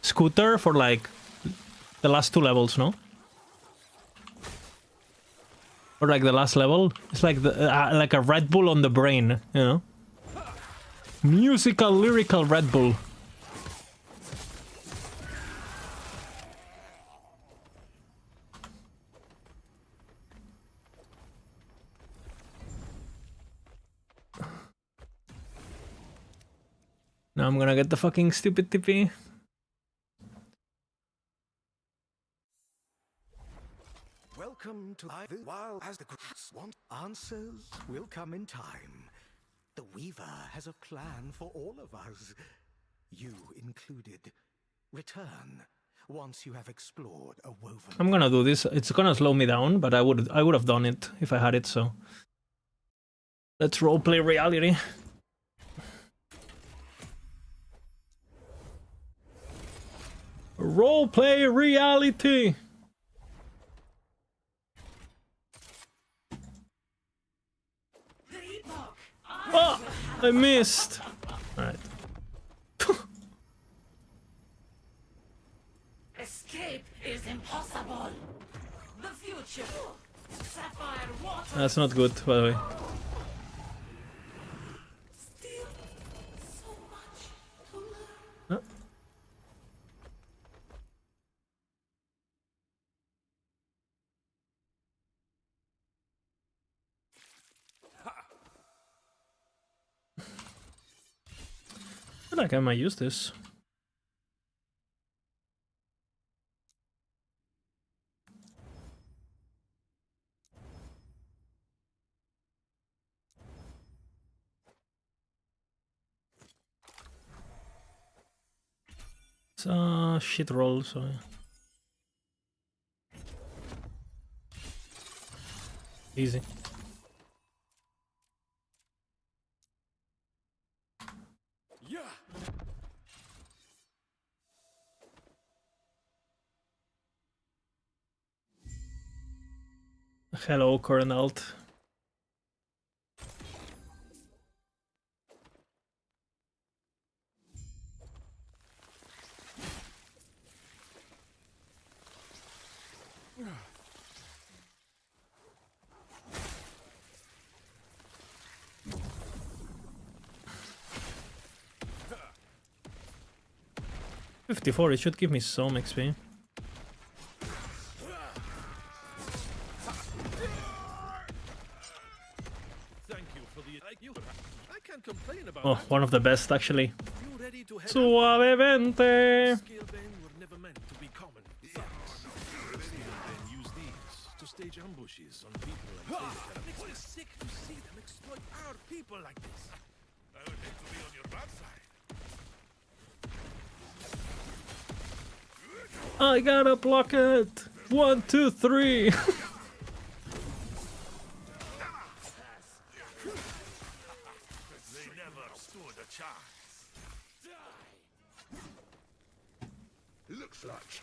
Scooter for like the last 2 levels, no? Or like the last level. It's like the like a Red Bull on the brain, you know? Musical, lyrical Red Bull. Now I'm gonna get the fucking stupid TP. Welcome to the wild as the creatures want answers will come in time. The Weaver has a plan for all of us, you included. Return once you have explored a woven. I'm gonna do this. It's gonna slow me down, but I would have done it if I had it. So let's roleplay reality. Roleplay reality. Oh, I missed. All right. Escape is impossible. The future. Sapphire water. That's not good, by the way. Still so much to learn. Huh? I feel like I might use this. It's a shit roll, so yeah. Easy. Yeah. Hello, Coronalt. $54, it should give me some XP. Oh, one of the best, actually. Suavemente. Stage ambushes on people and it was sick to see them exploit our people like this. I would hate to be on your bad side. I gotta block it. 1, 2, 3. They never stood a chance. Looks like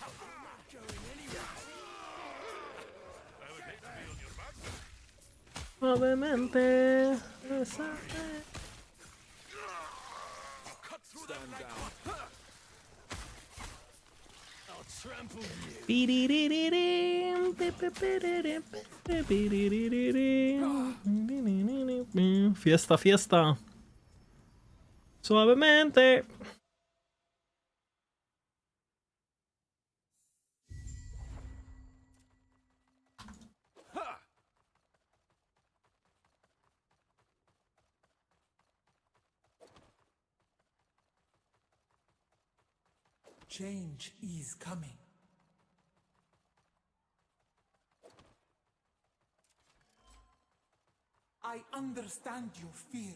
Suavemente. Stand down. I'll trample you. Fiesta, fiesta. Suavemente. Change is coming. I understand your fear.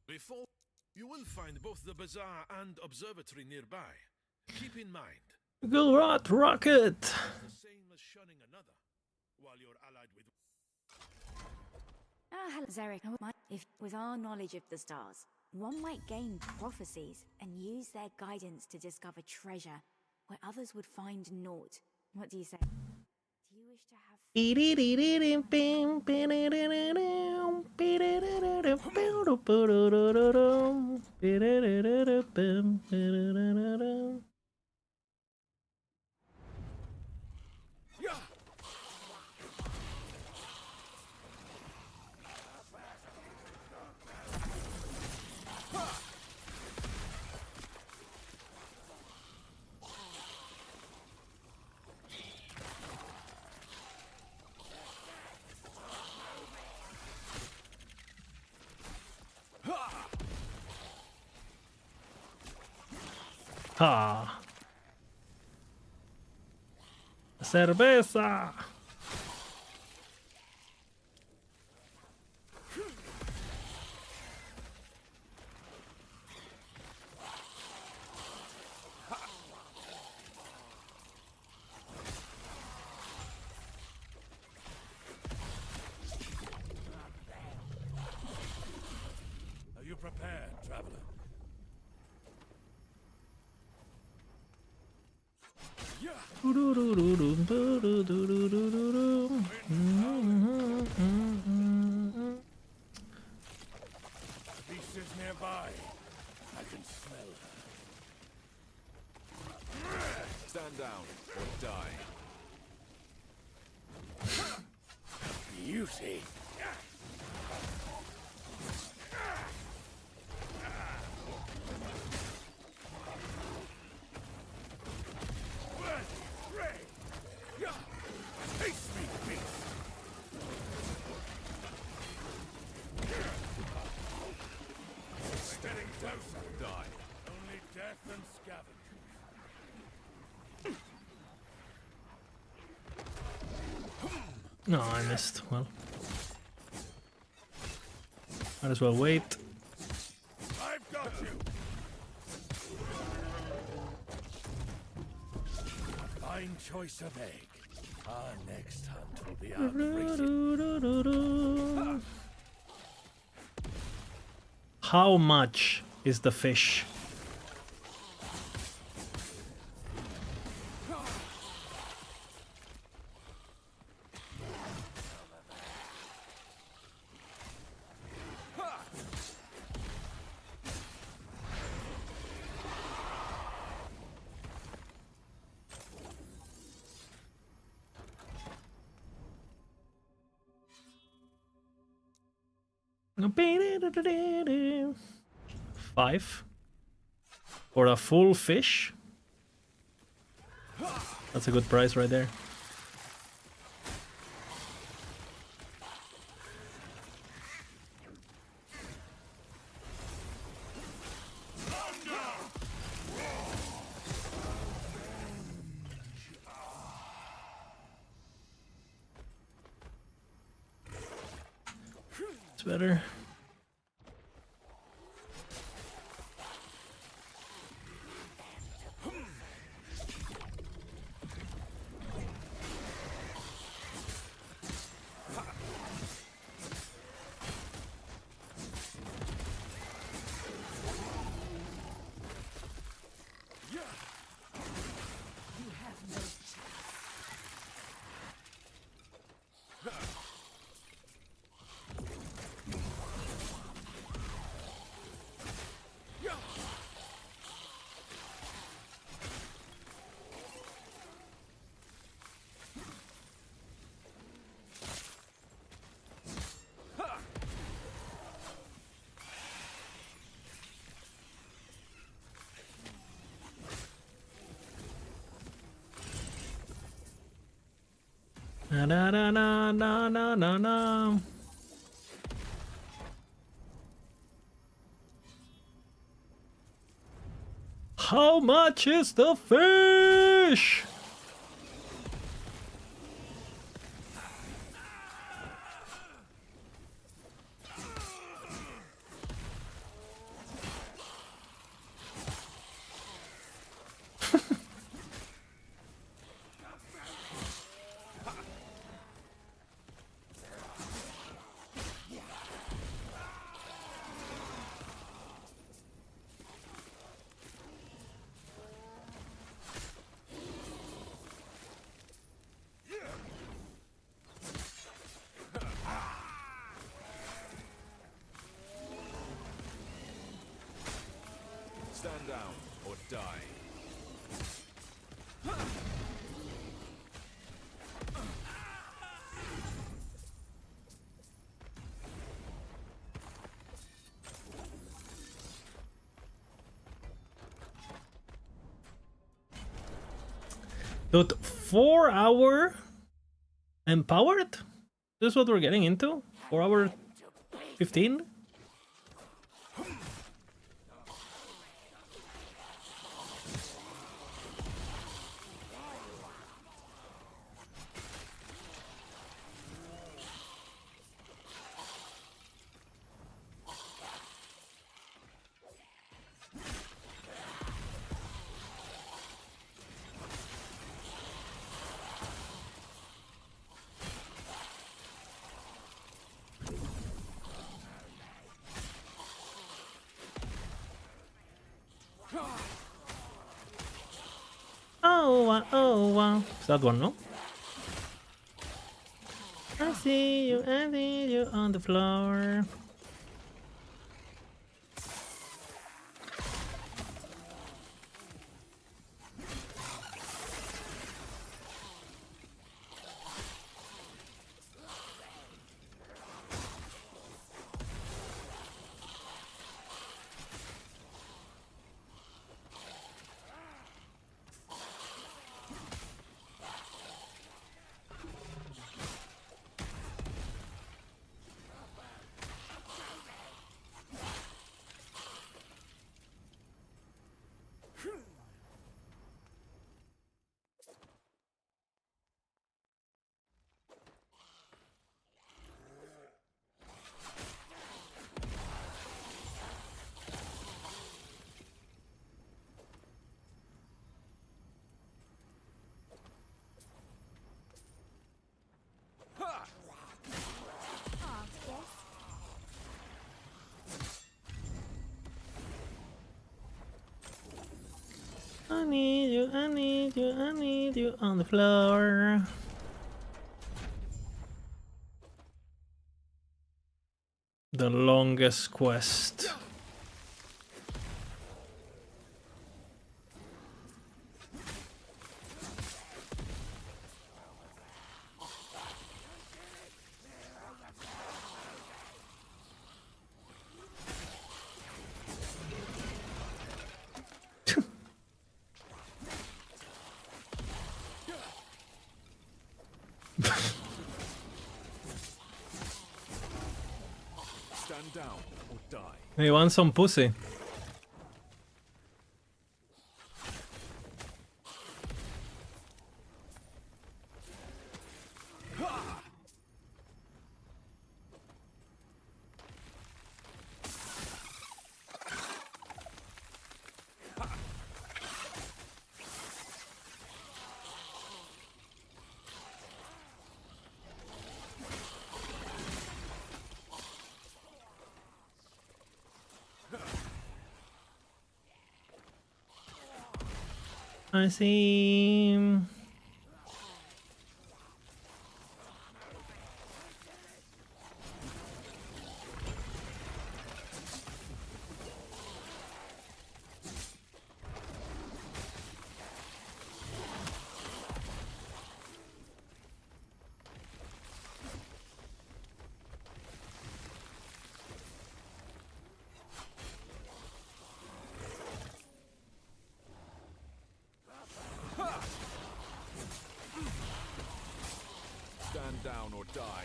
Before you will find both the bazaar and observatory nearby. Keep in mind, Gulrat rocket. the same as shunning another, while you're allied with. Hello, Zarek. If with our knowledge of the stars, one might gain prophecies and use their guidance to discover treasure where others would find naught. What do you say? Do you wish to have Ah. Cerveza. Are you prepared, traveler? Beast is nearby. I can smell her. Stand down or die. Beauty. Taste me, beast. Getting closer. Die. Only death and scavengers. No, I missed. Well, might as well wait. I've got you. A fine choice of egg. Our next hunt will be outrageous. How much is the fish? $5 for a full fish. That's a good price right there. It's better. Na na na na na na na na. How much is the fish? Stand down or die. Dude, 4-hour empowered? This is what we're getting into? 4-hour 15? Oh, wow. It's that one, no? I see you on the floor. I need you, I need you, I need you on the floor. The longest quest. Stand down or die. He wants some pussy. I see him. die.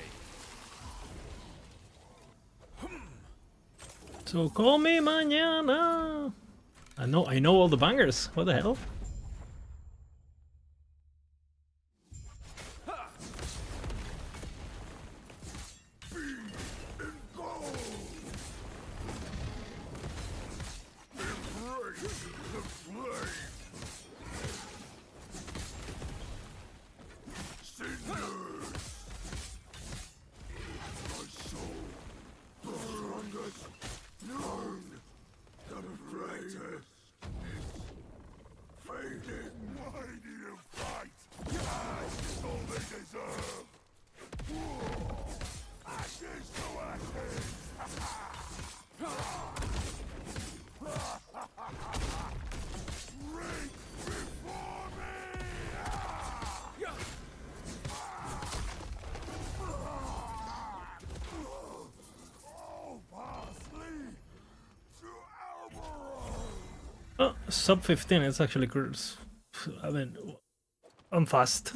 So call me mañana. I know all the bangers. What the hell? Sub 15, it's actually good. I mean, I'm fast.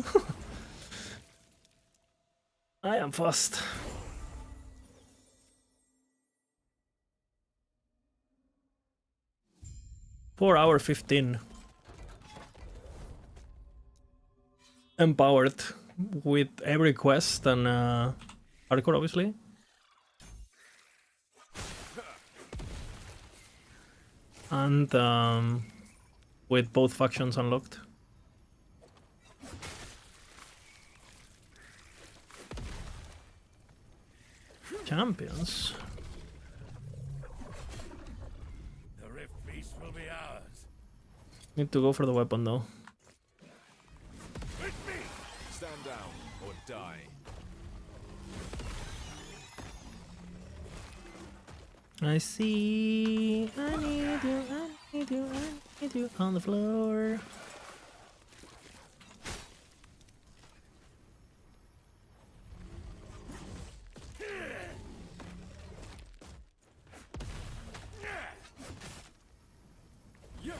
I am fast. Hour 15. Empowered with every quest and hardcore, obviously. And with both factions unlocked. Champions. The Rift Beast will be ours. Need to go for the weapon though. With me! Stand down or die. I see. I need you. I need you. I need you on the floor. The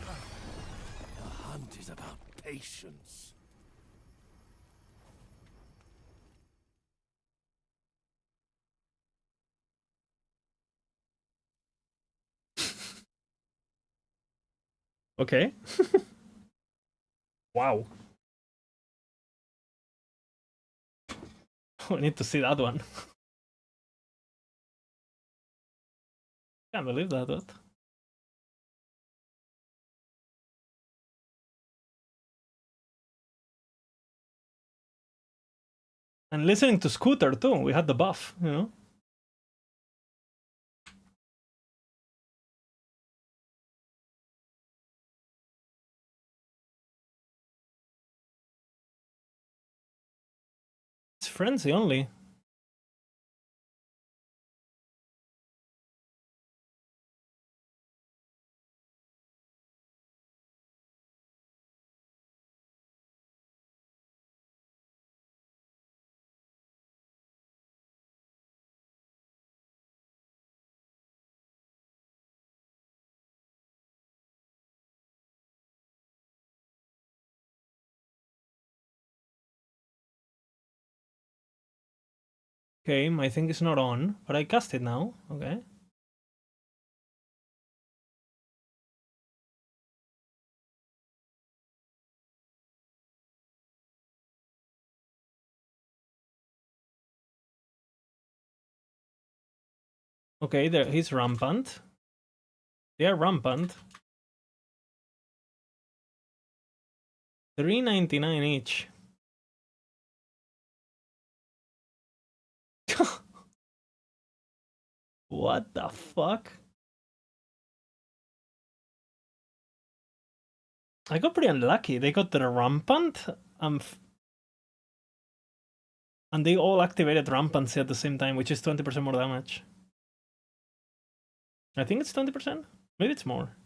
hunt is about patience. Okay. Wow. I need to see that one. Can't believe that. What? And listening to Scooter too. We had the buff, you know. It's frenzy only. Okay, my thing is not on, but I cast it now. Okay. Okay, there he's rampant. They are rampant. $3.99 each. What the fuck? I got pretty unlucky. They got the rampant and they all activated rampancy at the same time, which is 20% more damage. I think it's 20%. Maybe it's more.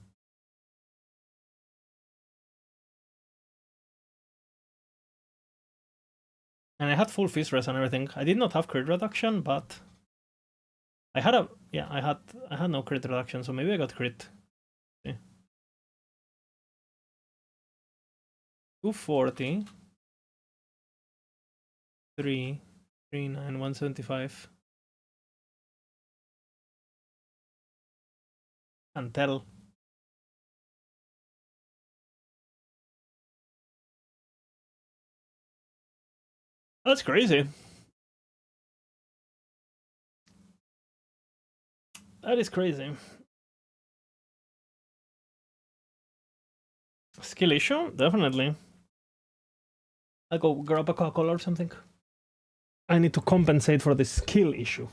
And I had full fist res and everything. I did not have crit reduction, but I had a I had no crit reduction, so maybe I got crit. See. 240. 3. 175. And tell. That's crazy. That is crazy. Skill issue? Definitely. I'll go grab a Coca-Cola or something. I need to compensate for the skill issue.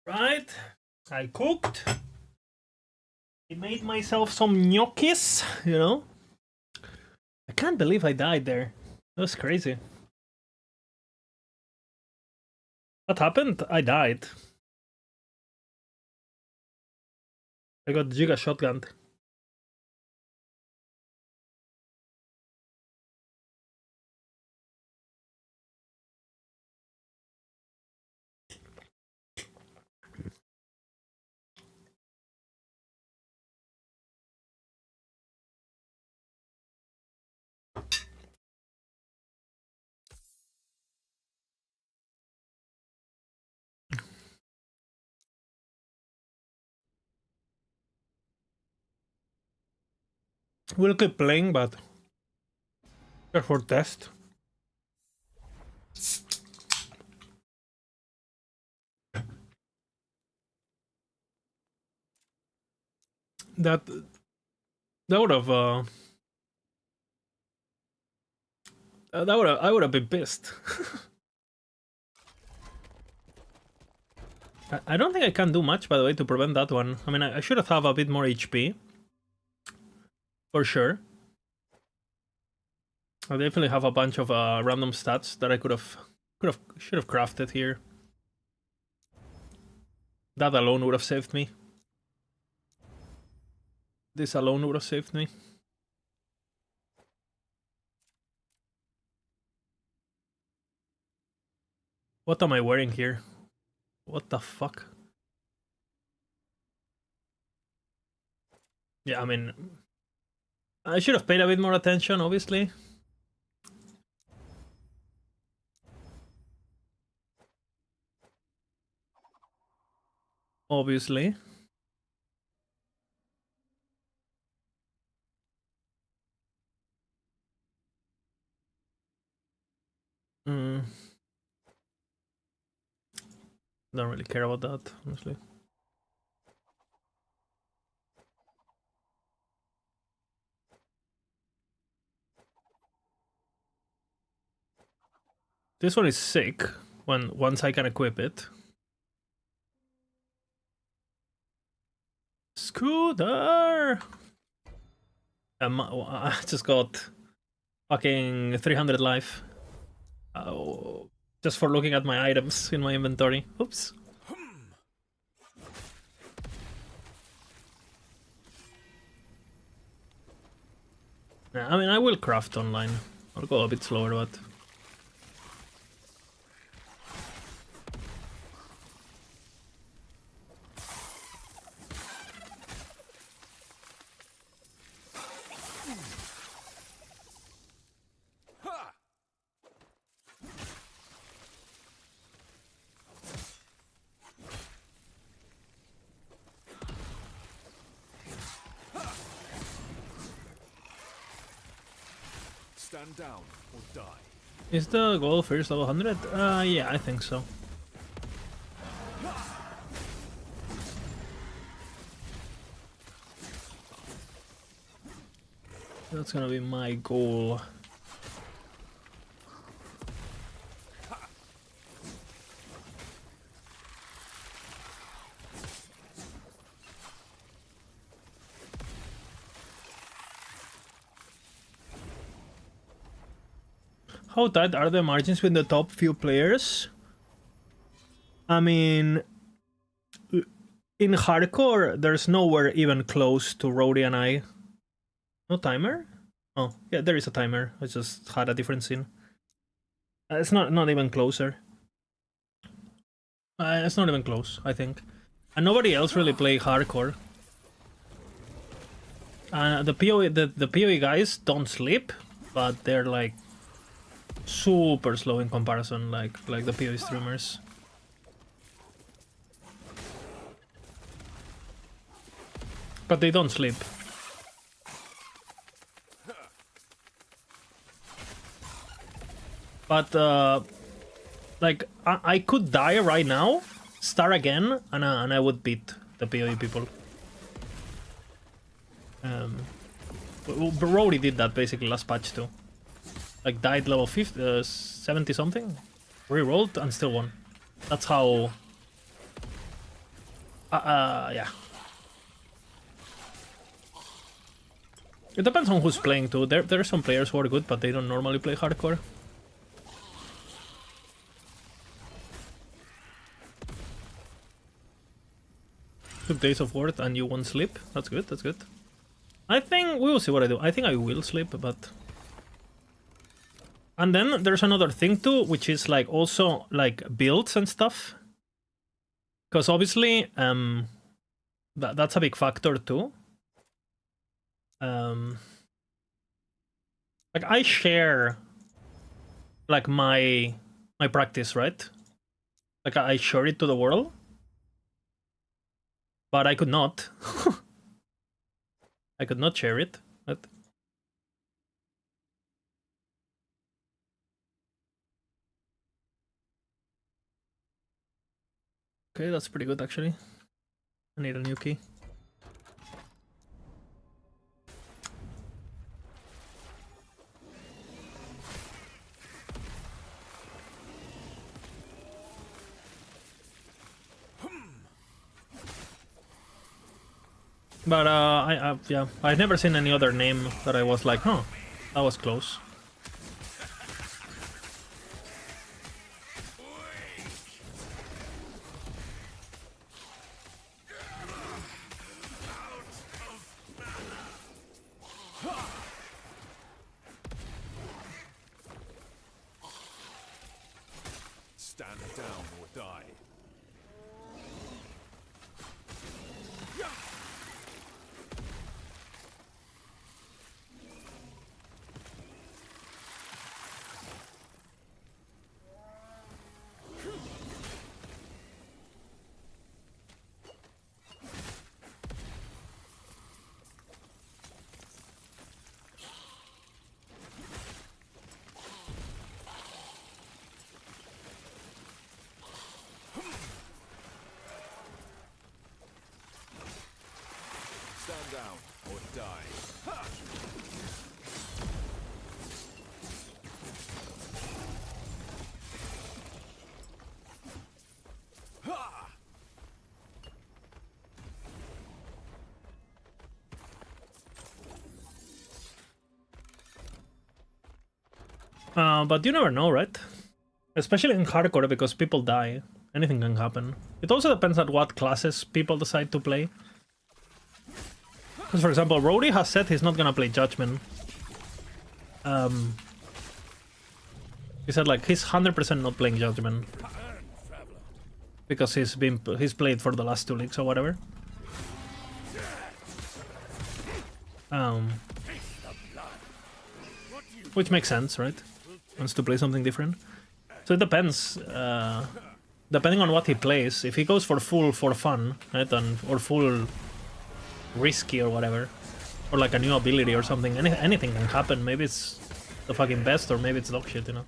Right, I cooked. I made myself some gnocchis, you know. I can't believe I died there. That was crazy. What happened? I died. I got Giga shotgunned. We'll keep playing, but just for test. That would have I would have been pissed. I don't think I can do much, by the way, to prevent that one. I mean, I should have a bit more HP. For sure. I definitely have a bunch of random stats that I should have crafted here. That alone would have saved me. This alone would have saved me. What am I wearing here? What the fuck? Yeah, I mean, I should have paid a bit more attention, obviously. Obviously. Don't really care about that, honestly. This one is sick once I can equip it. Scooter! I just got fucking 300 life. Just for looking at my items in my inventory. Oops. Yeah, I mean, I will craft online. I'll go a bit slower, but... Stand down or die. Is the goal first level 100? Yeah, I think so. That's gonna be my goal. How tight are the margins with the top few players? I mean, in hardcore, there's nowhere even close to Rody and I. No timer? Oh, yeah, there is a timer. I just had a different scene. It's not even closer. It's not even close, I think. And nobody else really play hardcore. The PoE guys don't sleep, but they're like super slow in comparison, like the PoE streamers. But they don't sleep. But like I could die right now, start again, and I would beat the PoE people. Brody did that basically last patch too. Like died level 50, 70 something, re-rolled and still won. That's how Yeah. It depends on who's playing too. There are some players who are good, but they don't normally play hardcore. Took days of work and you won't sleep. That's good, that's good. I think we will see what I do. I think I will sleep, but... And then there's another thing too, which is like also like builds and stuff. Because obviously, that's a big factor too. Like I share like my practice, right? Like I share it to the world. But I could not. I could not share it. But... Okay, that's pretty good actually. I need a new key. But yeah, I've never seen any other name that I was like, huh, that was close. Stand down or die. Stand down or die. But you never know, right? Especially in hardcore, because people die. Anything can happen. It also depends on what classes people decide to play. Because, for example, Rody has said he's not gonna play Judgment. He said, like, he's 100% not playing Judgment. Because he's played for the last 2 leagues or whatever. Which makes sense, right? Wants to play something different. So it depends. Depending on what he plays. If he goes for fun, right? Or full risky or whatever. Or like a new ability or something. Anything can happen. Maybe it's the fucking best or maybe it's dog shit, you know?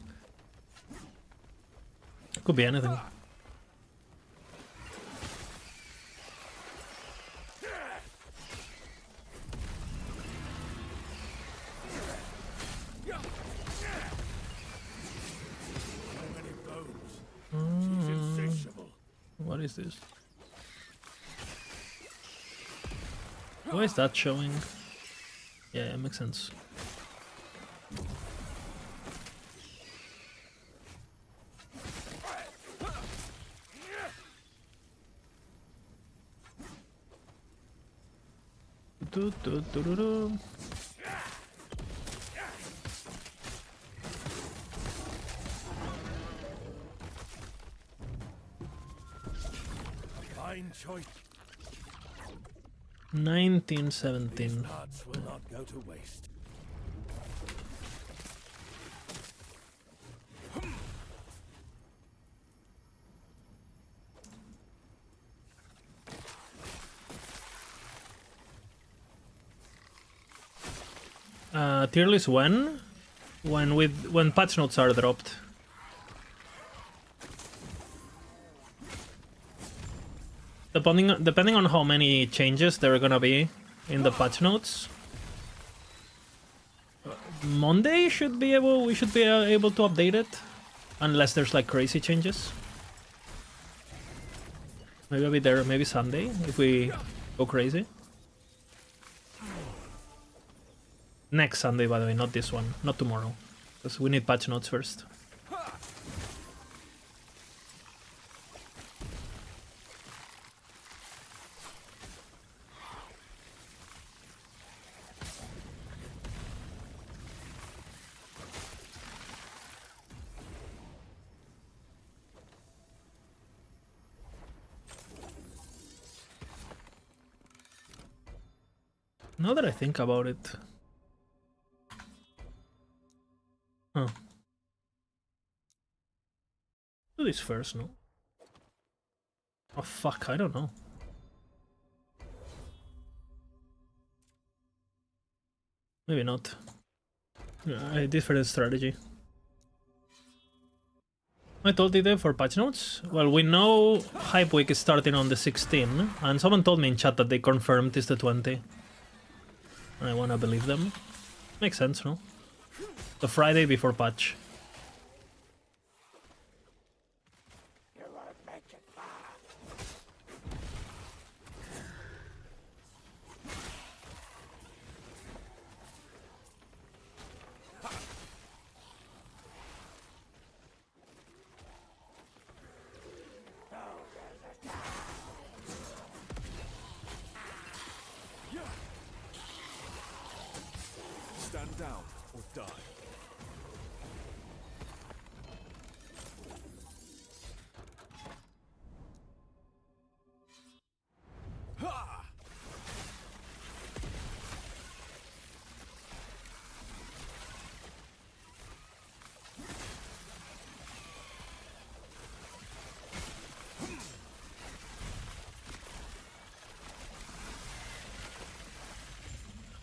Could be anything. What is this? Why is that showing? Yeah, it makes sense. Fine choice. 1917. Hearts will not go to waste. Tier list when patch notes are dropped. Depending on how many changes there are gonna be in the patch notes. Monday we should be able to update it, unless there's like crazy changes. Maybe I'll be there maybe Sunday if we go crazy. Next Sunday, by the way, not this one, not tomorrow, because we need patch notes first. Now that I think about it. Huh. Do this first, no? Oh fuck, I don't know. Maybe not. Yeah, a different strategy. I told you there for patch notes. Well, we know Hype Week is starting on the 16th, and someone told me in chat that they confirmed it's the 20. I wanna believe them. Makes sense, no? The Friday before patch. Stand down or die.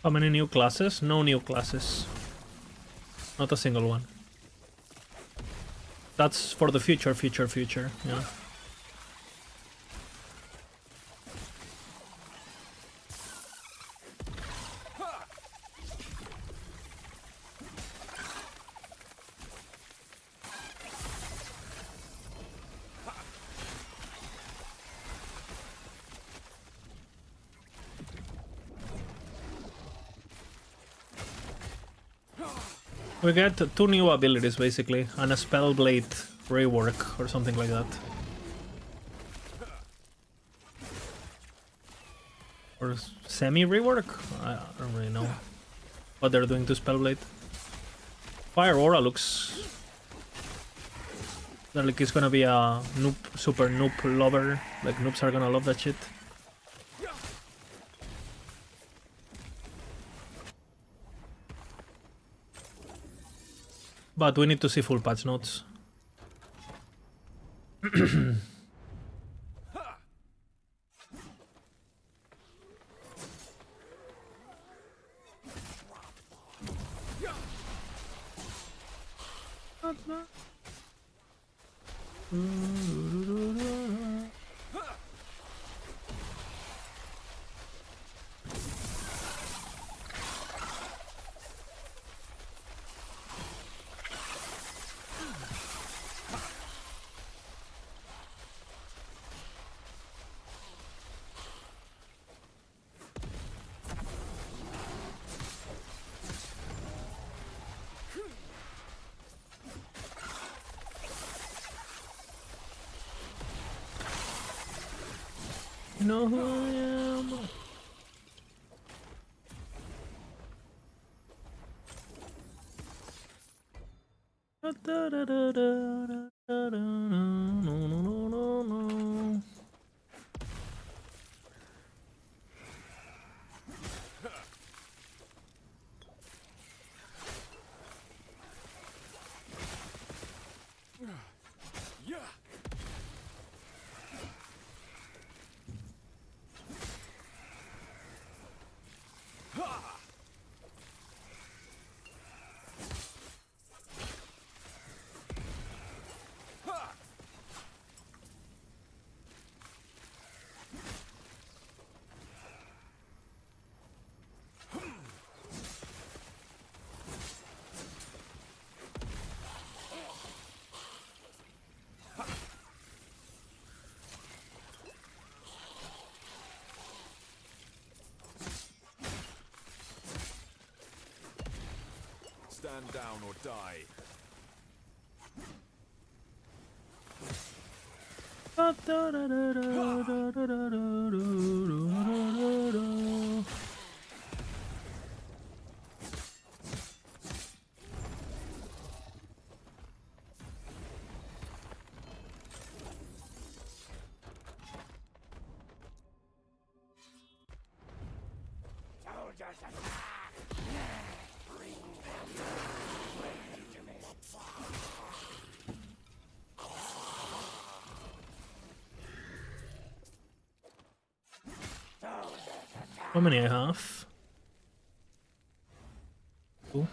How many new classes? No new classes. Not a single one. That's for the future, yeah. We get 2 new abilities basically, and a Spellblade rework or something like that. Or semi-rework? I don't really know what they're doing to Spellblade. Fire Aura looks like it's gonna be a noob, super noob lover. Like noobs are gonna love that shit. But we need to see full patch notes. You know who I am? Stand down or die. How many I have? 2.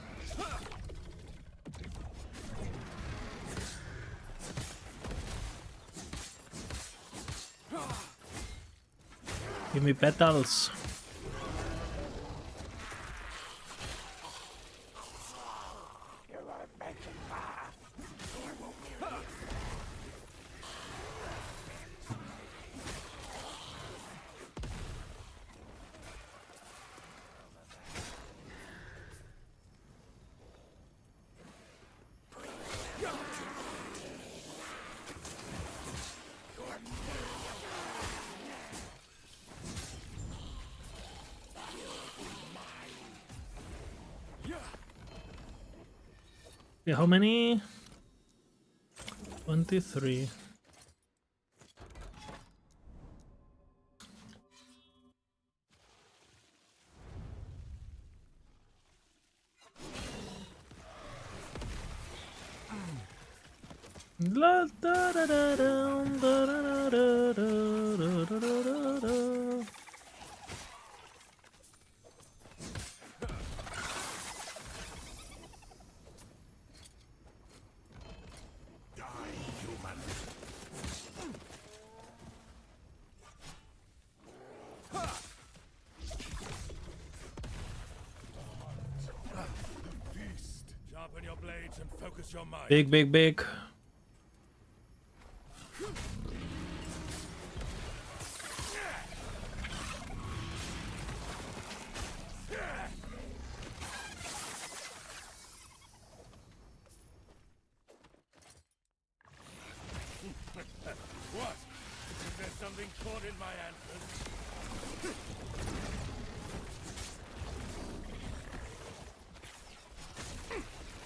Give me petals. Yeah, how many? 23. La da da da da da da da da da da da. Sharpen your blades and focus your mind. Big, big, big. What? Is there something caught in my antlers?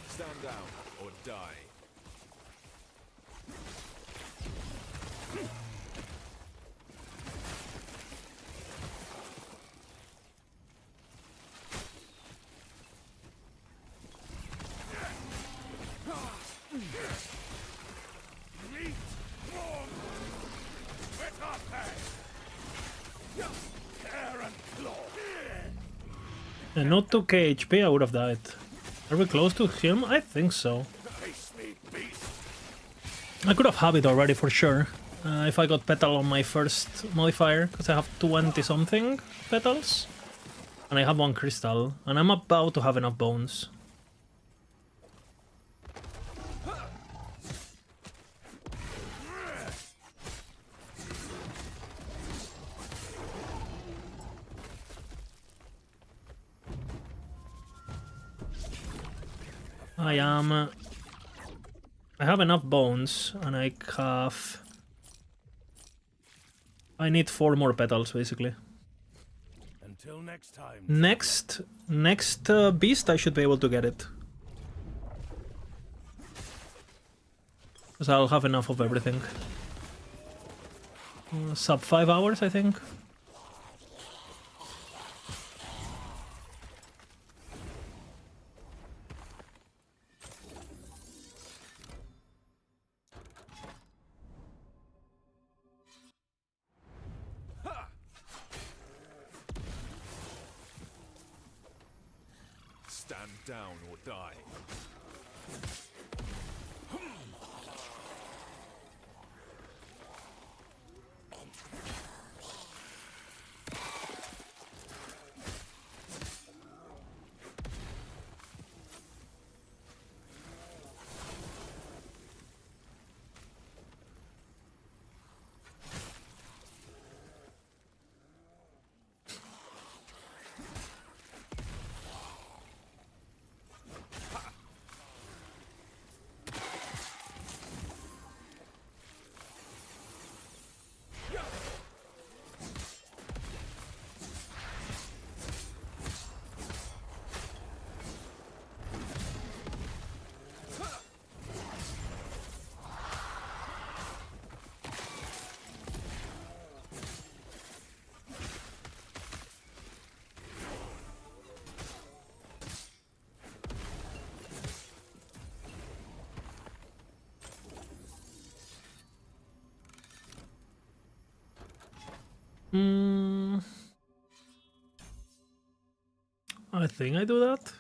Stand down or die. Meat warm. Wet our pay. Tear and claw. And not 2k HP, I would have died. Are we close to him? I think so. Face me, beast. I could have had it already for sure. If I got petal on my first modifier, because I have 20 something petals. And I have 1 crystal. And I'm about to have enough bones. I have enough bones, and I need 4 more petals, basically. Until next time. Next beast, I should be able to get it. Because I'll have enough of everything. Sub 5 hours, I think. Stand down or die. I think I do that.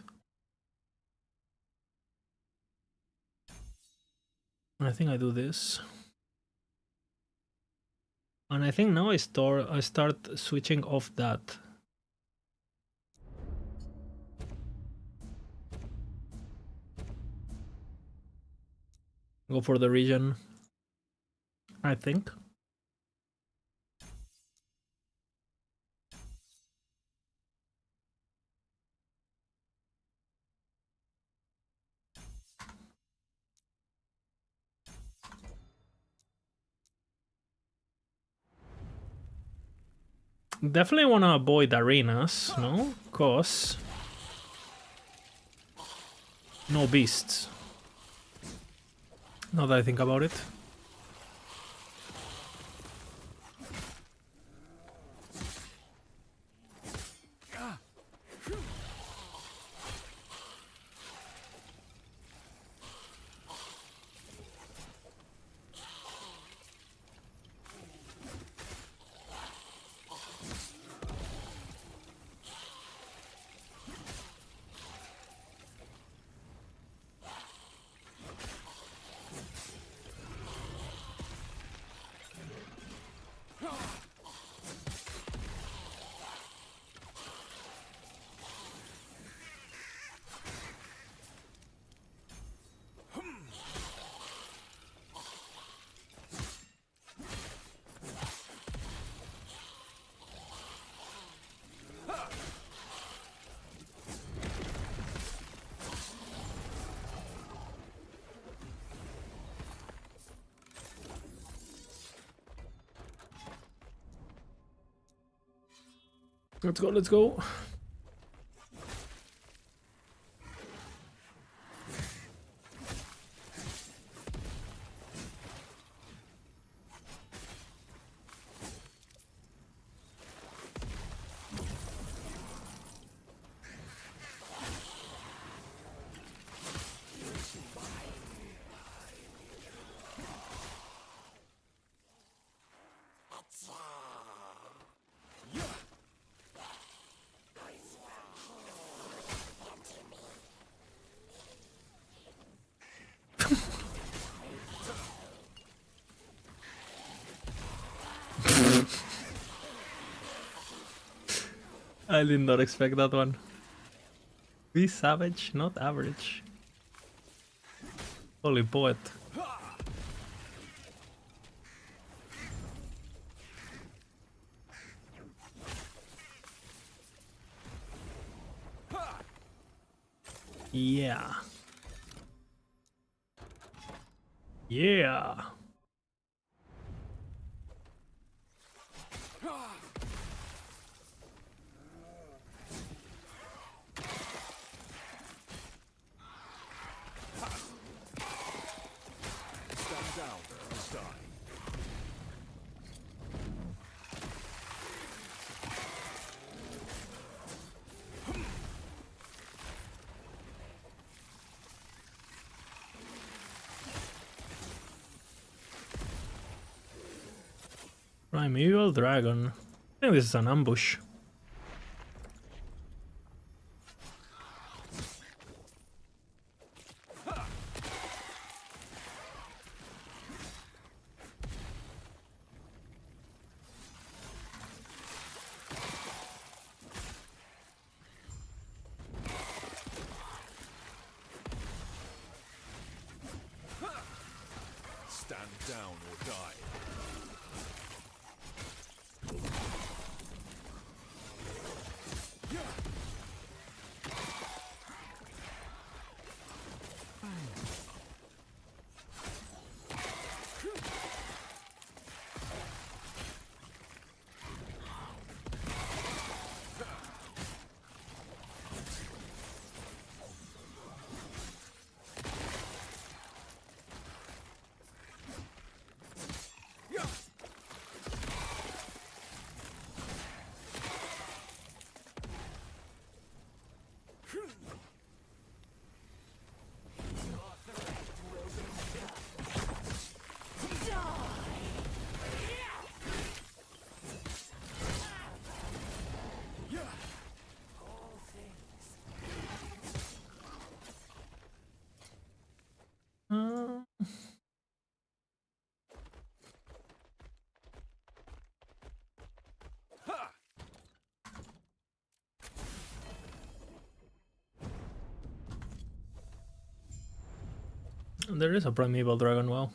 I think I do this. And I think now I start switching off that. Go for the region, I think. Definitely want to avoid arenas, no? Cause no beasts. Now that I think about it. Let's go, let's go. I did not expect that one. Be savage, not average. Holy poet. Yeah. Yeah. Primeval Dragon. I think this is an ambush. Stand down or die. There is a primeval dragon. Wow.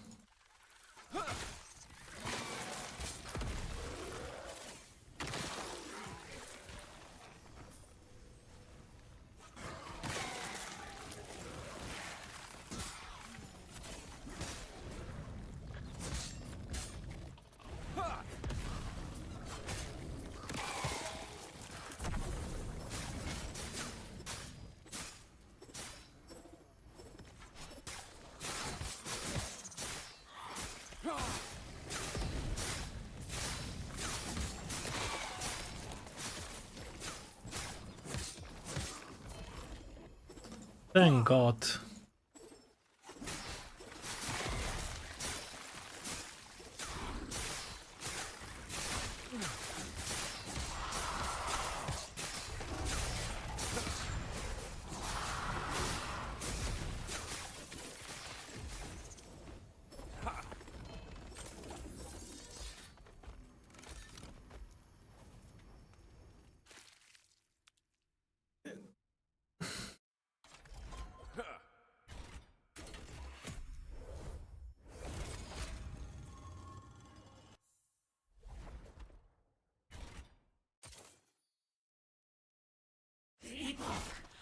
Thank God.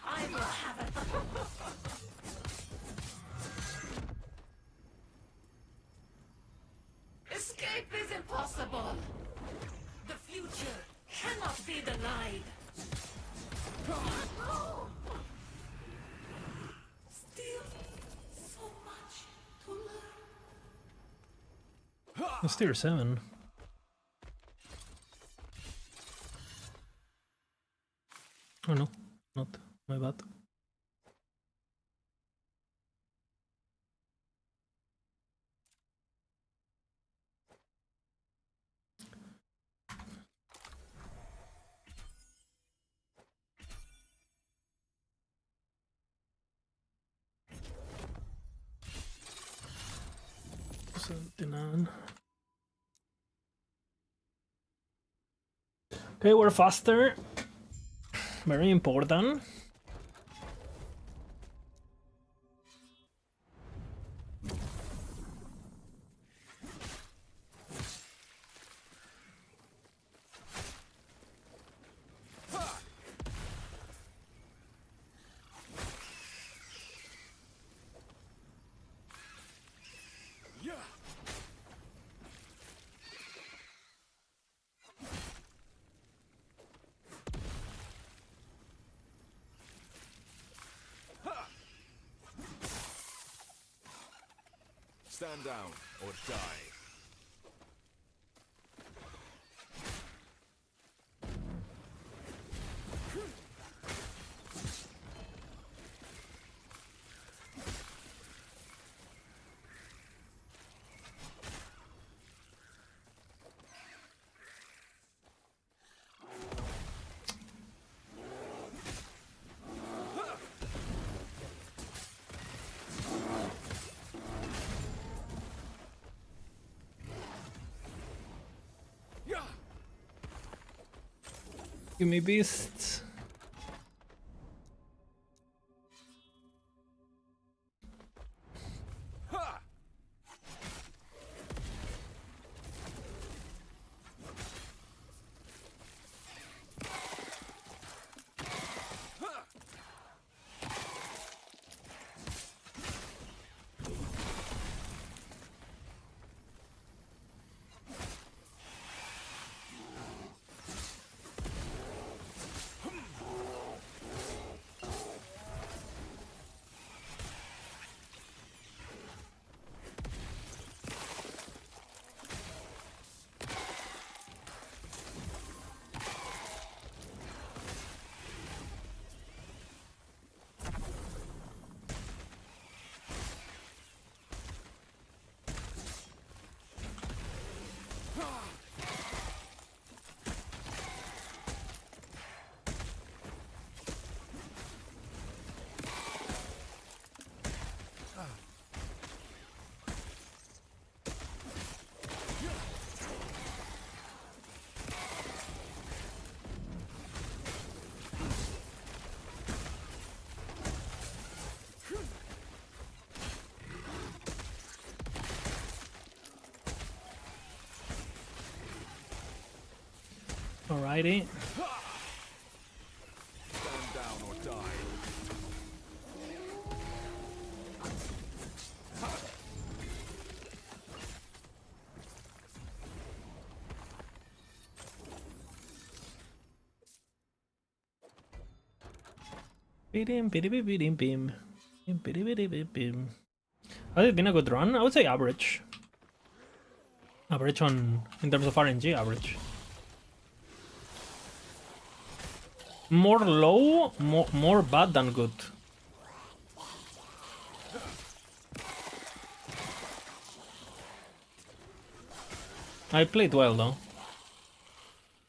I will have it. Escape is impossible. The future cannot be denied. Still so much to learn. It's tier 7. Oh no, not my bad. Okay, we're faster. Very important. Stand down or die. Give me beasts. Alrighty. Stand down or die. Has it been a good run? I would say average. Average in terms of RNG, average. More low, more bad than good. I played well though.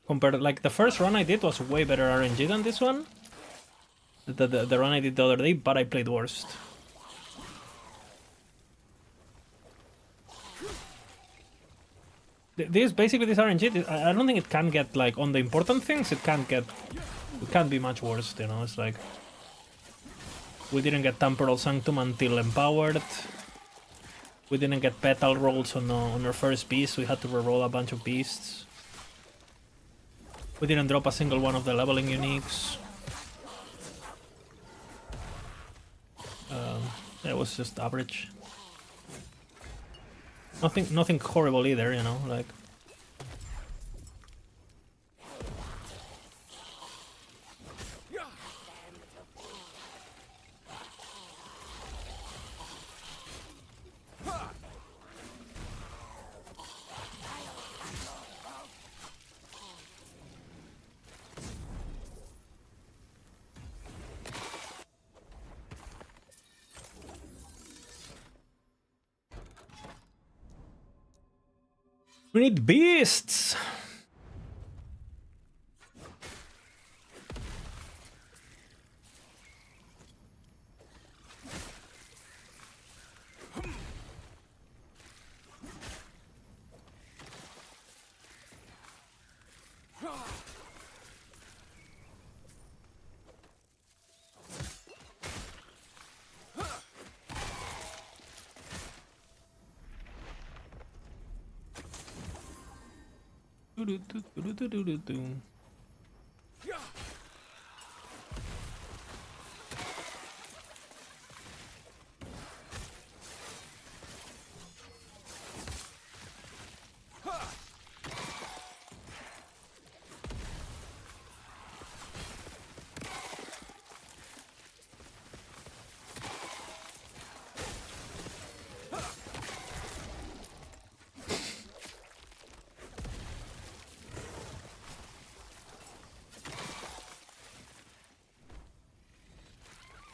Compared, like the first run I did was way better RNG than this one. The run I did the other day, but I played worst. This RNG, I don't think it can get like on the important things. It can't be much worse. You know, it's like we didn't get Temporal Sanctum until Empowered. We didn't get Petal rolls on our first beast. We had to reroll a bunch of beasts. We didn't drop a single one of the leveling uniques. It was just average. Nothing horrible either, you know, like. We need beasts!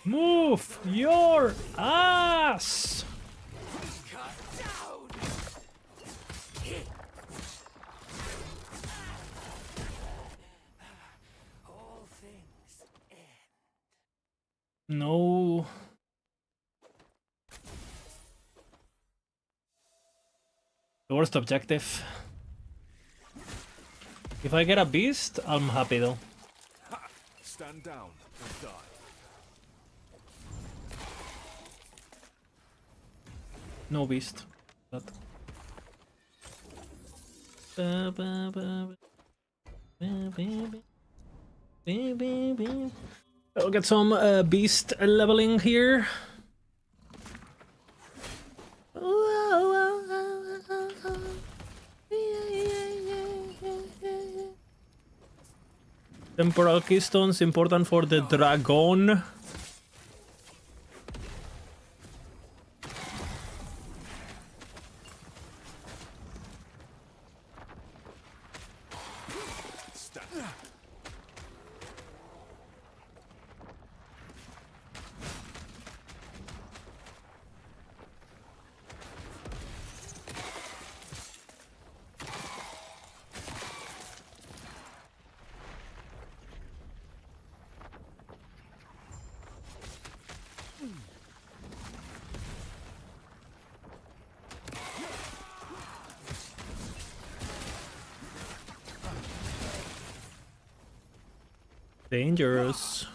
Move your ass! No. The worst objective. If I get a beast, I'm happy though. Stand down and die. No beast. But... I'll get some beast leveling here. Temporal keystones important for the dragon. Dangerous.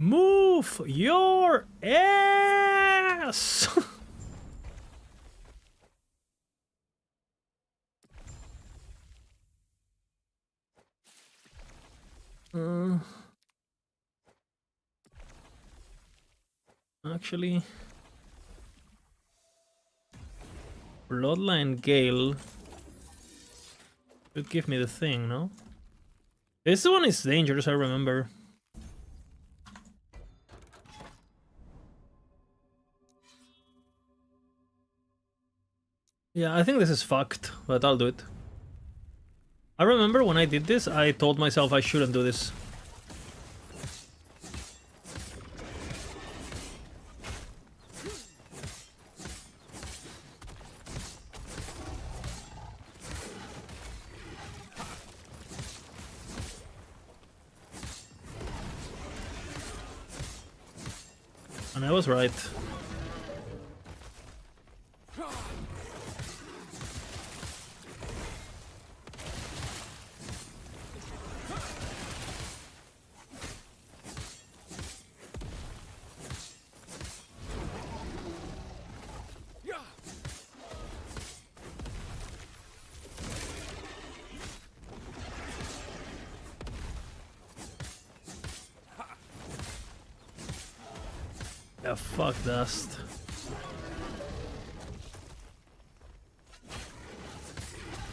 Move your ass! Actually, Bloodline Gale should give me the thing, no? This one is dangerous, I remember. Yeah, I think this is fucked, but I'll do it. I remember when I did this, I told myself I shouldn't do this. And I was right. Yeah, fuck Dust.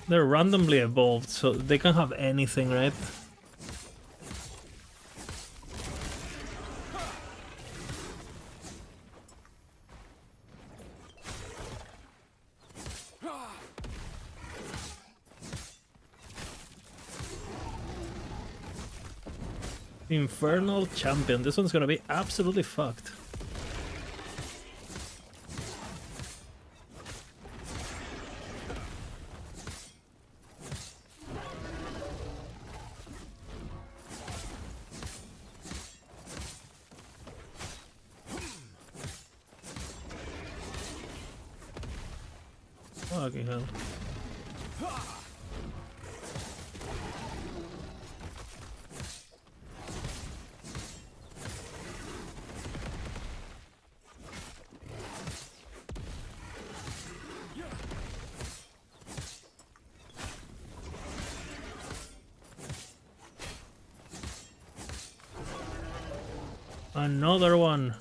They're randomly evolved, so they can have anything, right? Infernal Champion. This one's gonna be absolutely fucked. Fucking hell. Another one.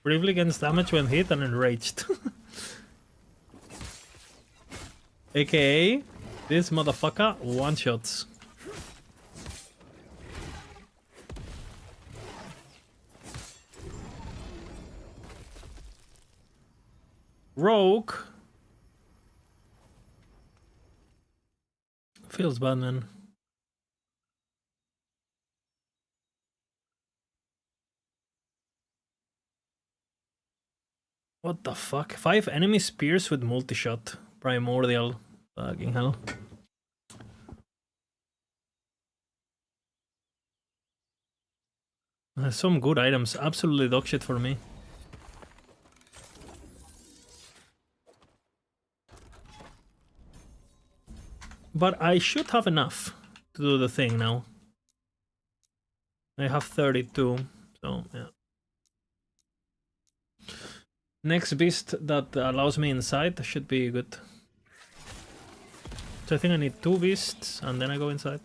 Briefly against damage when hit and enraged. AKA, this motherfucker one-shots. Rogue. Feels bad, man. What the fuck? 5 enemy spears with multi-shot. Primordial. Fucking hell. Some good items. Absolutely dog shit for me. But I should have enough to do the thing now. I have 32, so yeah. Next beast that allows me inside should be good. So I think I need 2 beasts and then I go inside.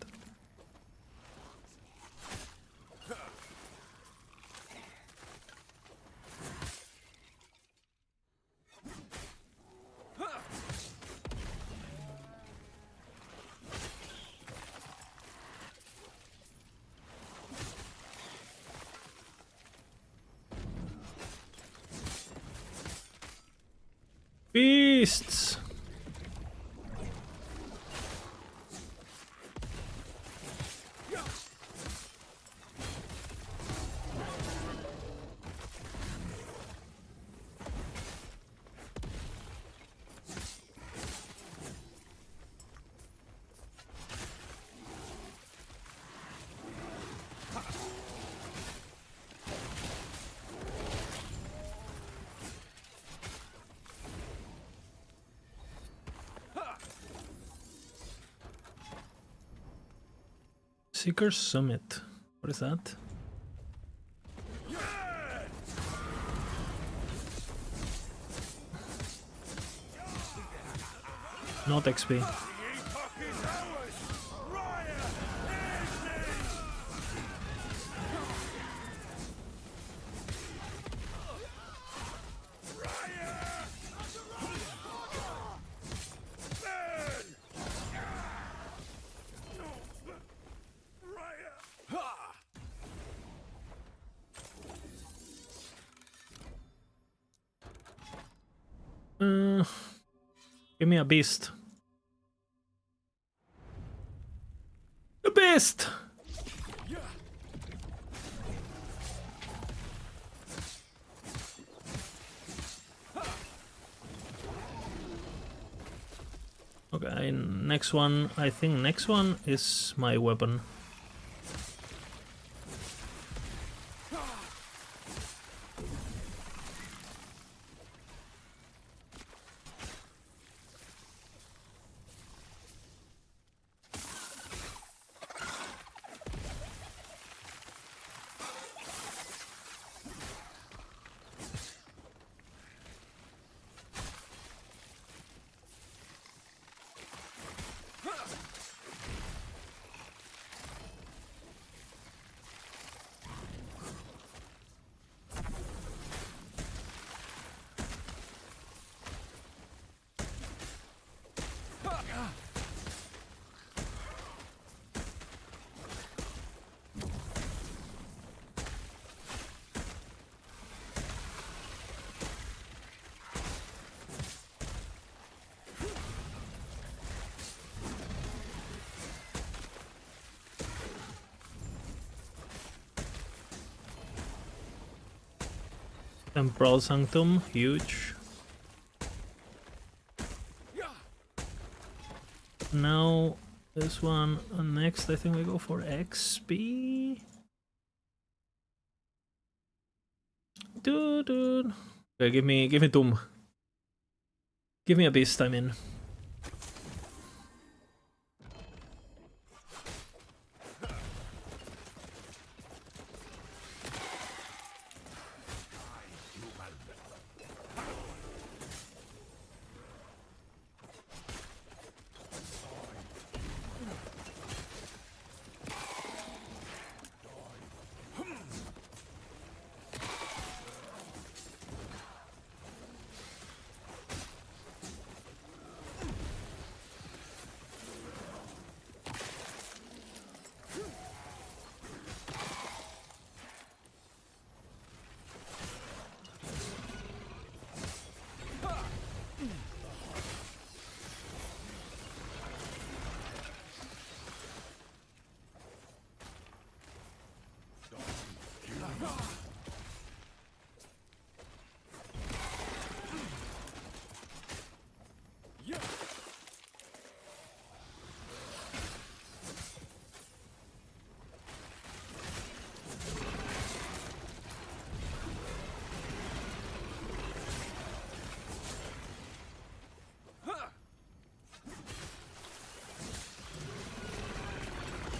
Beasts! Seeker's Summit. What is that? Not XP. Give me a beast. A beast! Okay, next one. I think next one is my weapon. Temporal Sanctum, huge. Now this one, and next I think we go for XP. Dude. Okay, give me Doom. Give me a beast, I mean.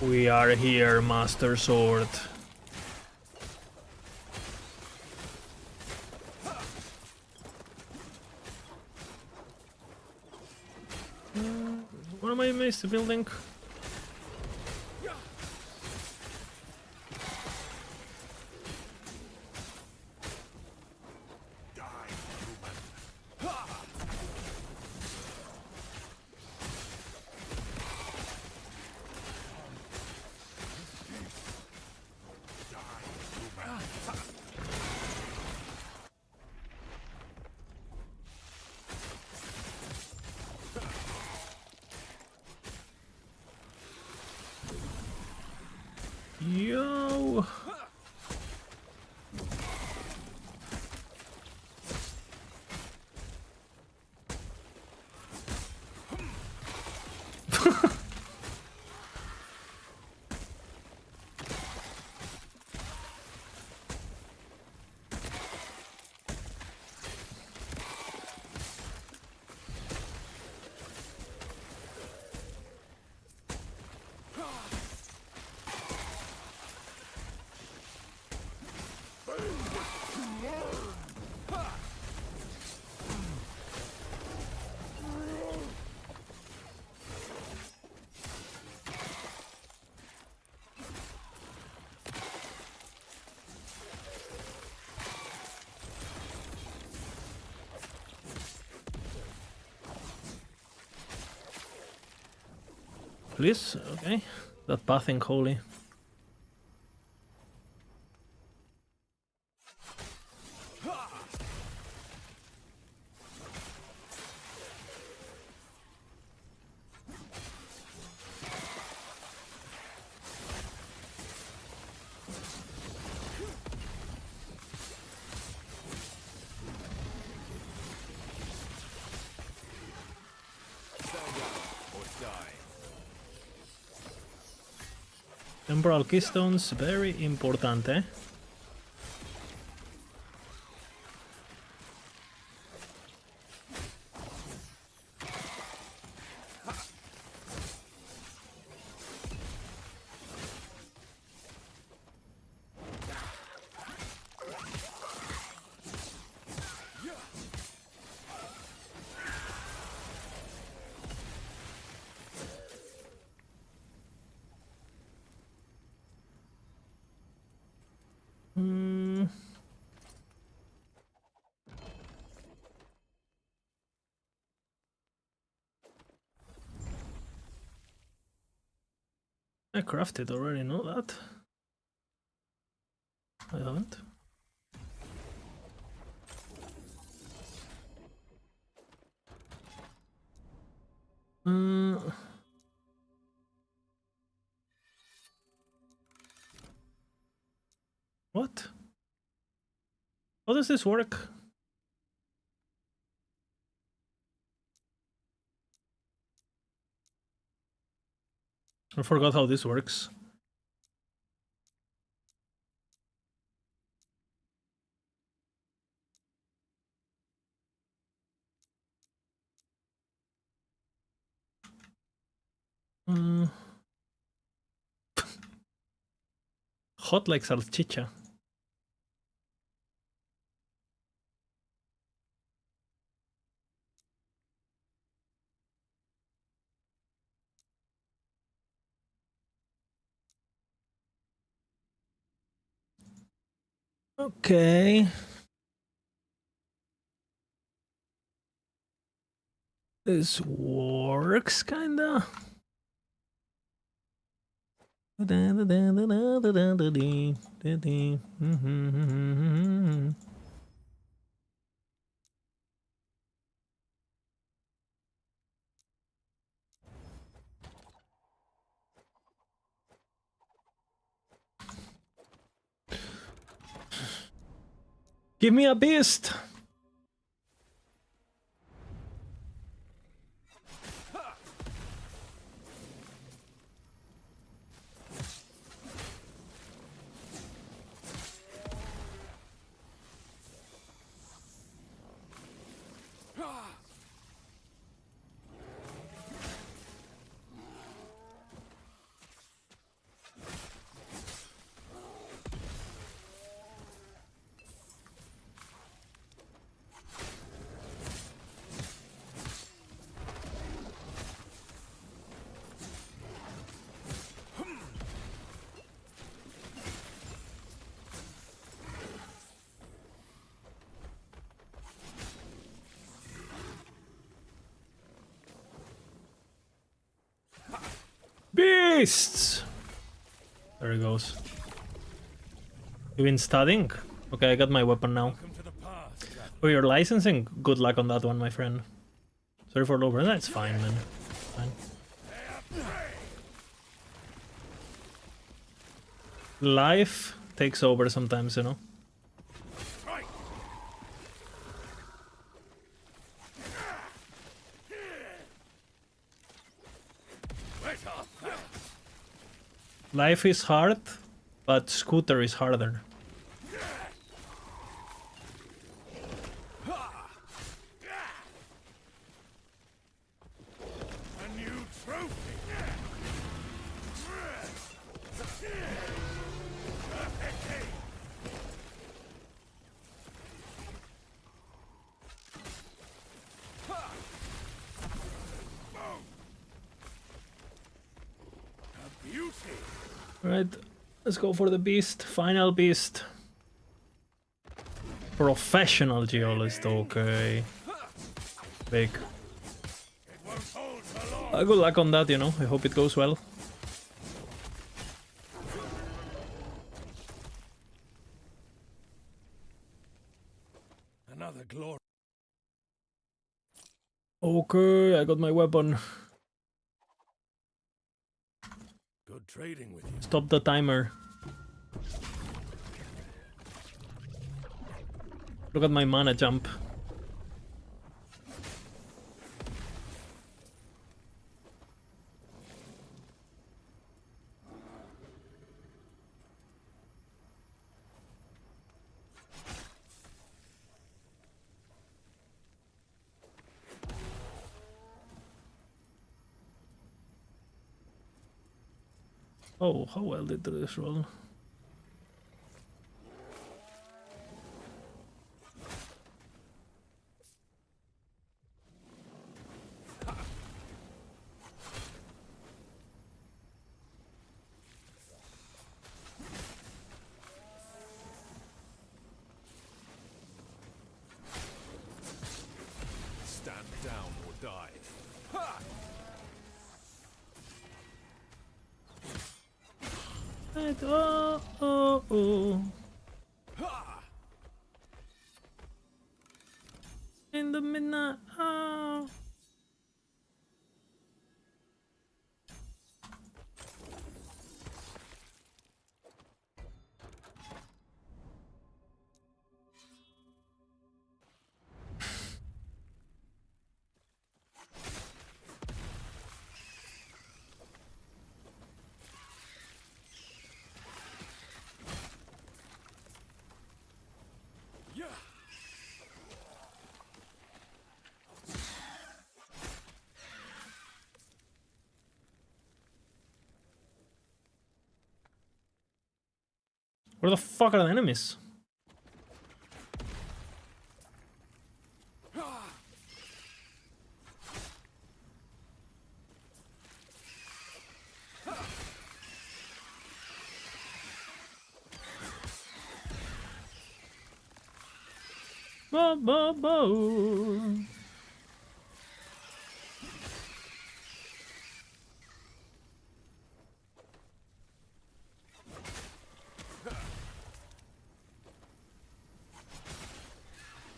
We are here, Master Sword. What am I missing building? Please, okay. That pathing holy. Temporal keystones, very important, eh? I crafted already, know that? I haven't. What? How does this work? I forgot how this works. Hot like salchicha. Okay. This works kinda. Give me a beast. Beasts! There he goes. You been studying? Okay, I got my weapon now. Oh, you're licensing? Good luck on that one, my friend. Sorry for over. That's fine, man. Fine. Life takes over sometimes, you know? Life is hard, but Scooter is harder. A new trophy. A beauty. Alright, let's go for the beast. Final beast. Professional geologist, okay. Big. Good luck on that, you know. I hope it goes well. Another glory. Okay, I got my weapon. Good trading with you. Stop the timer. Look at my mana jump. Oh, how well did this roll? Stand down or die. Ha! In the midnight hour. Where the fuck are the enemies? Bo, bo, bo.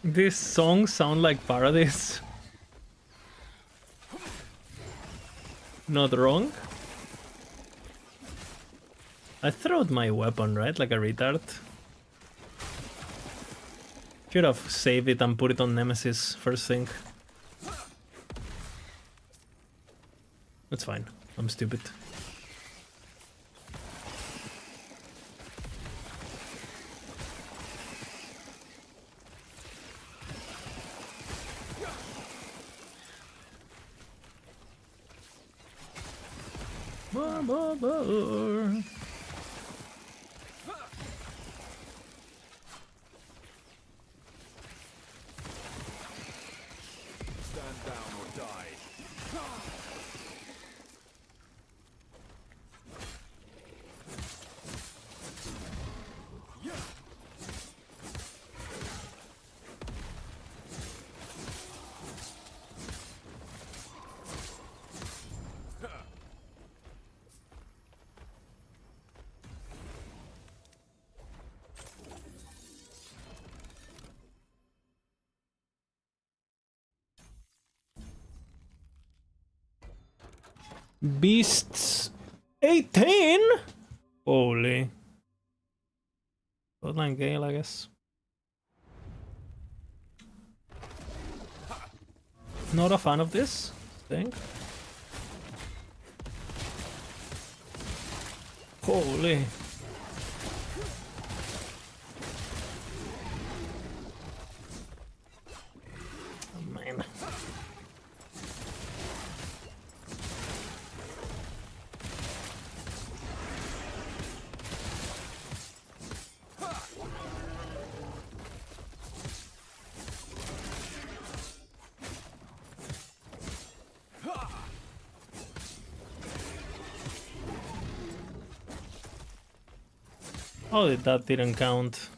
These songs sound like parodies. Not wrong. I threw out my weapon, right? Like a retard. Should have saved it and put it on Nemesis first thing. That's fine. I'm stupid. Stand down or die. Beasts 18? Holy. Bloodline Gale, I guess. Not a fan of this thing. Holy. Oh, man. Oh, that didn't count.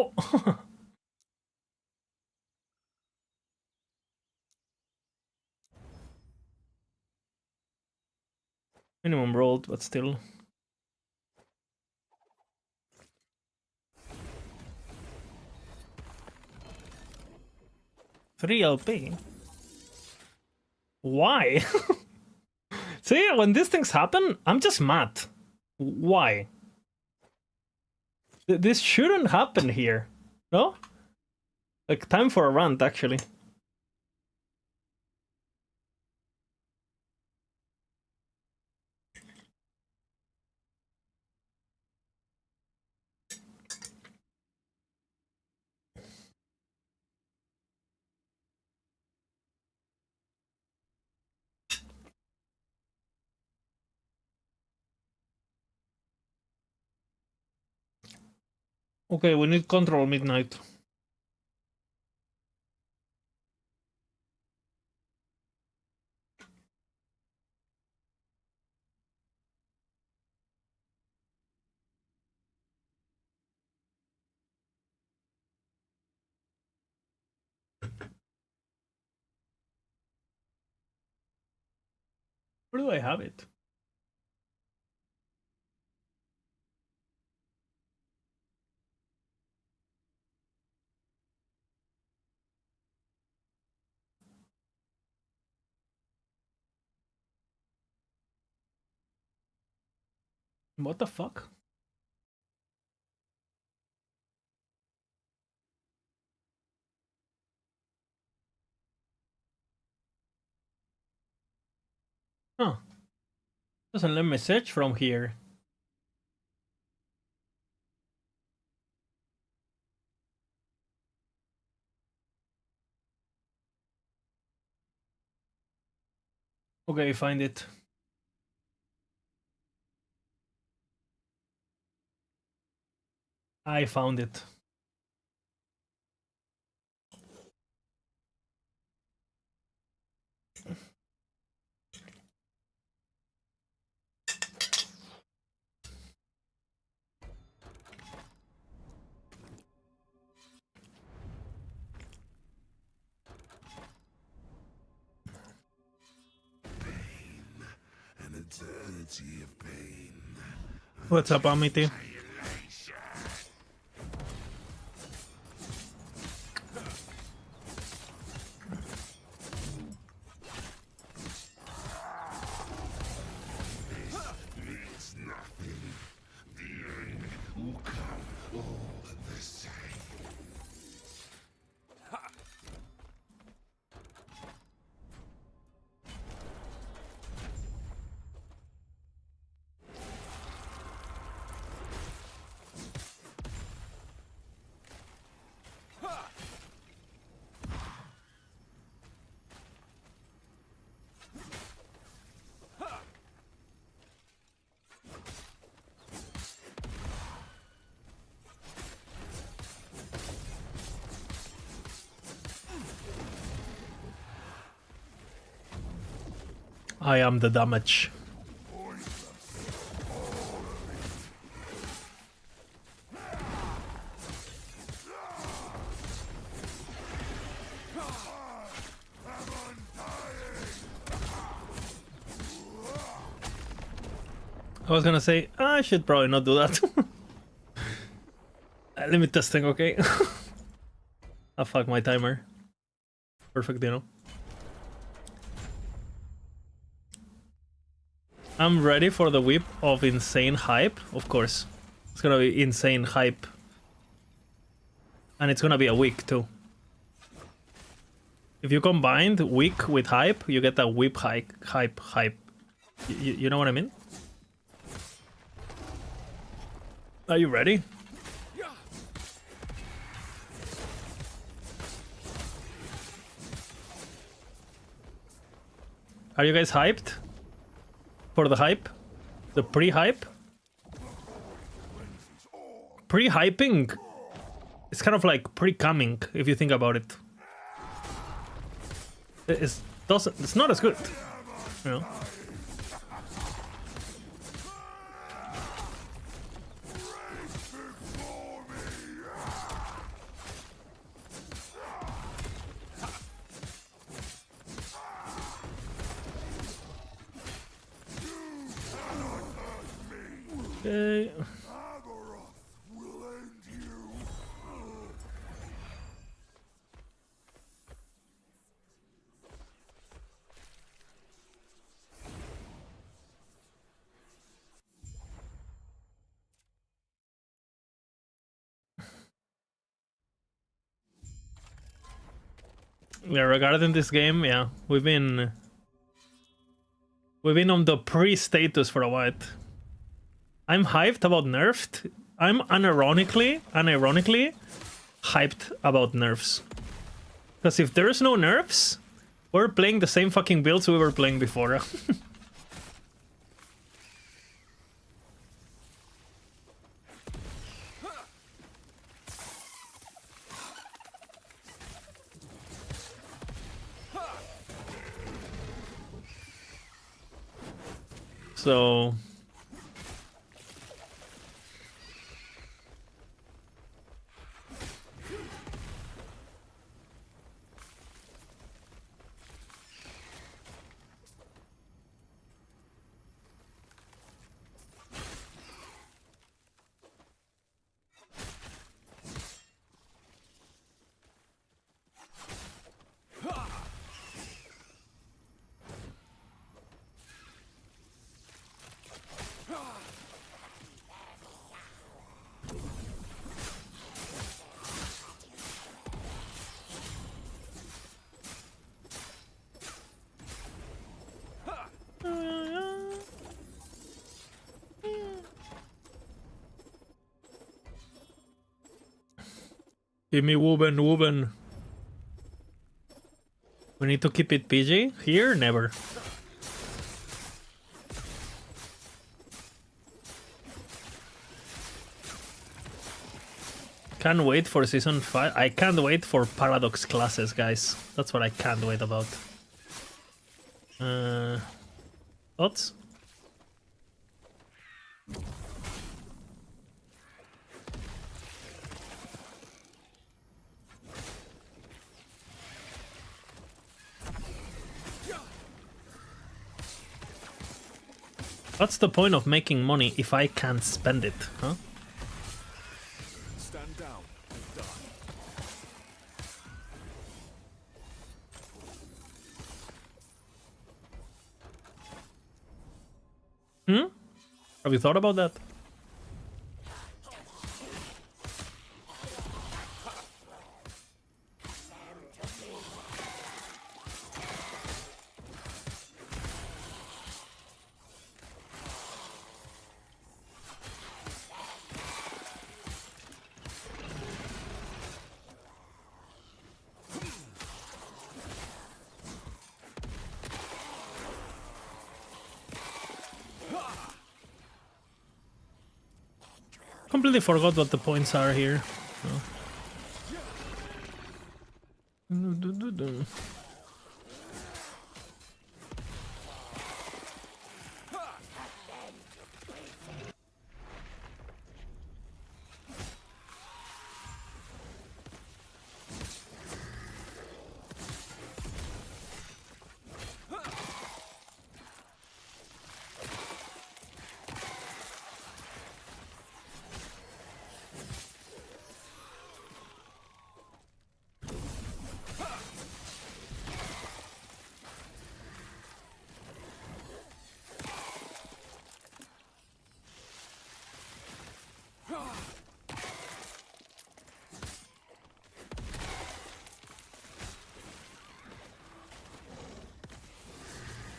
Oh. Minimum rolled, but still. $3 LP. Why? See, when these things happen, I'm just mad. Why? This shouldn't happen here, no? Like, time for a rant, actually. Okay, we need control midnight. Where do I have it? What the fuck? Huh. Doesn't let me search from here. Okay, find it. I found it. An eternity of pain. What's up, Amity? It's nothing. The end will come all the same. I am the damage. I was gonna say, I should probably not do that. Limit testing, okay? Ah, fuck my timer. Perfect, you know. I'm ready for the whip of insane hype, of course. It's gonna be insane hype. And it's gonna be a week too. If you combined week with hype, you get a whip hype. You know what I mean? Are you ready? Are you guys hyped? For the hype? The pre-hype? Pre-hyping is kind of like pre-coming, if you think about it. It's not as good, you know? Okay. will end you. Yeah, regarding this game, yeah, we've been on the pre-status for a while. I'm hyped about nerfed. I'm unironically hyped about nerfs. Because if there's no nerfs, we're playing the same fucking builds we were playing before. So give me Wooben. We need to keep it PG? Here? Never. Can't wait for season 5. I can't wait for Paradox classes, guys. That's what I can't wait about. Thoughts? What's the point of making money if I can't spend it, huh? Stand down and die. Have you thought about that? Completely forgot what the points are here.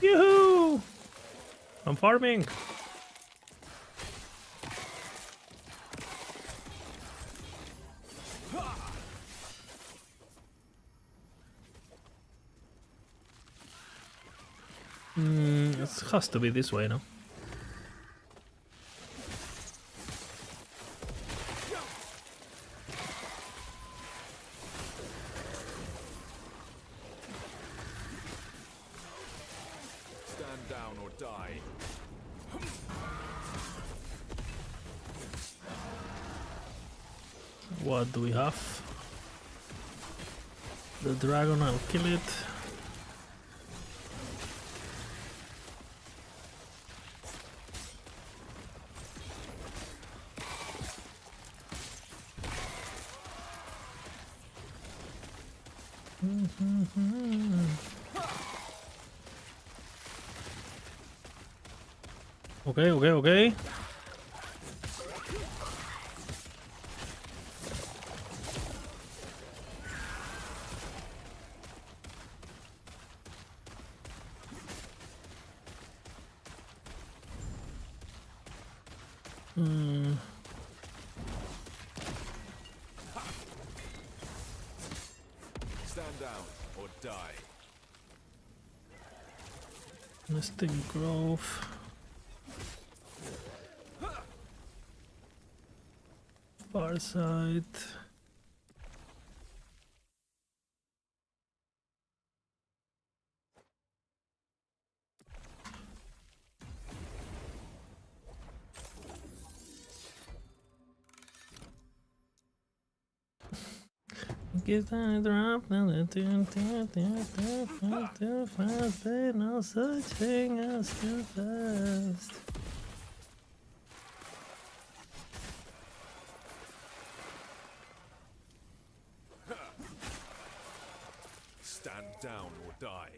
Yoo-hoo! I'm farming. It has to be this way now. Stand down or die. What do we have? The dragon, I'll kill it. Okay, okay, okay. Stand down or die. Mystic Grove. Far side. Give that drop, too fast, ain't no such thing as too fast. Stand down or die.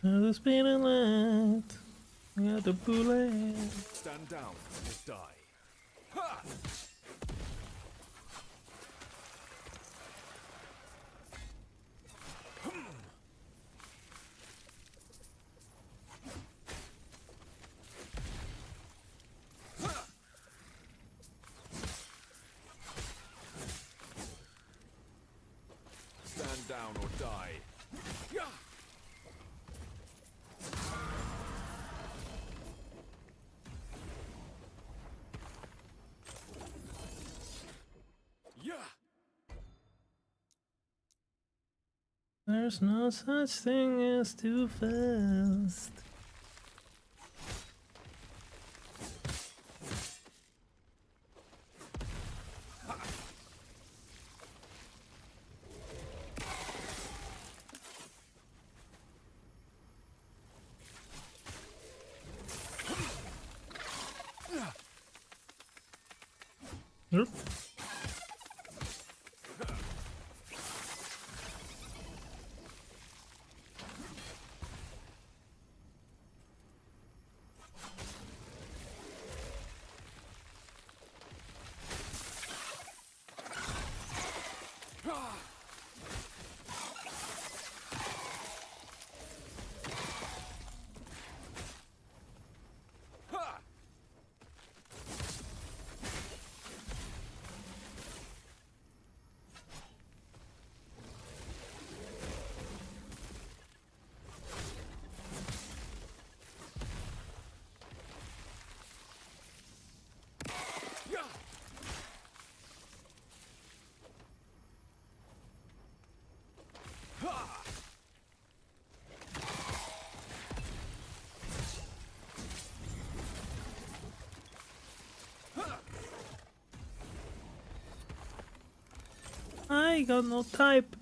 The speed of light, got the bullet. Stand down or die. Ha! Stand down or die. There's no such thing as too fast. Yep. I got no type.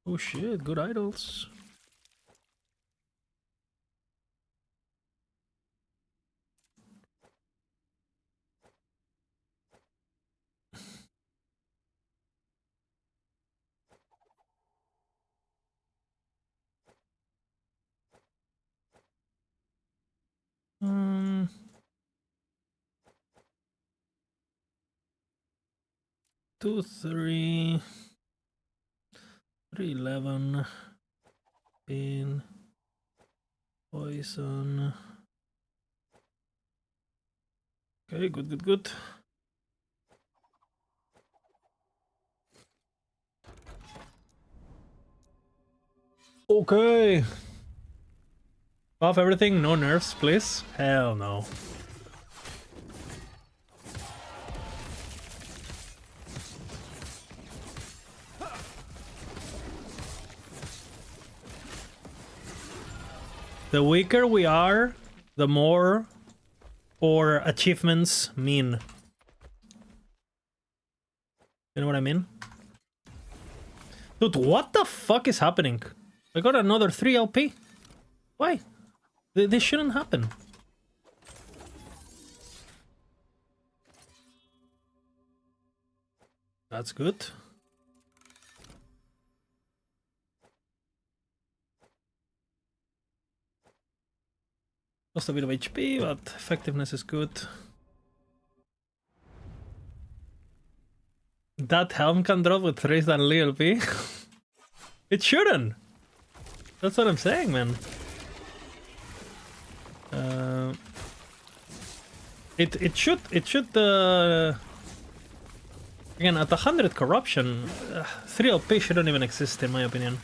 Oh shit, good idols. Two, 3, 311, pin, poison. Okay, good, good, good. Okay. Buff everything, no nerfs, please. Hell no. The weaker we are, the more our achievements mean. You know what I mean? Dude, what the fuck is happening? I got another 3 LP. Why? This shouldn't happen. That's good. Lost a bit of HP, but effectiveness is good. That helm can drop with Trace than LP. It shouldn't. That's what I'm saying, man. It should again at 100 corruption, 3 LP shouldn't even exist in my opinion.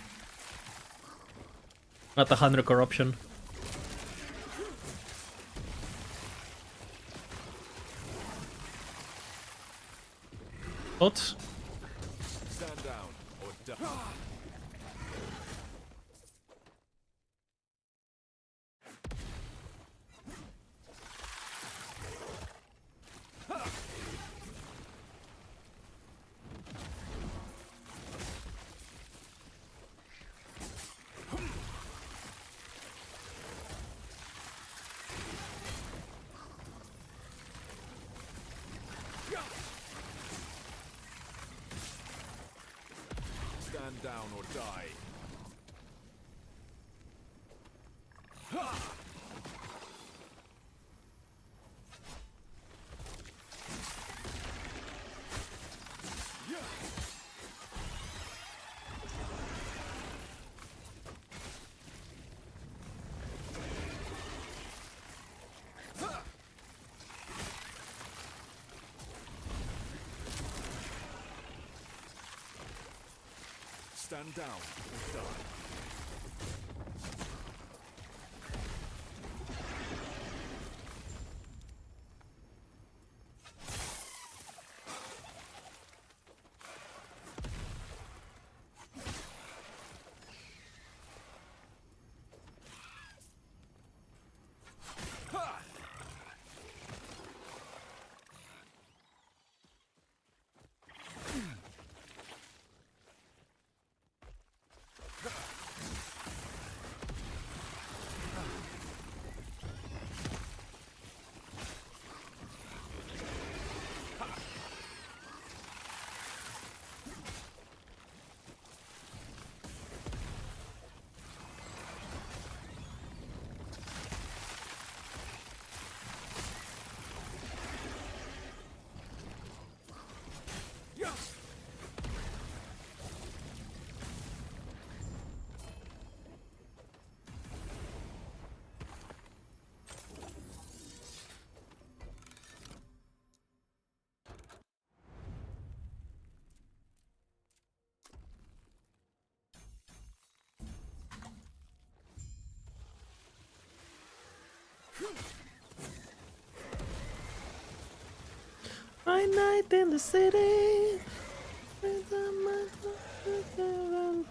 At 100 corruption. Thoughts? Stand down or die. Stand down or die. Stand down or die. My night in the city.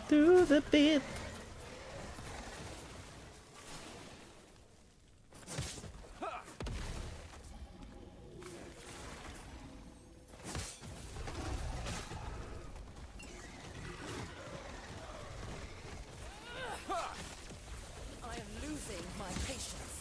To the beat. I am losing my patience.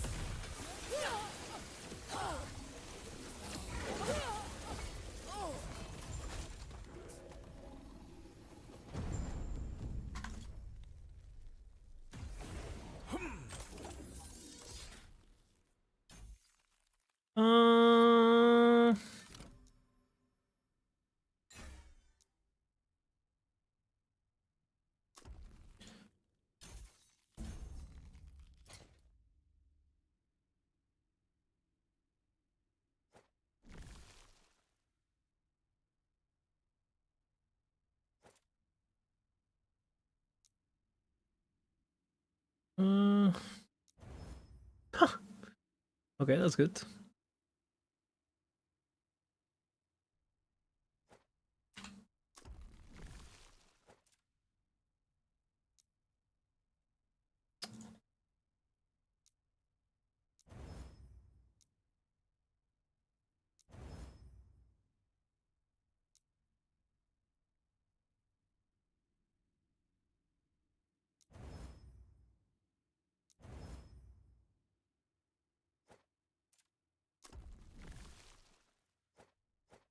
Huh. Okay, that's good.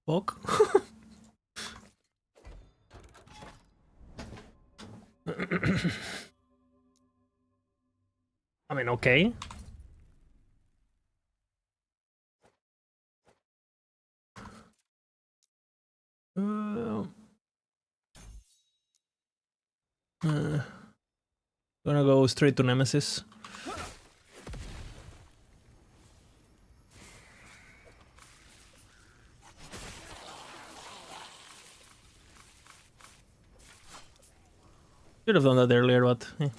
fuck? I mean, okay. Gonna go straight to Nemesis. Should have done that earlier, but eh.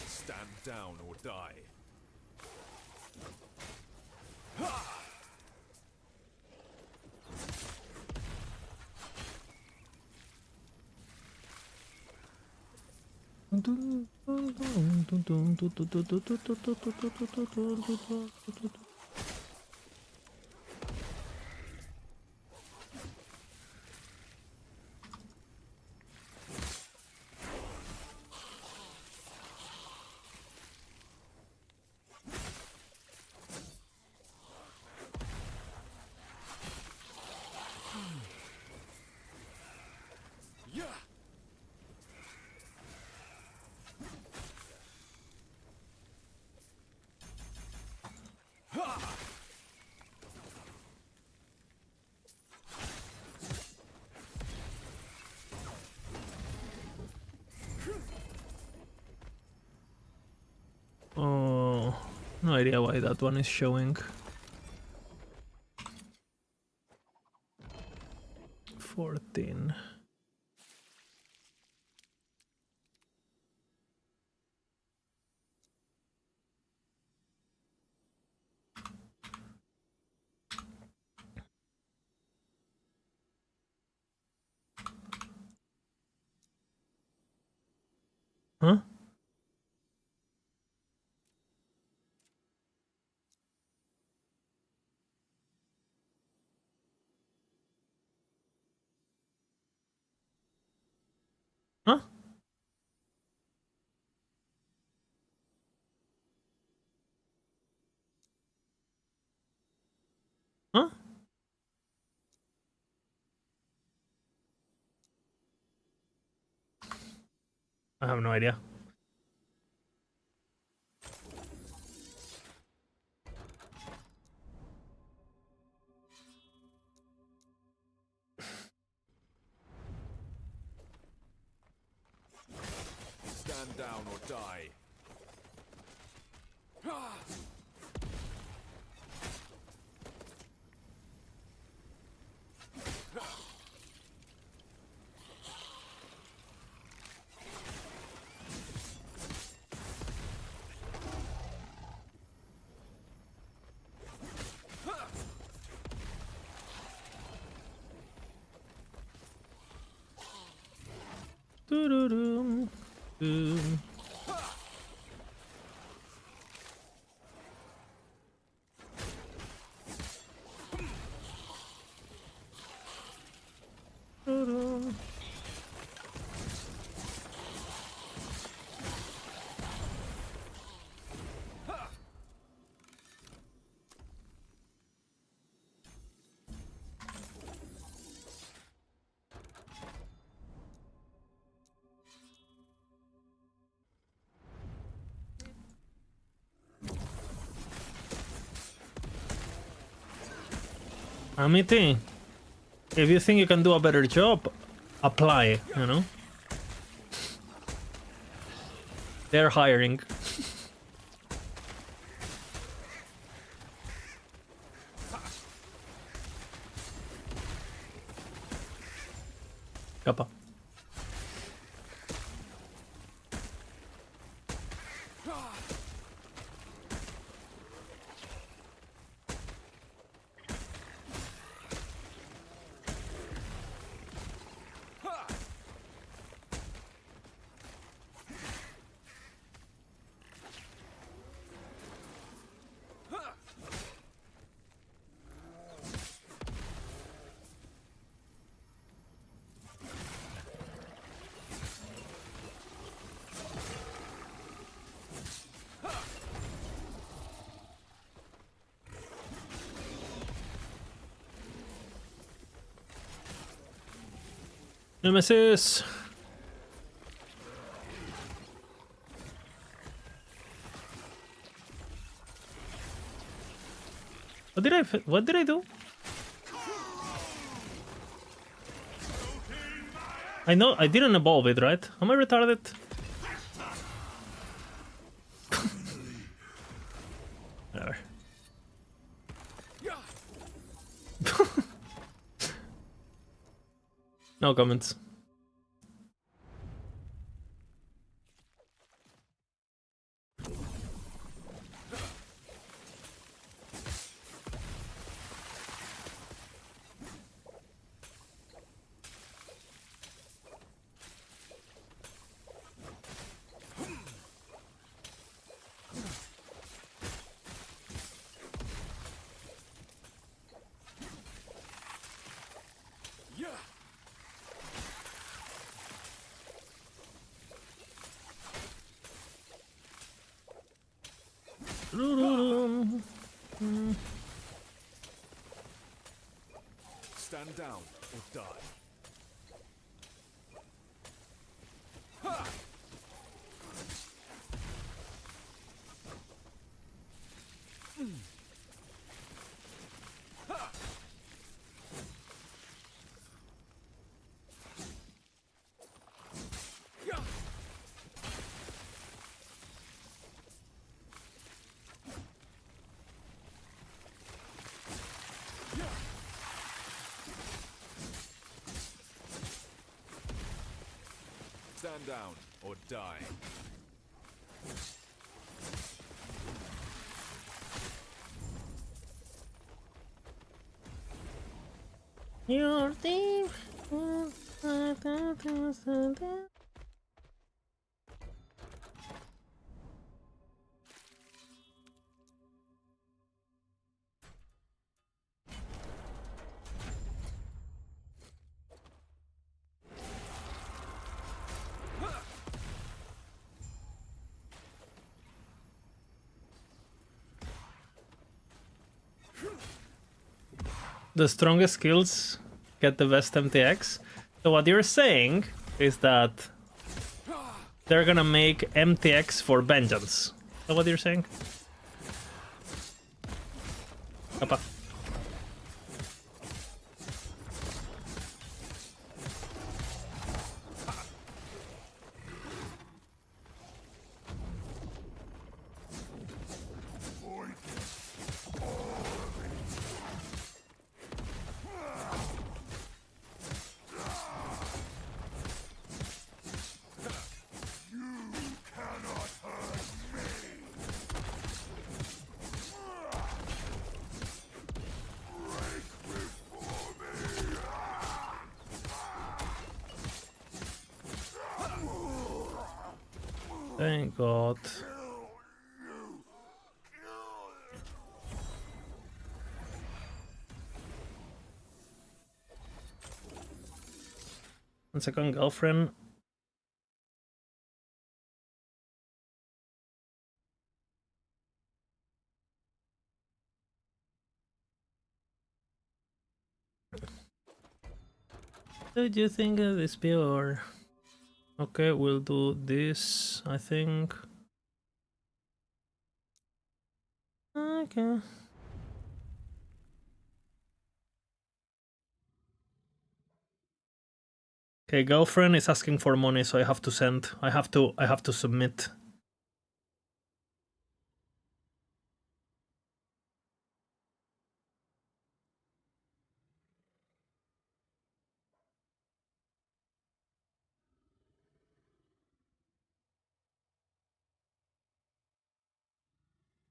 Stand down or die. Oh, no idea why that one is showing. 14. Huh? Huh? Huh? I have no idea. Stand down or die. Doo-doo-doo. Doo. Doo-doo. Amity, if you think you can do a better job, apply, you know? They're hiring. Kappa. Nemesis. What did I do? I know I didn't evolve it, right? Am I retarded? Whatever. No comments. Stand down or die. Stand down or die. Your thief. The strongest skills get the best MTX. So what you're saying is that they're gonna make MTX for vengeance. Is that what you're saying? Kappa. Thank God. One second, girlfriend. Did you think of this pure? Okay, we'll do this, I think. Okay. Okay, girlfriend is asking for money, so I have to send. I have to submit.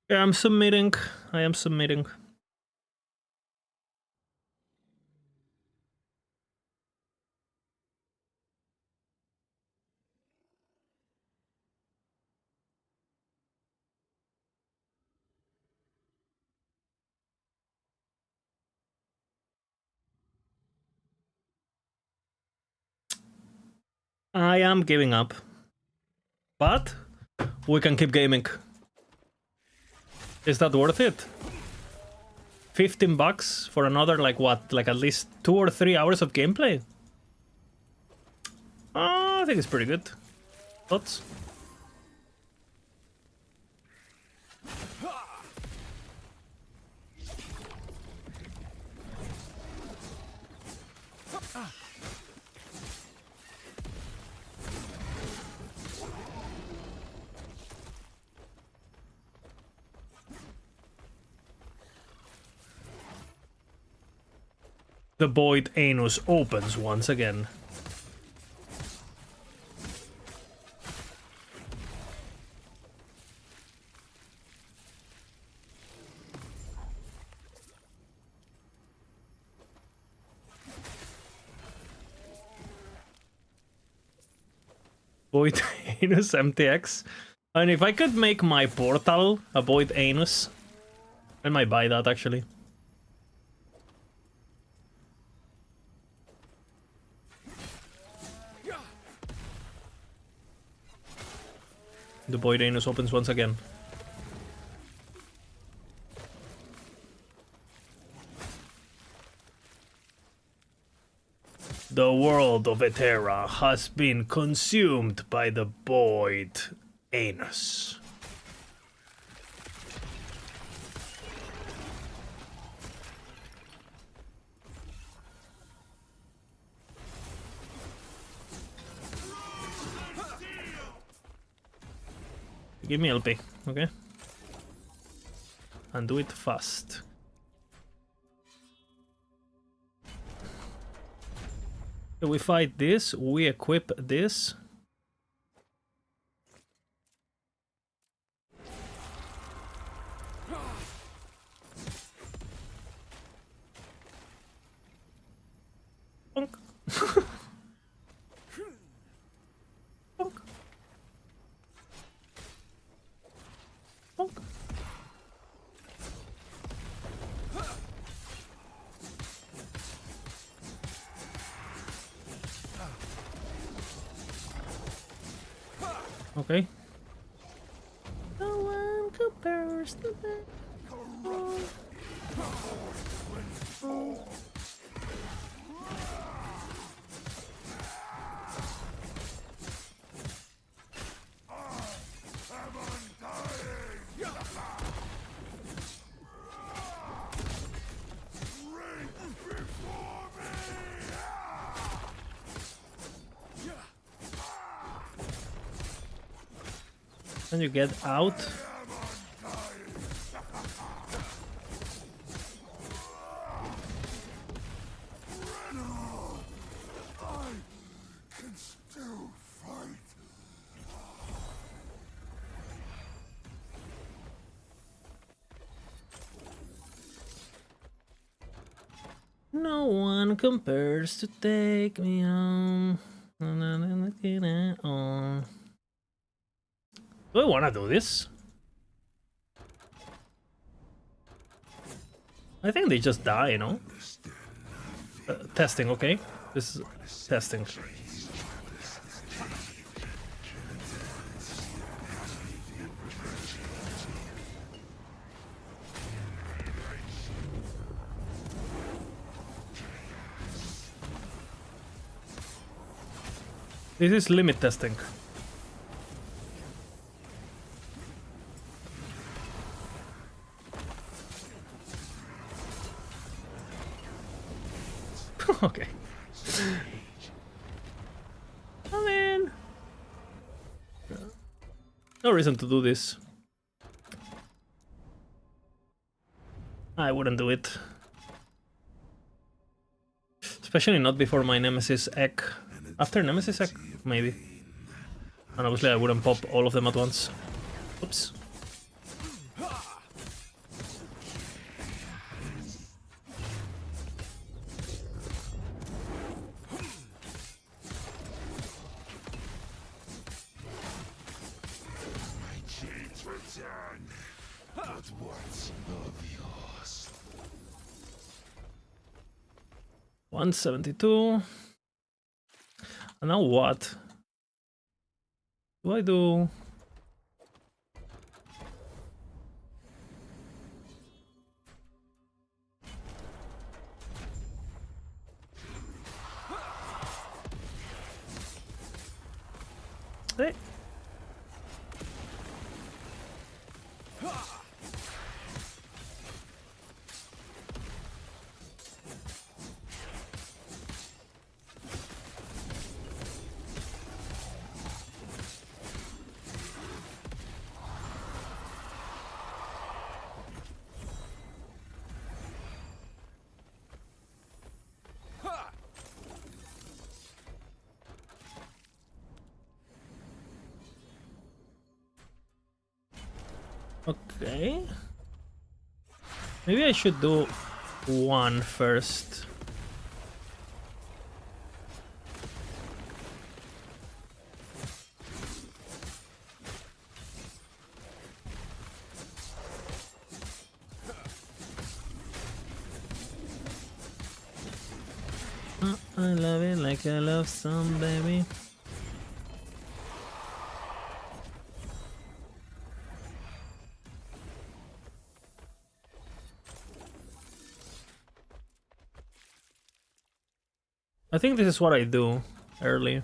Yeah, I'm submitting. I am submitting. I am giving up. But we can keep gaming. Is that worth it? $15 for another, like what? Like at least 2 or 3 hours of gameplay? think it's pretty good. Thoughts? The void anus opens once again. Void anus MTX. And if I could make my portal a void anus, I might buy that actually. The void anus opens once again. The world of Eterra has been consumed by the void anus. Give me LP, okay? And do it fast. So we fight this, we equip this. Bonk. Bonk. Bonk. Okay. No one compares to that. Can you get out? No one compares to take me home. Do I wanna do this? I think they just die, you know? Testing, okay? This is testing. This is limit testing. Okay. I mean, no reason to do this. I wouldn't do it. Especially not before my Nemesis Egg. After Nemesis Egg, maybe. And obviously I wouldn't pop all of them at once. Oops. But what's of yours? 172. And now what? Do I do? Hey. Okay. Maybe I should do one first. I love it like I love some baby. I think this is what I do early.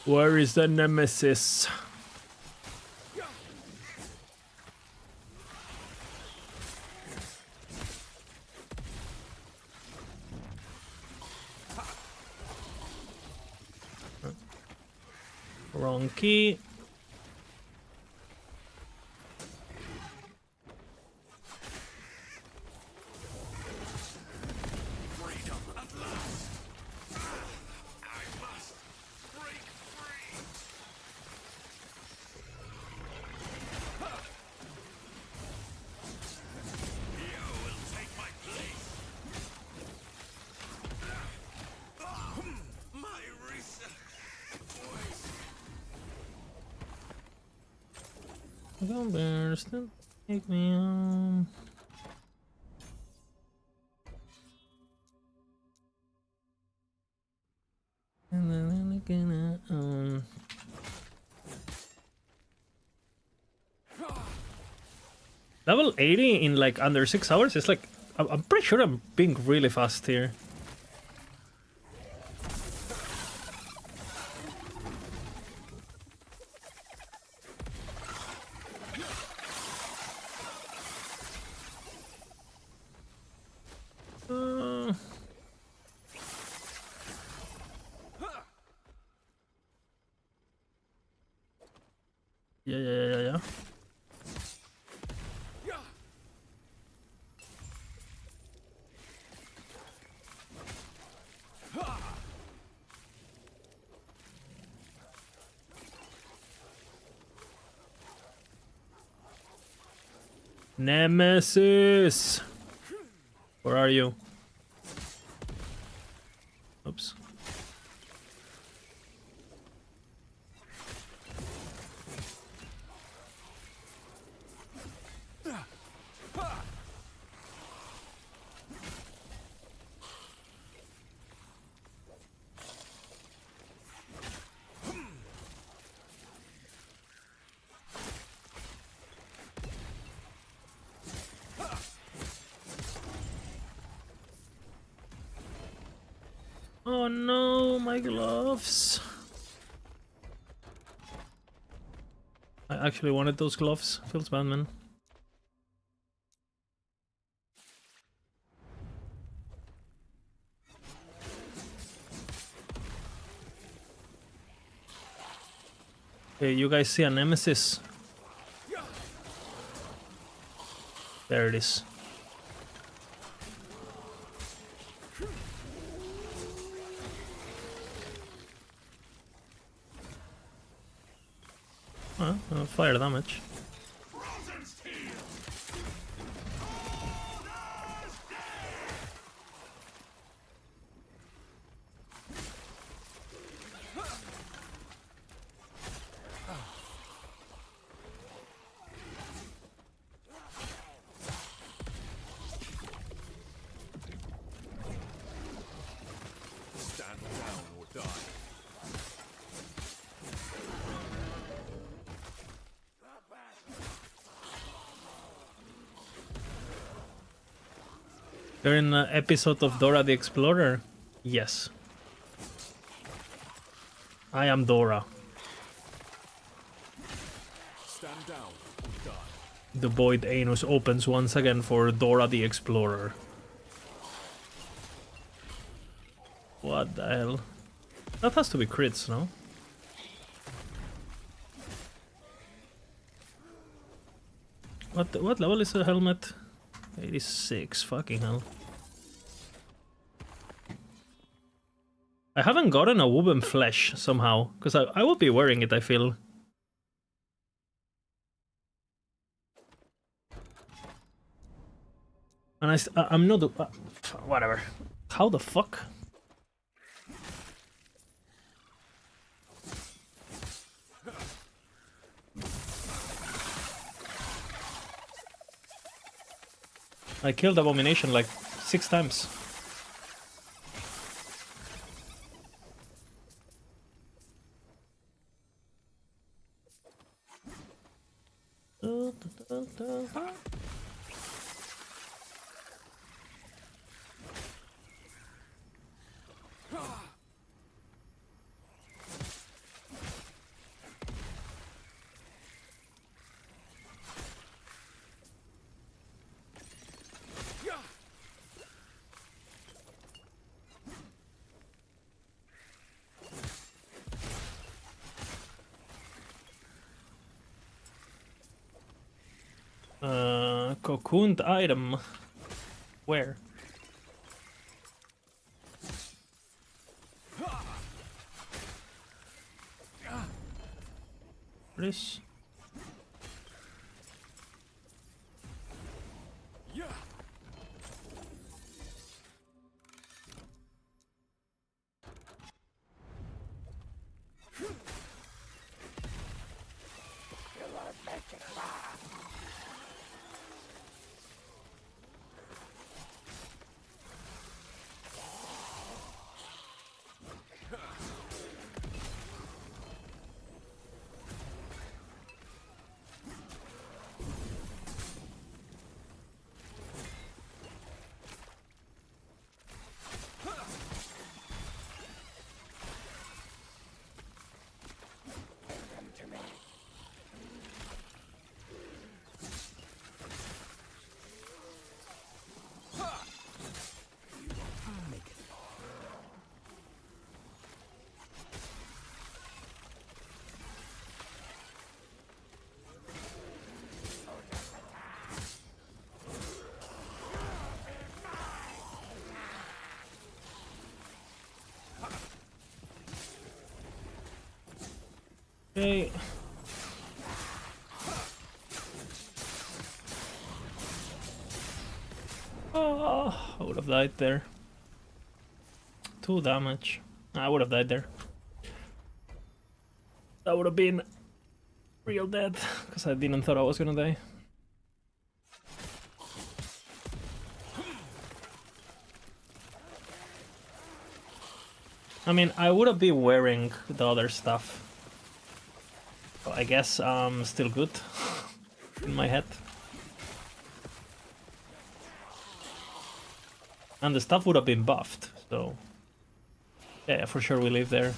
Where is the nemesis? Wrong key. Go bears, don't take me home. And then I'm gonna level 80 in like under 6 hours. It's like I'm pretty sure I'm being really fast here. Yeah. Nemesis! Where are you? Oops. Oh no, my gloves. I actually wanted those gloves. Feels bad, man. Hey, you guys see a nemesis? There it is. Fire damage. You're in an episode of Dora the Explorer? Yes. I am Dora. Stand down or die. The void anus opens once again for Dora the Explorer. What the hell? That has to be crits, no? What level is the helmet? 86, fucking hell. I haven't gotten a woven flesh somehow, because I will be wearing it, I feel. And I'm not... whatever. How the fuck? I killed Abomination like 6 times. Cocooned item. Where? This. Okay. Oh, I would have died there. 2 damage. I would have died there. That would have been real dead, because I didn't thought I was gonna die. I mean, I would have been wearing the other stuff. So I guess I'm still good in my head. And the stuff would have been buffed, so... Yeah, for sure we live there.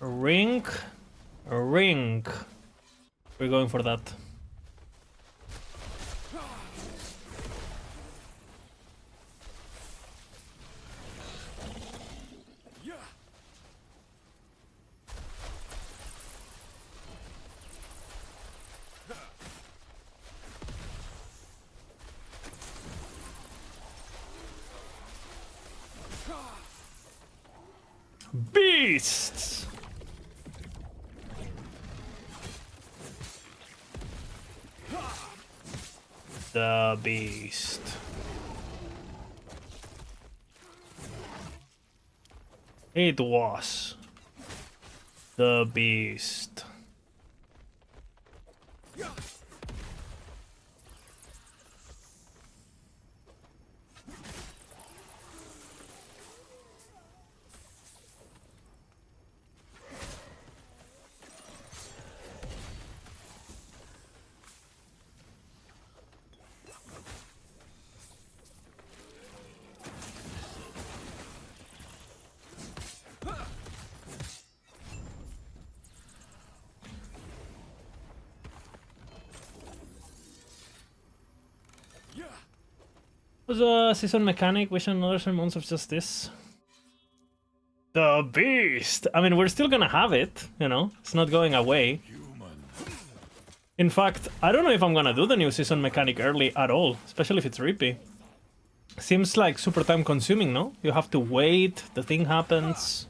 A ring. We're going for that. beasts. The beast. It was the beast. Was a season mechanic, wish another months of just this. The beast! I mean, we're still gonna have it, you know? It's not going away. In fact, I don't know if I'm gonna do the new season mechanic early at all, especially if it's repeat. Seems like super time consuming, no? You have to wait, the thing happens.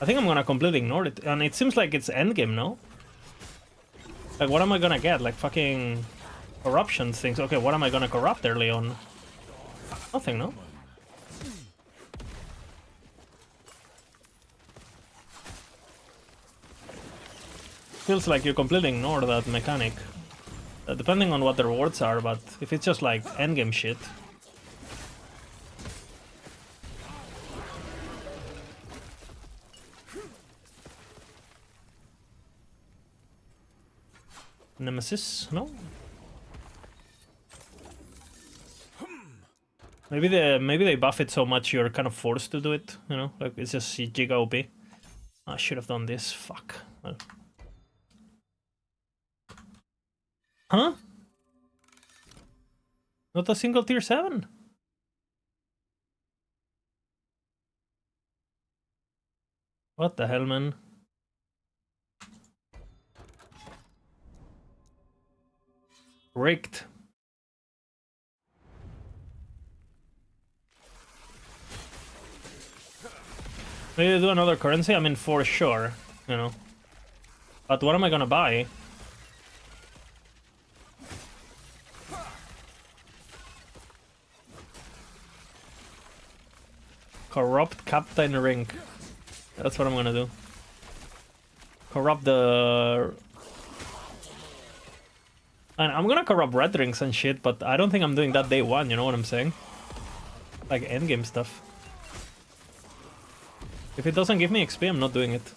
I think I'm gonna completely ignore it, and it seems like it's endgame, no? Like, what am I gonna get? Like, fucking corruption things. Okay, what am I gonna corrupt early on? Nothing, no? Feels like you completely ignore that mechanic. Depending on what the rewards are, but if it's just like endgame shit. Nemesis? No? Maybe they buff it so much you're kind of forced to do it, you know? Like, it's just giga OP. I should have done this. Fuck. Well. Huh? Not a single tier 7? What the hell, man? Rigged. Maybe do another currency? I mean, for sure, you know. But what am I gonna buy? Corrupt Captain Ring. That's what I'm gonna do. Corrupt the... And I'm gonna corrupt red rings and shit, but I don't think I'm doing that day one, you know what I'm saying? Like endgame stuff. If it doesn't give me XP, I'm not doing it.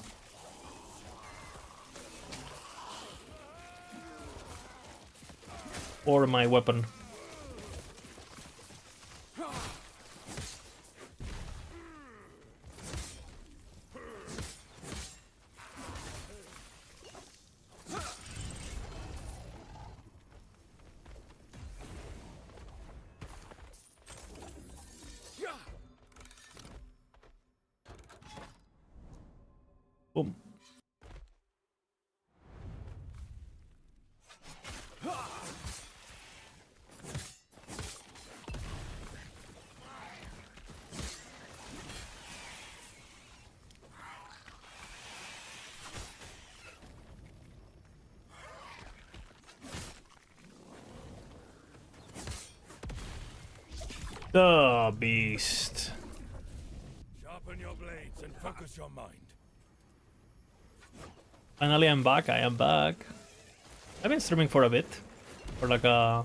Or my weapon. Boom. The beast. Sharpen your blades and focus your mind. Finally, I'm back. I am back. I've been streaming for a bit. For like I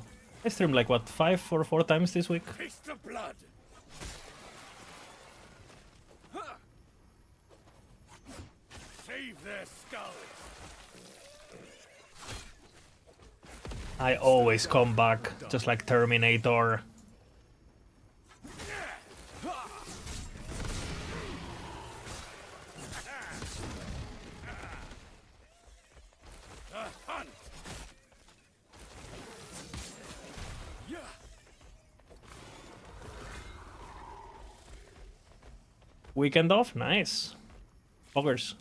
streamed like what, 5 or 4 times this week. Taste the blood. Save their skulls. I always come back, just like Terminator. Weekend off? Nice. Ogres.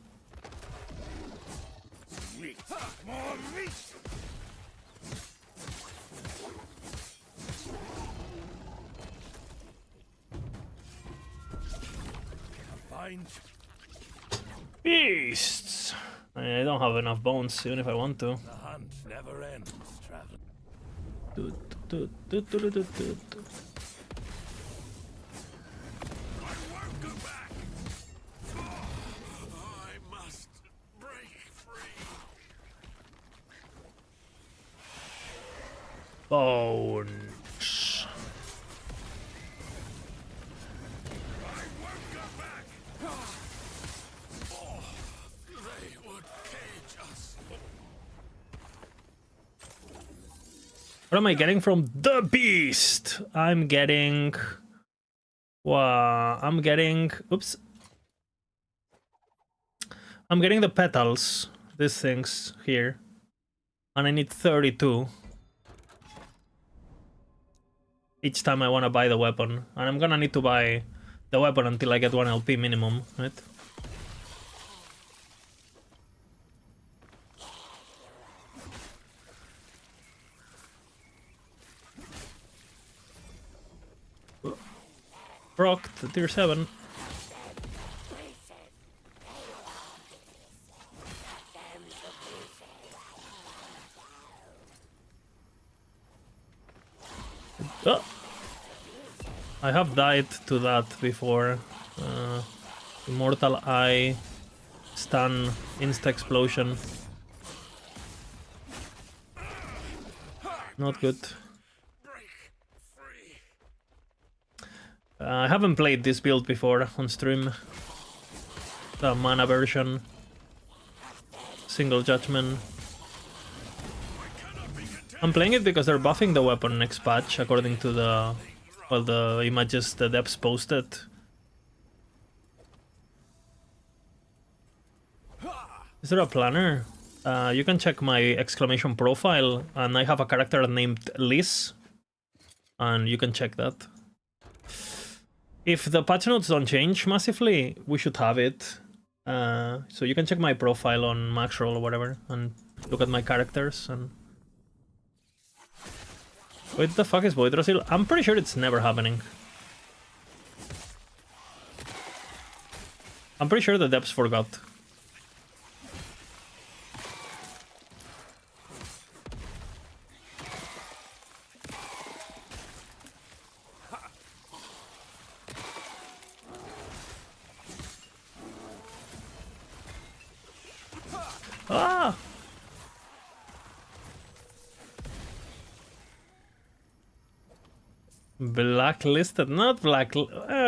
Meat. More meat. Find. Beasts! I don't have enough bones, even if I want to. The hunt never ends, traveler. I must break free. Bones. They would cage us. What am I getting from the beast? I'm getting... Wow, I'm getting... Oops. I'm getting the petals. These things here. And I need 32. Each time I want to buy the weapon. And I'm gonna need to buy the weapon until I get 1 LP minimum, right? Rocked, tier 7. Oh. I have died to that before. Immortal Eye, stun, insta explosion. Not good. I haven't played this build before on stream. The mana version. Single judgment. I'm playing it because they're buffing the weapon next patch, according to the... well, the images the devs posted. Is there a planner? You can check my exclamation profile, and I have a character named Liz. And you can check that. If the patch notes don't change massively, we should have it. So you can check my profile on Maxroll or whatever, and look at my characters, and... What the fuck is Voidrosil? I'm pretty sure it's never happening. I'm pretty sure the devs forgot. Ah! Blacklisted? Not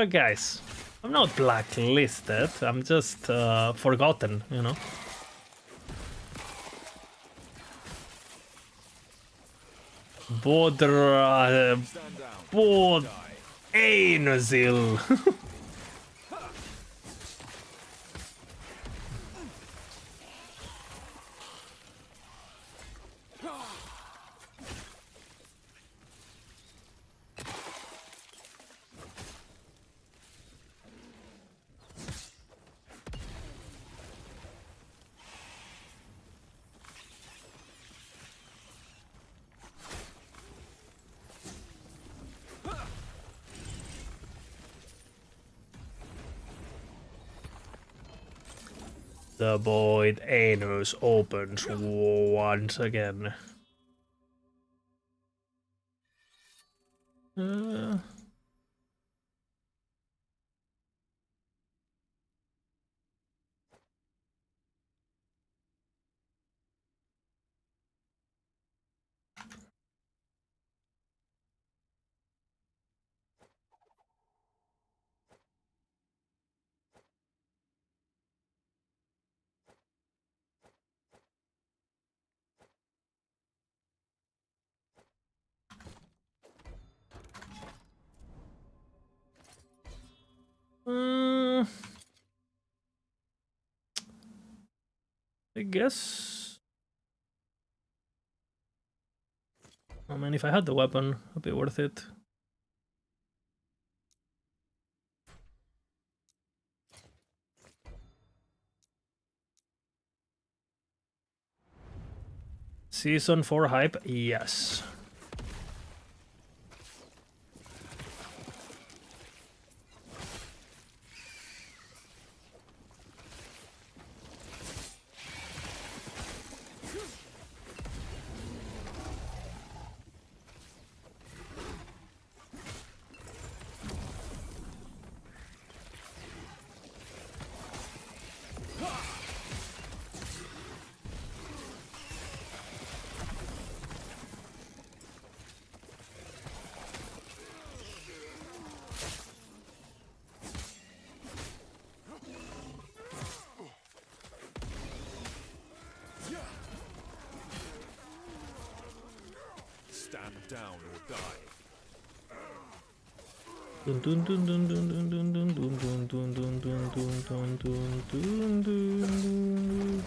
guys, I'm not blacklisted. I'm just forgotten, you know. Anozil. The void anus opens once again. I guess. I mean, if I had the weapon, it'd be worth it. Season 4 hype? Yes. Stand down or die. Dun dun dun dun dun dun dun dun dun dun dun dun dun dun dun dun dun.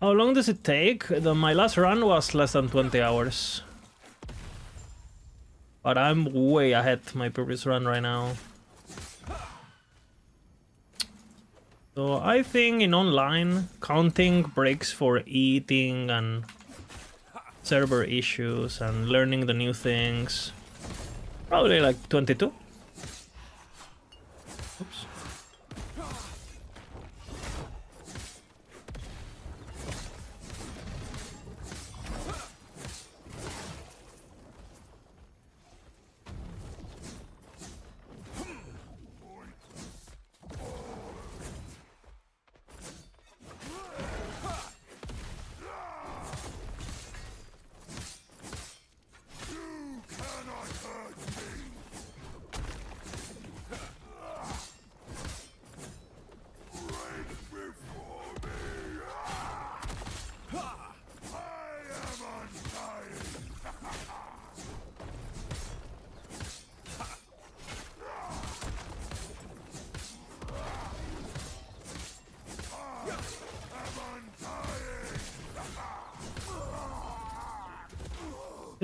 How long does it take? My last run was less than 20 hours. But I'm way ahead my previous run right now. So I think in online, counting breaks for eating and server issues and learning the new things, probably like 22. Oops.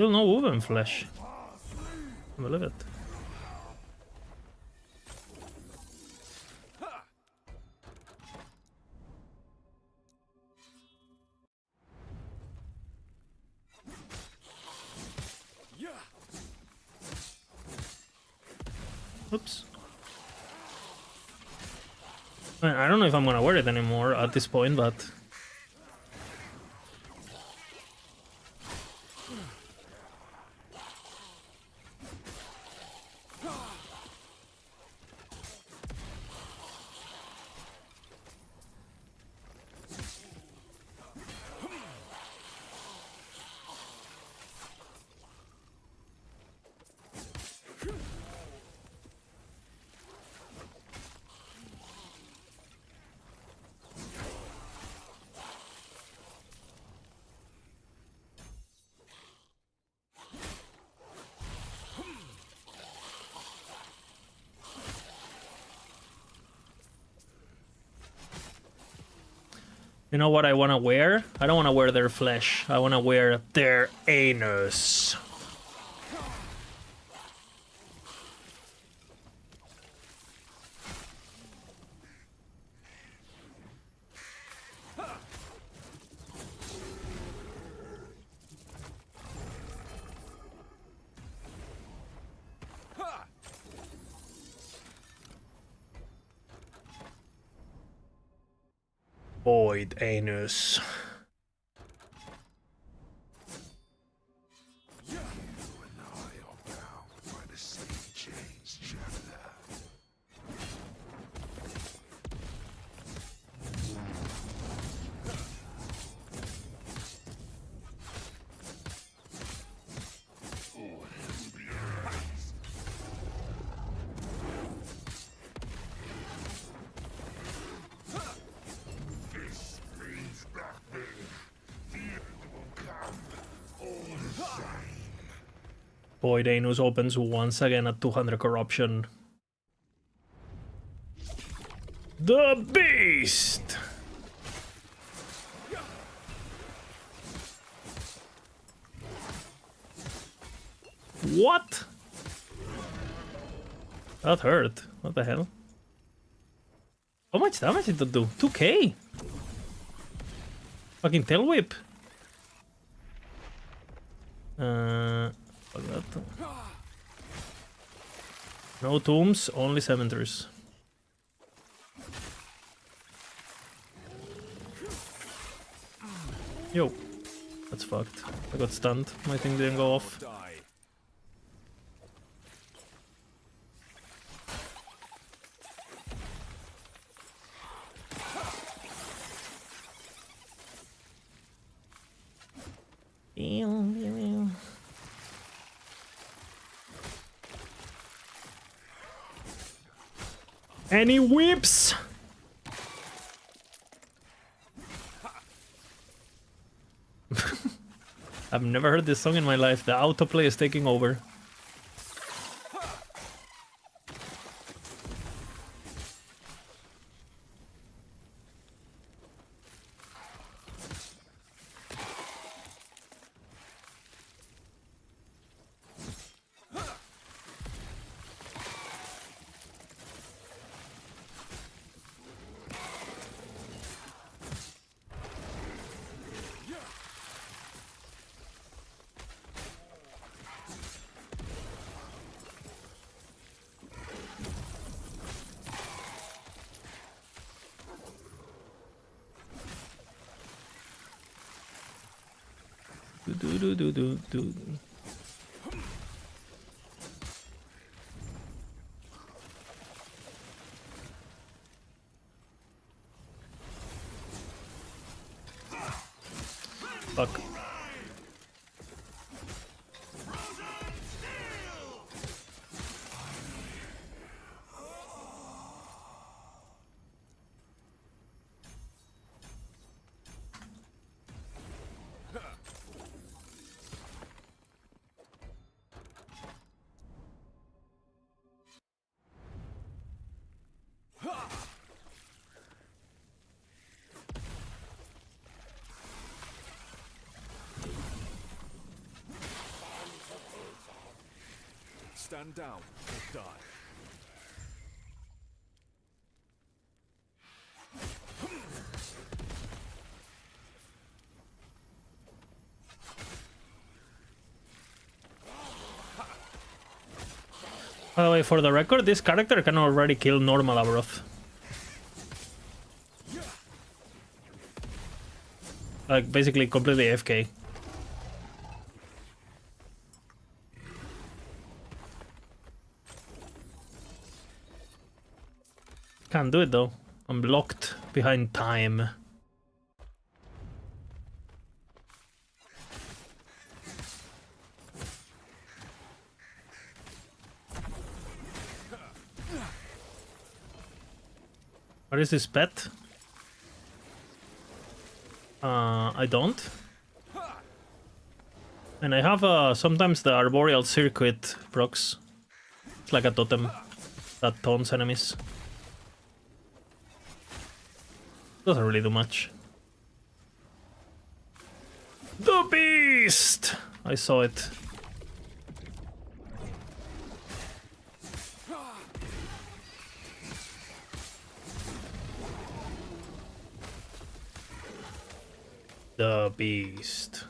Still no woven flesh. I believe it. Oops. I don't know if I'm gonna wear it anymore at this point, but you know what I want to wear? I don't want to wear their flesh. I want to wear their anus. Void anus. Void Anus opens once again at 200 corruption. The Beast! What? That hurt. What the hell? How much damage did that do? 2k? Fucking tail whip. Fuck that. No tombs, only cemeteries. Yo, that's fucked. I got stunned. My thing didn't go off. Any whips? I've never heard this song in my life. The autoplay is taking over. Do. Fuck. Stand down or die. By the way, for the record, this character can already kill normal Avaroth. Like, basically completely AFK. Can't do it though. I'm locked behind time. Where is this pet? I don't. And I have sometimes the Arboreal Circuit procs. It's like a totem that taunts enemies. Doesn't really do much. The Beast! I saw it. The Beast.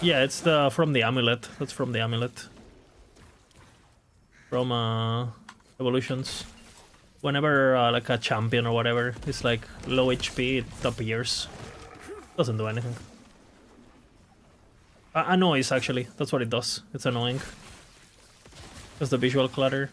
Yeah, it's the from the amulet. That's from the amulet. From evolutions. Whenever like a champion or whatever is like low HP, it appears. Doesn't do anything. Annoys actually. That's what it does. It's annoying. Just the visual clutter.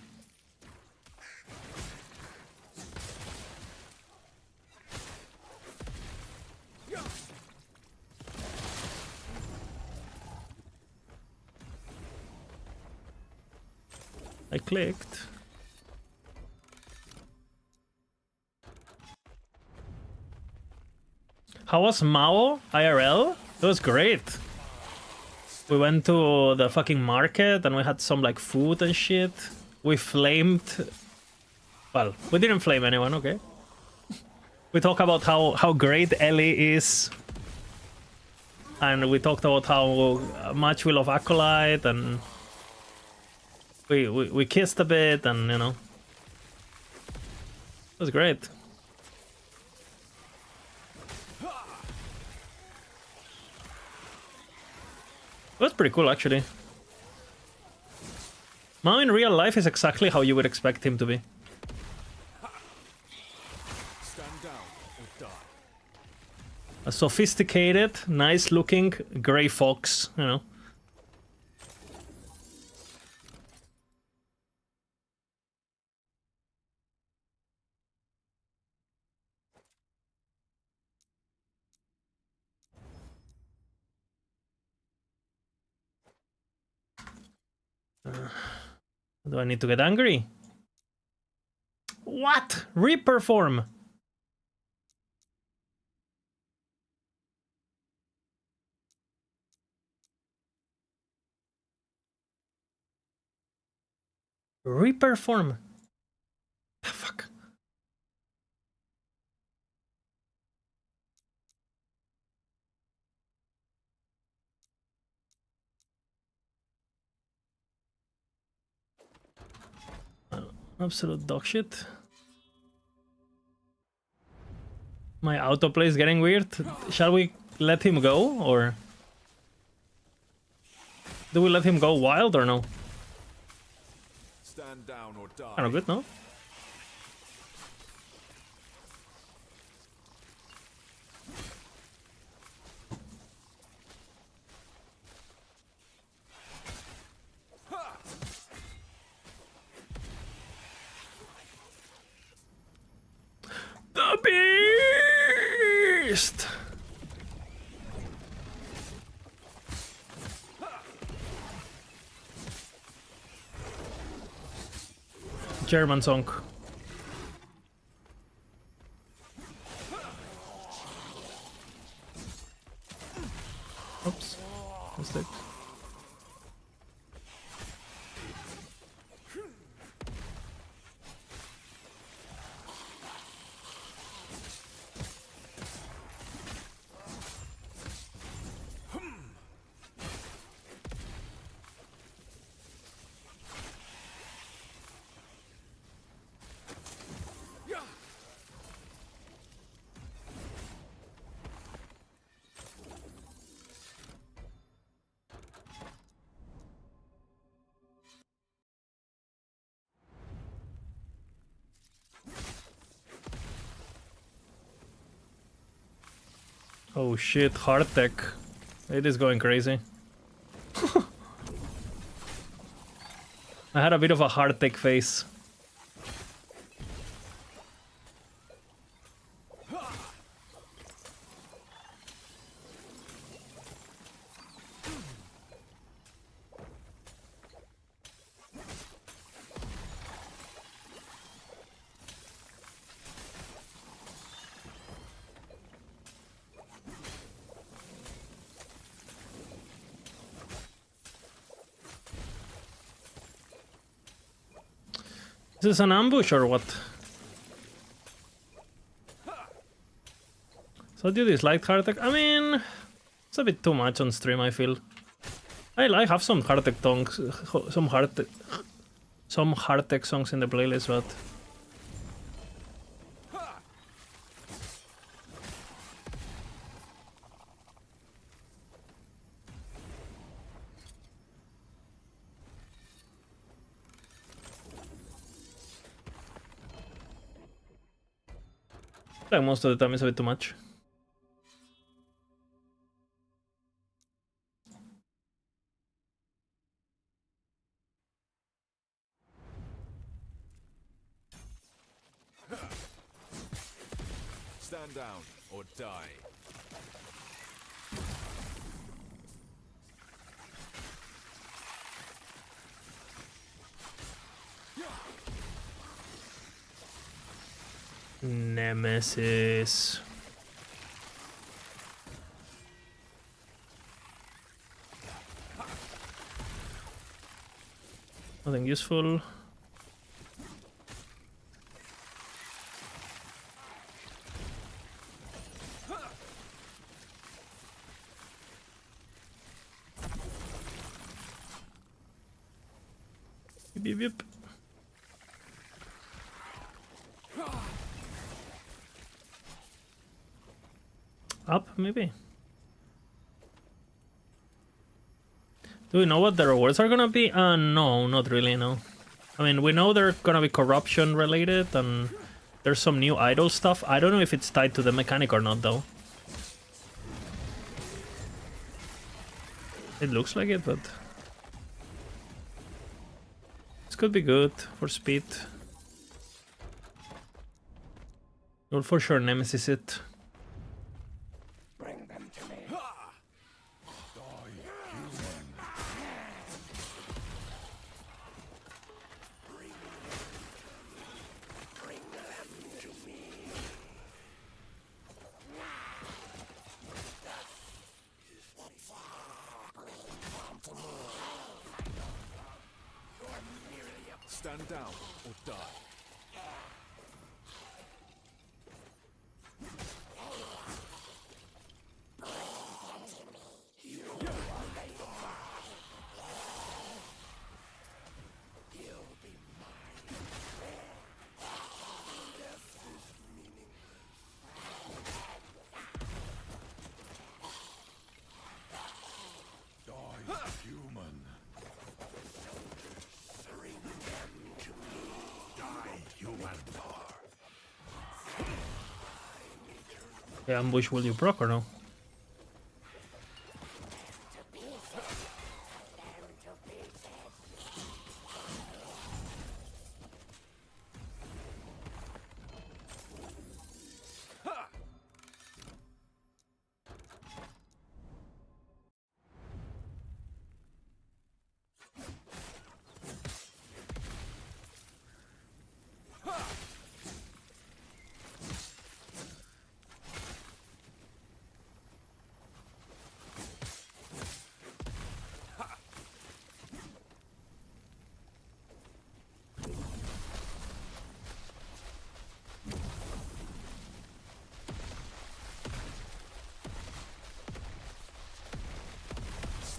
I clicked. How was Mao IRL? It was great. We went to the fucking market and we had some like food and shit. We flamed. Well, we didn't flame anyone, okay? We talked about how great Ellie is. And we talked about how much we love Acolyte and we kissed a bit and, you know, it was great. It was pretty cool, actually. Mao in real life is exactly how you would expect him to be. Stand down or die. A sophisticated, nice-looking gray fox, you know. Do I need to get angry? What? Reaper form? Reaper form? The fuck? Absolute dog shit. My autoplay is getting weird. Shall we let him go, or do we let him go wild or no? Stand down or die. Kind of good, no? The beast. German song. Oops. Mistake. Oh shit, hard tech. It is going crazy. I had a bit of a hard tech face. Is this an ambush or what? So do you dislike hard tech? I mean, it's a bit too much on stream, I feel. I have some hard tech songs, some hard tech songs in the playlist, but like most of the time it's a bit too much. Stand down or die. Nemesis. Nothing useful. Yip, yip, yip. Up, maybe. Do we know what the rewards are gonna be? No, not really, no. I mean, we know they're gonna be corruption related and there's some new idol stuff. I don't know if it's tied to the mechanic or not, though. It looks like it, but this could be good for speed. You'll for sure nemesis it. Stand down or die. The ambush will you proc or no?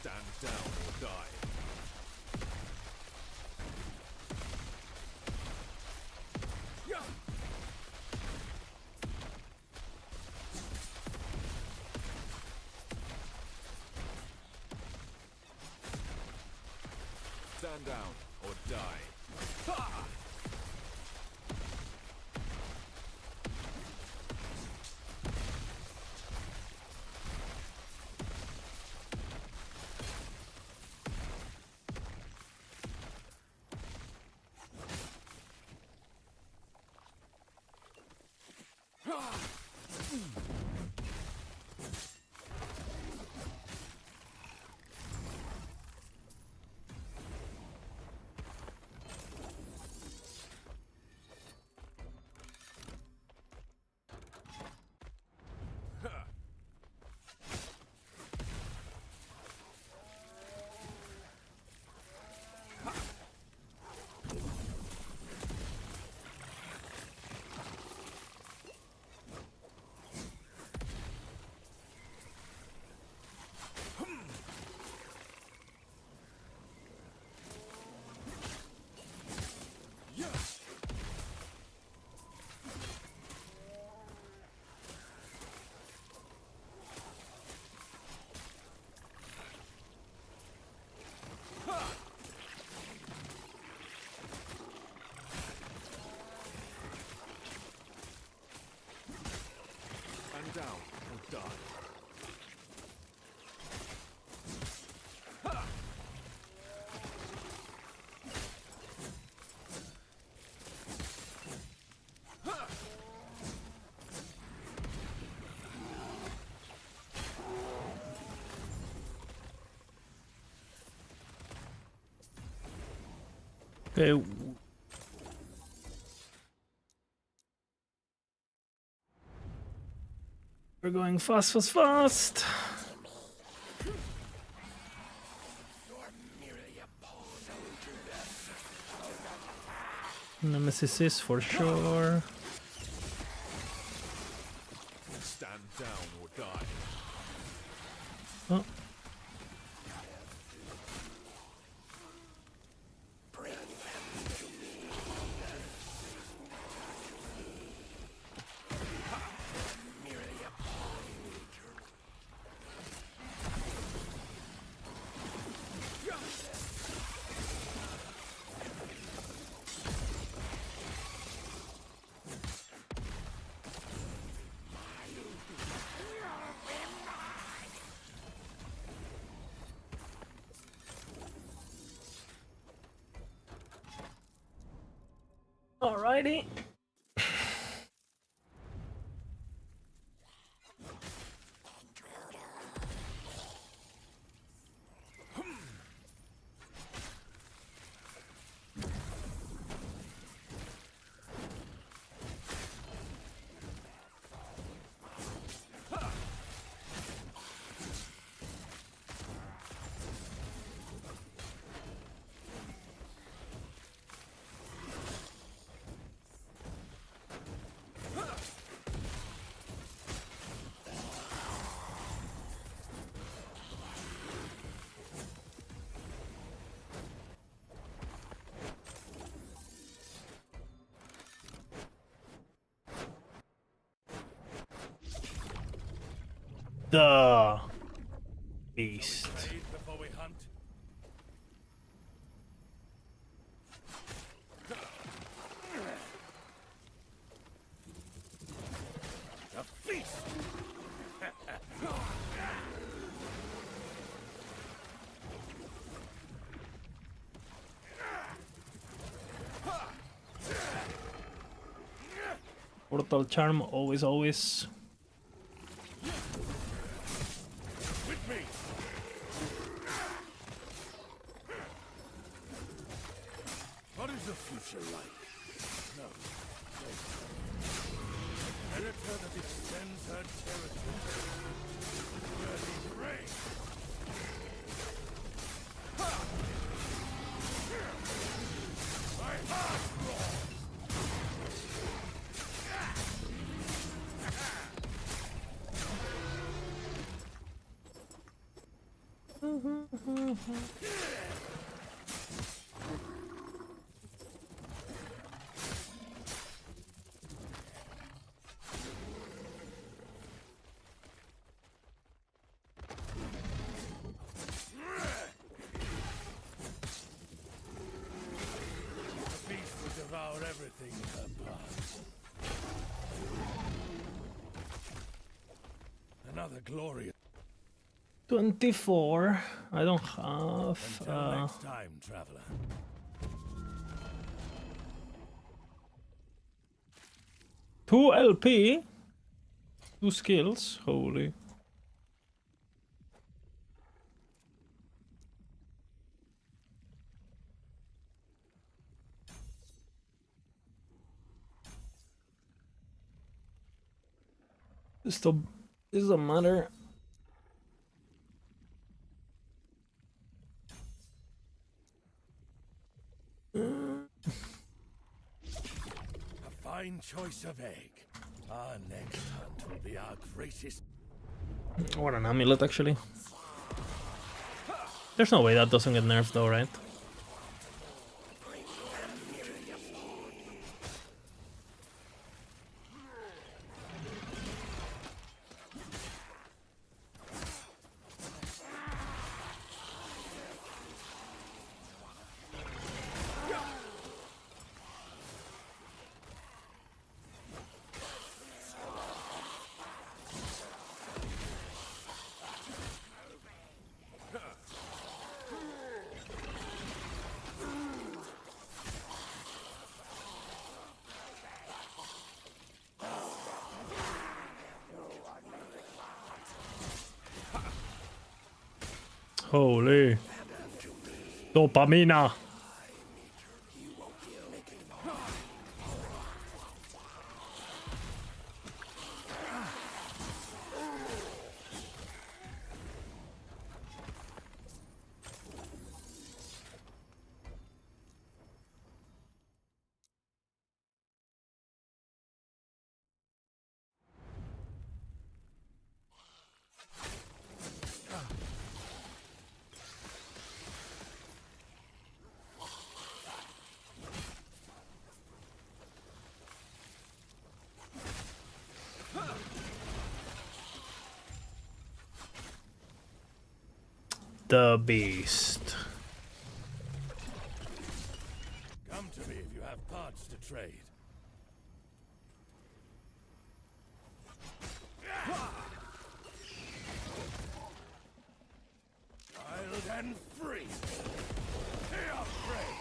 Stand down or die. Stand down or die. Stand down or die. Okay. We're going fast, fast, fast. Nemesis is for sure. Stand down or die. Oh. Alrighty. The beast. Before we hunt. A feast. Portal charm, always, always. With me. What is the future like? No. Predator that extends her territory. Dirty prey. My heart roars. The beast will devour everything in her path. Another glorious. 24. I don't have. Until next time, traveler. Two LP. 2 skills. Holy. This doesn't matter. A fine choice of egg. Our next hunt will be our greatest. What an amulet, actually. There's no way that doesn't get nerfed, though, right? Holy. Dopamina. The beast. Come to me if you have parts to trade. Wild and free. Here, prey.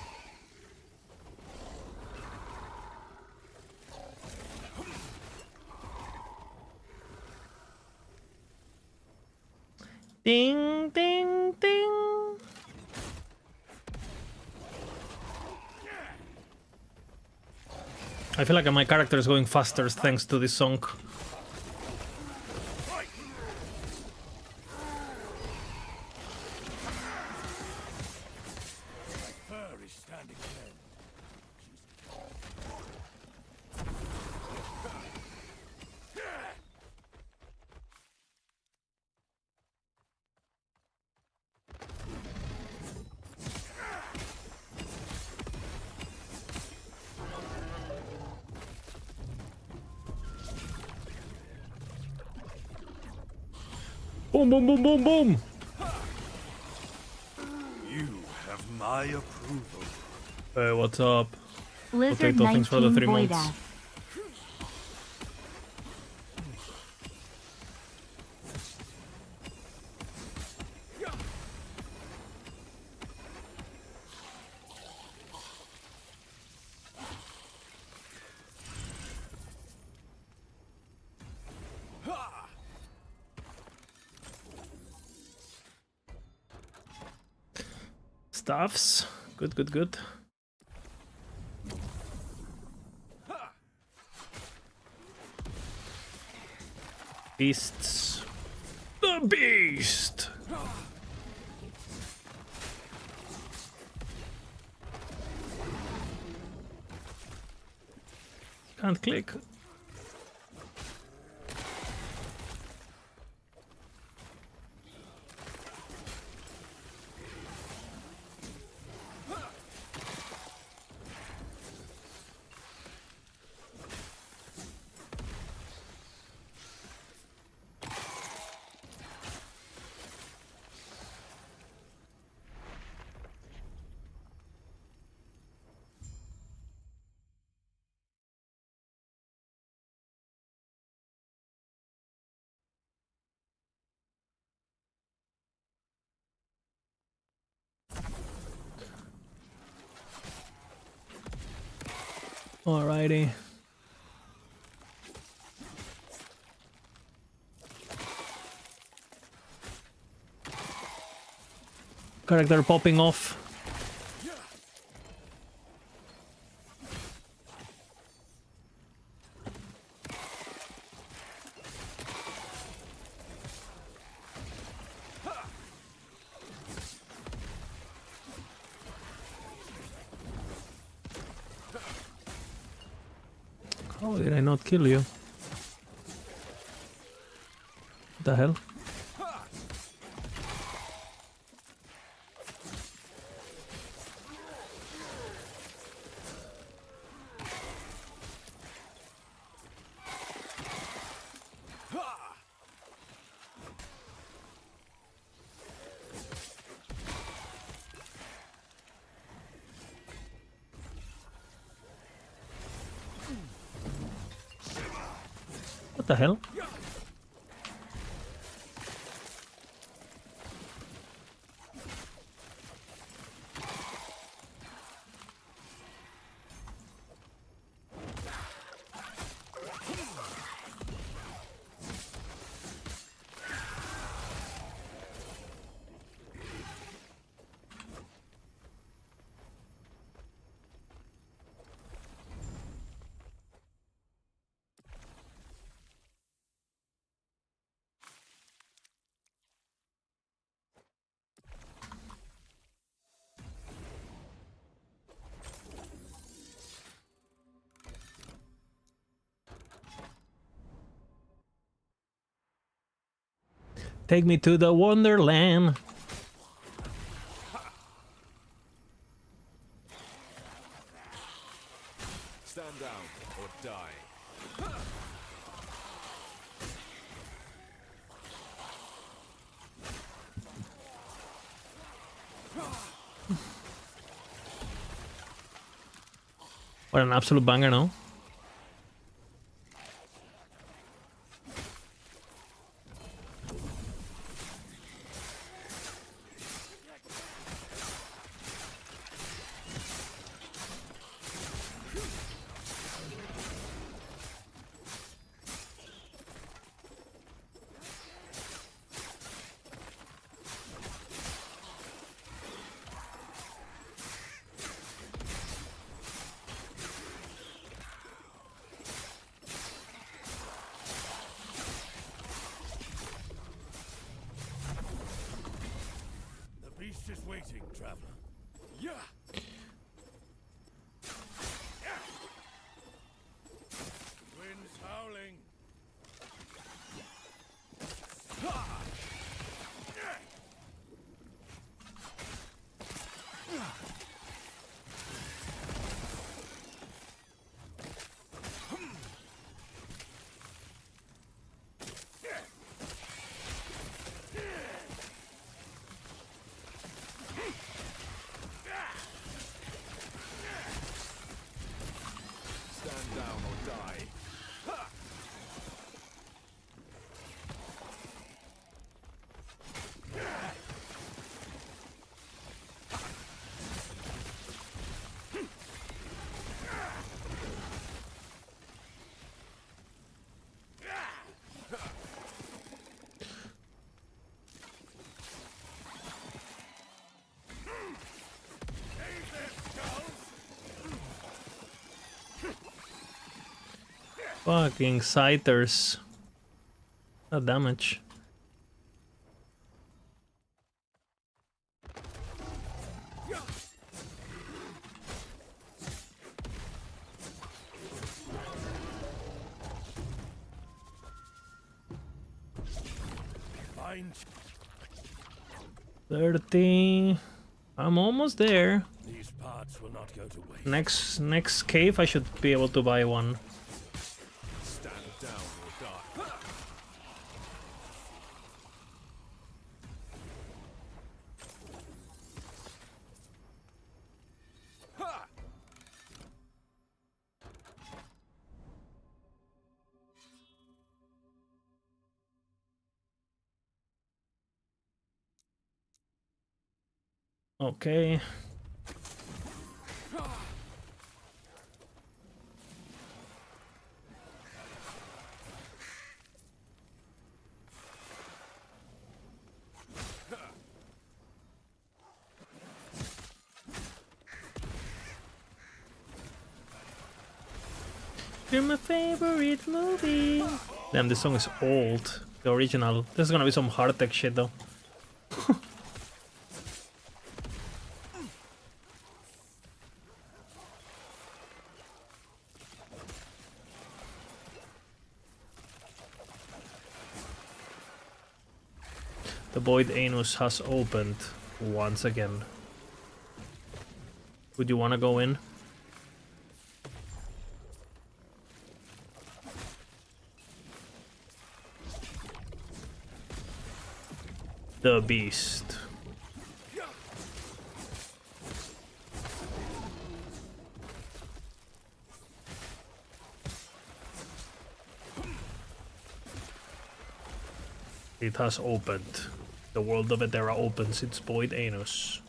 Ding, ding, ding. I feel like my character is going faster thanks to this song. Boom, boom, boom, boom, boom. You have my approval. Hey, what's up? Lizard Potato, thanks for the 3 Void months. Ass. Stuffs. Good, good, good. Beasts. The beast! Can't click. Alrighty. Character popping off. How did I not kill you? What the hell? What the hell? Take me to the Wonderland. Stand down or die. What an absolute banger, no? The beast is waiting, traveler. Yeah. Winds howling. Fucking Scythers. That damage. Fine. 30. I'm almost there. These parts will not go to waste. Next cave I should be able to buy one. Stand down or die. Okay. You're my favorite movie. Damn, this song is old. The original. This is gonna be some hard tech shit though. The Void Anus has opened once again. Would you want to go in? The Beast. It has opened. The world of Etera opens its Void Anus.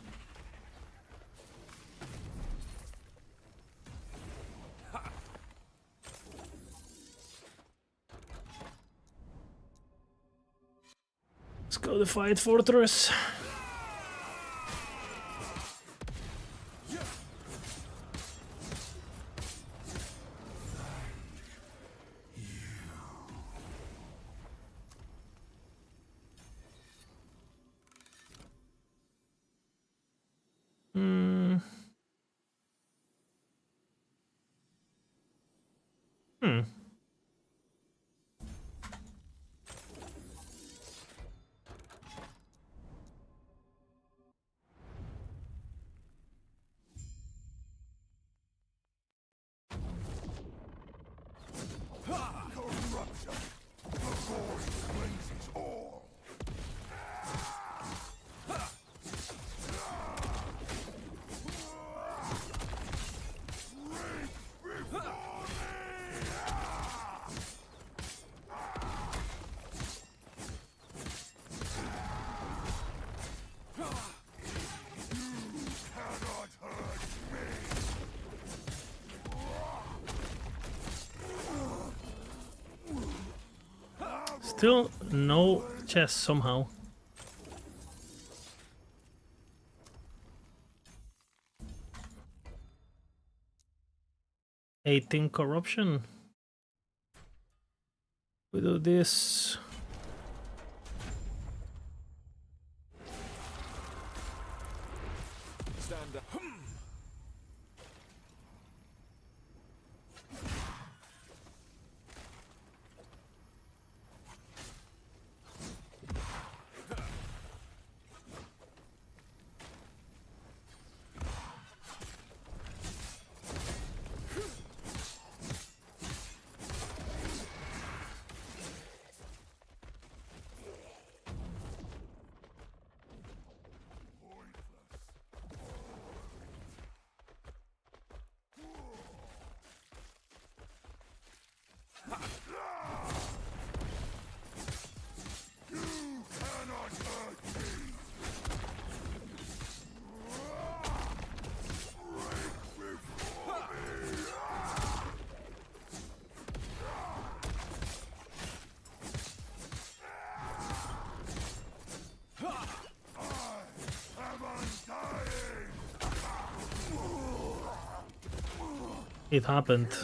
Let's go to Fight Fortress. Still no chest somehow. 18 corruption. We do this. Stand up. It happened.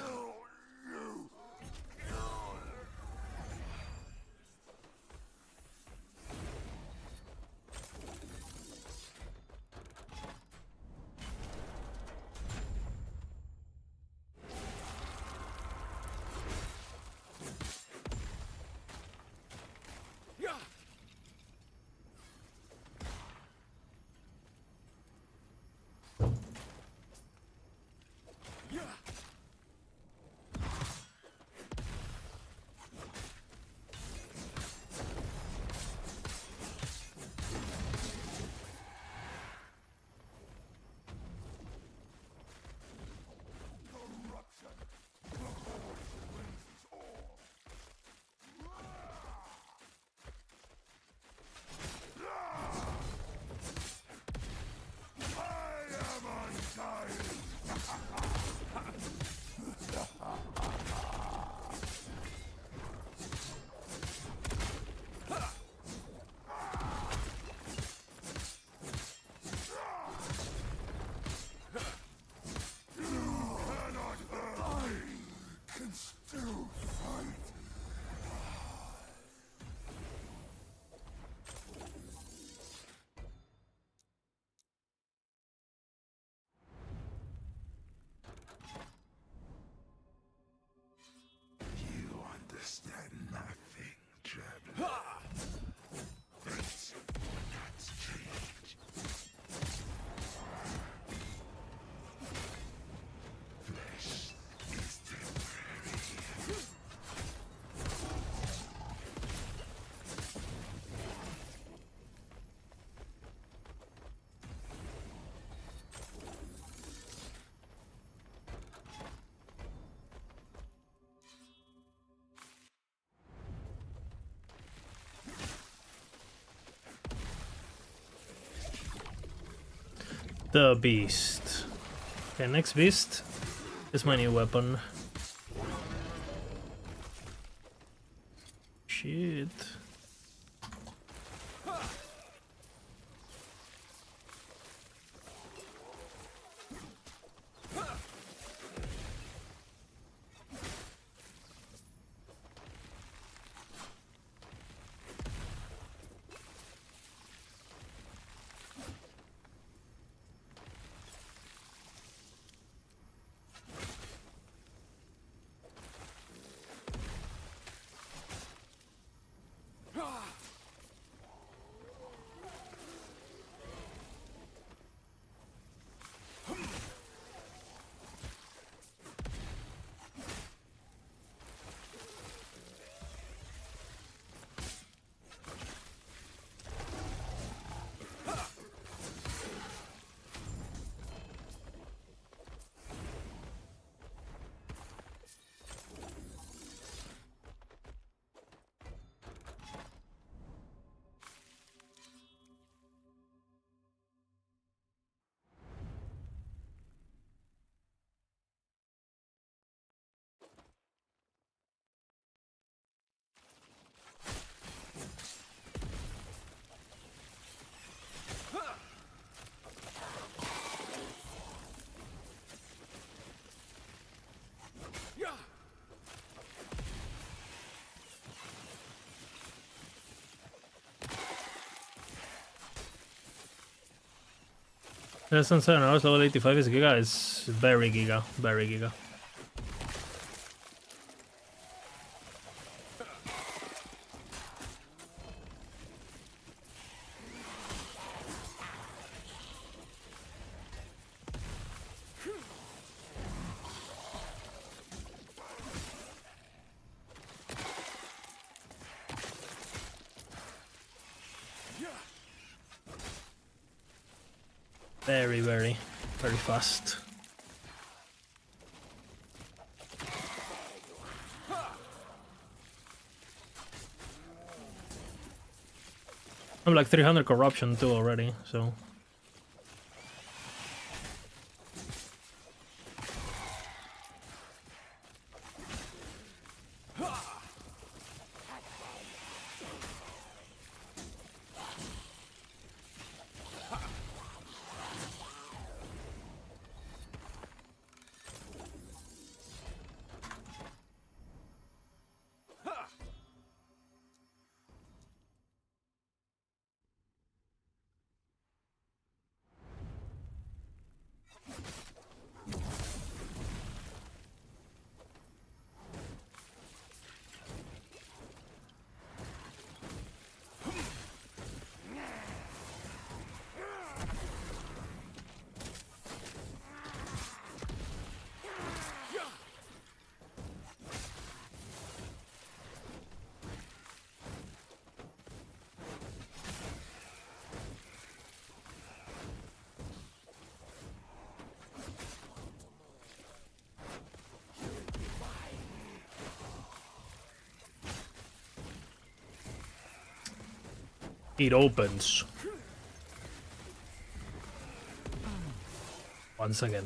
The beast. Okay, next beast is my new weapon. Shit. Less than 7 hours, level 85 is Giga. It's very Giga, very Giga. Very fast. I'm like 300 corruption too already, so. It opens. Once again.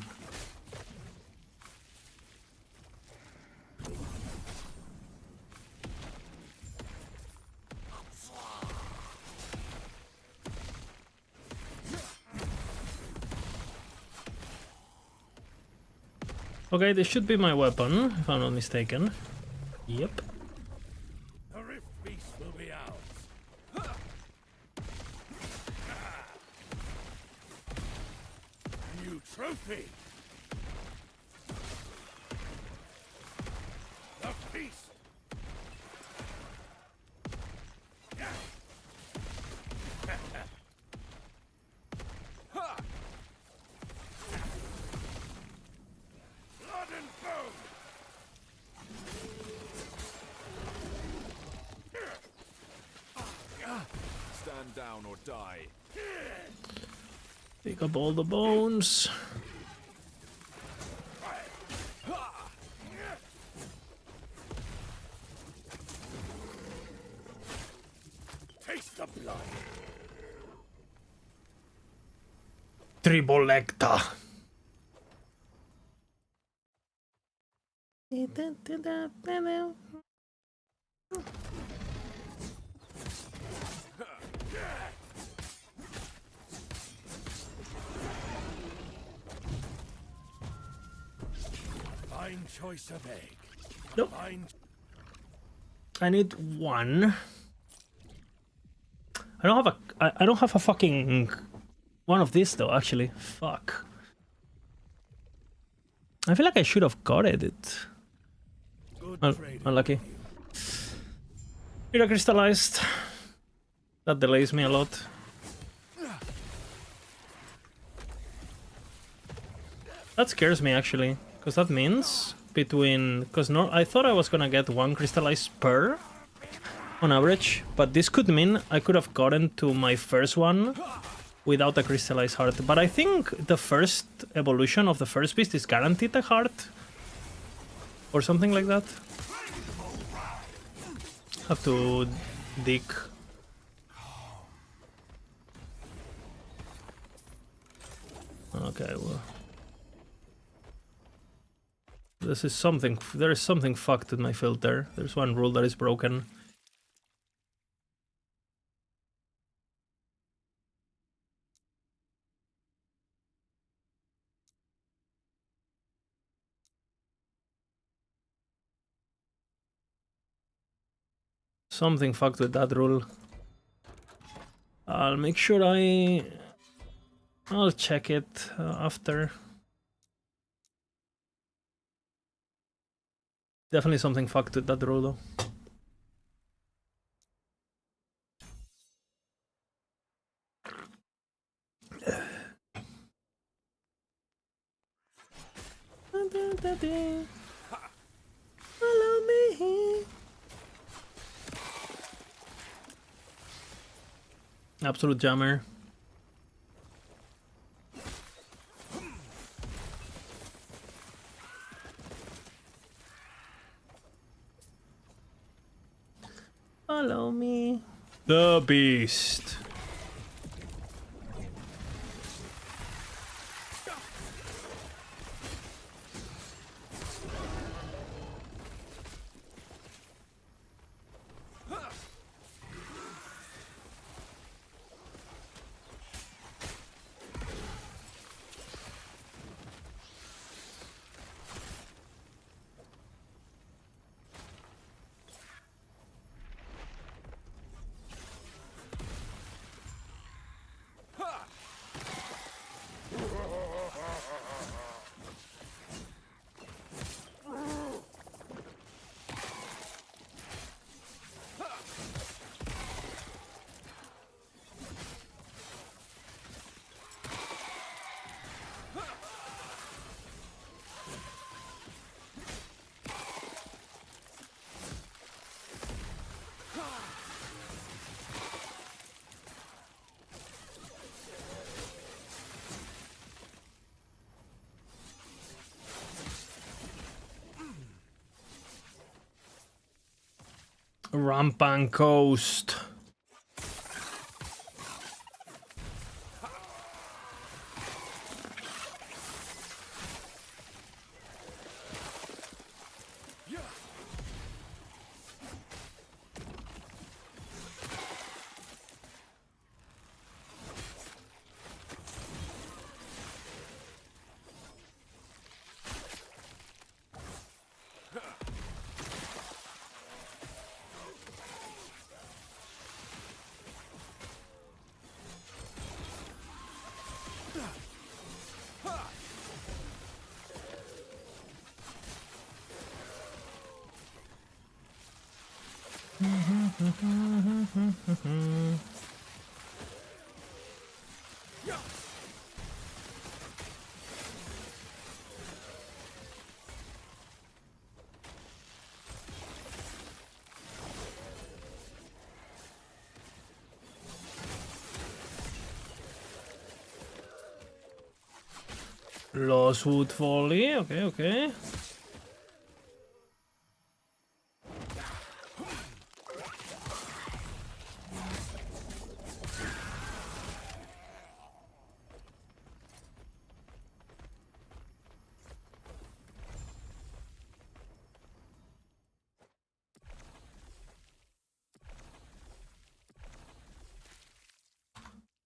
Okay, this should be my weapon, if I'm not mistaken. Yep. The Rift Beast will be ours. New trophy. The Beast. Blood and bone. Stand down or die. Pick up all the bones. Taste the blood. Tribolecta. Fine choice of egg. Nope. Fine. I need one. I don't have a fucking one of these though, actually. Fuck. I feel like I should have got it. Oh, unlucky. Mira crystallized. That delays me a lot. That scares me actually, because that means I thought I was gonna get one crystallized per on average, but this could mean I could have gotten to my first one without a crystallized heart. But I think the first evolution of the first beast is guaranteed a heart or something like that. Have to dig. Okay, well, there is something fucked with my filter. There's one rule that is broken. Something fucked with that rule. I'll make sure I'll check it after. Definitely something fucked with that rule though. Follow me. Absolute jammer. Follow me. The beast. Rampant Coast. Lostwood Folly, okay.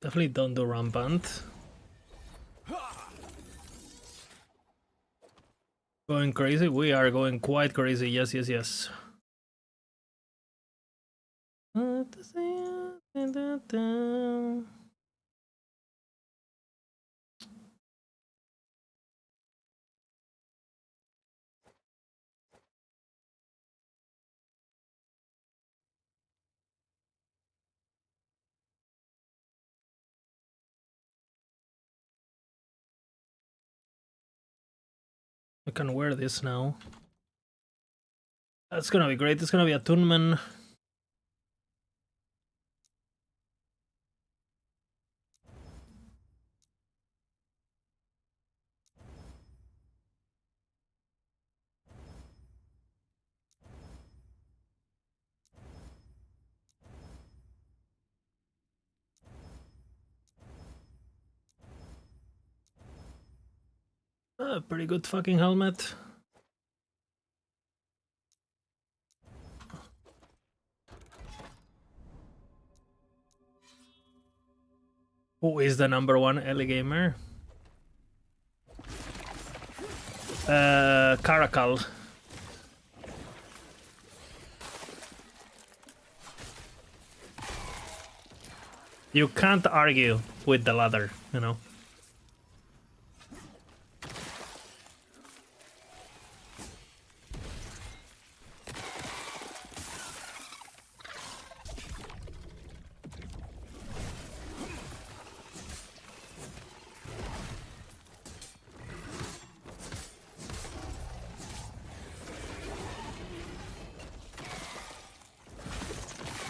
Definitely don't do rampant. Going crazy? We are going quite crazy. Yes, yes, yes. I can wear this now. That's gonna be great. It's gonna be a Toonman. Pretty good fucking helmet. Who is the #1 Ellie gamer? Caracal. You can't argue with the ladder, you know.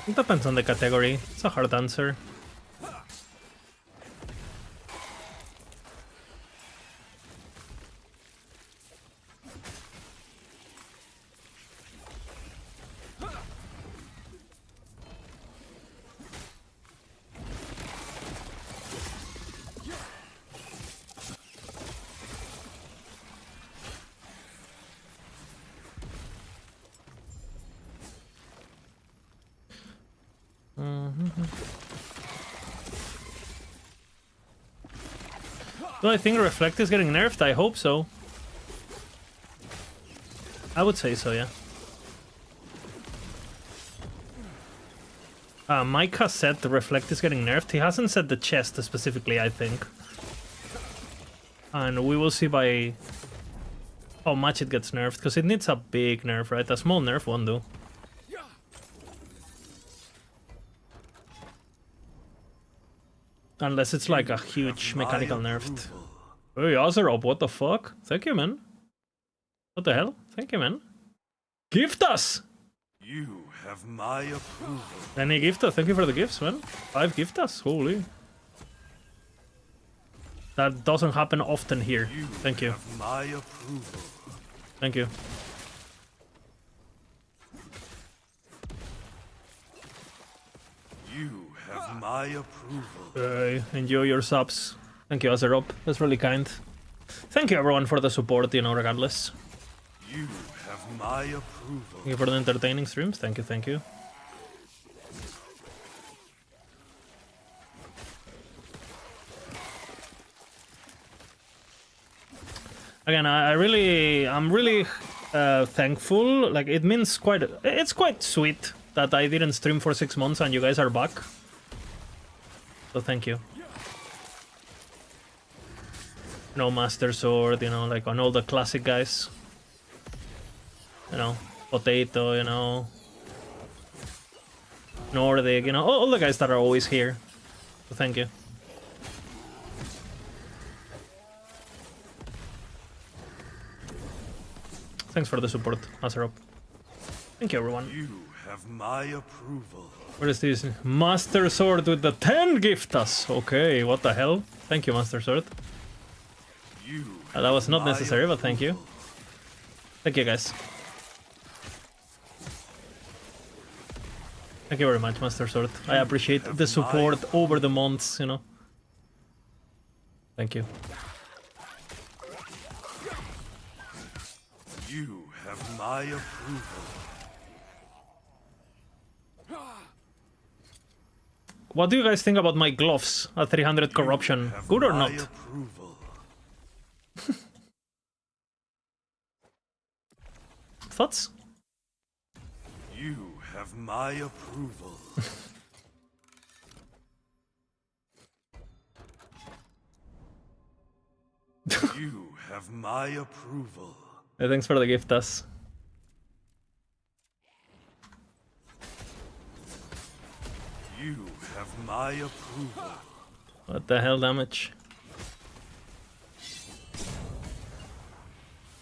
It depends on the category. It's a hard answer. Do I think Reflect is getting nerfed? I hope so. I would say so, yeah. Mike has said the Reflect is getting nerfed. He hasn't said the chest specifically, I think. And we will see by how much it gets nerfed, because it needs a big nerf, right? A small nerf won't do. Unless it's like a huge mechanical nerf. Hey, Azerob, what the fuck? Thank you, man. What the hell? Thank you, man. Gift us! You have my approval. Any gift us? Thank you for the gifts, man. 5 gift us, holy. That doesn't happen often here. Thank you. Have my approval. Thank you. You have my approval. Enjoy your subs. Thank you, Azerob. That's really kind. Thank you, everyone, for the support, you know, regardless. You have my approval. Thank you for the entertaining streams. Thank you, thank you. Again, I'm really thankful. Like, it means it's quite sweet that I didn't stream for 6 months and you guys are back. So thank you. No Master Sword, you know, like on all the classic guys. You know, Potato, you know. Nordic, you know, all the guys that are always here. So thank you. Thanks for the support, Azerob. Thank you, everyone. You have my approval. What is this? Master Sword with the 10 gift us. Okay, what the hell? Thank you, Master Sword. That was not necessary, but thank you. Thank you, guys. Thank you very much, Master Sword. I appreciate the support over the months, you know. Thank you. You have my approval. What do you guys think about my gloves at 300 corruption? Good or not? Thoughts? You have my approval. You have my approval. Hey, thanks for the gift, us. You have my approval. What the hell damage?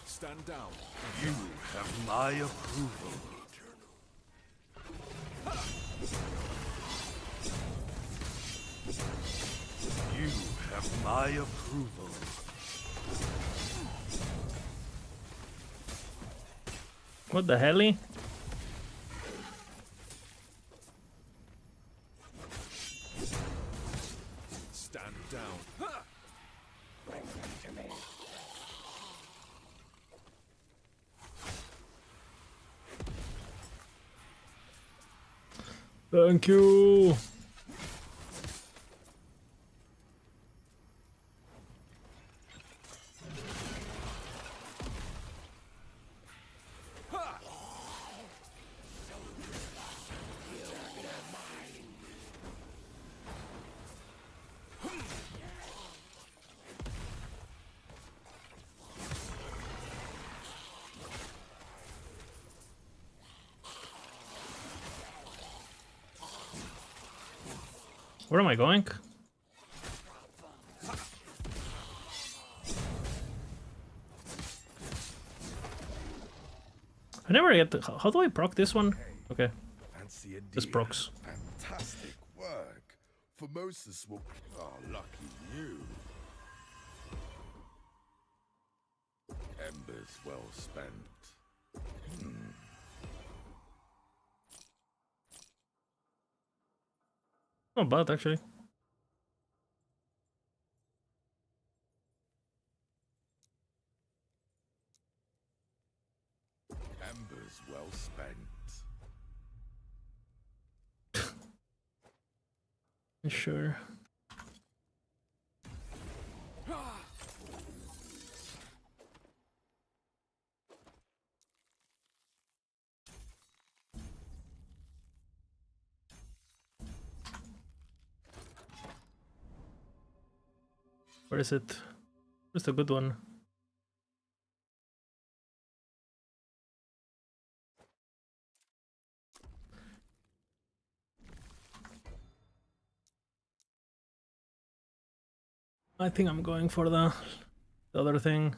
Stand down. You have my approval. You have my approval. What the hell? Stand down. Bring them to me. Thank you. Where am I going? I never get the, how do I proc this one? Okay. This procs. Fantastic work. Formosus will... Oh, lucky you. Embers well spent. Not bad, actually. Embers well spent. Sure. Where is it? Where's the good one? I think I'm going for the other thing.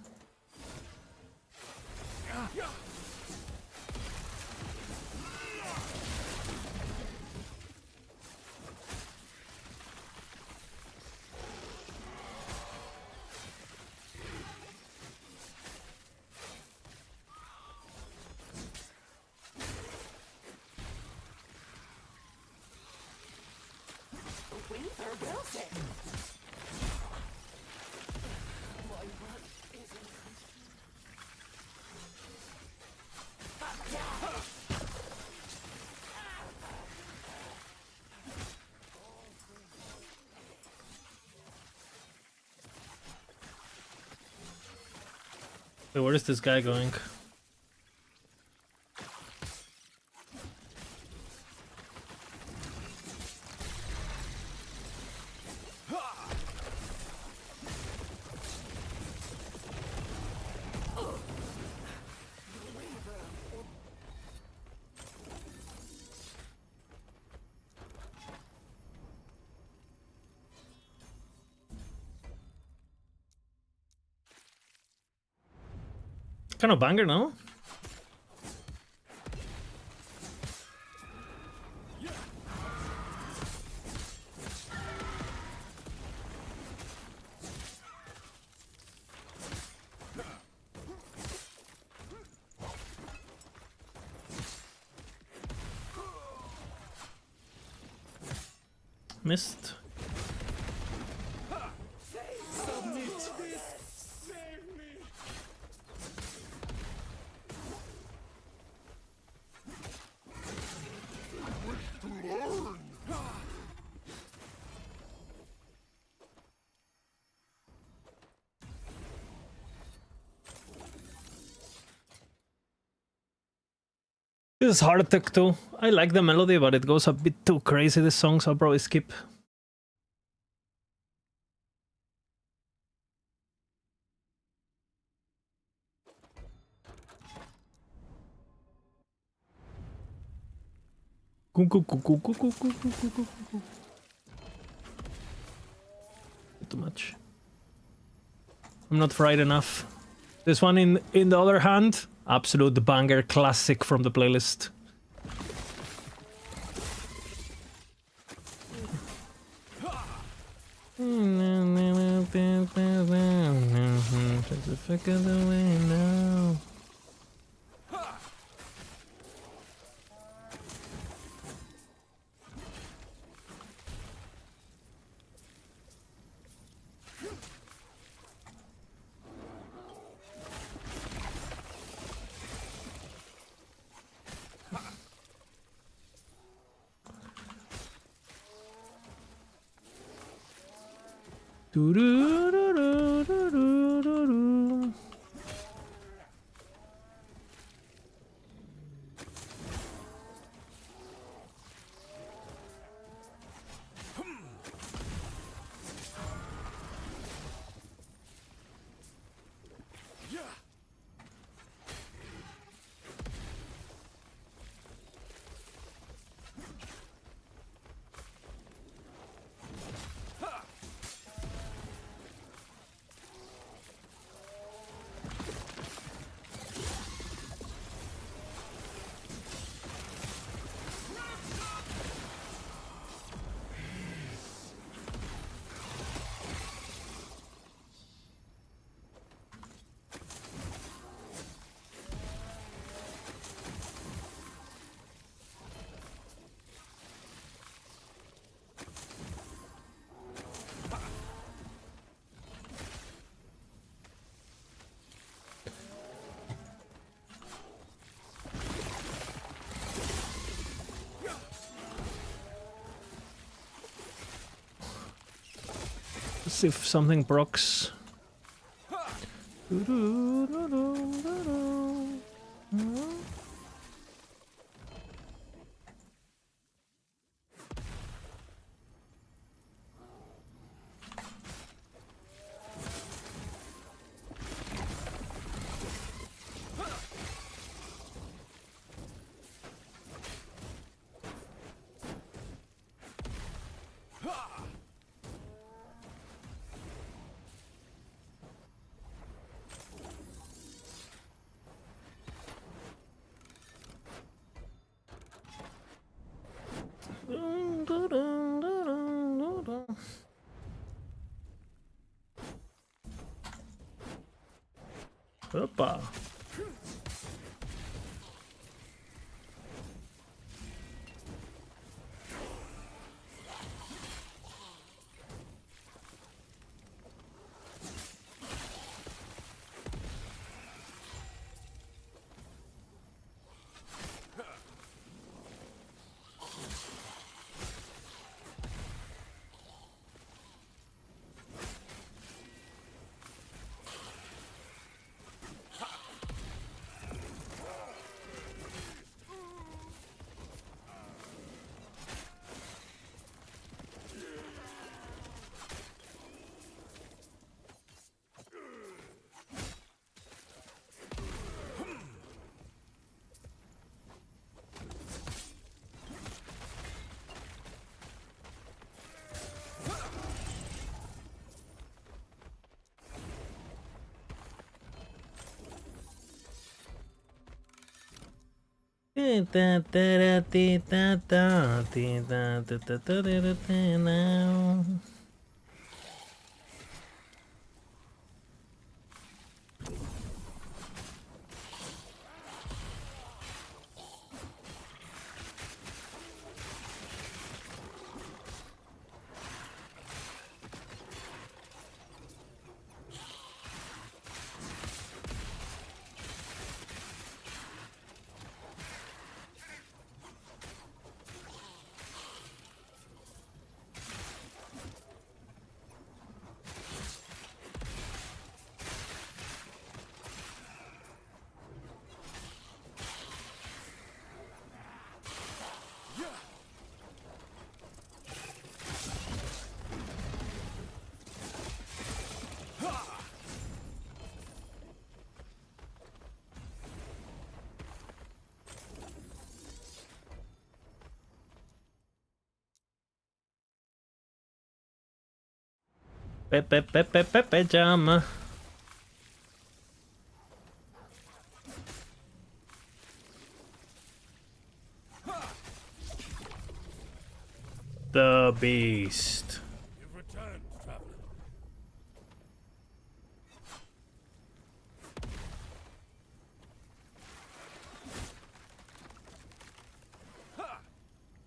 Wait, where is this guy going? Kind of banger, no? Missed. This is Heartattack too. I like the melody, but it goes a bit too crazy, this song, so I'll probably skip. Too much. I'm not fried enough. This one, in the other hand, absolute banger classic from the playlist. See if something procs. Opa. Jam. The Beast. You've returned, traveler.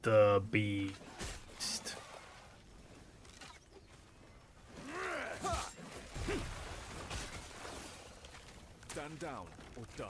The Beast. Stand down or die.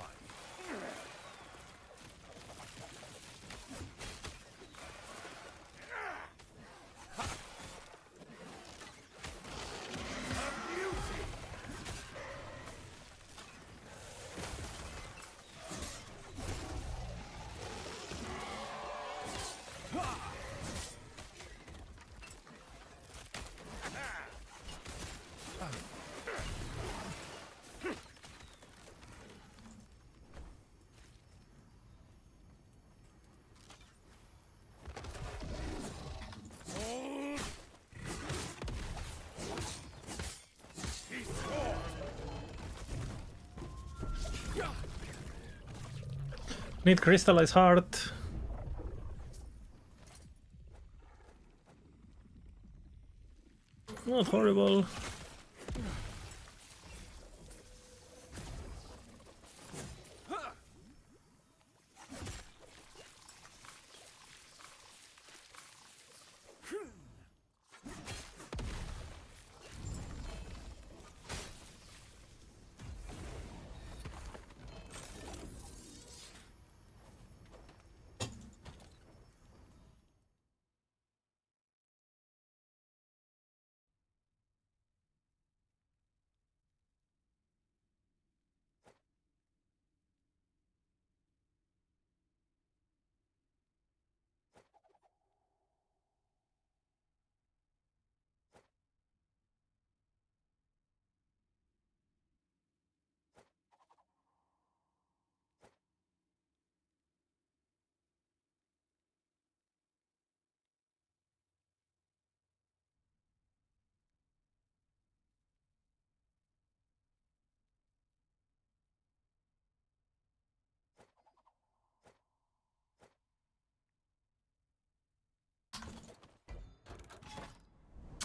Need crystallized heart. Not horrible.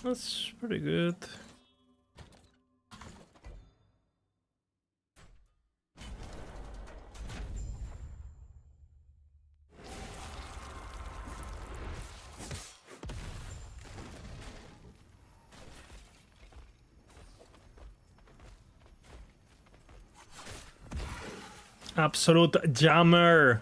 That's pretty good. Absolute jammer.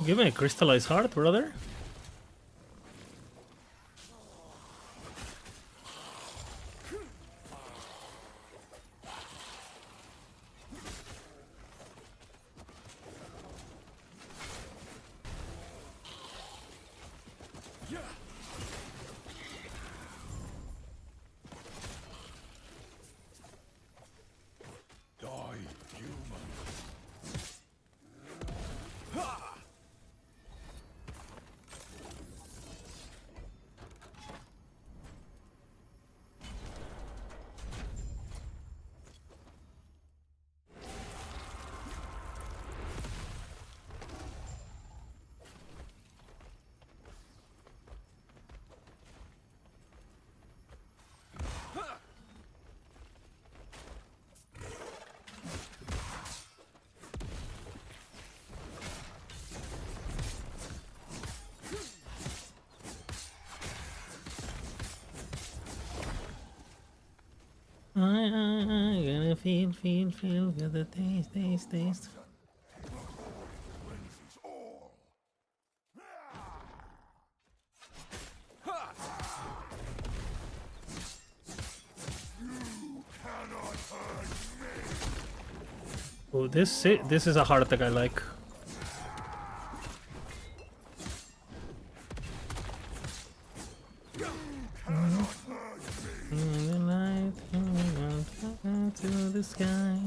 Give me a crystallized heart, brother. I gonna feel with the taste. Oh, this is a heart attack I like. The light to the sky.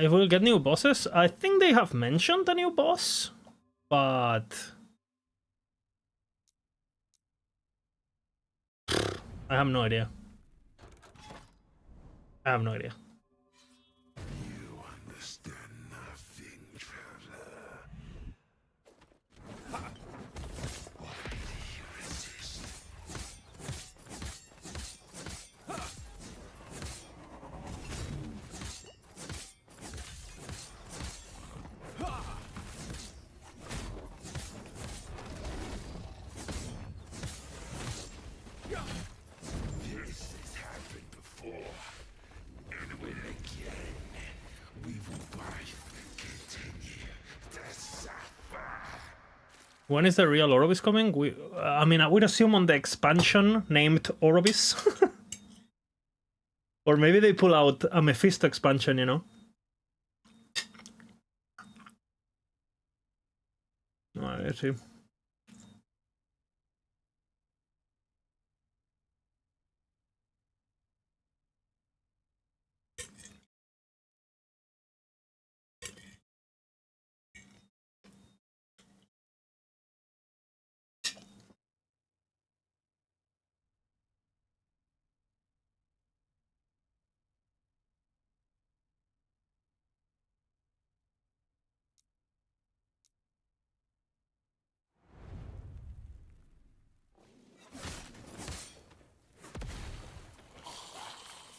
If we'll get new bosses, I think they have mentioned a new boss, but I have no idea. I have no idea. You understand nothing, traveler. Why do you resist? This has happened before, and will again. We will both continue to suffer. When is the real Orobis coming? I mean, I would assume on the expansion named Orobis. Or maybe they pull out a Mephisto expansion, you know? Let's see.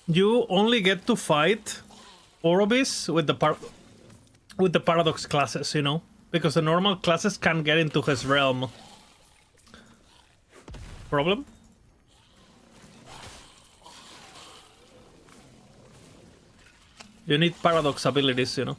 You only get to fight Orobis with the Paradox classes, you know? Because the normal classes can't get into his realm. Problem? You need Paradox abilities, you know?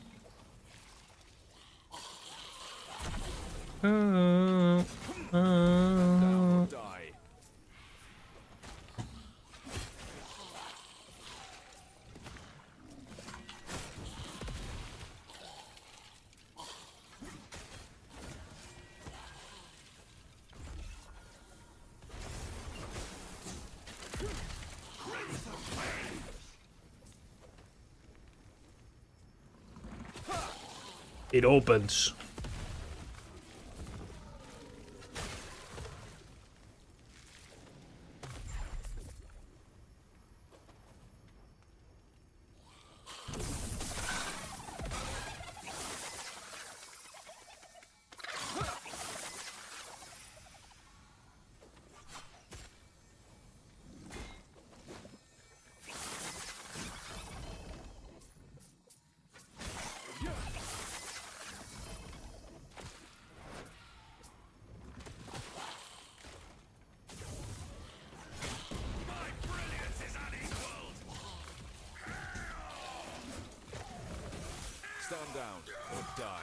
It opens. Stand down or die.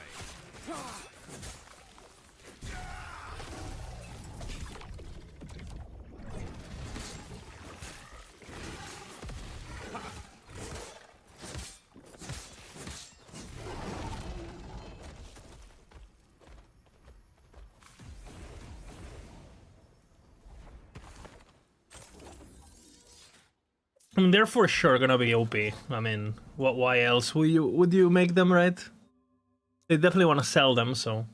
I mean, they're for sure gonna be OP. I mean, why else would you make them, right? They definitely want to sell them, so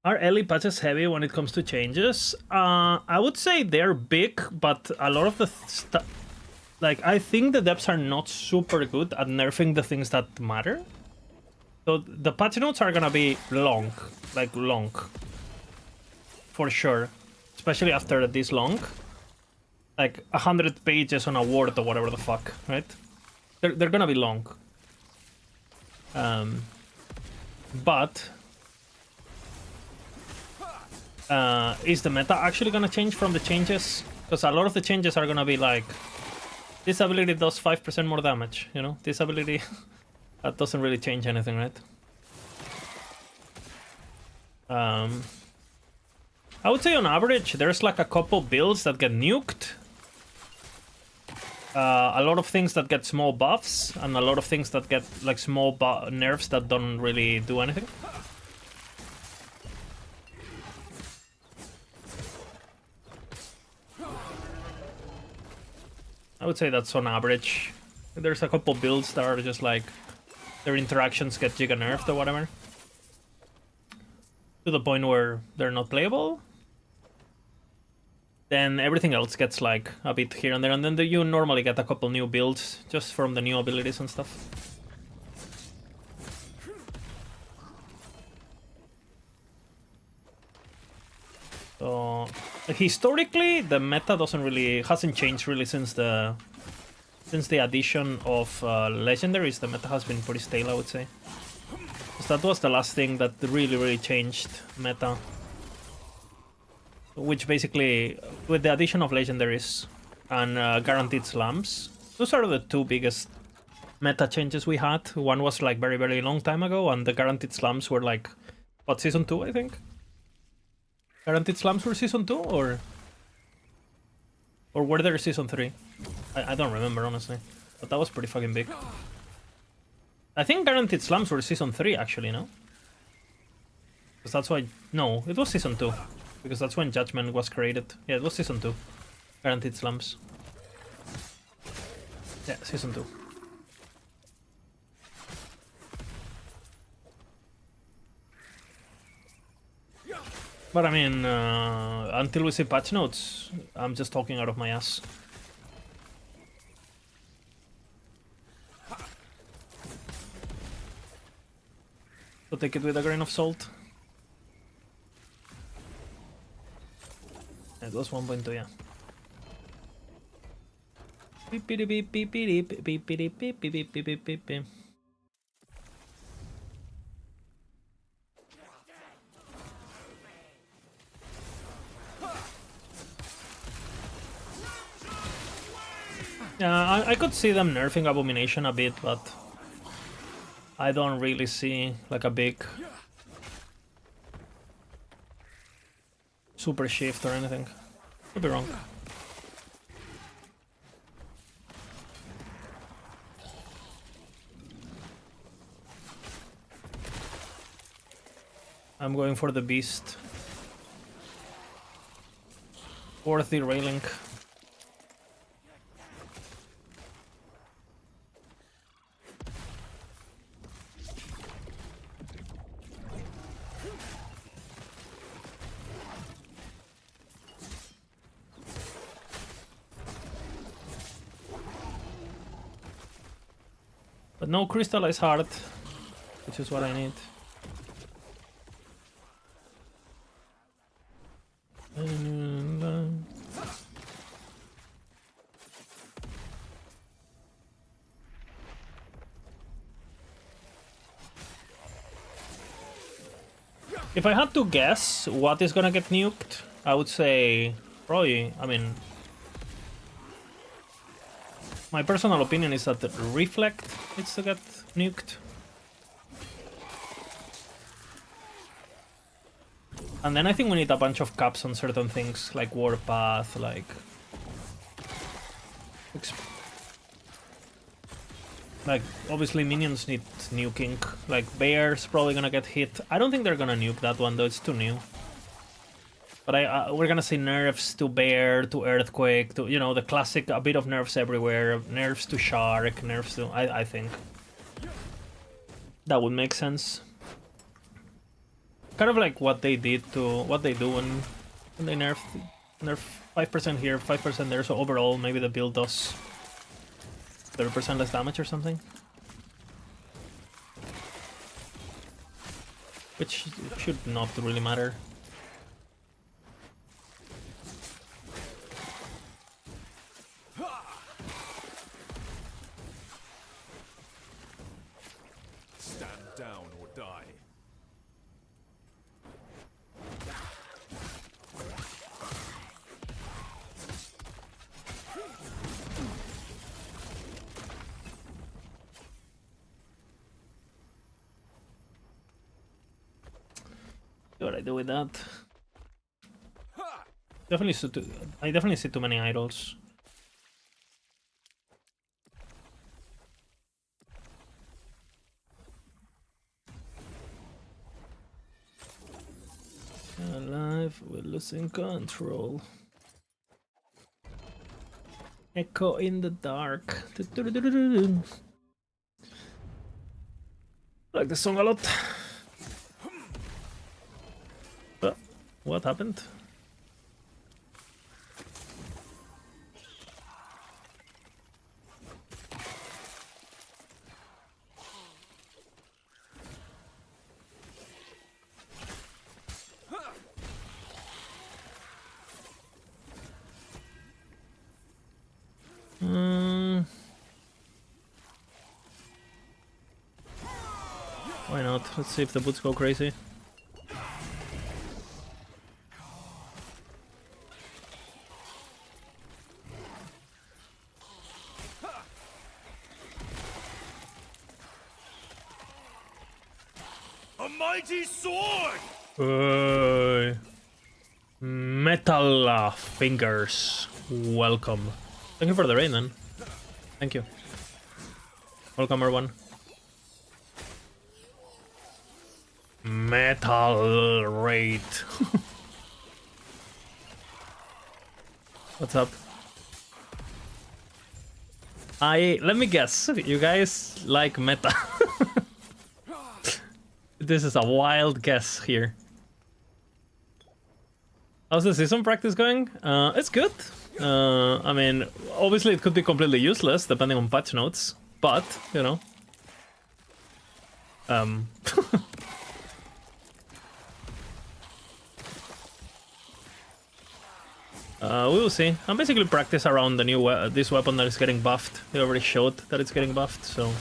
Are early patches heavy when it comes to changes? I would say they're big, but a lot of the stuff... Like, I think the devs are not super good at nerfing the things that matter. So the patch notes are gonna be long. Like, long. For sure. Especially after this long. Like, 100 pages on a word or whatever the fuck, right? They're gonna be long. But... is the meta actually gonna change from the changes? Because a lot of the changes are gonna be like, this ability does 5% more damage, you know? This ability, that doesn't really change anything, right? I would say on average, there's like a couple builds that get nuked. A lot of things that get small buffs, and a lot of things that get like small nerfs that don't really do anything. I would say that's on average. There's a couple builds that are just like, their interactions get giga nerfed or whatever. To the point where they're not playable. Then everything else gets like a bit here and there, and then you normally get a couple new builds just from the new abilities and stuff. So historically, the meta hasn't changed really since the addition of legendaries. The meta has been pretty stale, I would say. Because that was the last thing that really changed meta. Which basically, with the addition of legendaries and guaranteed slams, those are the two biggest meta changes we had. One was like very long time ago, and the guaranteed slams were like, what, season 2, I think? Guaranteed slams were season 2, or were there season 3? I don't remember, honestly. But that was pretty fucking big. I think guaranteed slams were season 3, actually, no? Because that's why... No, it was season 2. Because that's when Judgment was created. Yeah, it was season 2. Guaranteed slams. Yeah, season 2. But I mean, until we see patch notes, I'm just talking out of my ass. So take it with a grain of salt. It was 1.2, yeah. Beep beep beep beep beep beep beep beep beep beep beep beep beep. Yeah, I could see them nerfing Abomination a bit, but I don't really see like a big super shift or anything. Could be wrong. I'm going for the beast. Or the railing. But no crystallized heart, which is what I need. If I had to guess what is gonna get nuked, I would say probably, I mean, my personal opinion is that the Reflect needs to get nuked. And then I think we need a bunch of caps on certain things, like Warpath, like... obviously minions need nuking. Like, Bear's probably gonna get hit. I don't think they're gonna nuke that one, though, it's too new. But we're gonna see nerfs to Bear, to Earthquake, to, you know, the classic, a bit of nerfs everywhere. Nerfs to Shark, nerfs to... I think that would make sense. Kind of like what they do when they nerf 5% here, 5% there. So overall, maybe the build does 30% less damage or something. Which should not really matter. Stand down or die. What I do with that? I definitely see too many idols. Alive, we're losing control. Echo in the dark. Like the song a lot. What happened? Why not? Let's see if the boots go crazy. A mighty sword! Metal fingers. Welcome. Thank you for the raid, man. Thank you. Welcome, everyone. Metal raid. What's up? Let me guess. You guys like meta. This is a wild guess here. How's the season practice going? It's good. I mean, obviously it could be completely useless depending on patch notes, but you know. We will see. I'm basically practice around the new this weapon that is getting buffed. They already showed that it's getting buffed, so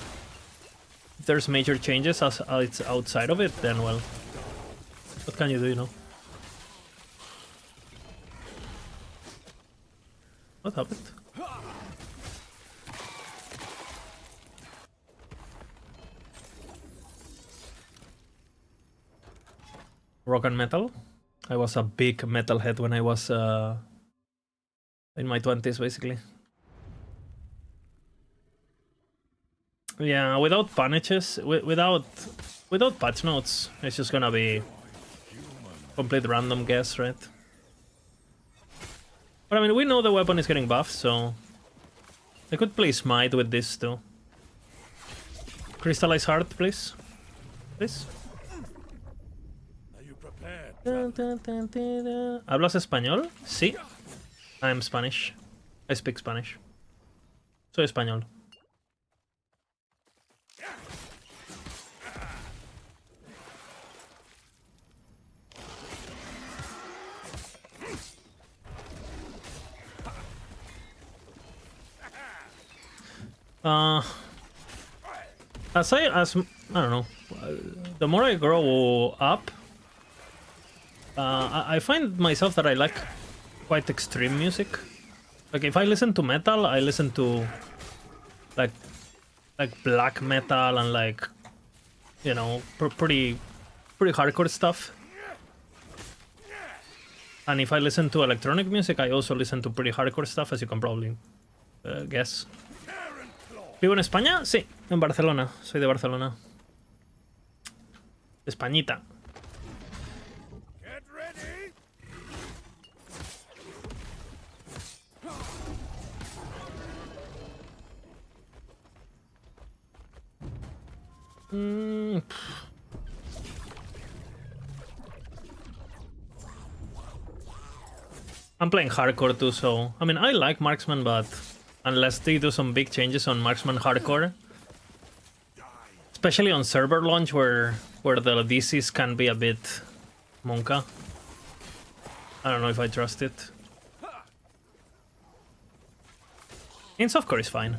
if there's major changes as it's outside of it, then well, what can you do, you know? What happened? Rock and metal? I was a big metalhead when I was in my 20s, basically. Yeah, without punishes, without patch notes, it's just gonna be complete random guess, right? But I mean, we know the weapon is getting buffed, so I could play Smite with this too. Crystallize Heart, please. Please. Are you prepared? ¿Hablas español? Sí. I'm Spanish. I speak Spanish. Soy español. I don't know, the more I grow up, I find myself that I like quite extreme music. Like if I listen to metal, I listen to like black metal and like, you know, pretty hardcore stuff. And if I listen to electronic music, I also listen to pretty hardcore stuff, as you can probably guess. ¿Vivo en España? Sí, en Barcelona. Soy de Barcelona. Españita. Get ready. I'm playing hardcore too, so I mean I like marksman, but unless they do some big changes on marksman hardcore, especially on server launch where the DCs can be a bit monka, I don't know if I trust it. In softcore is fine.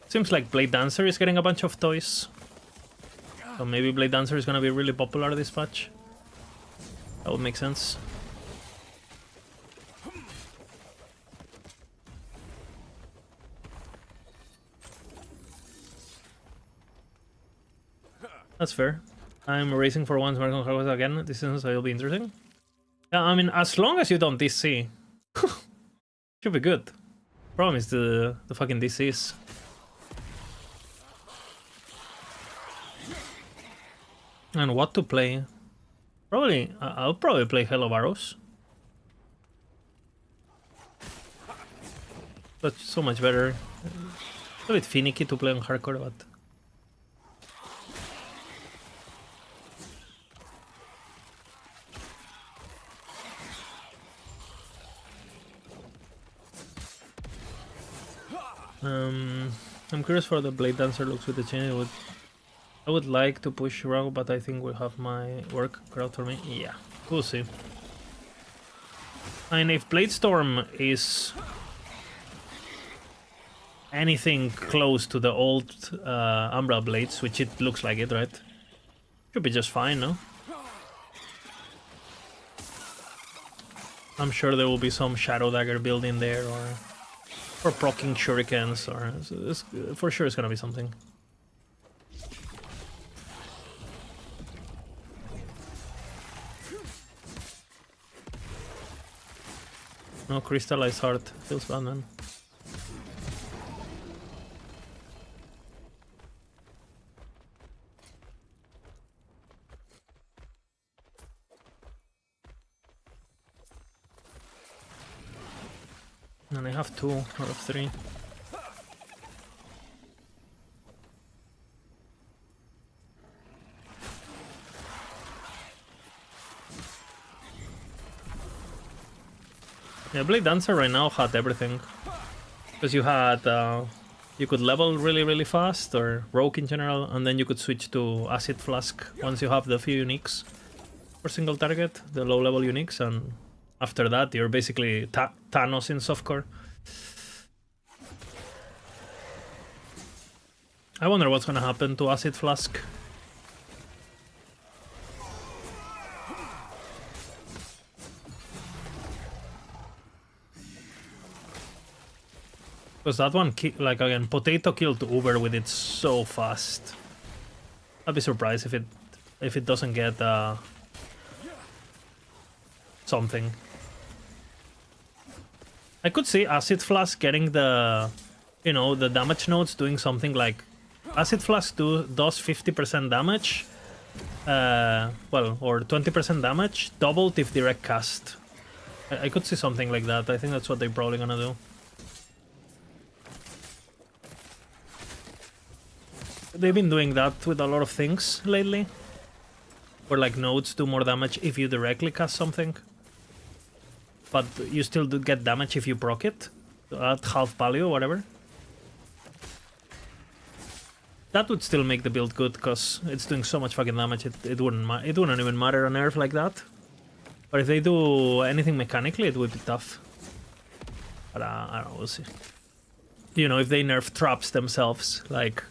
Seems like Blade Dancer is getting a bunch of toys. So maybe Blade Dancer is gonna be really popular this patch. That would make sense. That's fair. I'm racing for once Marksman Hardcore again this season, so it'll be interesting. Yeah, I mean, as long as you don't DC, should be good. Problem is the fucking DCs. And what to play? Probably, I'll probably play Hell of Arrows. But so much better. It's a bit finicky to play on hardcore, but... I'm curious for the Blade Dancer looks with the chain. I would like to push Raw, but I think we'll have my work cut out for me. Yeah, we'll see. I mean, if Bladestorm is anything close to the old Umbra Blades, which it looks like it, right? Should be just fine, no? I'm sure there will be some Shadow Dagger build in there, or proccing shurikens, or for sure it's gonna be something. No crystallized heart, feels bad, man. And I have 2 out of 3. Yeah, Blade Dancer right now had everything. Because you had, you could level really fast, or Rogue in general, and then you could switch to Acid Flask once you have the few uniques for single target, the low level uniques, and after that you're basically Thanos in softcore. I wonder what's gonna happen to Acid Flask. Because that one, like again, Potato killed Uber with it so fast. I'd be surprised if it doesn't get something. I could see Acid Flask getting the, you know, the damage nodes doing something like Acid Flask does 50% damage, well, or 20% damage, doubled if direct cast. I could see something like that. I think that's what they're probably gonna do. They've been doing that with a lot of things lately. Where like nodes do more damage if you directly cast something. But you still do get damage if you proc it. At half value or whatever. That would still make the build good, because it's doing so much fucking damage, it wouldn't even matter a nerf like that. But if they do anything mechanically, it would be tough. But I don't know, we'll see. You know, if they nerf traps themselves, like...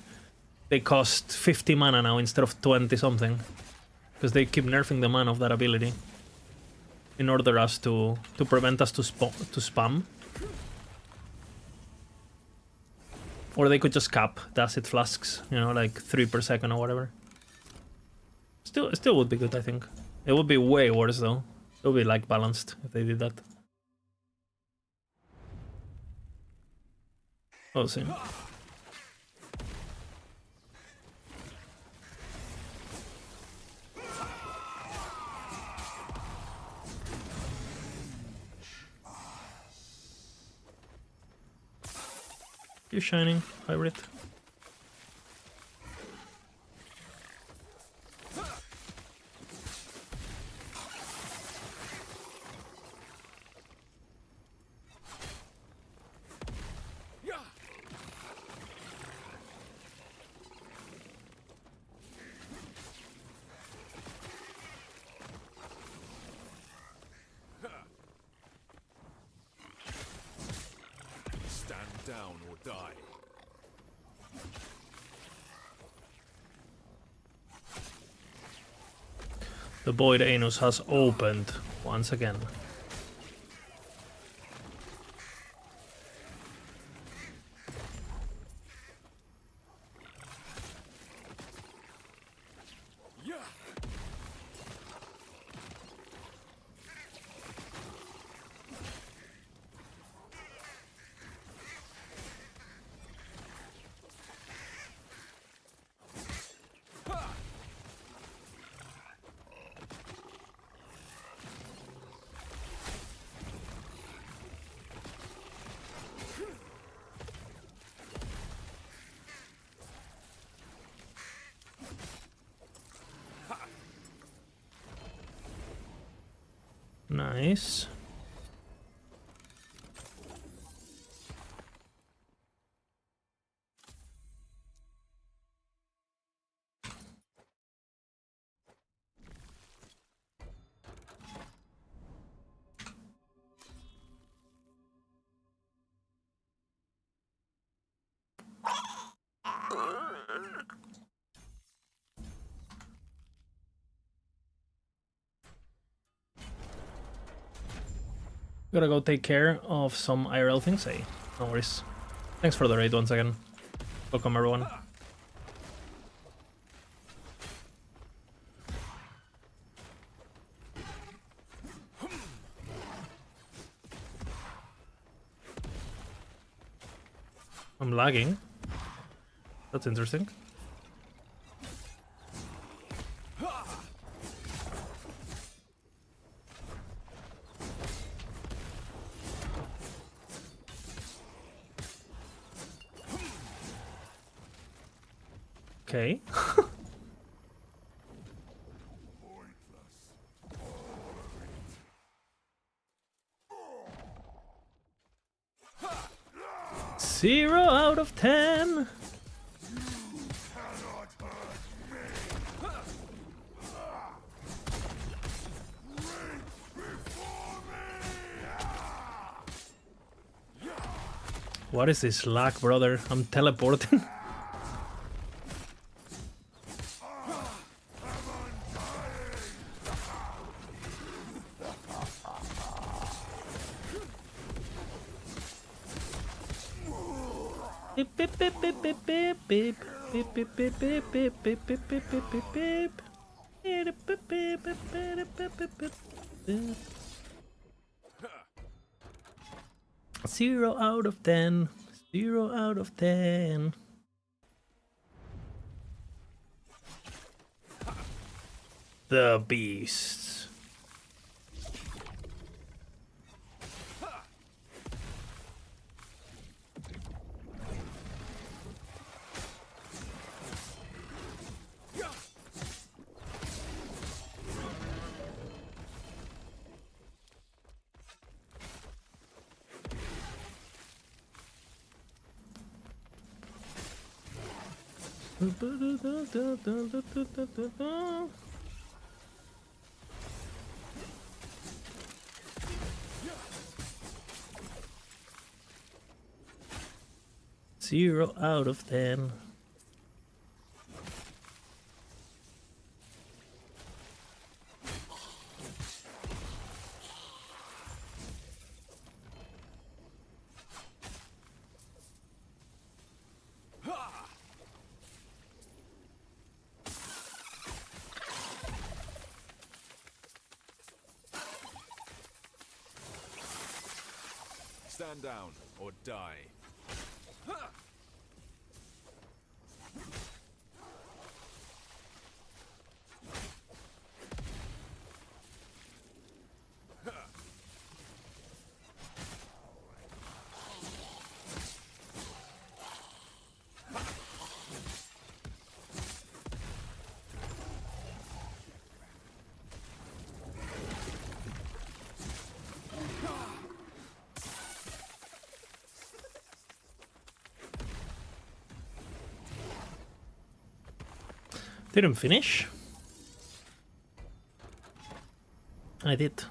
They cost 50 mana now instead of 20 something. Because they keep nerfing the mana of that ability. In order us to prevent us to spam. Or they could just cap the Acid Flasks, you know, like 3 per second or whatever. Still would be good, I think. It would be way worse though. It would be like balanced if they did that. We'll see. You shining, hybrid. down or die. The Void Anus has opened once again. Nice. Gotta go take care of some IRL things, hey. No worries. Thanks for the raid once again. Welcome everyone. I'm lagging. That's interesting. Okay. Zero out of 10. What is this lag, brother? I'm teleporting. Beep beep beep beep beep beep beep beep beep beep beep beep beep beep beep beep beep beep. 0 out of 10. 0 out of 10. The beasts. Zero out of 10. Stand down or die. Didn't finish? I did.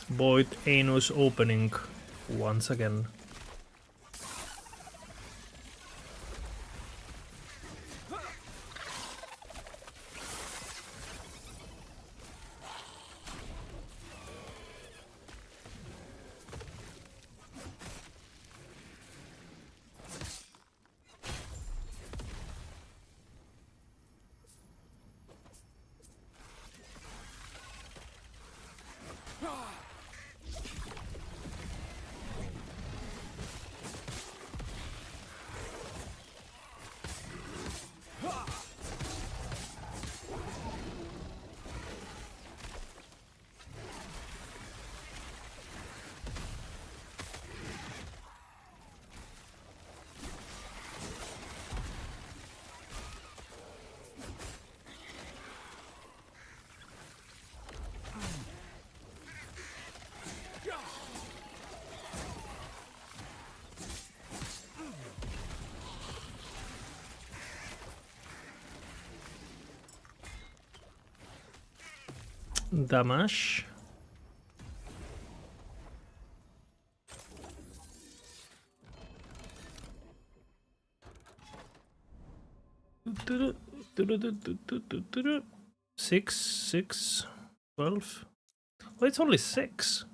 Void anus opening once again. Damage. Six, 12. Well, it's only 6.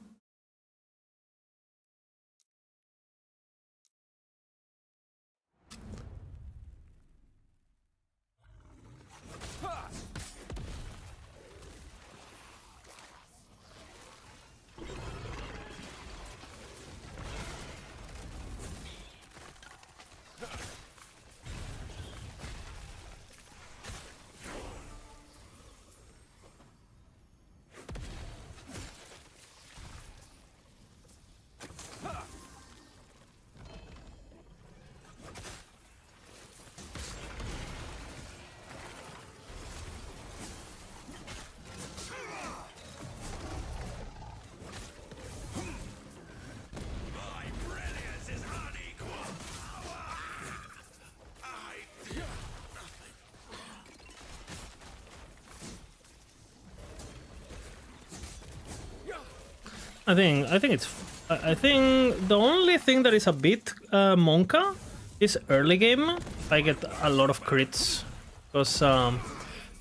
I think the only thing that is a bit Monka is early game. I get a lot of crits because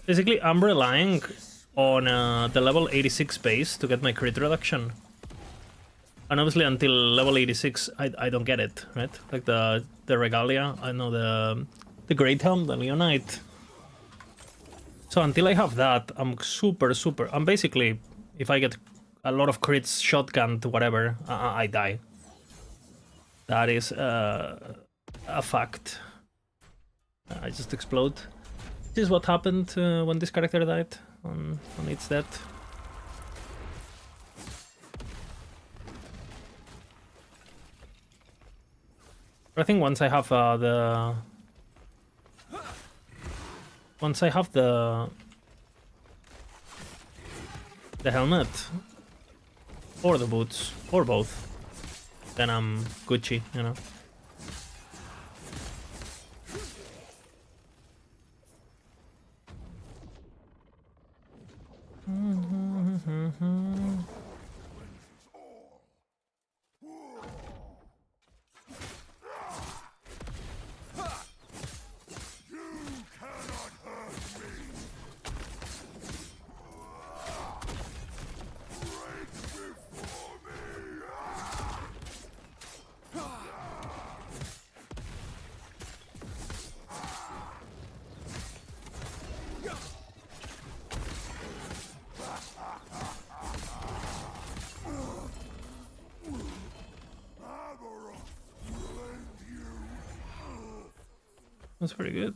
basically I'm relying on the level 86 base to get my crit reduction, and obviously until level 86 I don't get it, right? Like the Regalia, I know the Great Helm, the Leonite. So until I have that, I'm super. I'm basically, if I get a lot of crits, shotgun to whatever, I die. That is a fact. I just explode. This is what happened when this character died on its death. I think once I have the helmet or the boots or both, then I'm Gucci, you know. That's pretty good.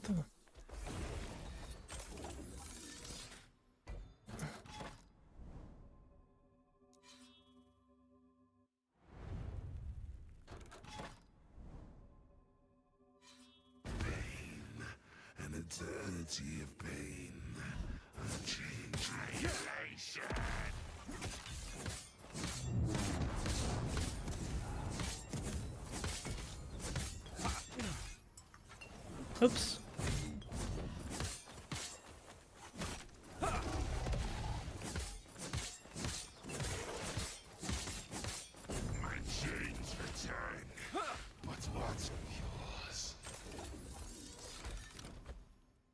An eternity of pain. Unchanging elation. Oops.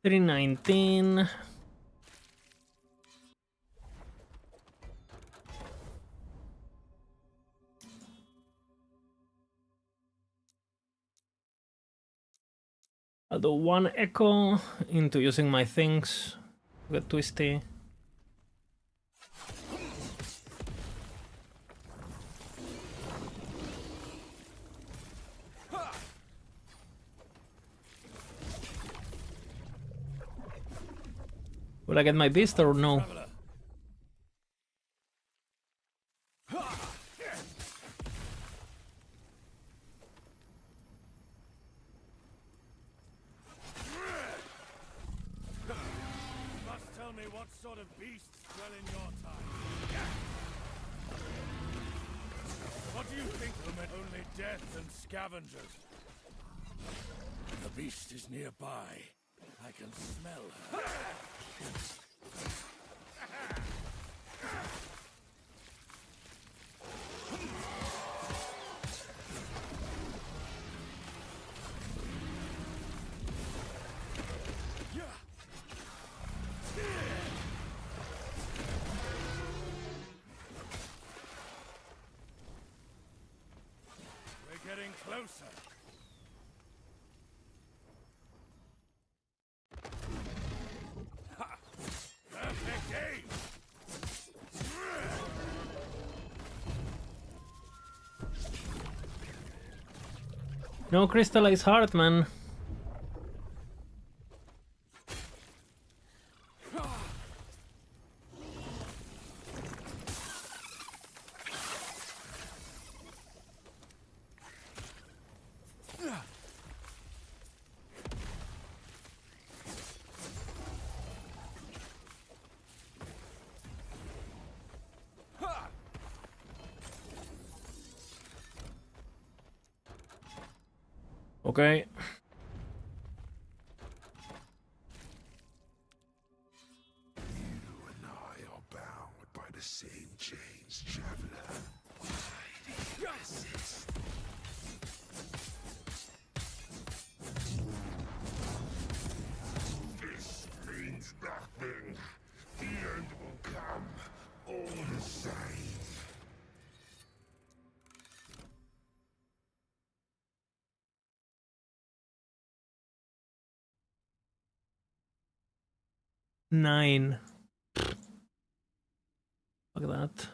319. I'll do 1 echo into using my things. Get twisty. Will I get my beast or no? Scavengers. The beast is nearby. I can smell her. Getting closer. Ha! Perfect aim. No crystallized heart, man. Okay. You and I are bound by the same chains, traveler. This means nothing. The end will come all the same. Nine. Look at that.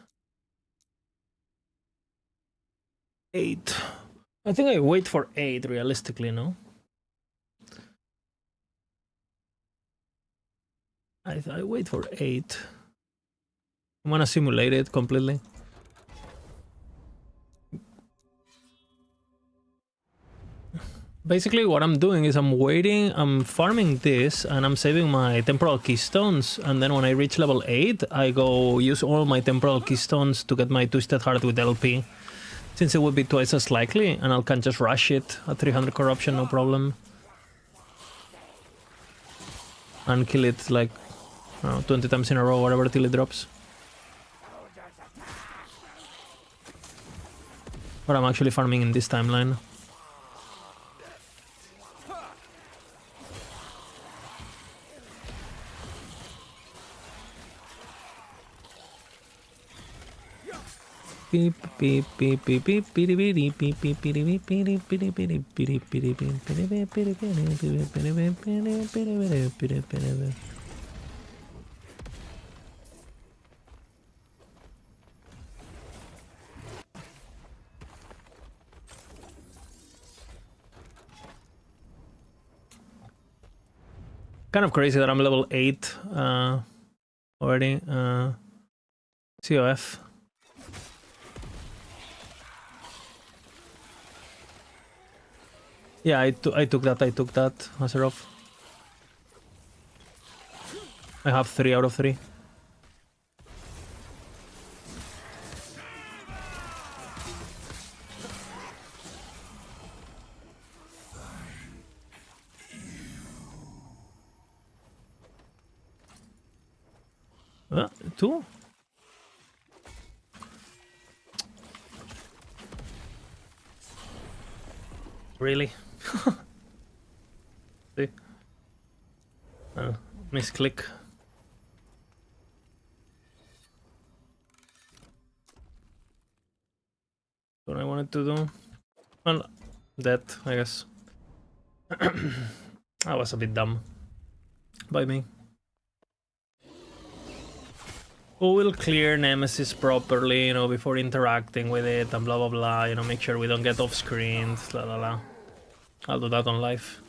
8. I think I wait for 8 realistically, no? I wait for 8. I'm gonna simulate it completely. Basically what I'm doing is I'm waiting, I'm farming this and I'm saving my temporal keystones, and then when I reach level 8 I go use all my temporal keystones to get my Twisted Heart with LP, since it would be twice as likely and I can just rush it at 300 corruption, no problem, and kill it like, I don't know, 20 times in a row, whatever, till it drops. But I'm actually farming in this timeline. Kind of crazy that I'm level 8 already. COF. Yeah, I took that, Azeroth. I have 3 out of 3. Two? Really? See? Misclick. What I wanted to do? Well, that, I guess. That was a bit dumb by me. Who will clear Nemesis properly, you know, before interacting with it and blah blah blah, you know, make sure we don't get off screen, la la la. I'll do that on live.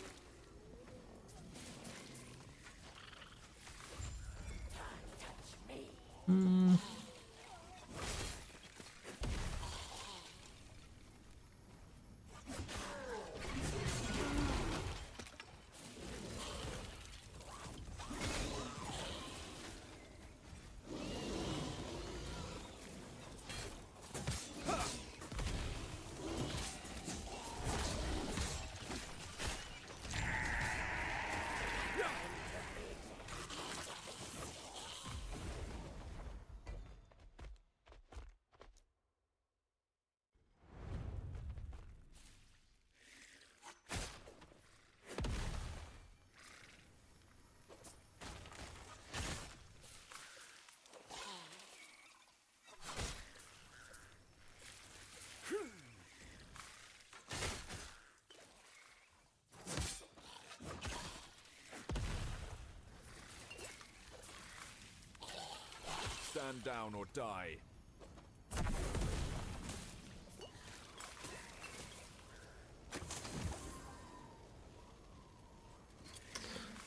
Stand down or die.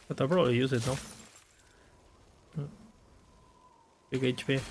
But I'll probably use it, no? Big HP.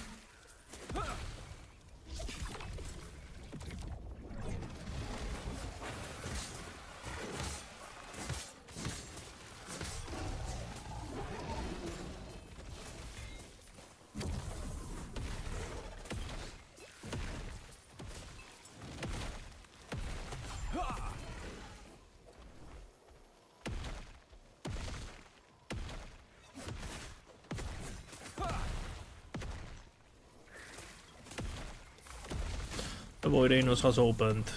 The Void Anus has opened.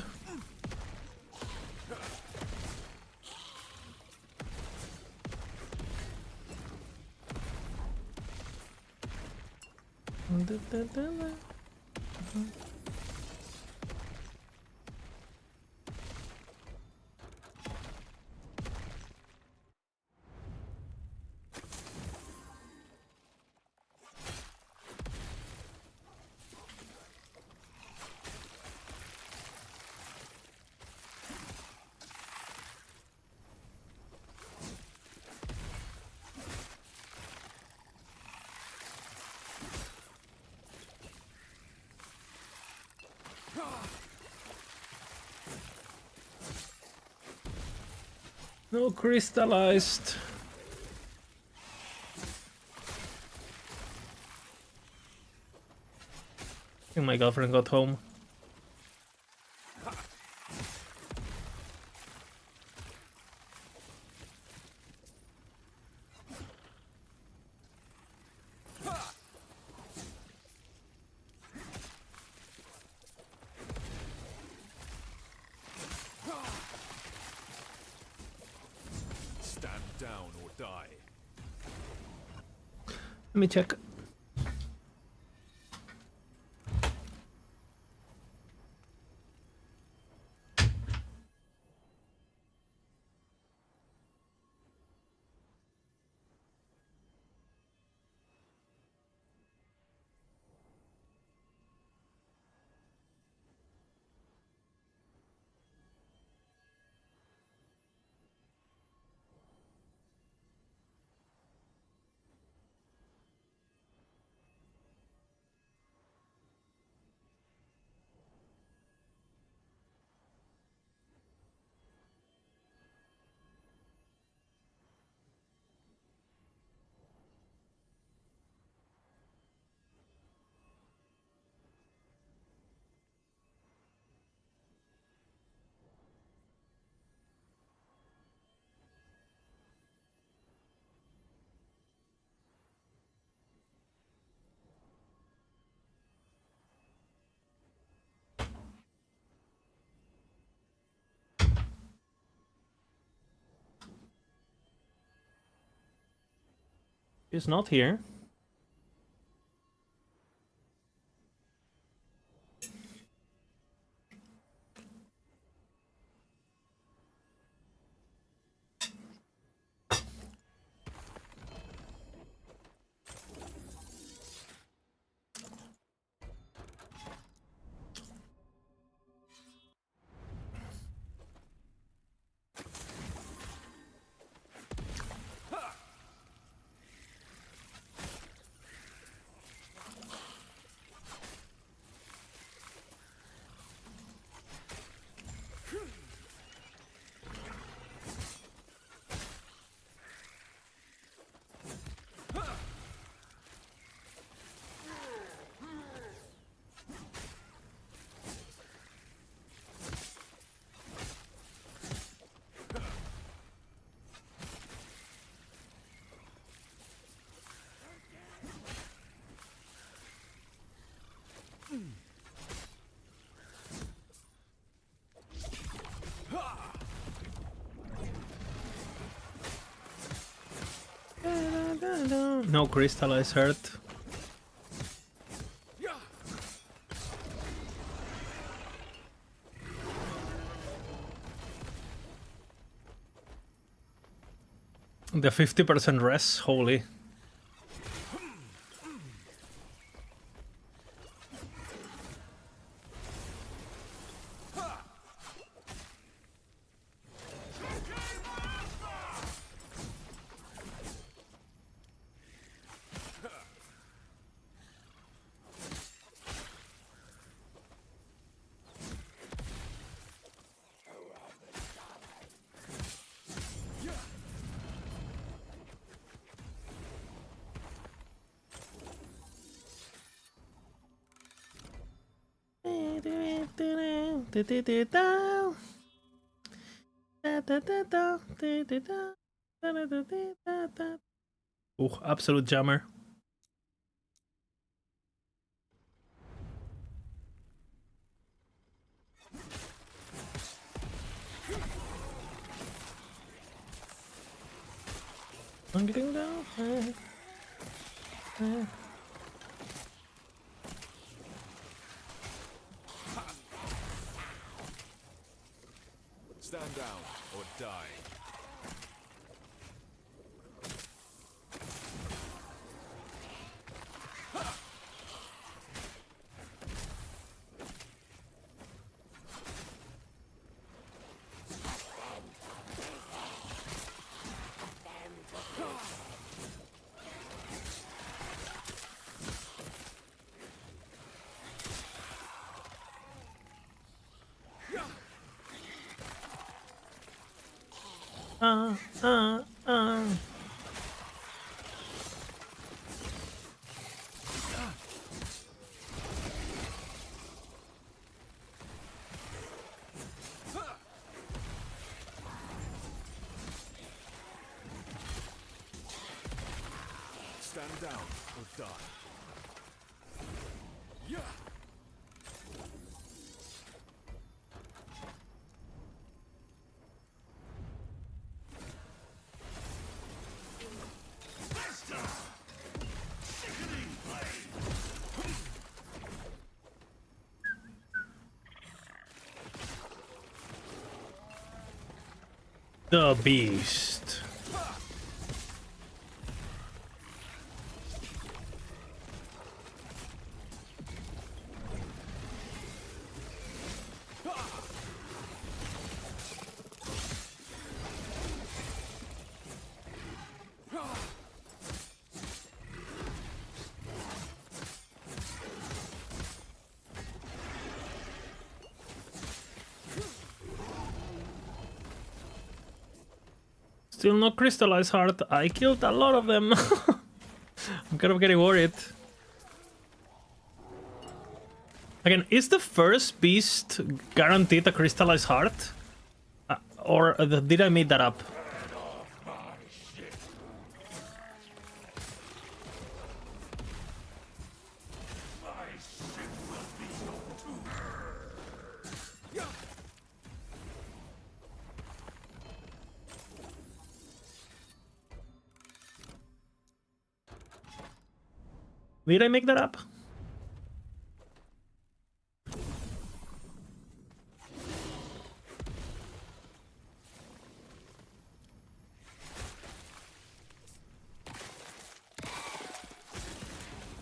No crystallized. I think my girlfriend got home. Stand down or die. Let me check. He's not here. No crystallized heart. The 50% rest, holy. Absolute jammer. I'm getting down. Stand down or die. Stand down or die. The beast. Still no crystallized heart. I killed a lot of them. I'm kind of getting worried. Again, is the first beast guaranteed a crystallized heart? Or did I make that up? Did I make that up?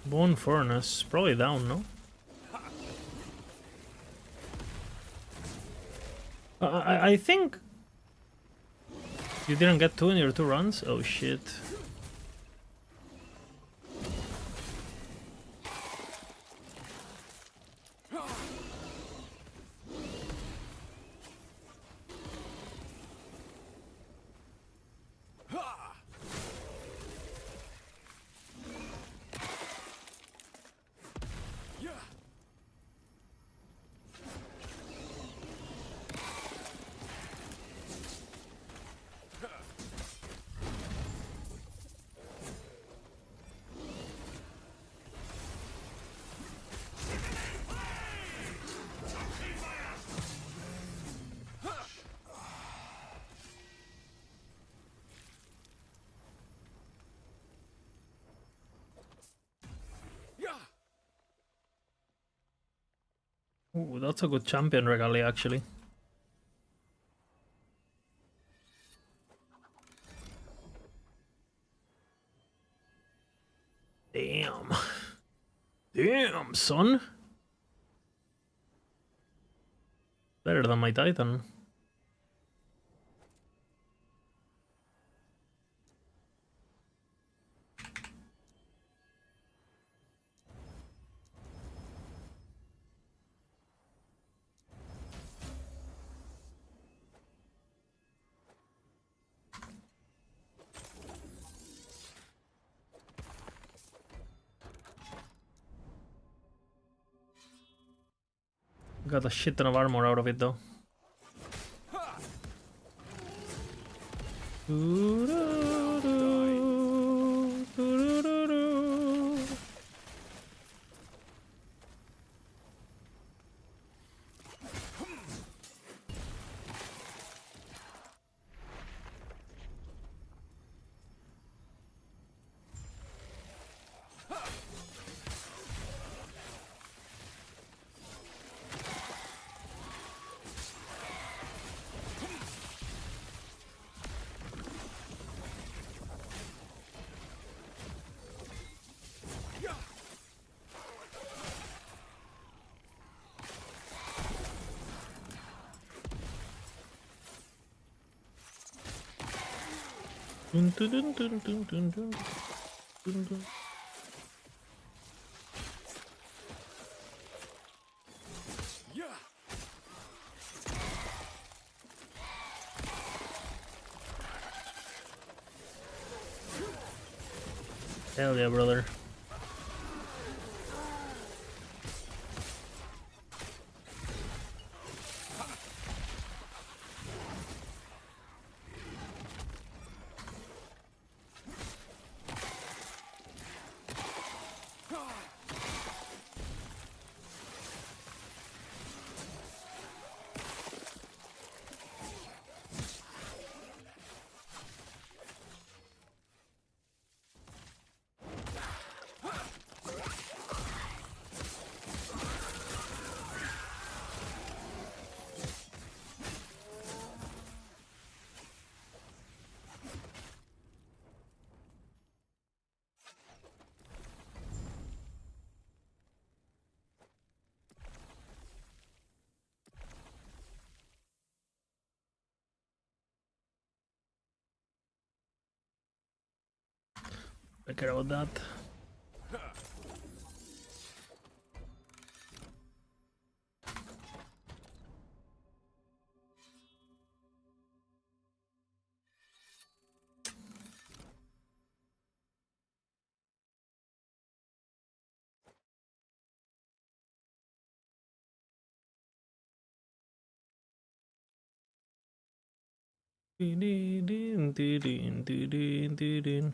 Bone furnace, probably down, no? I think you didn't get 2 in your 2 runs? Oh shit. Ooh, that's a good champion regalia, actually. Damn. Damn, son. Better than my Titan. Got a shit ton of armor out of it though. Dun, dun, dun, dun, dun, dun, dun, dun, dun. Hell yeah, brother. I care about that. Din, din, din, din, din, din, din, din.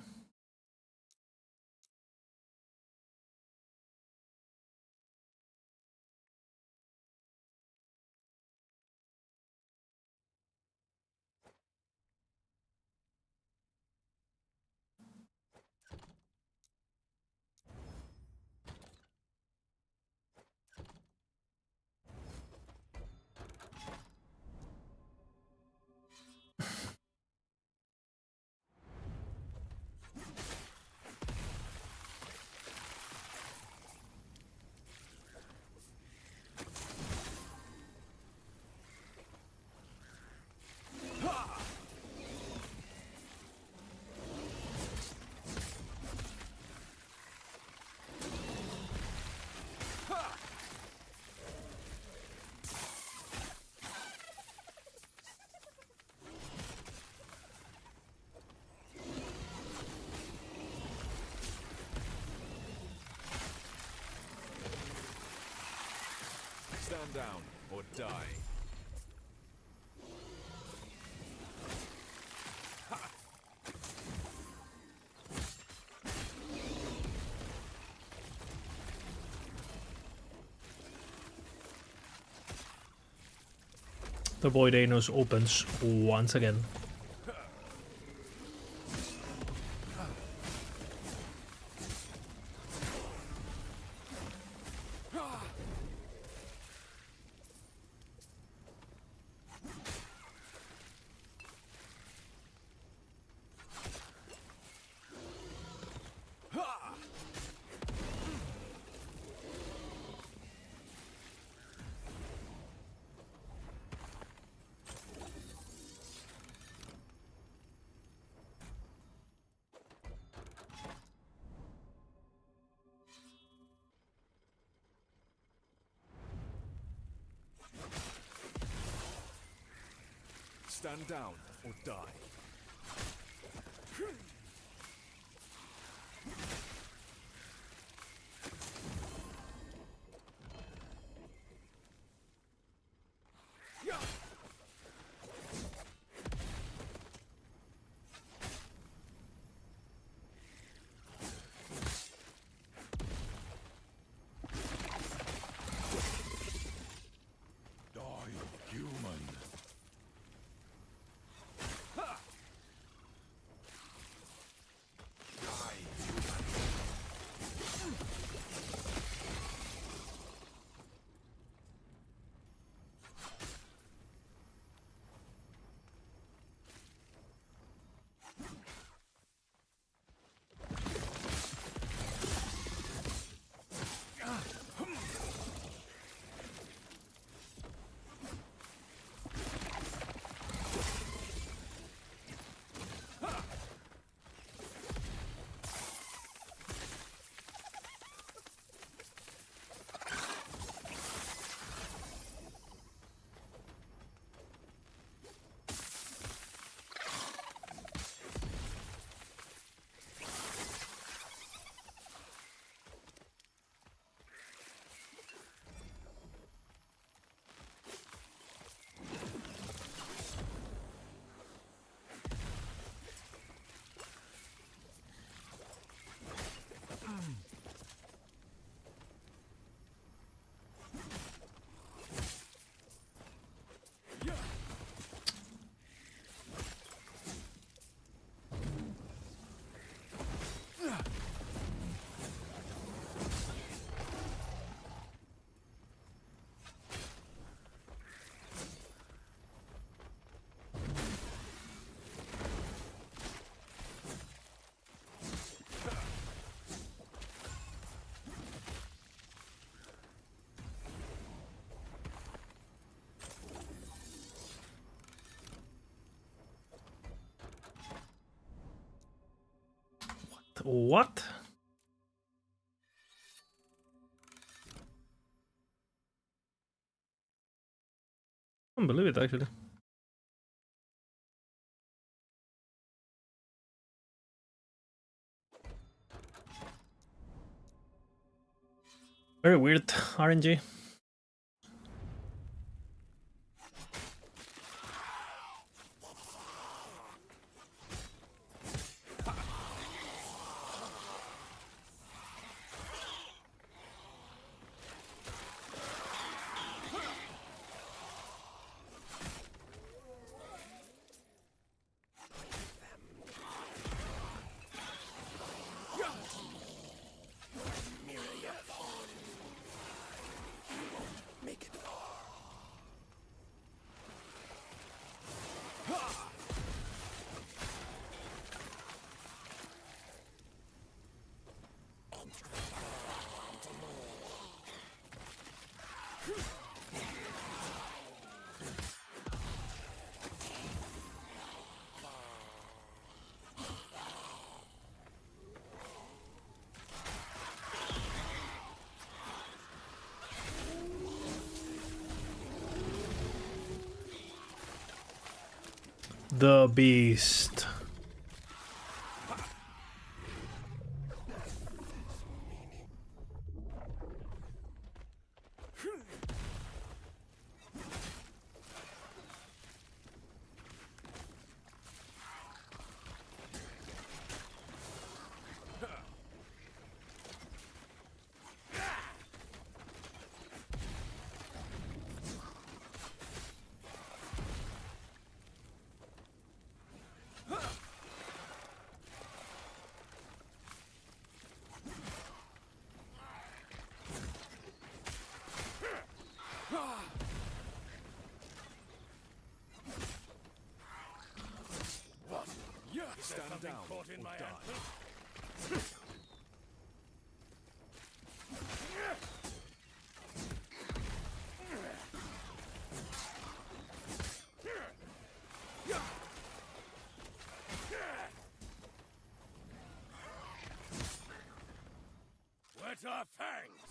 Stand down or die. The Void Anus opens once again. Stand down or die. What? I can't believe it, actually. Very weird RNG. The Beast. Getting caught in my antlers? Whet our fangs!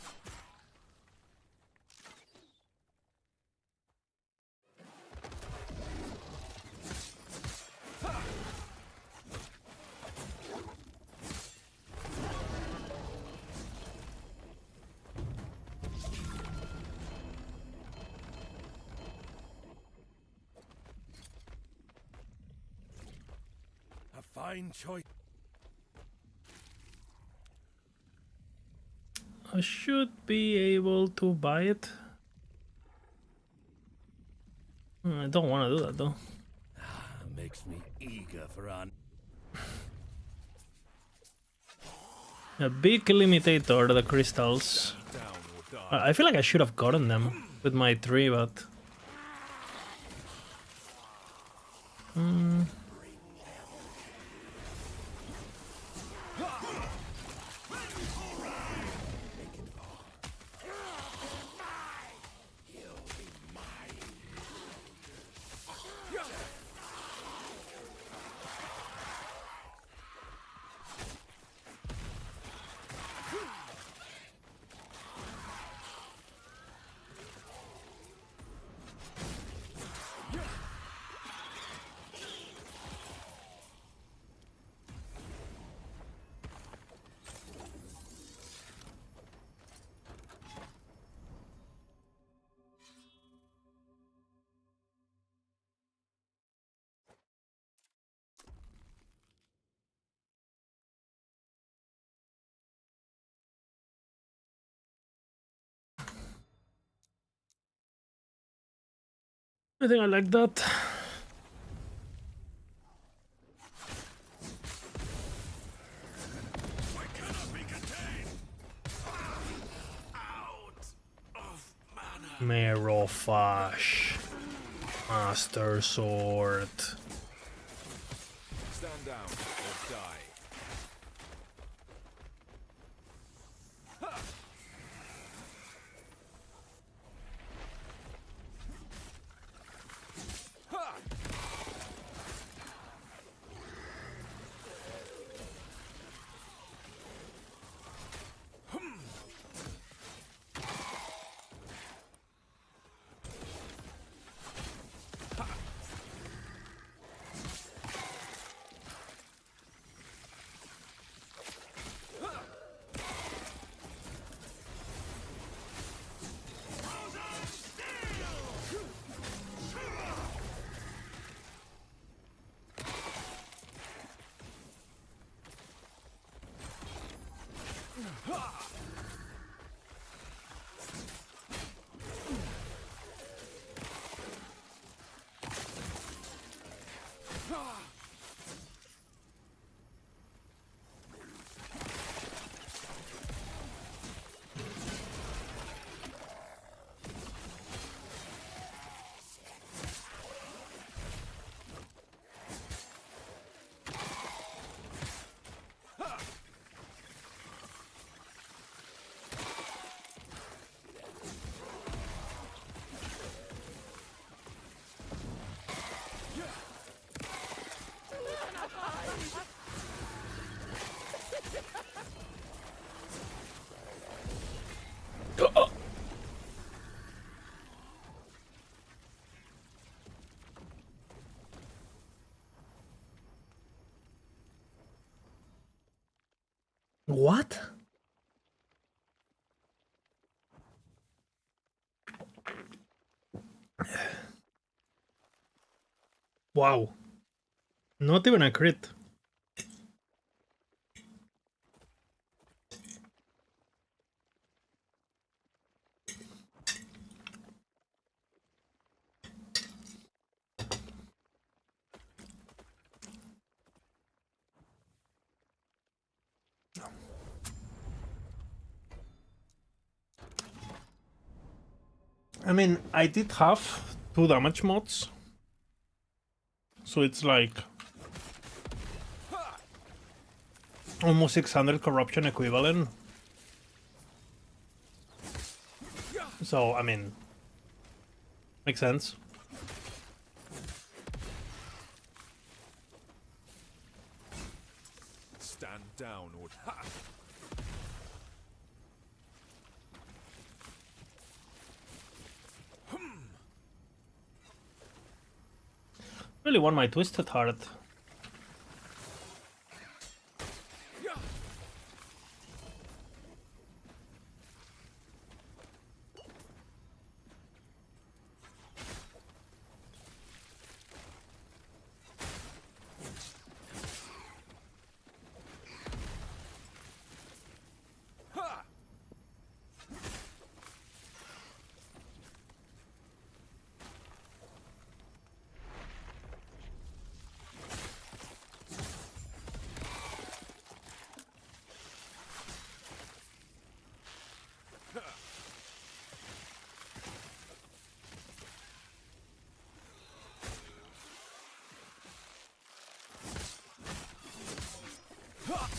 A fine choice. I should be able to buy it. I don't want to do that though. Makes me eager for our... A big limitator, the crystals. I feel like I should have gotten them with my 3, but... I think I like that. Merofash. Master Sword. Stand down or die. What? Wow. Not even a crit. I mean, I did have 2 damage mods. So it's like almost 600 corruption equivalent. So, I mean, makes sense. Stand down or... Ha! Really want my Twisted Heart.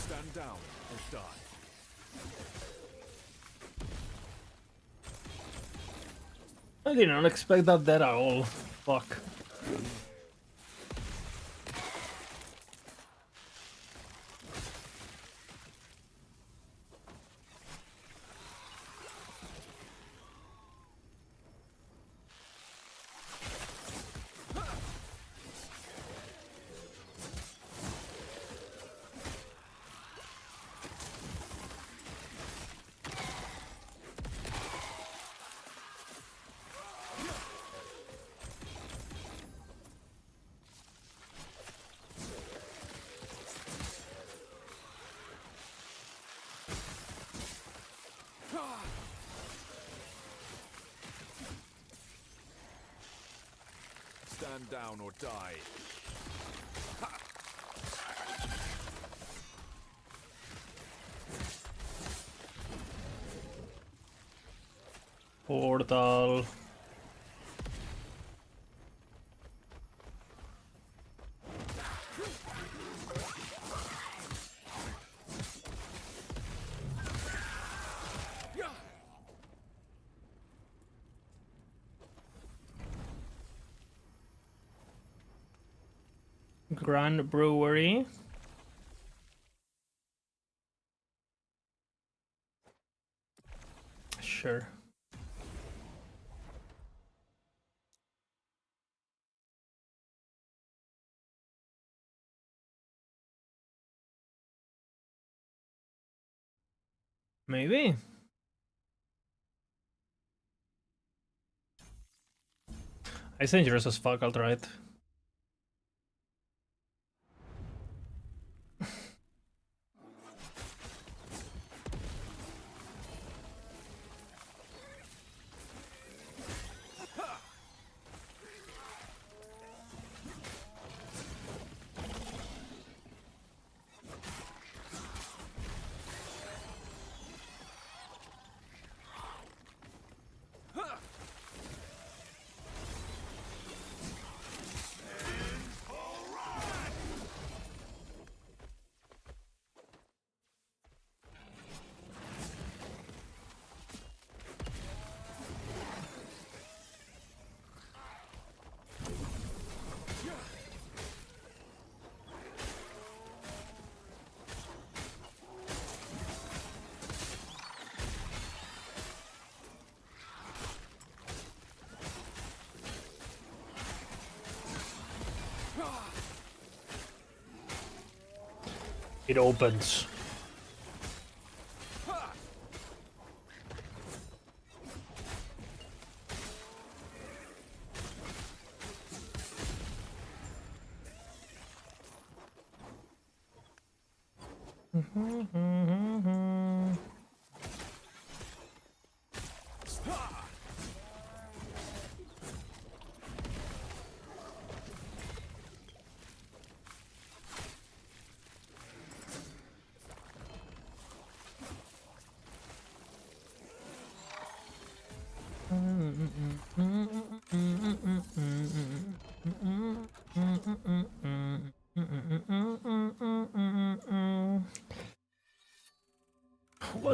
Stand down or die. I did not expect that at all. Fuck. Stand down or die. Portal. Grand Brewery. Sure. Maybe. It's dangerous as fuck, alright. It opens.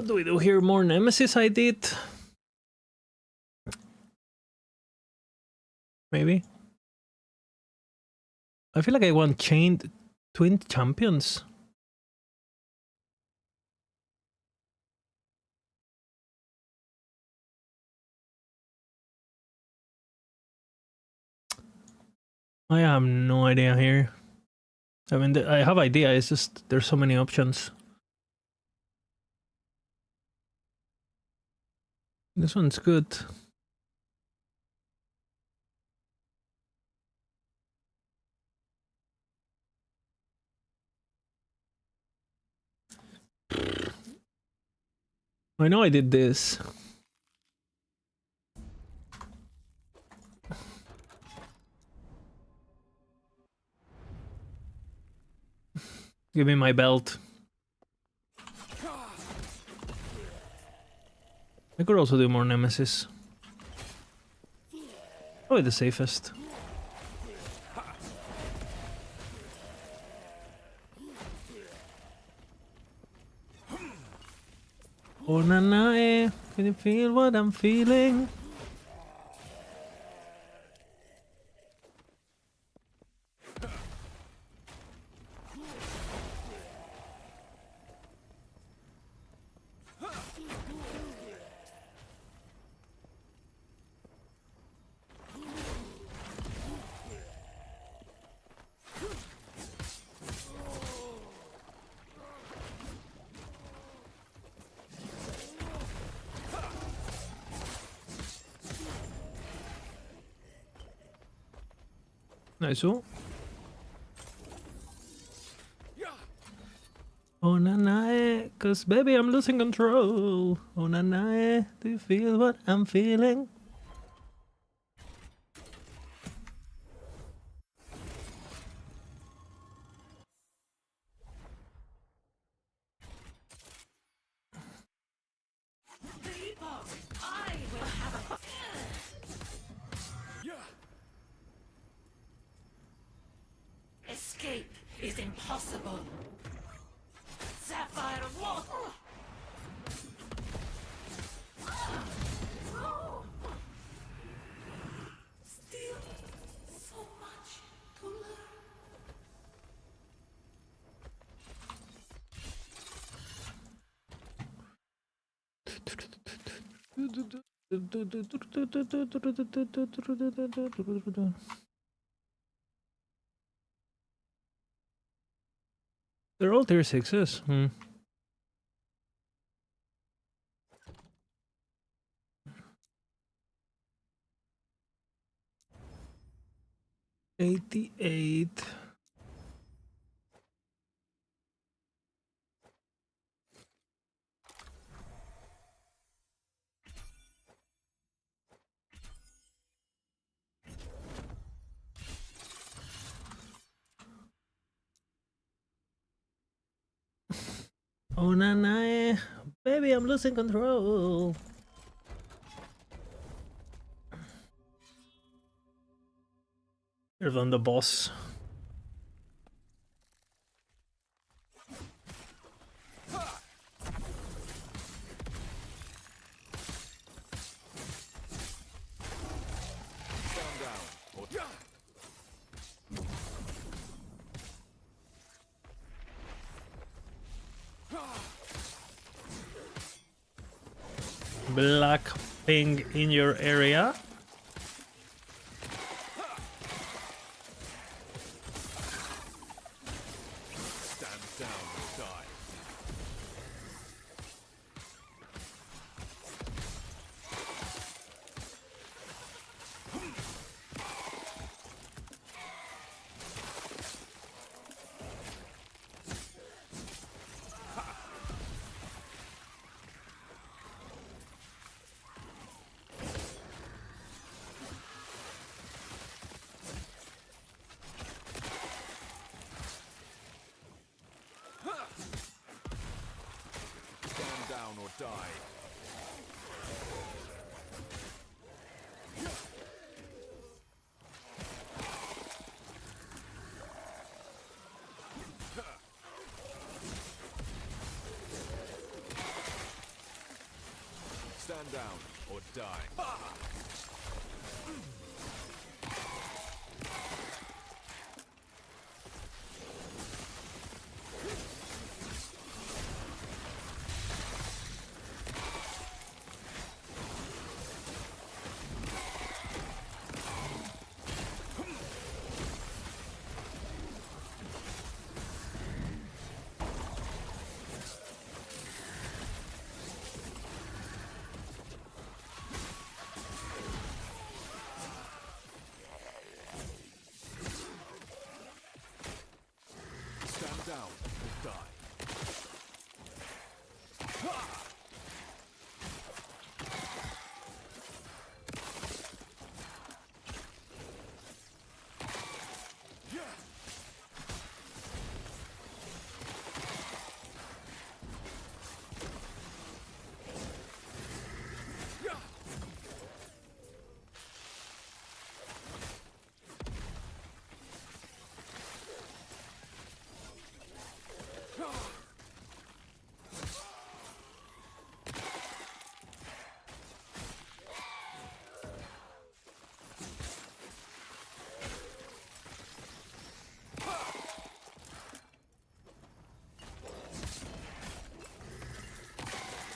What do we do here? More Nemesis I did? Maybe? I feel like I want chained twin champions. I have no idea here. I mean, I have idea, it's just there's so many options. This one's good. I know I did this. Give me my belt. I could also do more Nemesis. Probably the safest. Oh na na eh, can you feel what I'm feeling? Nice. Oh na na eh, cause baby I'm losing control. Oh na na eh, do you feel what I'm feeling? Escape is impossible. Sapphire water. Still so much to learn. They're all tier 6s. 88. Oh na na eh, baby I'm losing control. You're on the boss. Black ping in your area. Stand down and die. down or die. Stand down or die.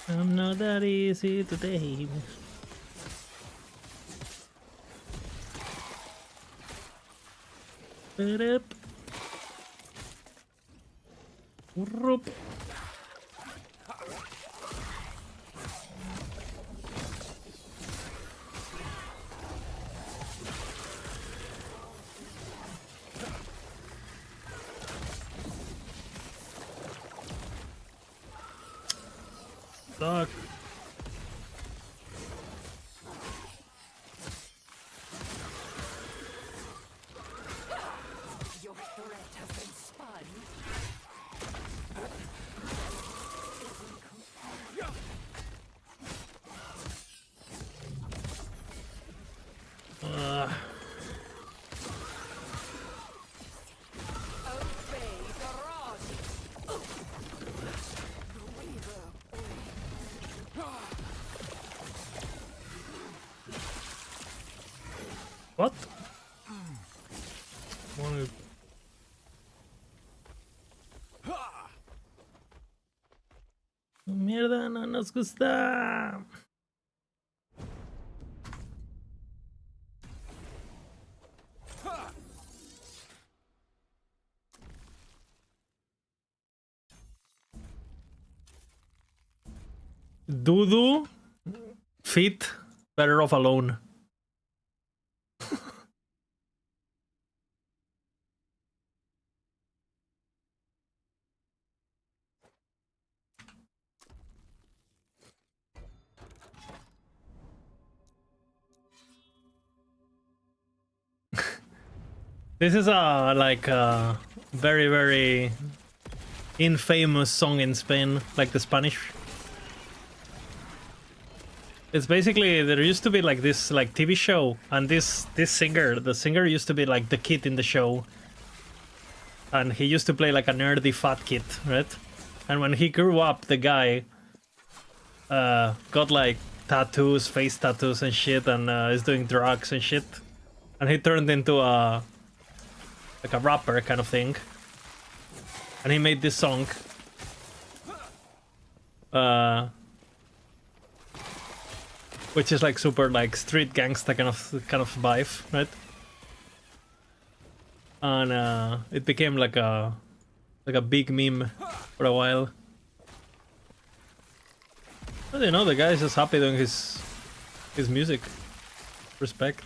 I'm not that easy today. Ba-dap. Whoop. Fuck. Your threat has been spun. Obey the rod. What? Wanna... Mierda, no nos gusta. Dudu fit better off alone. This is a like a very, very infamous song in Spain, like the Spanish. It's basically, there used to be like this like TV show, and this singer, the singer used to be like the kid in the show, and he used to play like a nerdy fat kid, right? And when he grew up, the guy got like tattoos, face tattoos and shit, and is doing drugs and shit, and he turned into a like a rapper kind of thing, and he made this song. Which is like super like street gangsta kind of vibe, right? And it became like a big meme for a while. But you know, the guy is just happy doing his music. Respect.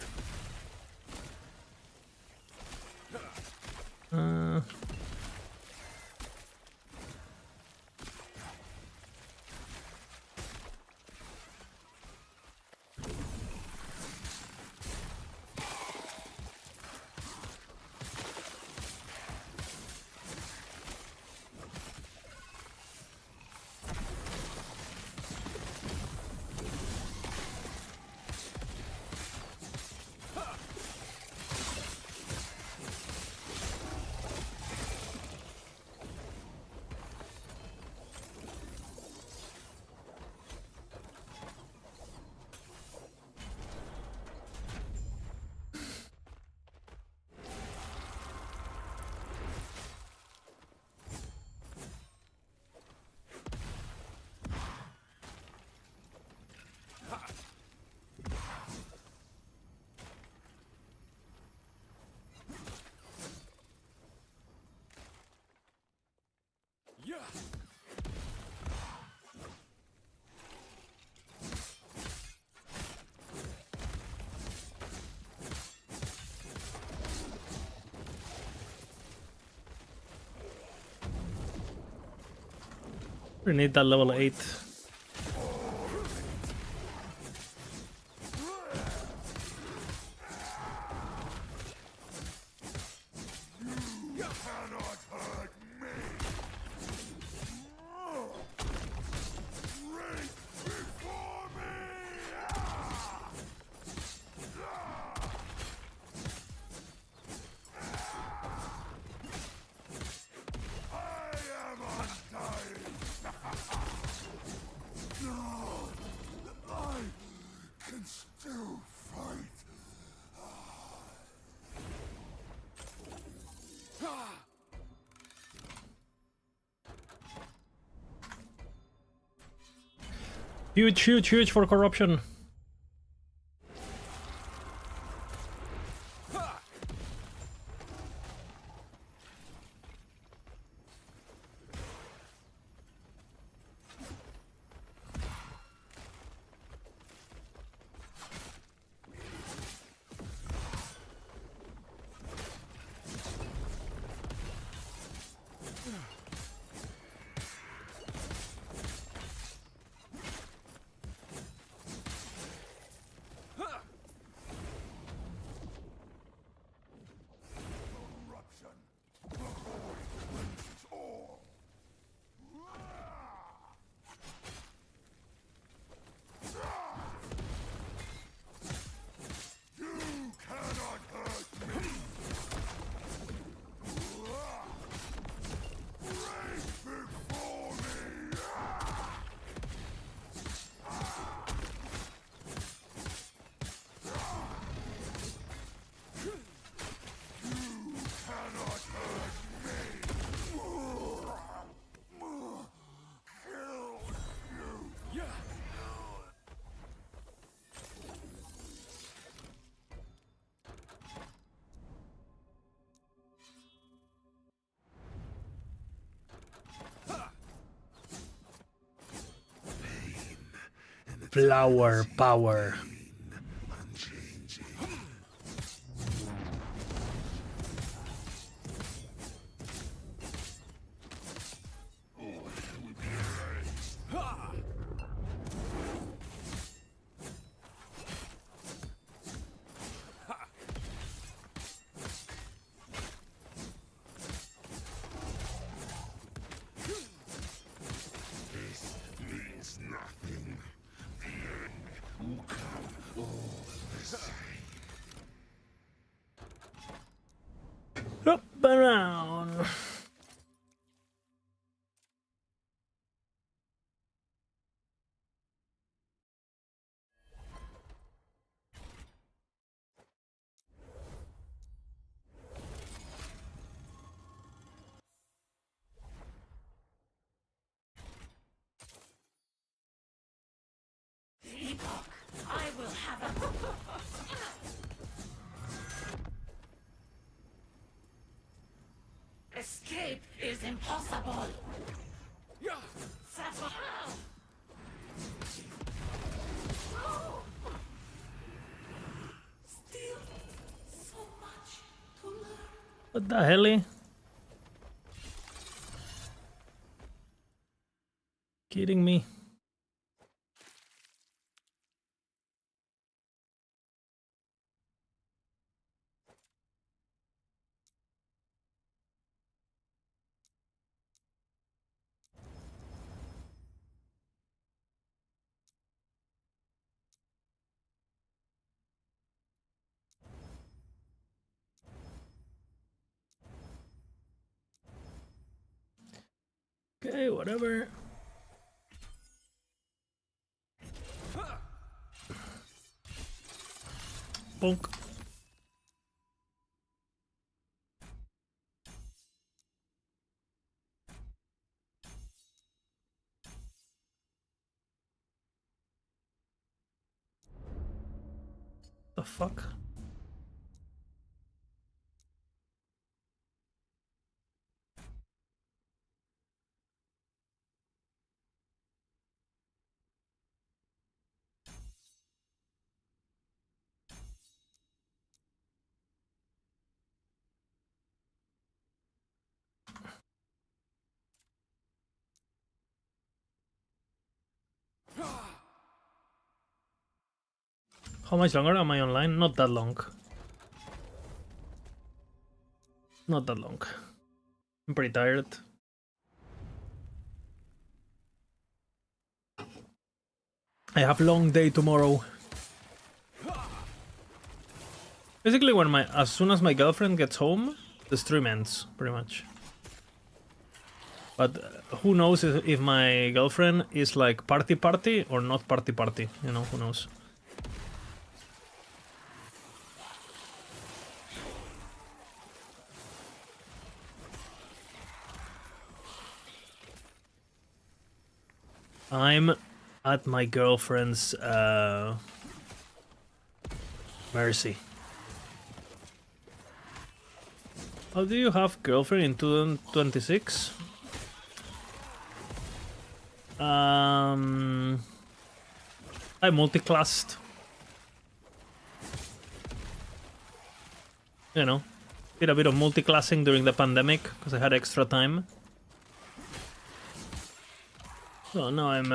We need that level 8. Huge, huge, huge for corruption. Flower power. Up and around. I will have a... Escape is impossible. Sapphire. Still so much to learn. What the hell? Kidding me? Okay, whatever. Bonk. The fuck? How much longer am I online? Not that long. Not that long. I'm pretty tired. I have long day tomorrow. Basically, as soon as my girlfriend gets home, the stream ends, pretty much. But who knows if my girlfriend is like party or not party, you know, who knows. I'm at my girlfriend's mercy. How do you have girlfriend in 2026? I multi-classed. You know, did a bit of multi-classing during the pandemic because I had extra time. So now I'm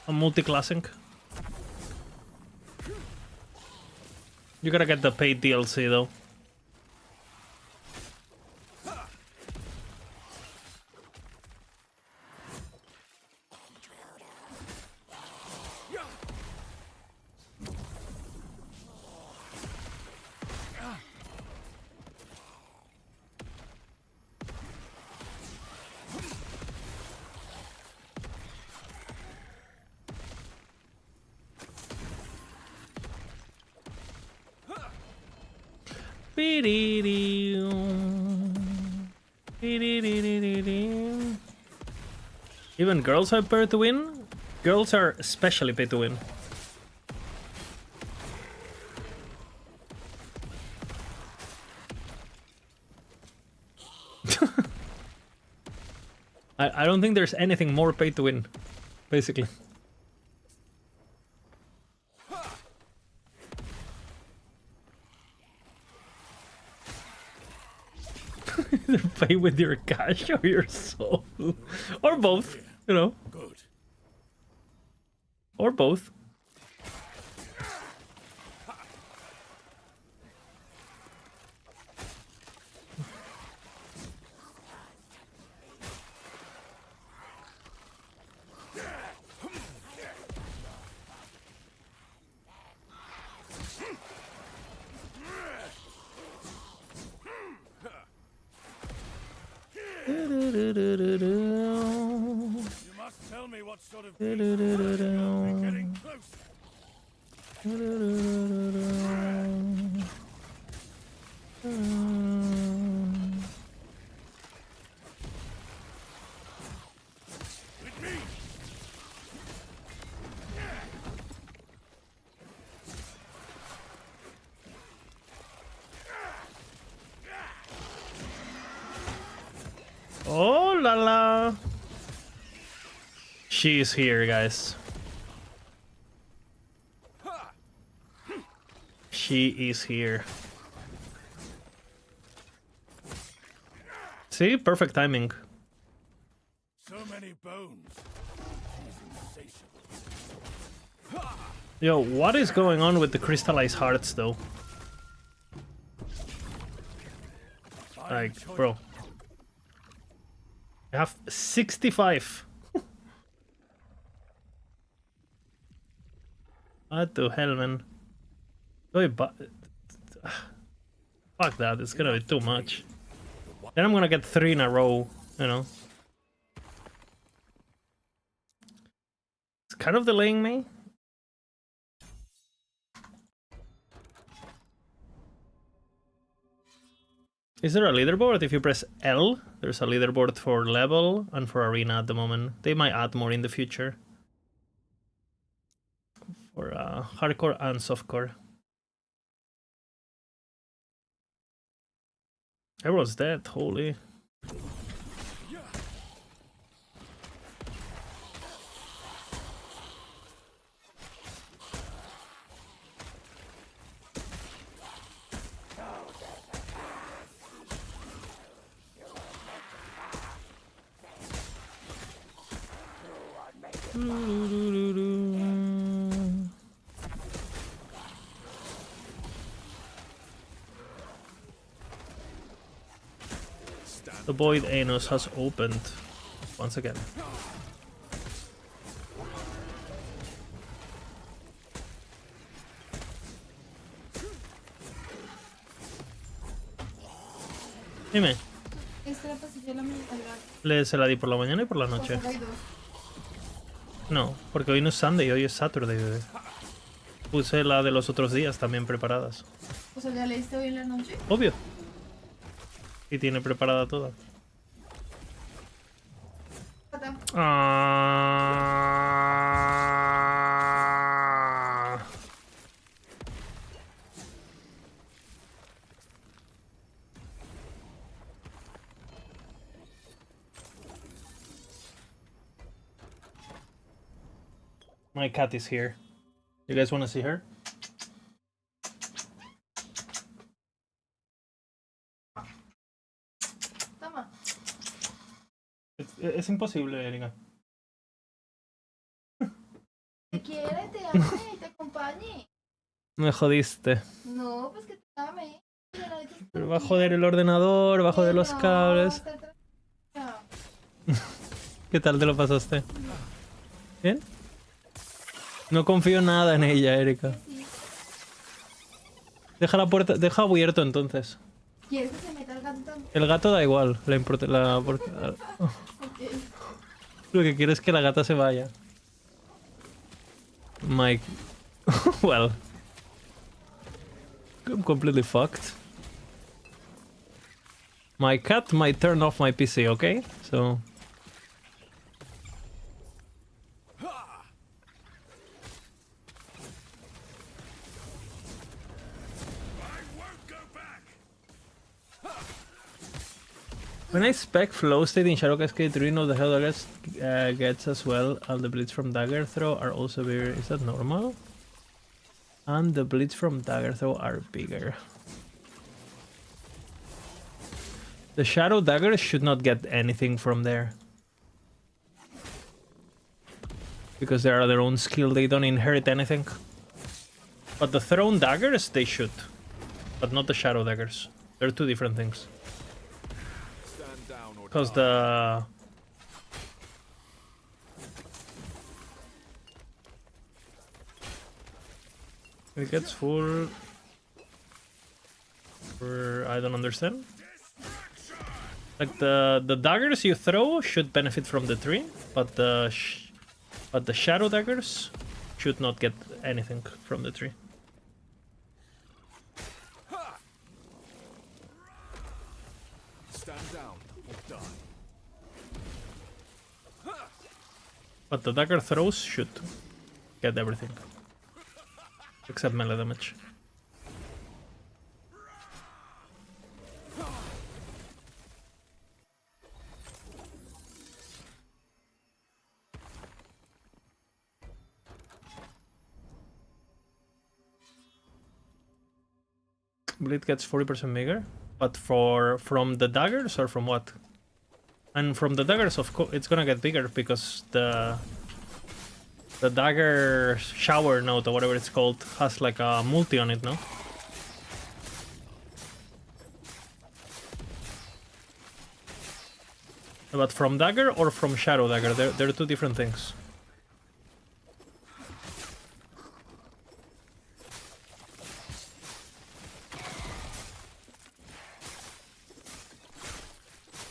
multi-classing. You gotta get the paid DLC though. Even girls are pay to win? Girls are especially pay to win. I don't think there's anything more pay to win, basically. Either pay with your cash or your soul. Or both, you know. Good. Or both. You must tell me what sort of getting close. With me. Oh la la. She's here, guys. She is here. See? Perfect timing. So many bones. She's insatiable. Yo, what is going on with the crystallized hearts, though? Like, bro. I have 65. What the hell, man? Fuck that, it's gonna be too much. Then I'm gonna get 3 in a row, you know? It's kind of delaying me. Is there a leaderboard? If you press L, there's a leaderboard for level and for arena at the moment. They might add more in the future. For hardcore and softcore. Everyone's dead, holy. The Void Anus has opened once again. Dime. Esta la pasilla la Se la di por la mañana y por la noche. No, porque hoy no es Sunday, hoy es Saturday, bebé. Puse la de los otros días también preparadas. O sea, ¿ya leíste hoy en la noche? Obvio. Y tiene preparada toda. Ah. My cat is here. You guys want to see her? Toma. Es imposible, Erika. Te quiere, te ame, te acompañe. Me jodiste. No, pues que te ame. Pero va a joder el ordenador, va a joder los cables. ¿Qué tal te lo pasaste? ¿Bien? No confío nada en ella, Erika. Deja la puerta, deja abierto entonces. ¿Quieres que se meta el gato también? El gato da igual, Lo que quiero es que la gata se vaya. Mike. Well. I'm completely fucked. My cat might turn off my PC, okay? So... When I spec flow state in Shadow Cascade 3, no the hell gets as well, all the bleeds from dagger throw are also bigger. Is that normal? And the bleeds from dagger throw are bigger. The shadow daggers should not get anything from there. Because they are their own skill, they don't inherit anything. But the thrown daggers, they should. But not the shadow daggers. They're two different things. Because the... It gets full... I don't understand. Like the daggers you throw should benefit from the tree, but the shadow daggers should not get anything from the tree. Stand down or die. But the dagger throws should get everything. Except melee damage. Bleed gets 40% bigger, but from the daggers or from what? And from the daggers, of course, it's gonna get bigger because the dagger shower node or whatever it's called has like a multi on it, no? But from dagger or from shadow dagger, they're two different things.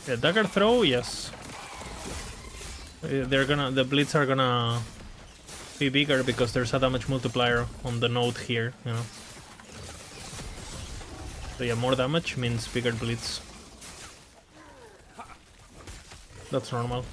Yeah, dagger throw, yes. The bleeds are gonna be bigger because there's a damage multiplier on the node here, you know. So yeah, more damage means bigger bleeds. That's normal.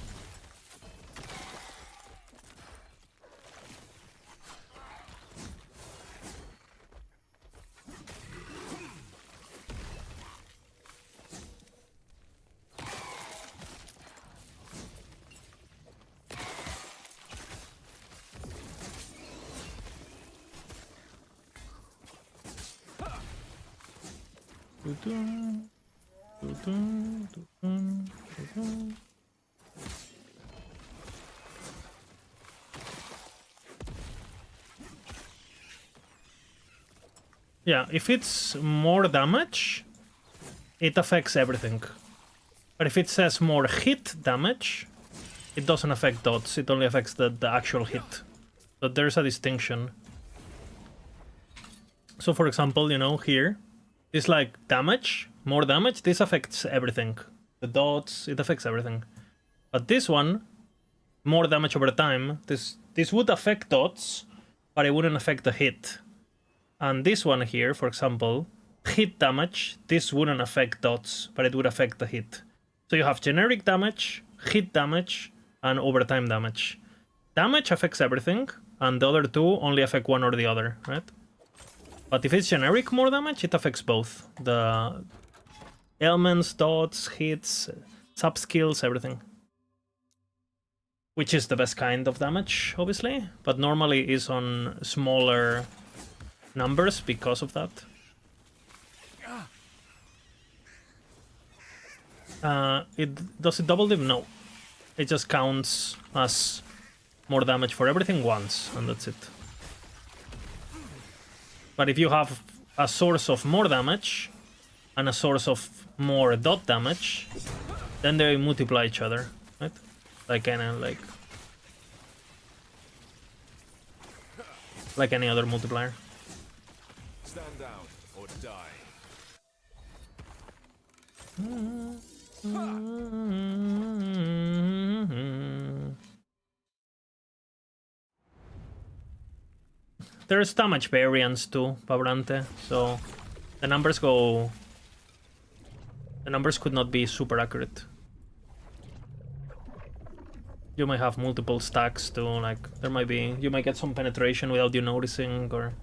Yeah, if it's more damage, it affects everything. But if it says more hit damage, it doesn't affect dots. It only affects the actual hit. So there's a distinction. So for example, you know, here, it's like damage, more damage. This affects everything. The dots, it affects everything. But this one, more damage over time. This would affect dots, but it wouldn't affect the hit. And this one here, for example, hit damage. This wouldn't affect dots, but it would affect the hit. So you have generic damage, hit damage, and overtime damage. Damage affects everything, and the other two only affect one or the other, right? But if it's generic more damage, it affects both. The elements, dots, hits, sub-skills, everything. Which is the best kind of damage, obviously, but normally is on smaller numbers because of that. Does it double dip? No. It just counts as more damage for everything once, and that's it. But if you have a source of more damage and a source of more dot damage, then they multiply each other, right? Like any other multiplier. Stand down or die. There's damage variance too, Pabrante, so the numbers could not be super accurate. You might have multiple stacks too, like you might get some penetration without you noticing, or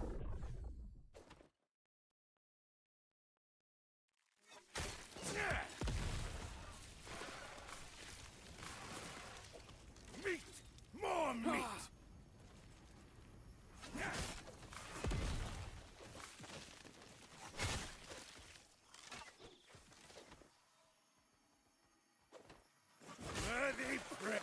Meat! More meat! Worthy prey!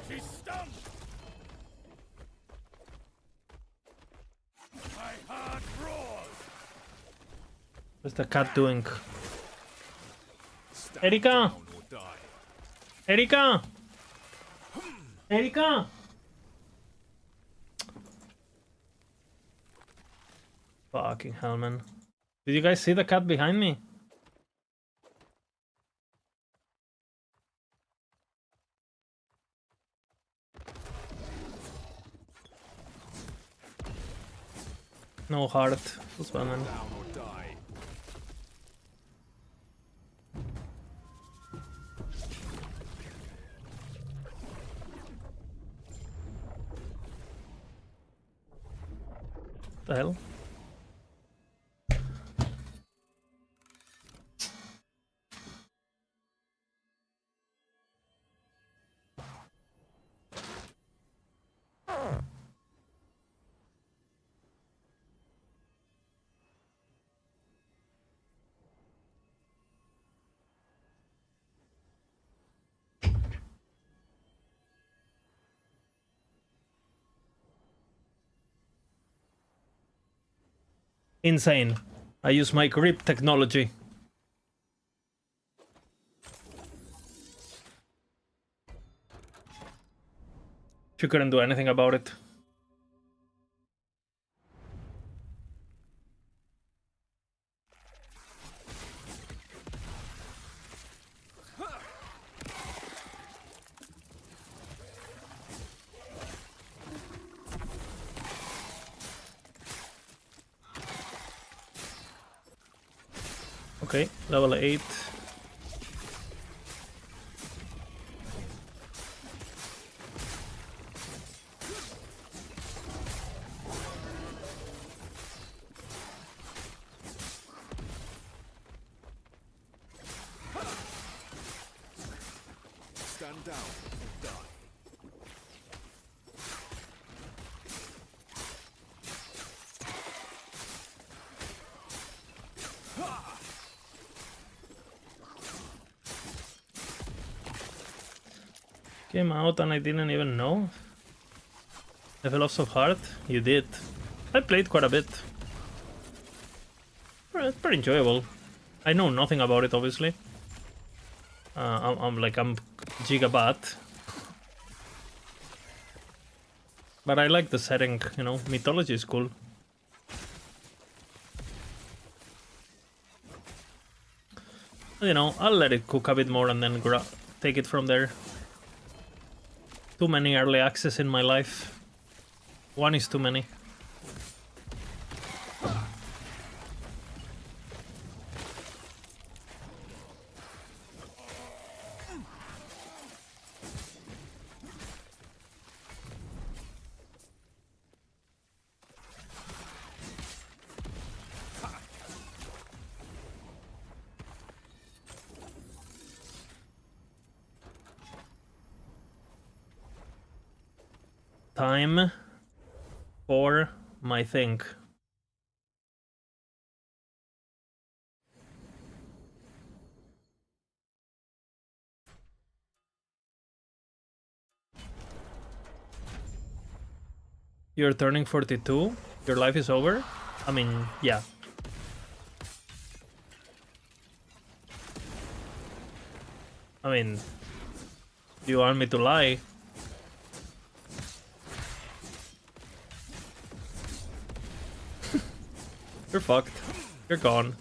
She's stunned! My heart roars! what's the cat doing? Erika! Erika! Erika! Fucking hell, man. Did you guys see the cat behind me? No heart. That's bad, man. The hell? Insane. I use my grip technology. She couldn't do anything about it. Okay, level 8. Stand down or die. Came out and I didn't even know. Levels of Heart? You did. I played quite a bit. It's pretty enjoyable. I know nothing about it, obviously. I'm gigabat. But I like the setting, you know, mythology is cool. You know, I'll let it cook a bit more and then take it from there. Too many early access in my life. One is too many. Time for my thing. You're turning 42? Your life is over? I mean, yeah. I mean, do you want me to lie? You're fucked. You're gone.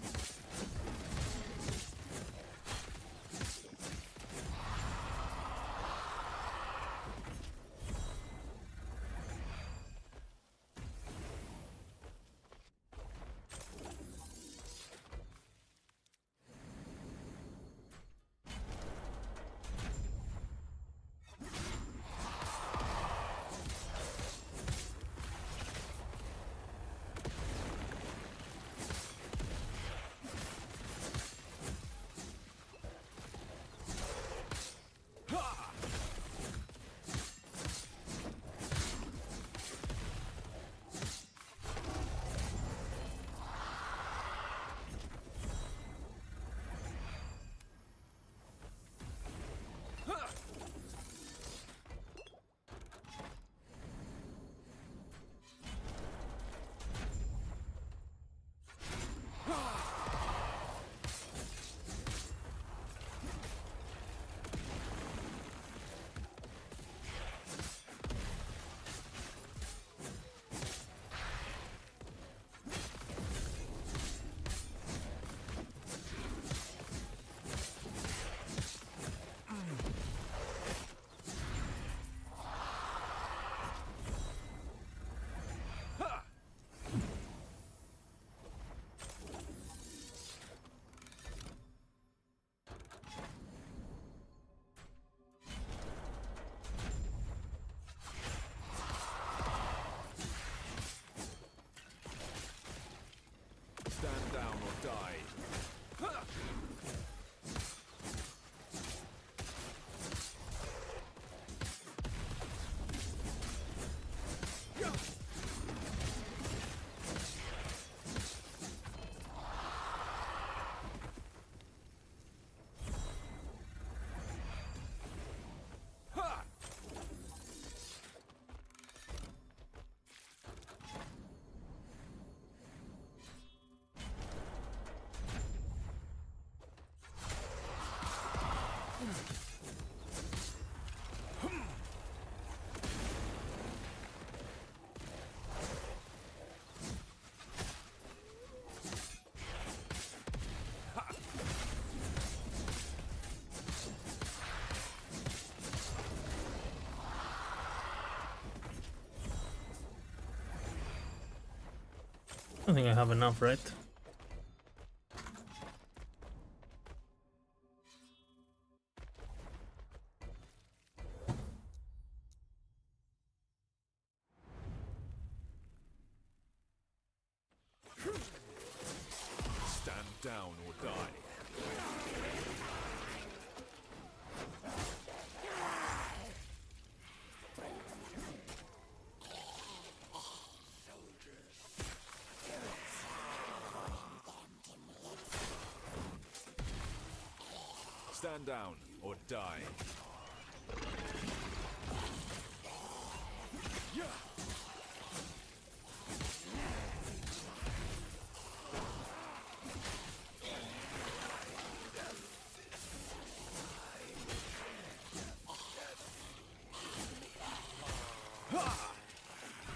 Stand down or die. I think I have enough, right? Stand down or die. Stand down or die.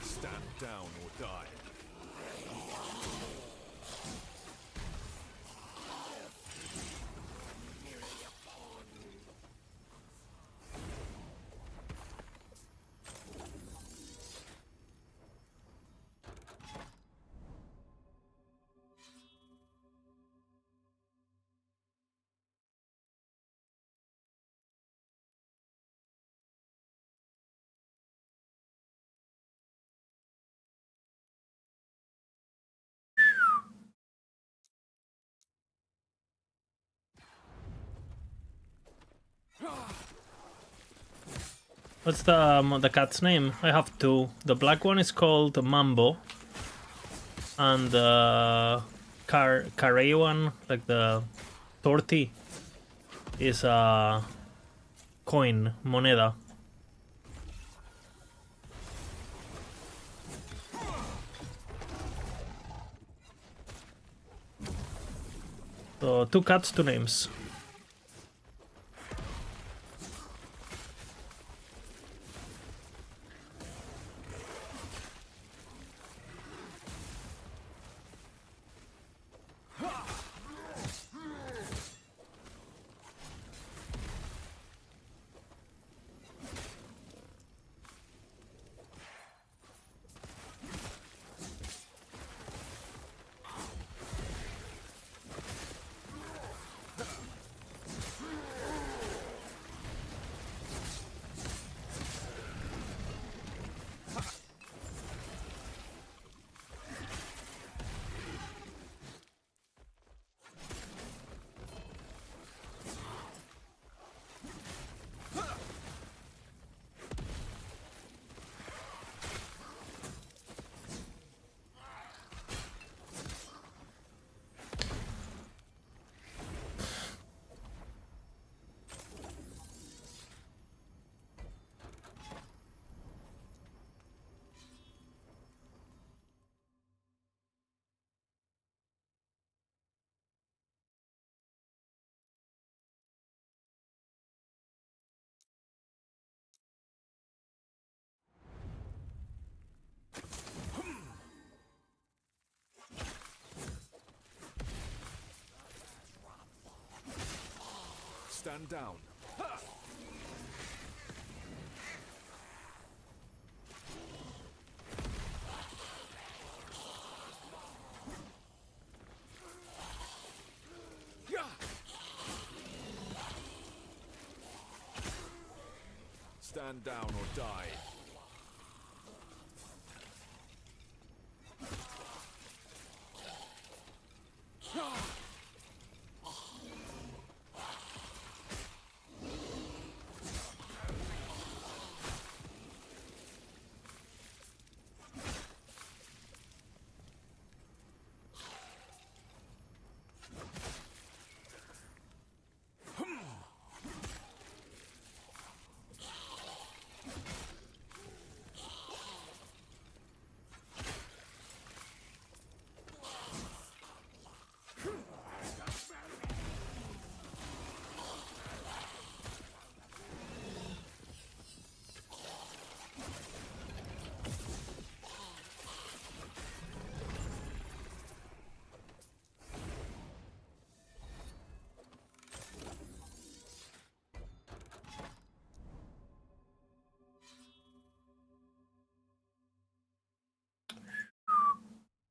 Stand down or die. What's the cat's name? I have two. The black one is called Mambo, and the carey one, like the torti, is a coin, moneda. So 2 cats, 2 names. Stand down. Stand down or die.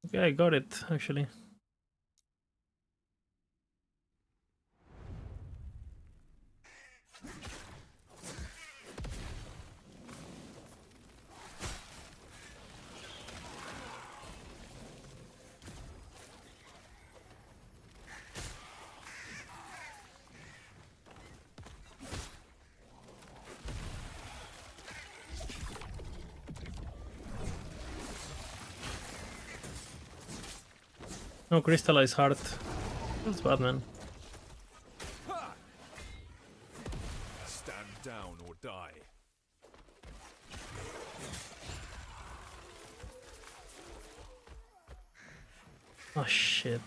Okay, I got it, actually. No crystallized heart. That's bad, man. Stand down or die. Oh shit.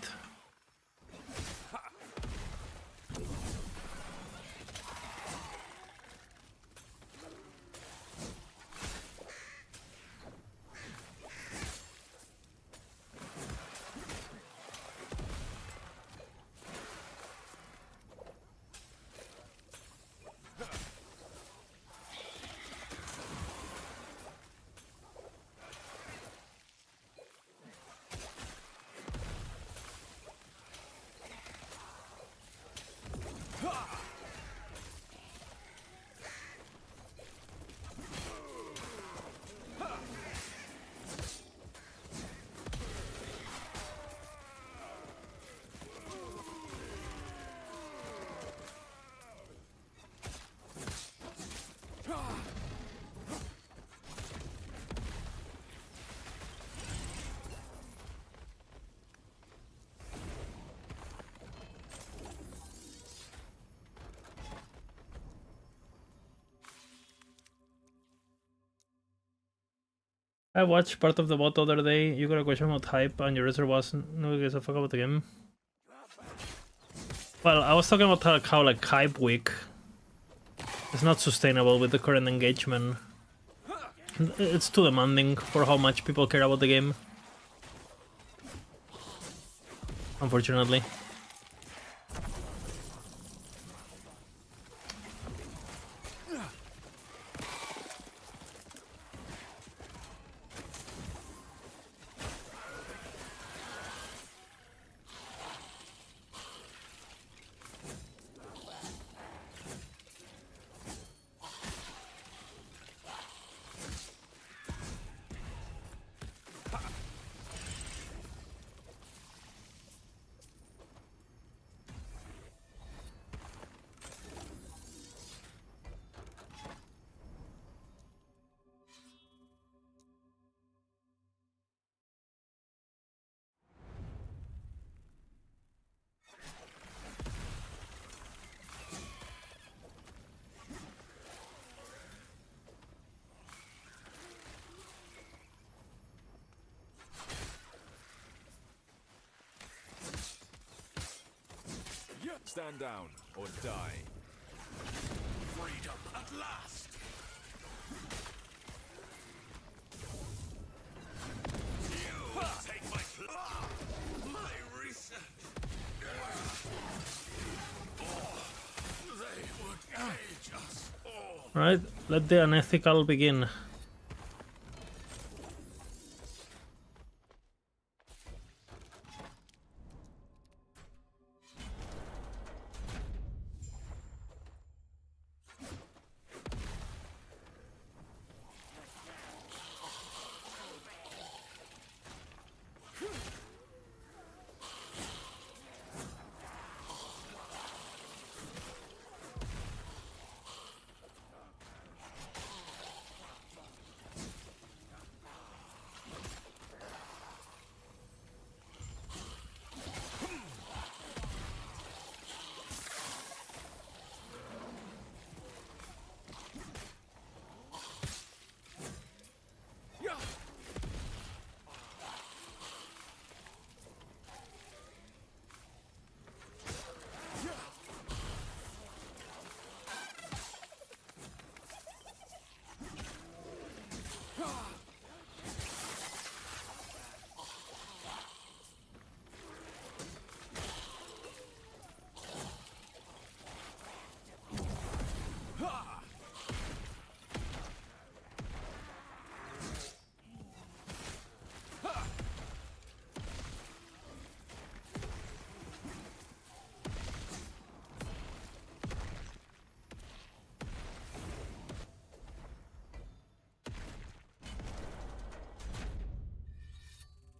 I watched part of the bot the other day. You got a question about hype, and your answer was no gives a fuck about the game. Well, I was talking about how like hype week is not sustainable with the current engagement. It's too demanding for how much people care about the game. Unfortunately. Stand down or die. Freedom at last! You will take my research. They would cage us all. Right, let the unethical begin.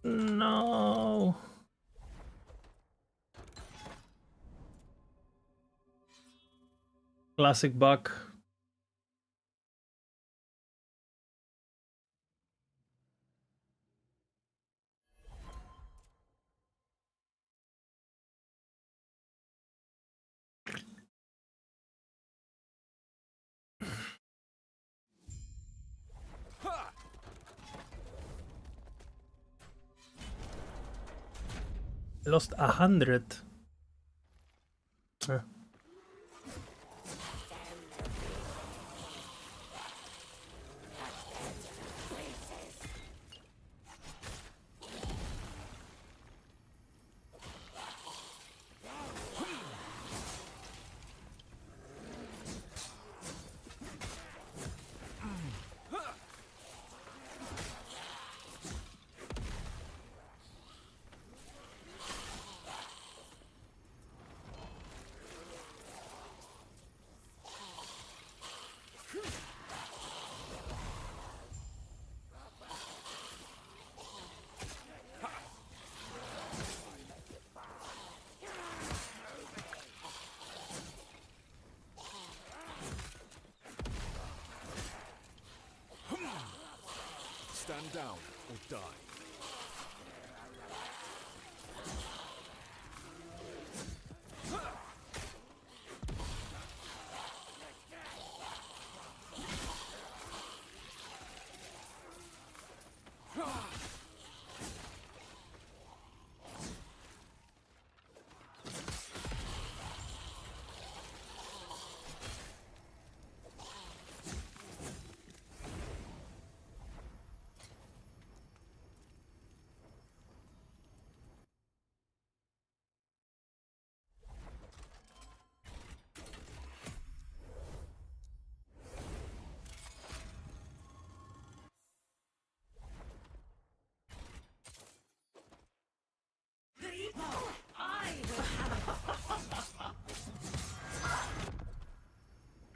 No. Classic bug. Lost 100. Stand down or die.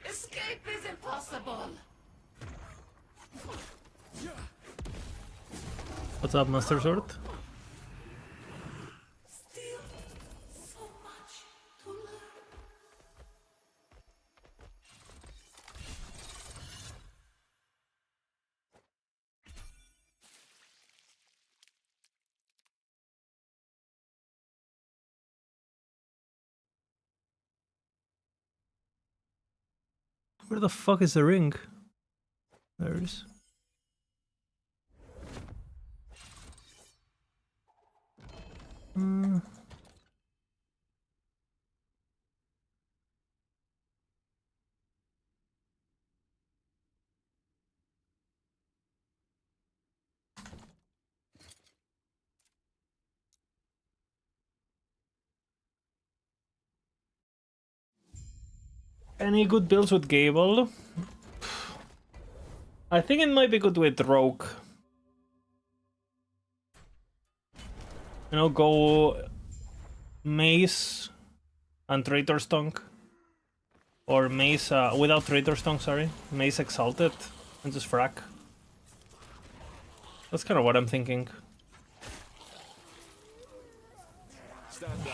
Escape is impossible. What's up, Master Sword? Still so much to learn. Where the fuck is the ring? There it is. Any good builds with Gable? I think it might be good with Rogue. You know, go Mace and Traitor's Tongue. Or Mace, without Traitor's Tongue, sorry. Mace Exalted and just frack. That's kind of what I'm thinking.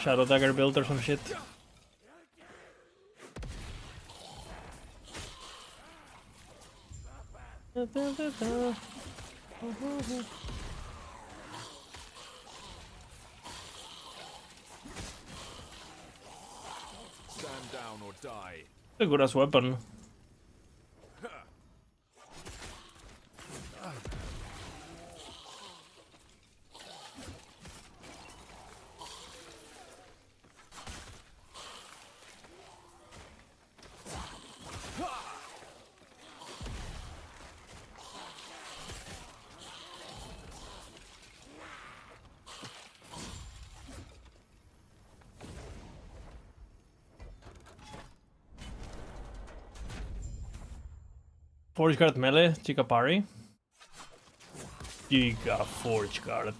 Shadow Dagger build or some shit. Stand down or die. A good ass weapon. Forge Guard melee, Chica parry. Giga Forge Guard.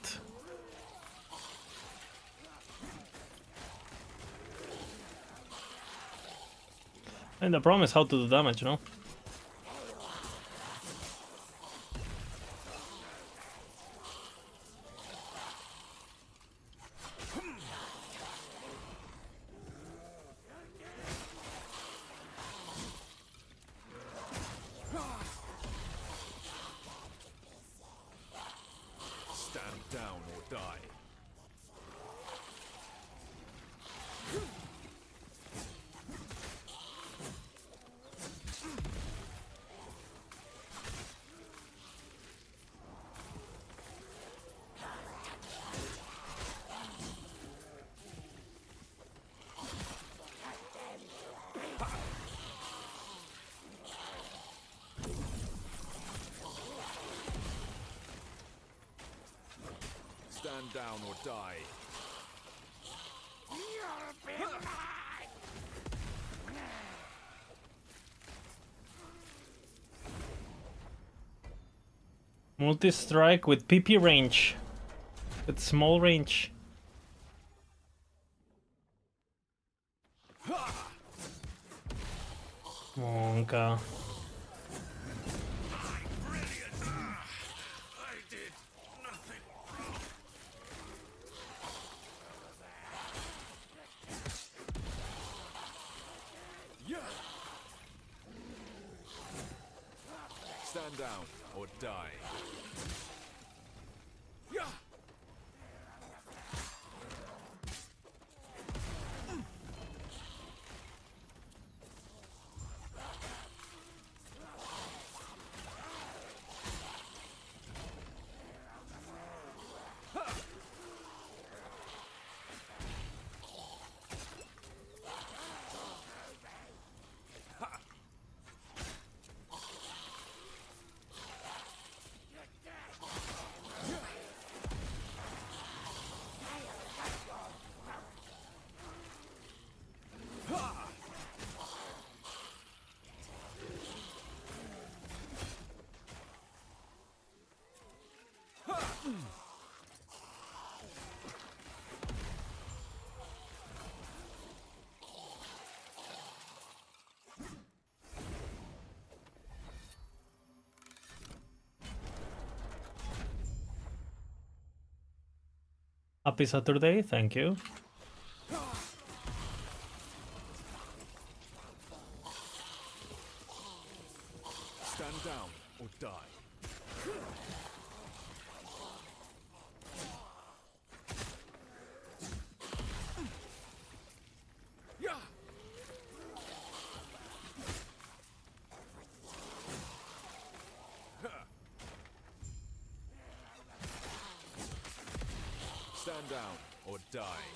And the problem is how to do damage, you know? Stand down or die. Stand down or die. Multi-strike with PP range. With small range. Monka. Stand down or die. Happy Saturday, thank you. Stand down or die. Stand down or die.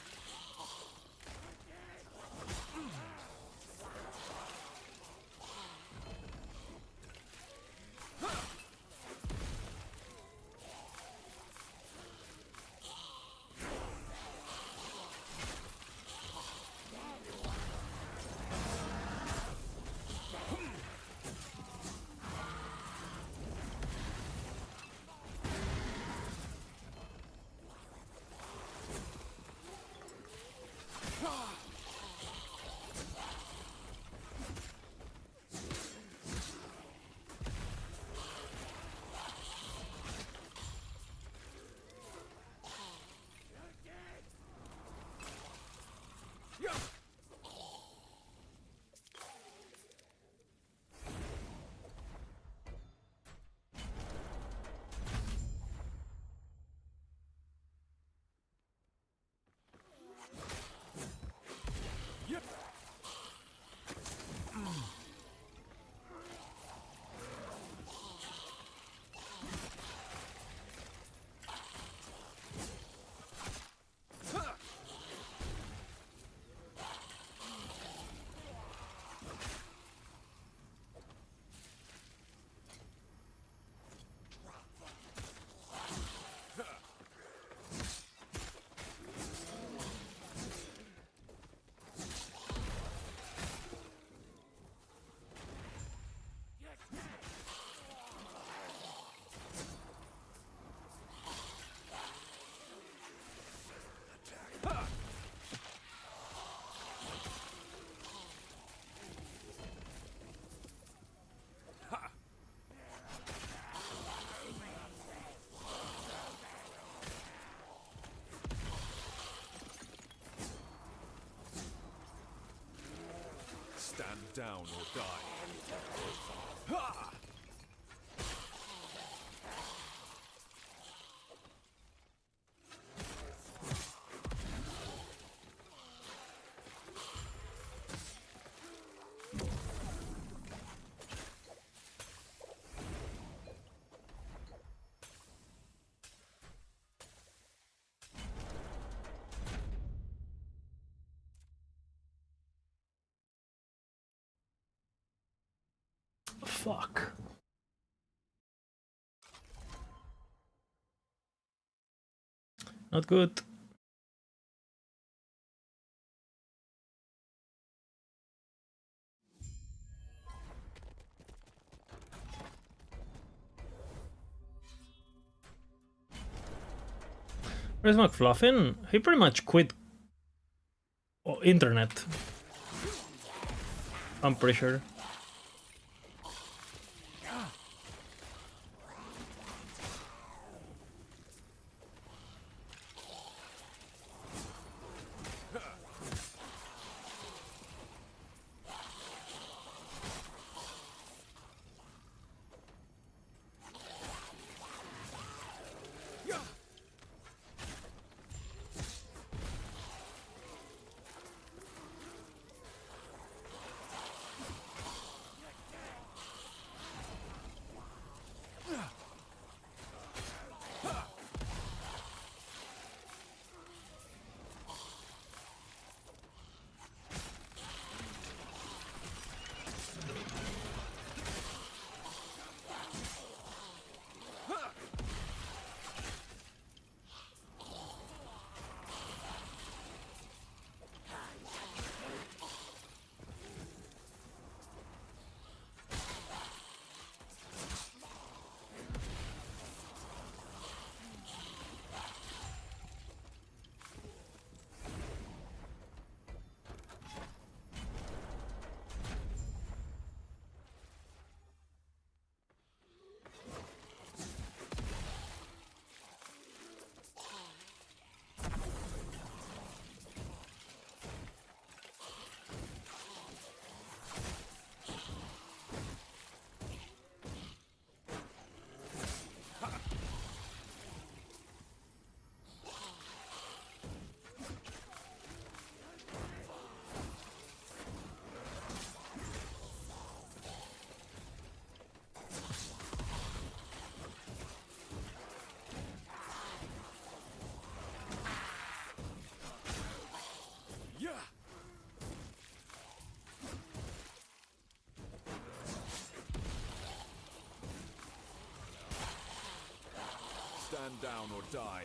Stand down or die. Ha! Fuck. Not good. Where's McFluffin? He pretty much quit internet. I'm pretty sure. Stand down or die.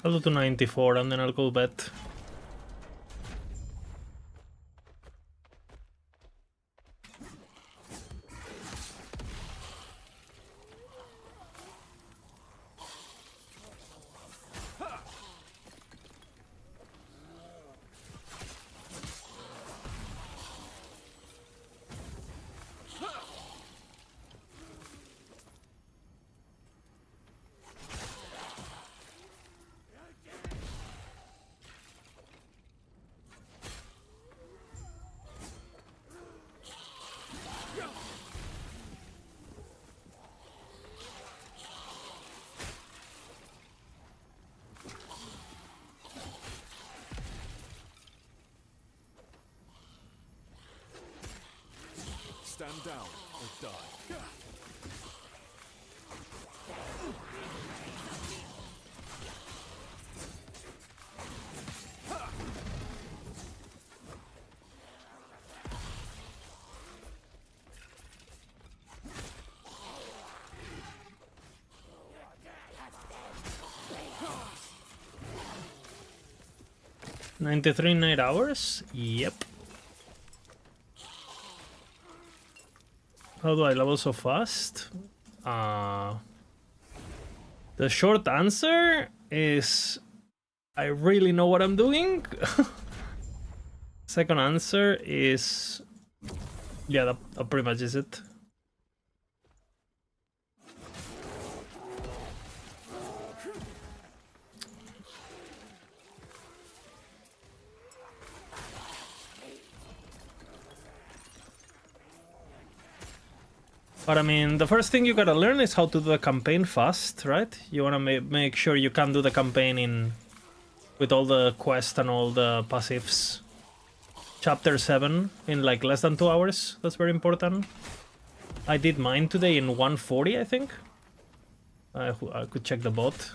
I'll do to 94 and then I'll go bet. Stand down or die. 93 night hours? Yep. How do I level so fast? The short answer is I really know what I'm doing. Second answer is yeah, that pretty much is it. But I mean, the first thing you gotta learn is how to do the campaign fast, right? You wanna make sure you can do the campaign with all the quests and all the passives. Chapter 7 in like less than 2 hours. That's very important. I did mine today in 140, I think. I could check the bot.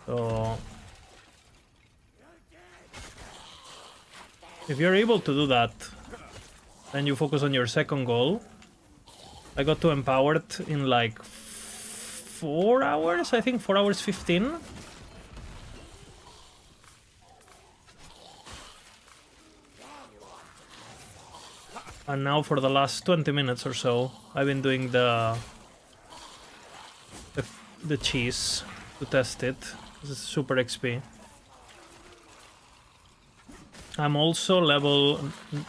So if you're able to do that, then you focus on your second goal. I got to empowered in like 4 hours, I think 4 hours 15. And now for the last 20 minutes or so, I've been doing the cheese to test it. This is super XP. I'm also level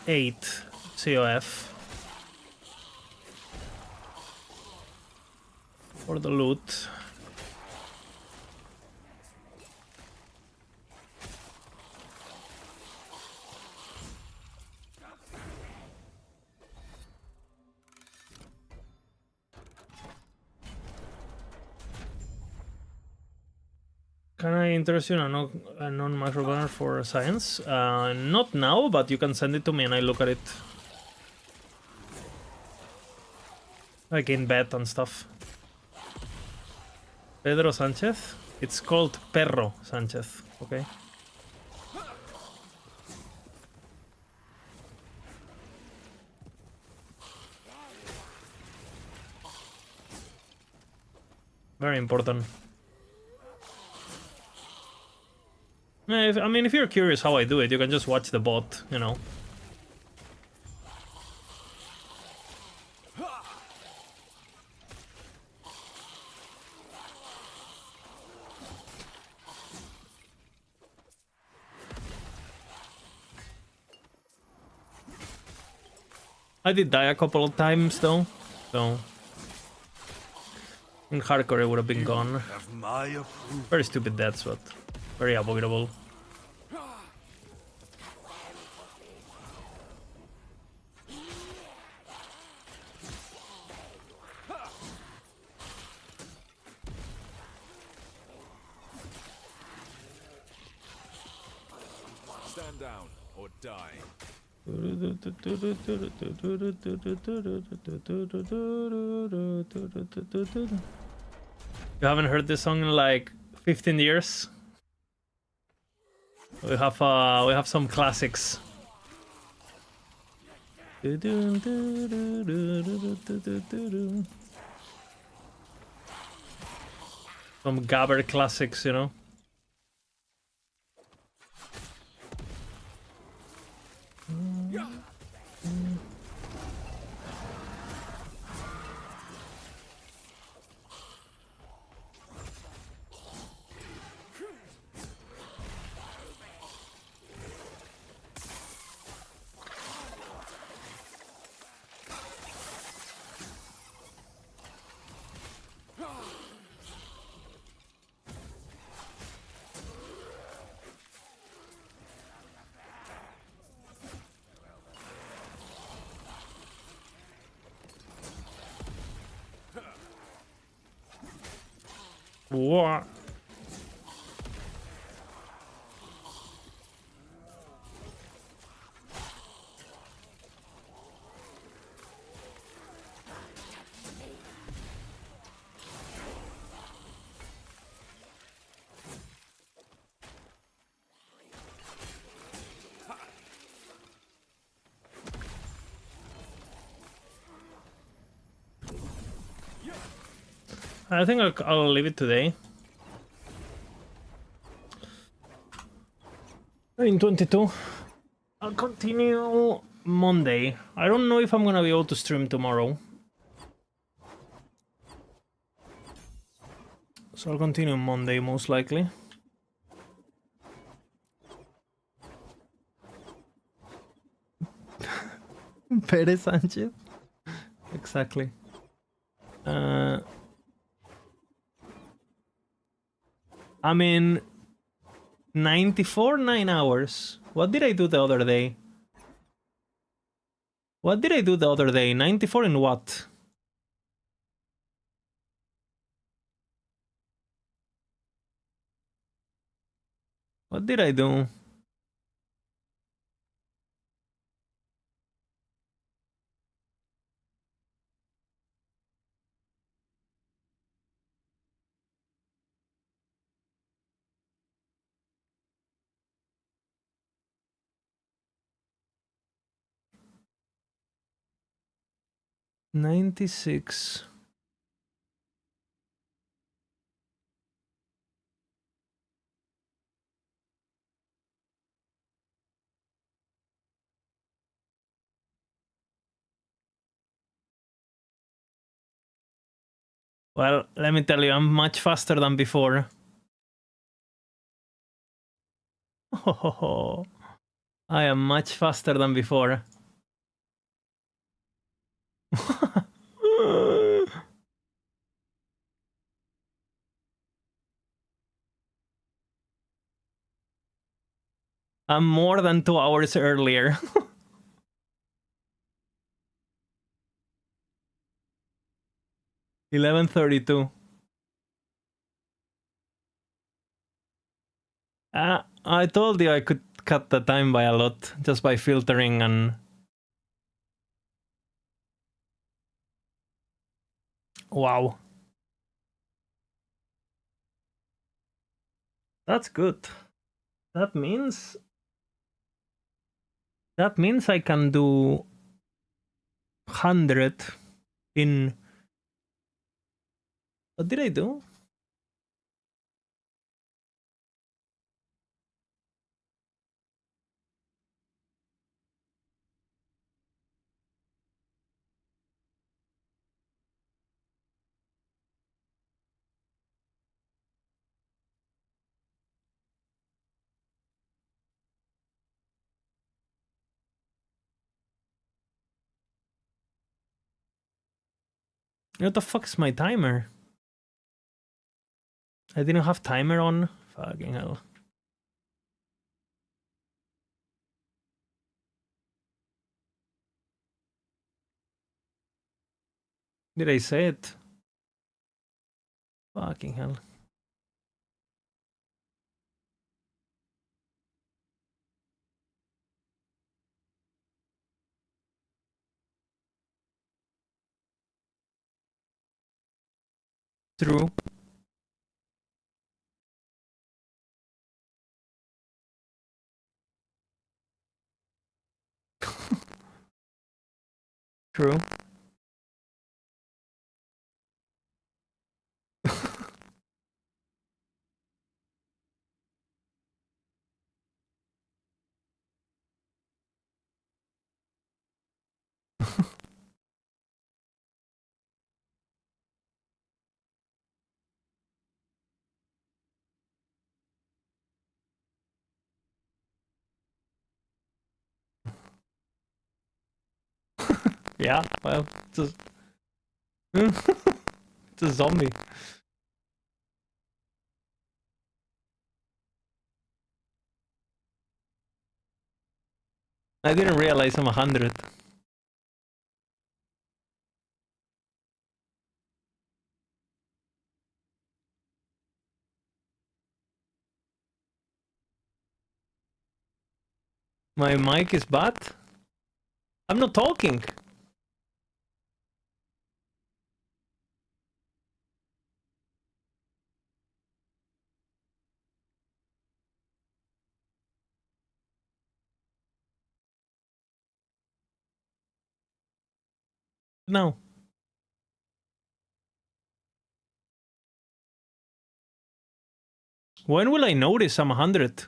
8 COF. For the loot. Can I interest you in a non-macro banner for science? Not now, but you can send it to me and I look at it. Like in bed and stuff. Pedro Sanchez? It's called Perro Sanchez, okay? Very important. I mean, if you're curious how I do it, you can just watch the bot, you know. I did die a couple of times though, so in hardcore it would have been gone. Very stupid deaths, but very avoidable. Stand down or die. You haven't heard this song in like 15 years? We have some classics. Some Gabber classics, you know. What? I think I'll leave it today. In 22. I'll continue Monday. I don't know if I'm gonna be able to stream tomorrow. So I'll continue Monday most likely. Pere Sanchez? Exactly. I mean, 94, 9 hours. What did I do the other day? What did I do the other day? 94 in what? What did I do? $96. Well, let me tell you, I'm much faster than before. Oh, I am much faster than before. I'm more than 2 hours earlier. $11:32. I told you I could cut the time by a lot just by filtering and... Wow. That's good. That means I can do 100 in... What did I do? What the fuck is my timer? I didn't have timer on. Fucking hell. Did I say it? Fucking hell. True. True. Yeah, well, it's it's a zombie. I didn't realize I'm 100. My mic is bad? I'm not talking. No. When will I notice I'm 100?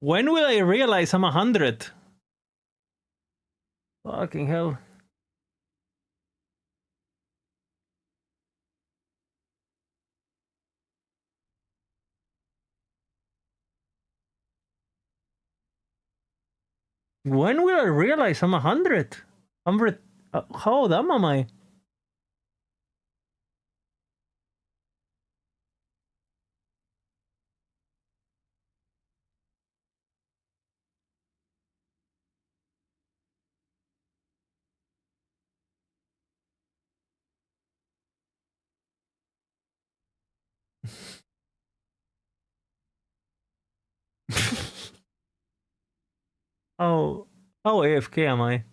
When will I realize I'm 100? Fucking hell. When will I realize I'm 100? How old am I? How AFK am I?